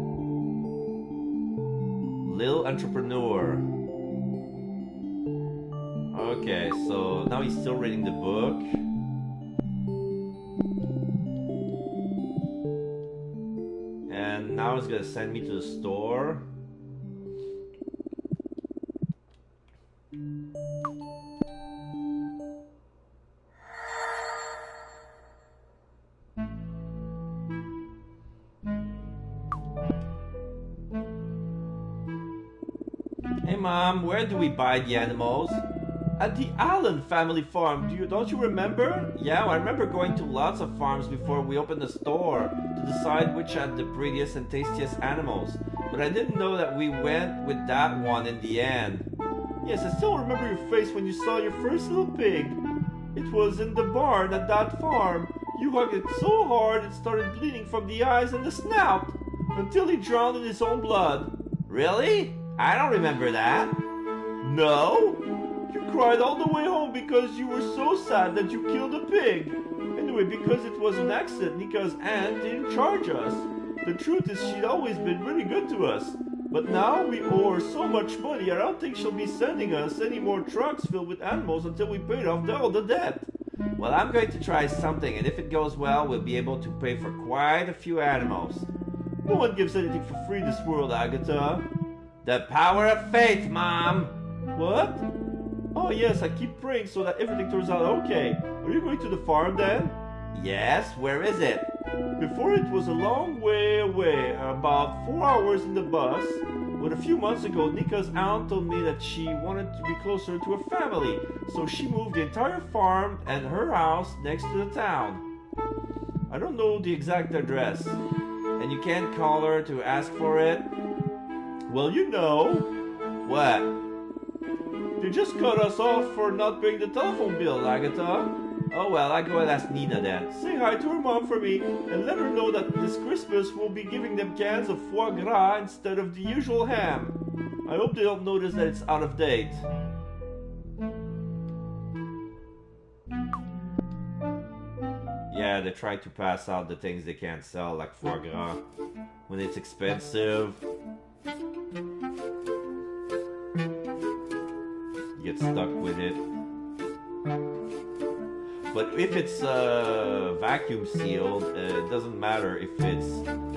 Little entrepreneur. Okay, so now he's still reading the book. And now he's gonna send me to the store. Hey Mom, where do we buy the animals? At the Allen family farm. Don't you remember? Yeah, I remember going to lots of farms before we opened the store to decide which had the prettiest and tastiest animals. But I didn't know that we went with that one in the end. Yes, I still remember your face when you saw your first little pig. It was in the barn at that farm. You hugged it so hard it started bleeding from the eyes and the snout until he drowned in his own blood. Really? I don't remember that. No? You cried all the way home because you were so sad that you killed a pig. Anyway, because it was an accident, Nika's aunt didn't charge us. The truth is she'd always been really good to us. But now we owe her so much money, I don't think she'll be sending us any more trucks filled with animals until we paid off all the debt. Well, I'm going to try something, and if it goes well, we'll be able to pay for quite a few animals. No one gives anything for free in this world, Agatha. The power of faith, Mom. What? Oh yes, I keep praying so that everything turns out okay. Are you going to the farm then? Yes, where is it? Before it was a long way away, about 4 hours in the bus. But a few months ago, Nika's aunt told me that she wanted to be closer to her family. So she moved the entire farm and her house next to the town. I don't know the exact address. And you can't call her to ask for it? Well, you know. What? They just cut us off for not paying the telephone bill, Agatha. Oh well, I go and ask Nina then. Say hi to her mom for me, and let her know that this Christmas we'll be giving them cans of foie gras instead of the usual ham. I hope they don't notice that it's out of date. Yeah, they try to pass out the things they can't sell, like foie gras, when it's expensive. You get stuck with it. But if it's vacuum sealed, it doesn't matter if it's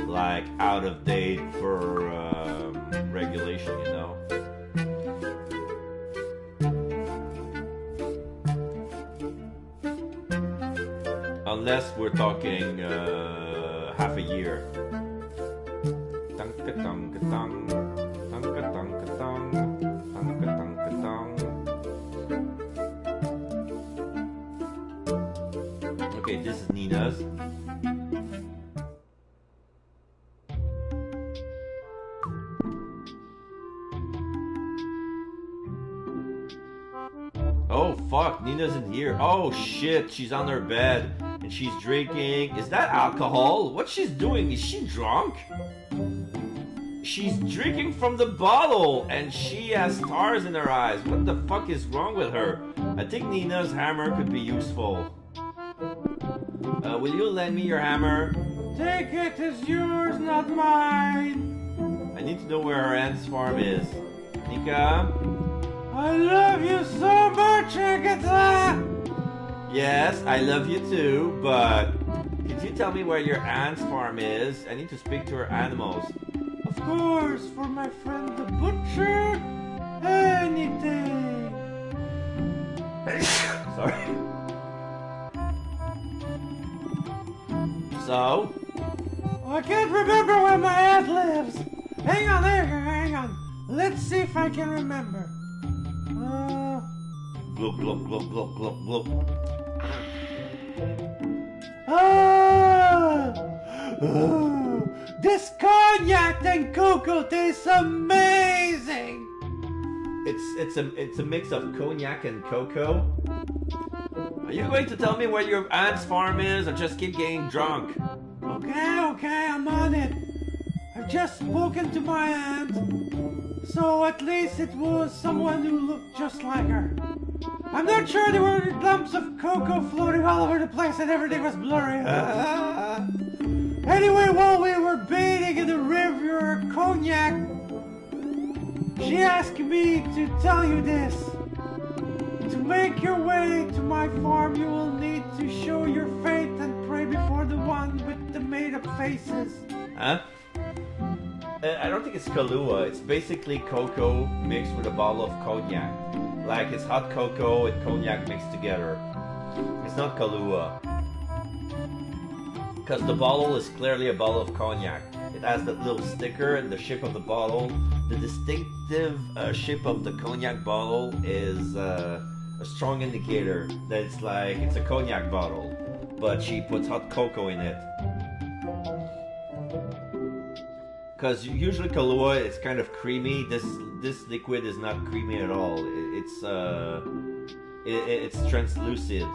like out of date for regulation, you know. Unless we're talking half a year. Okay, this is Nina's. Oh fuck, Nina's in here. Oh shit, she's on her bed and she's drinking. Is that alcohol? What she's doing? Is she drunk? She's drinking from the bottle and she has stars in her eyes. What the fuck is wrong with her? I think Nina's hammer could be useful. Will you lend me your hammer? Take it, it's yours, not mine. I need to know where her aunt's farm is. Nika? I love you so much, Agatha! Yes, I love you too, but could you tell me where your aunt's farm is? I need to speak to her animals. Of course, for my friend the butcher, anything. Sorry. So? I can't remember where my aunt lives. Hang on. Let's see if I can remember. Glub, glub, glub, glub, glub, glub. This cognac and cocoa tastes amazing. It's a mix of cognac and cocoa. Are you going to tell me where your aunt's farm is, or just keep getting drunk? Okay, I'm on it. I've just spoken to my aunt, so at least it was someone who looked just like her. I'm not sure there were lumps of cocoa floating all over the place and everything was blurry. Anyway, while we were bathing in the river, cognac She asked me to tell you this. To make your way to my farm, you will need to show your faith and pray before the one with the made-up faces. Huh? I don't think it's Kahlua. It's basically cocoa mixed with a bottle of cognac. Like it's hot cocoa and cognac mixed together. It's not Kahlua. Because the bottle is clearly a bottle of cognac. It has that little sticker and the shape of the bottle. The distinctive shape of the cognac bottle is a strong indicator that it's a cognac bottle. But she puts hot cocoa in it. Because usually Kahlua it's kind of creamy. This liquid is not creamy at all. It's translucid.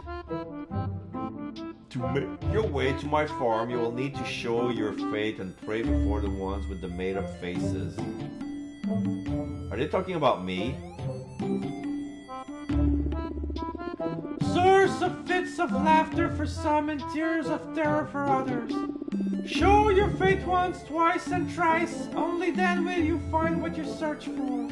To make your way to my farm, you will need to show your faith and pray before the ones with the made-up faces. Are they talking about me? Source of fits of laughter for some and tears of terror for others. Show your faith once, twice, and thrice. Only then will you find what you search for.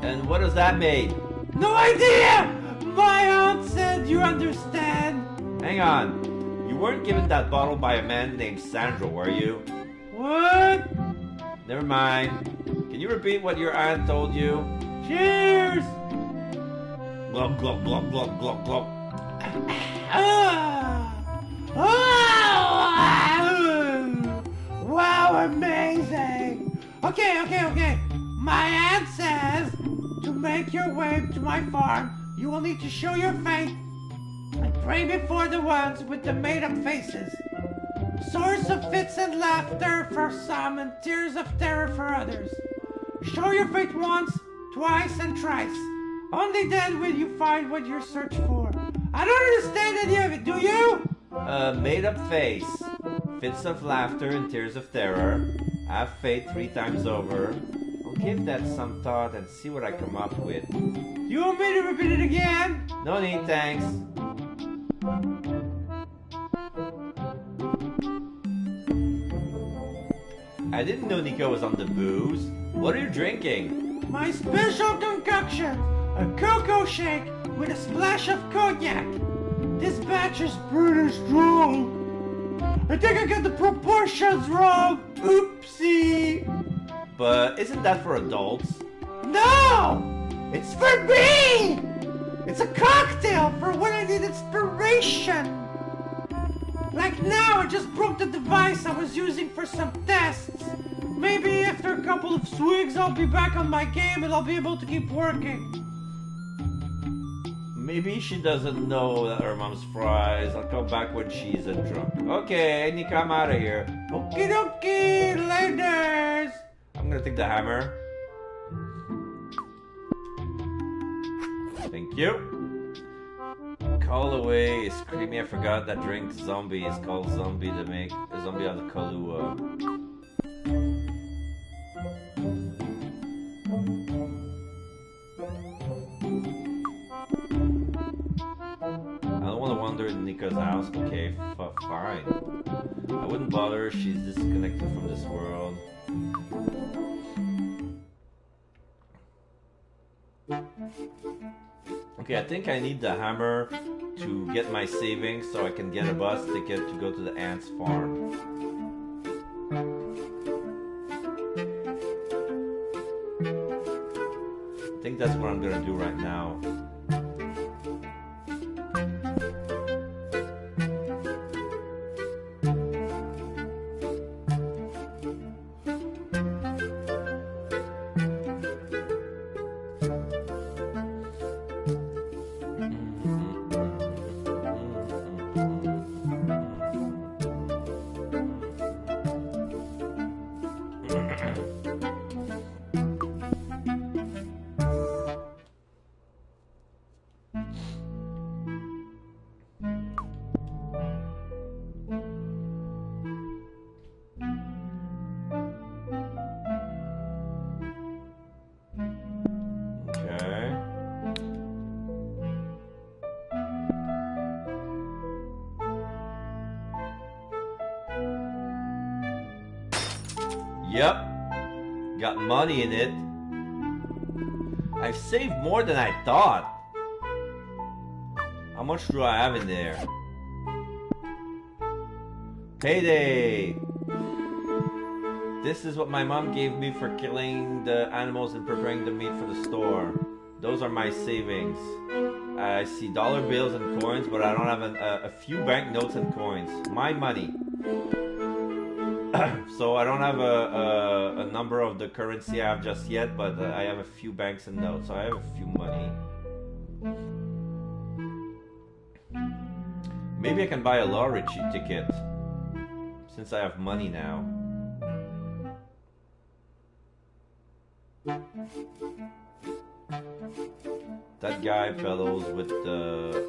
And what does that mean? No idea! My aunt said you understand. Hang on. You weren't given that bottle by a man named Sandro, were you? What? Never mind. Can you repeat what your aunt told you? Cheers! Glug, glug, glug, glug, glug, glug. Wow, amazing! Okay. My aunt says to make your way to my farm, you will need to show your faith and pray before the ones with the made-up faces. Source of fits and laughter for some and tears of terror for others. Show your faith once, twice, and thrice. Only then will you find what you're searching for. I don't understand any of it, do you? Made-up face. Fits of laughter and tears of terror. Have faith 3 times over. I'll give that some thought and see what I come up with. You want me to repeat it again? No need, thanks. I didn't know Nico was on the booze. What are you drinking? My special concoction, a cocoa shake with a splash of cognac. This batch is pretty strong. I think I got the proportions wrong. Oopsie. But isn't that for adults? No! It's for me! It's a cocktail for when I need inspiration. Like now, I just broke the device I was using for some tests. Maybe after a couple of swigs, I'll be back on my game and I'll be able to keep working. Maybe she doesn't know that her mom's fries. I'll come back when she's drunk. Okay, Nico, I'm out of here. Okie dokie, ladies! I'm gonna take the hammer. Thank you. Call away is creamy. I forgot that drink zombie is called zombie to make a zombie out of Kahlua. I don't want to wander in Nika's house. Okay, fine. I wouldn't bother. She's disconnected from this world. Okay, I think I need the hammer to get my savings so I can get a bus ticket to go to the aunt's farm. I think that's what I'm gonna do right now. Yep. Got money in it. I've saved more than I thought. How much do I have in there? Payday! This is what my mom gave me for killing the animals and preparing the meat for the store. Those are my savings. I see dollar bills and coins, but I don't have a few banknotes and coins. My money. So I don't have a number of the currency I have just yet, but I have a few banks and notes, so I have a few money. Maybe I can buy a lottery ticket, since I have money now. That guy, fellows, with the...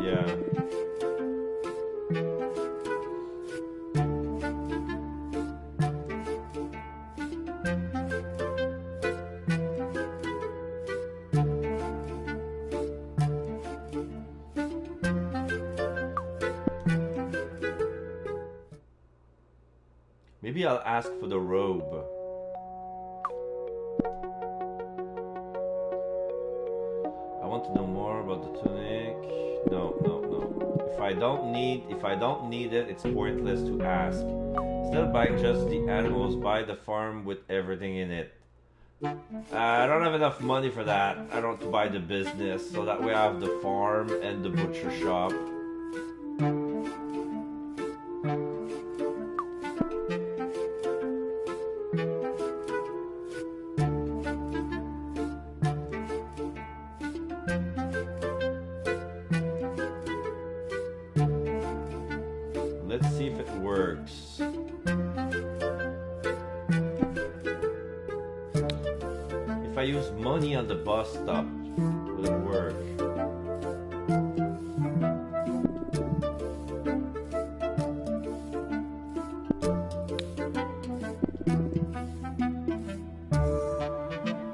Yeah. Maybe I'll ask for the robe. I want to know more about the tunic. No. If I don't need it, it's pointless to ask. Instead of buying just the animals, buy the farm with everything in it. I don't have enough money for that. I don't to buy the business, so that way I have the farm and the butcher shop. Let's see if it works. If I use money on the bus stop, will it work?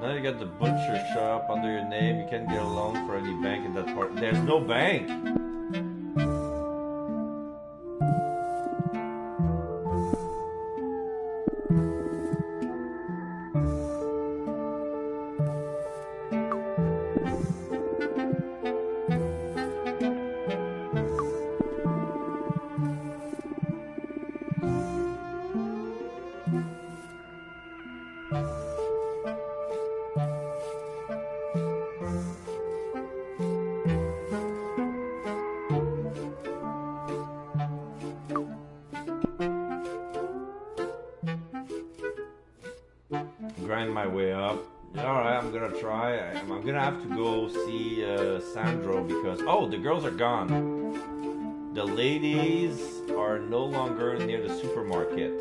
Now you got the butcher shop under your name. You can't get a loan for any bank in that part. There's no bank! Grind my way up. Alright, I'm gonna try. I'm gonna have to go see Sandro because... Oh, the girls are gone. The ladies are no longer near the supermarket.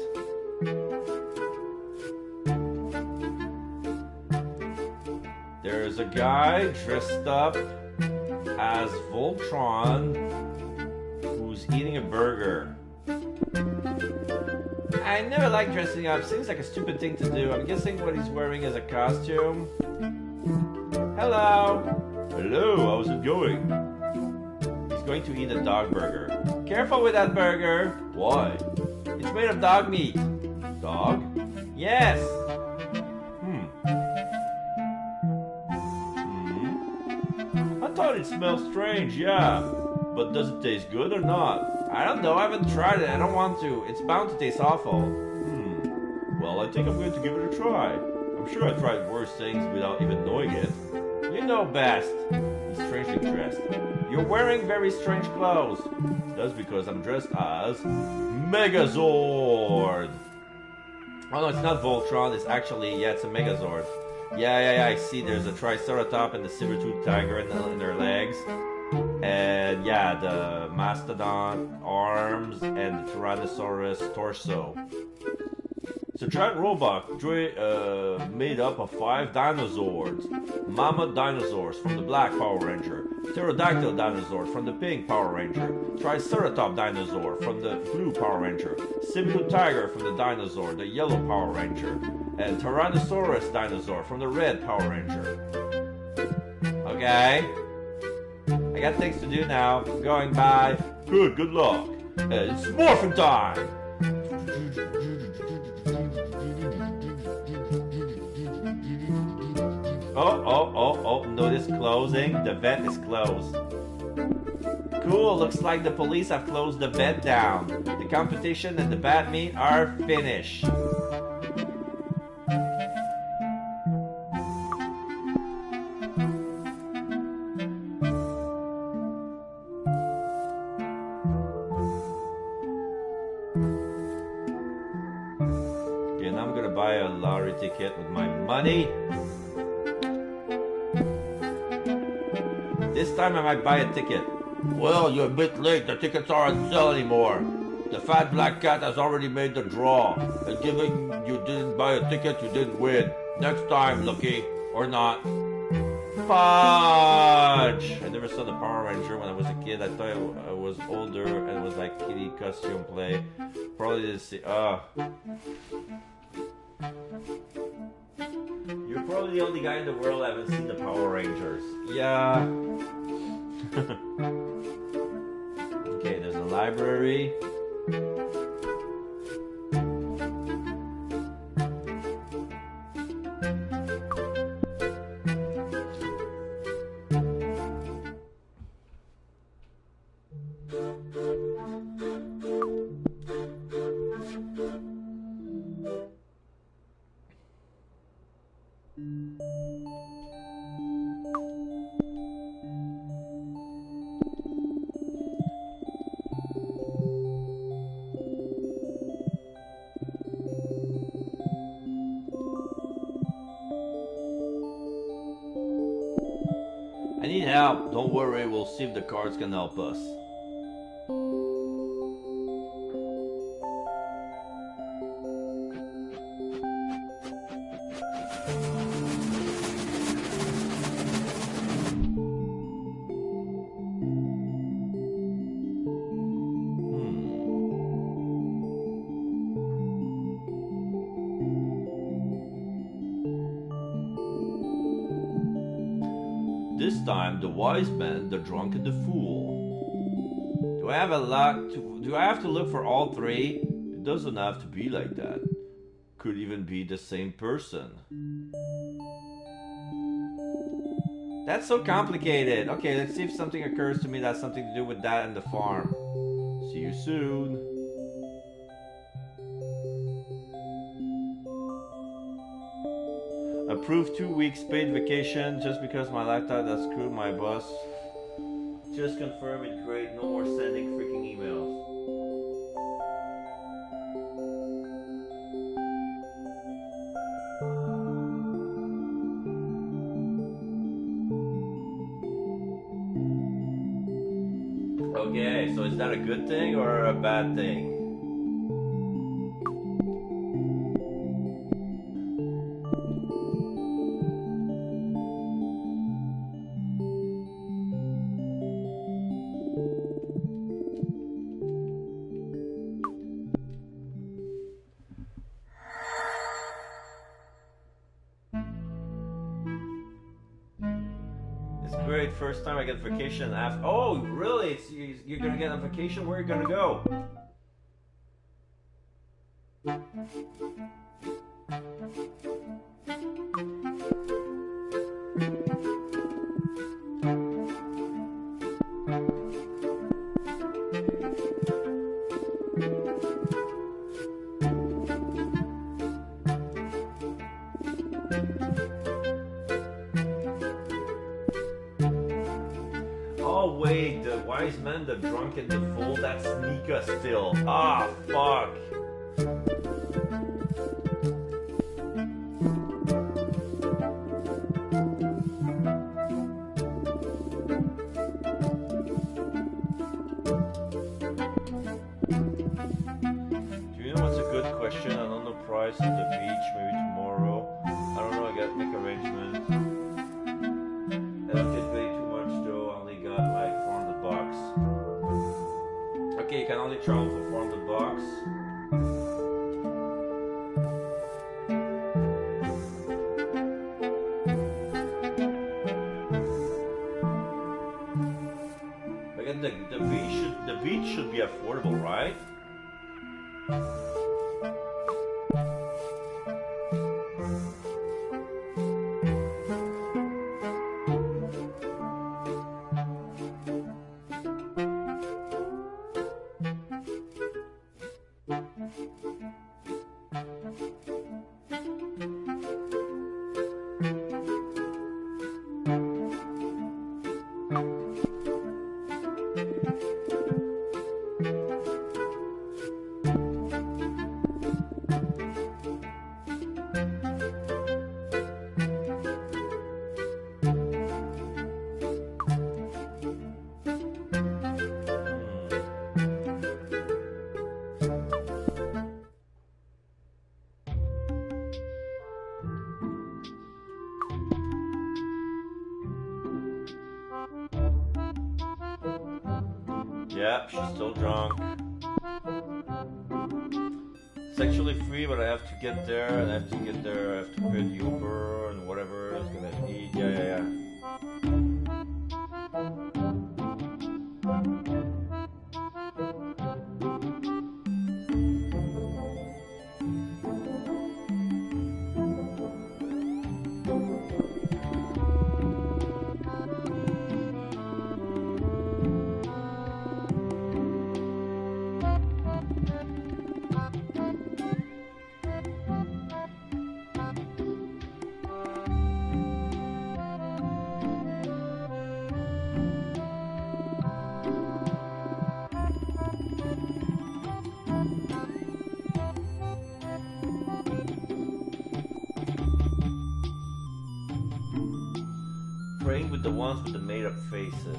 There's a guy dressed up as Voltron who's eating a burger. I never like dressing up. Seems like a stupid thing to do. I'm guessing what he's wearing is a costume. Hello. Hello, how's it going? He's going to eat a dog burger. Careful with that burger. Why? It's made of dog meat. Dog? Yes. I thought it smelled strange, yeah. But does it taste good or not? I don't know. I haven't tried it. I don't want to. It's bound to taste awful. Well, I think I'm going to give it a try. I'm sure I tried worse things without even knowing it. You know best. He's strangely dressed. You're wearing very strange clothes. That's because I'm dressed as Megazord. Oh no, it's not Voltron. It's actually, yeah, it's a Megazord. Yeah, I see. There's a Triceratops and the saber-toothed tiger in their legs. And yeah, the mastodon arms and the Tyrannosaurus torso. It's a giant robot made up of 5 dinosaurs. Mammoth dinosaurs from the Black Power Ranger, Pterodactyl dinosaur from the Pink Power Ranger, Triceratops dinosaur from the Blue Power Ranger, saber-toothed tiger from the dinosaur, the Yellow Power Ranger, and Tyrannosaurus dinosaur from the Red Power Ranger. Okay. I got things to do now. I'm going by. Good luck. It's morphin' time! Oh, notice closing. The vet is closed. Cool, looks like the police have closed the vet down. The competition and the bat meet are finished. Okay, now I'm gonna buy a lottery ticket with my money. This time I might buy a ticket. Well, you're a bit late. The tickets aren't on sale anymore. The fat black cat has already made the draw. And given you didn't buy a ticket, you didn't win. Next time, Lucky. Or not. Fudge! I never saw the Power Ranger when I was a kid. I thought I was older and it was like kiddie costume play. Probably didn't see. You're probably the only guy in the world that haven't seen the Power Rangers. Yeah. Okay, there's a library. I need help. Don't worry, we'll see if the cards can help us. This time, the wise man, the drunk, and the fool. Do I have to look for all three? It doesn't have to be like that. Could even be the same person. That's so complicated. Okay, let's see if something occurs to me that's something to do with that and the farm. See you soon. Approved 2 weeks paid vacation just because my laptop has screwed my boss. Just confirm it, great. No more sending freaking emails. Okay, so is that a good thing or a bad thing? Great, first time I get vacation after. Oh, really? You're gonna get on vacation? Where are you gonna go? Oh wait, the wise man, the drunk, and the fool, that's Nika still. Ah, fuck. Do you know what's a good question? I don't know price at the beach, maybe tomorrow. I don't know, I gotta make arrangements. I don't get paid too much though, I only got like $400. Okay, you can only travel for $400. Again, the beach should be affordable, right? Yep, she's still drunk. Sexually free, but I have to get there, and I have to get there, I have to pay the Uber, and whatever it's gonna eat. Yeah. Praying with the ones with the made-up faces.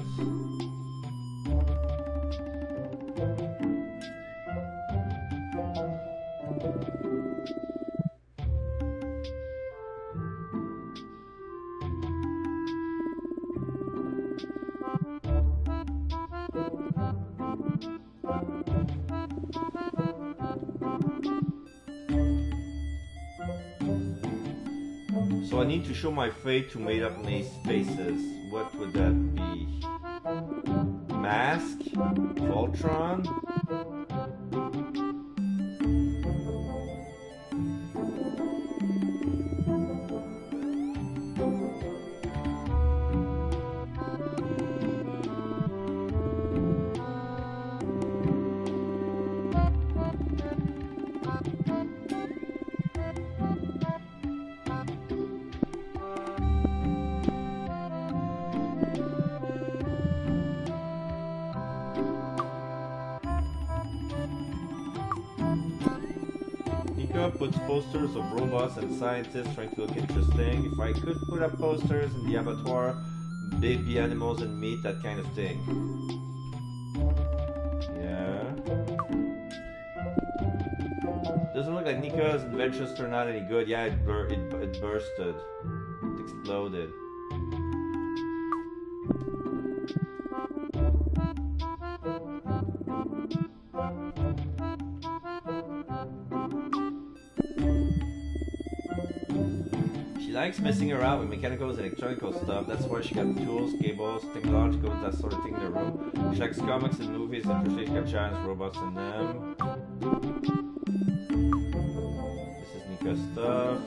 So I need to show my faith to made up faces. What would that be? Mask? Voltron? Puts posters of robots and scientists trying to look interesting. If I could put up posters in the abattoir, baby animals and meat, that kind of thing. Yeah. Doesn't look like Nika's inventions turned out any good. Yeah, it bursted. It exploded. She likes messing around with mechanical and electronical stuff. That's why she got tools, cables, technological, that sort of thing in her room. She likes comics and movies and she got giants, robots in them. This is Nika's stuff.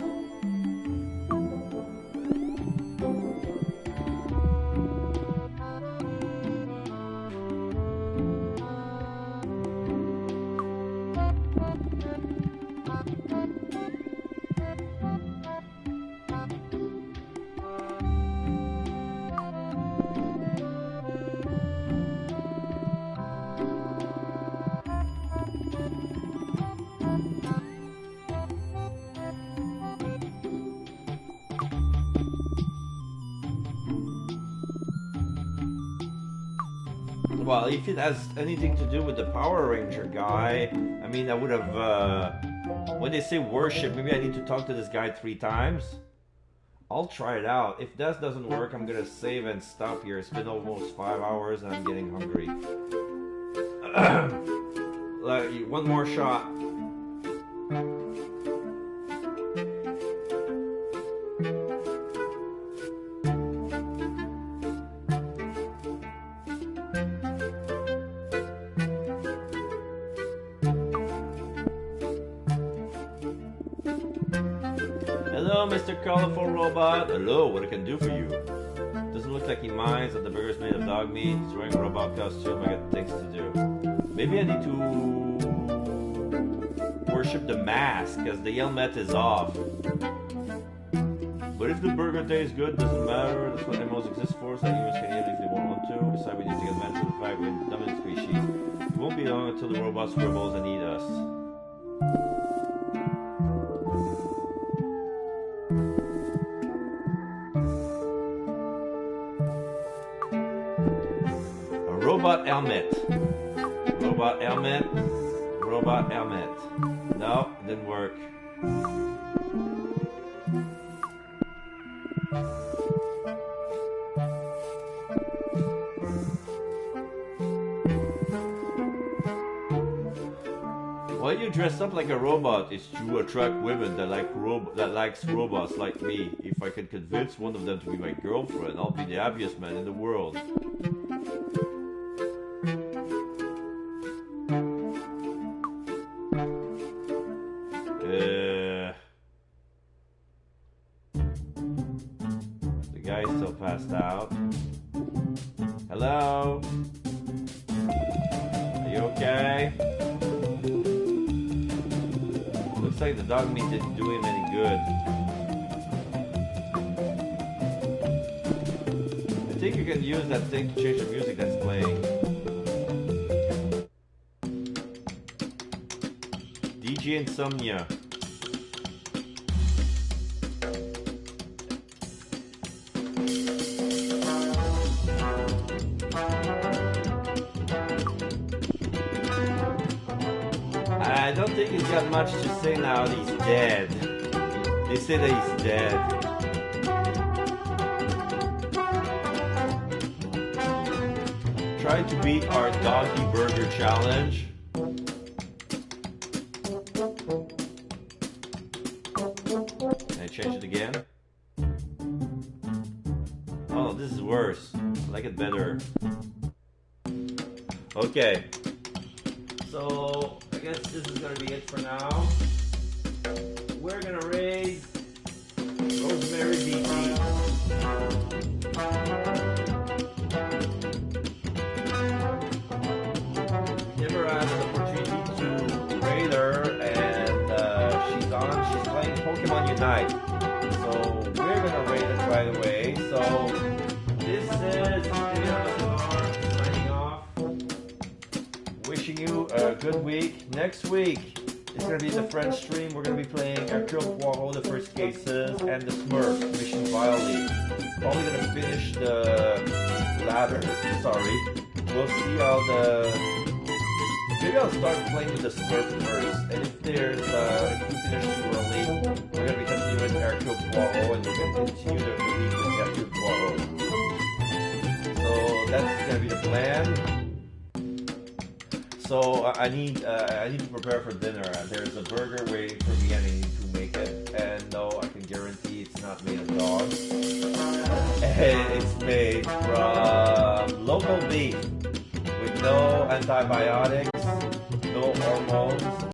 Well, if it has anything to do with the Power Ranger guy, I mean, I would have, when they say worship, maybe I need to talk to this guy 3 times. I'll try it out. If that doesn't work, I'm gonna save and stop here. It's been almost 5 hours and I'm getting hungry. One more shot. Hello, Mr. Colorful Robot. Hello, what I can do for you? Doesn't look like he minds that the burger's made of dog meat. He's wearing a robot costume. I got things to do. Maybe I need to worship the mask, because the helmet is off. But if the burger tastes good, doesn't matter. That's what animals exist for, so humans can eat if they want to. Besides, we need to take advantage of the fact we're the dominant species. It won't be long until the robots scribbles and eat us. Robot helmet. Robot helmet. Robot helmet. No, it didn't work. Why do you dress up like a robot? It's to attract women that likes robots like me. If I can convince one of them to be my girlfriend, I'll be the happiest man in the world. The guy's still passed out. Hello? Are you okay? Looks like the dog meat didn't do him any good. I think you can use that thing to change the music that's playing. DJ Insomnia. I don't think he's got much to say now that he's dead. They say that he's dead. Try to beat our doggy burger challenge. Can I change it again? Oh, this is worse. I like it better. Okay. So, I guess this is gonna be it for now. We're gonna raise Rosemary BT. Never had an opportunity to raid her, and she's playing Pokemon Unite. So we're gonna raid it right away. So this is signing off. Wishing you a good week. Next week is going to be the French stream. We're going to be playing Hercule Poirot, the first cases, and the Smurf, Mission Violate. Probably going to finish the ladder. Sorry. We'll see how maybe I'll start playing with the Smurf first. And if if we finish too early, we're going to be continuing Hercule Poirot, and we're going to continue the release with Hercule Poirot. So that's going to be the plan. So I need to prepare for dinner. There's a burger waiting for me and I need to make it. And no, I can guarantee it's not made of dogs. And it's made from local beef with no antibiotics, no hormones.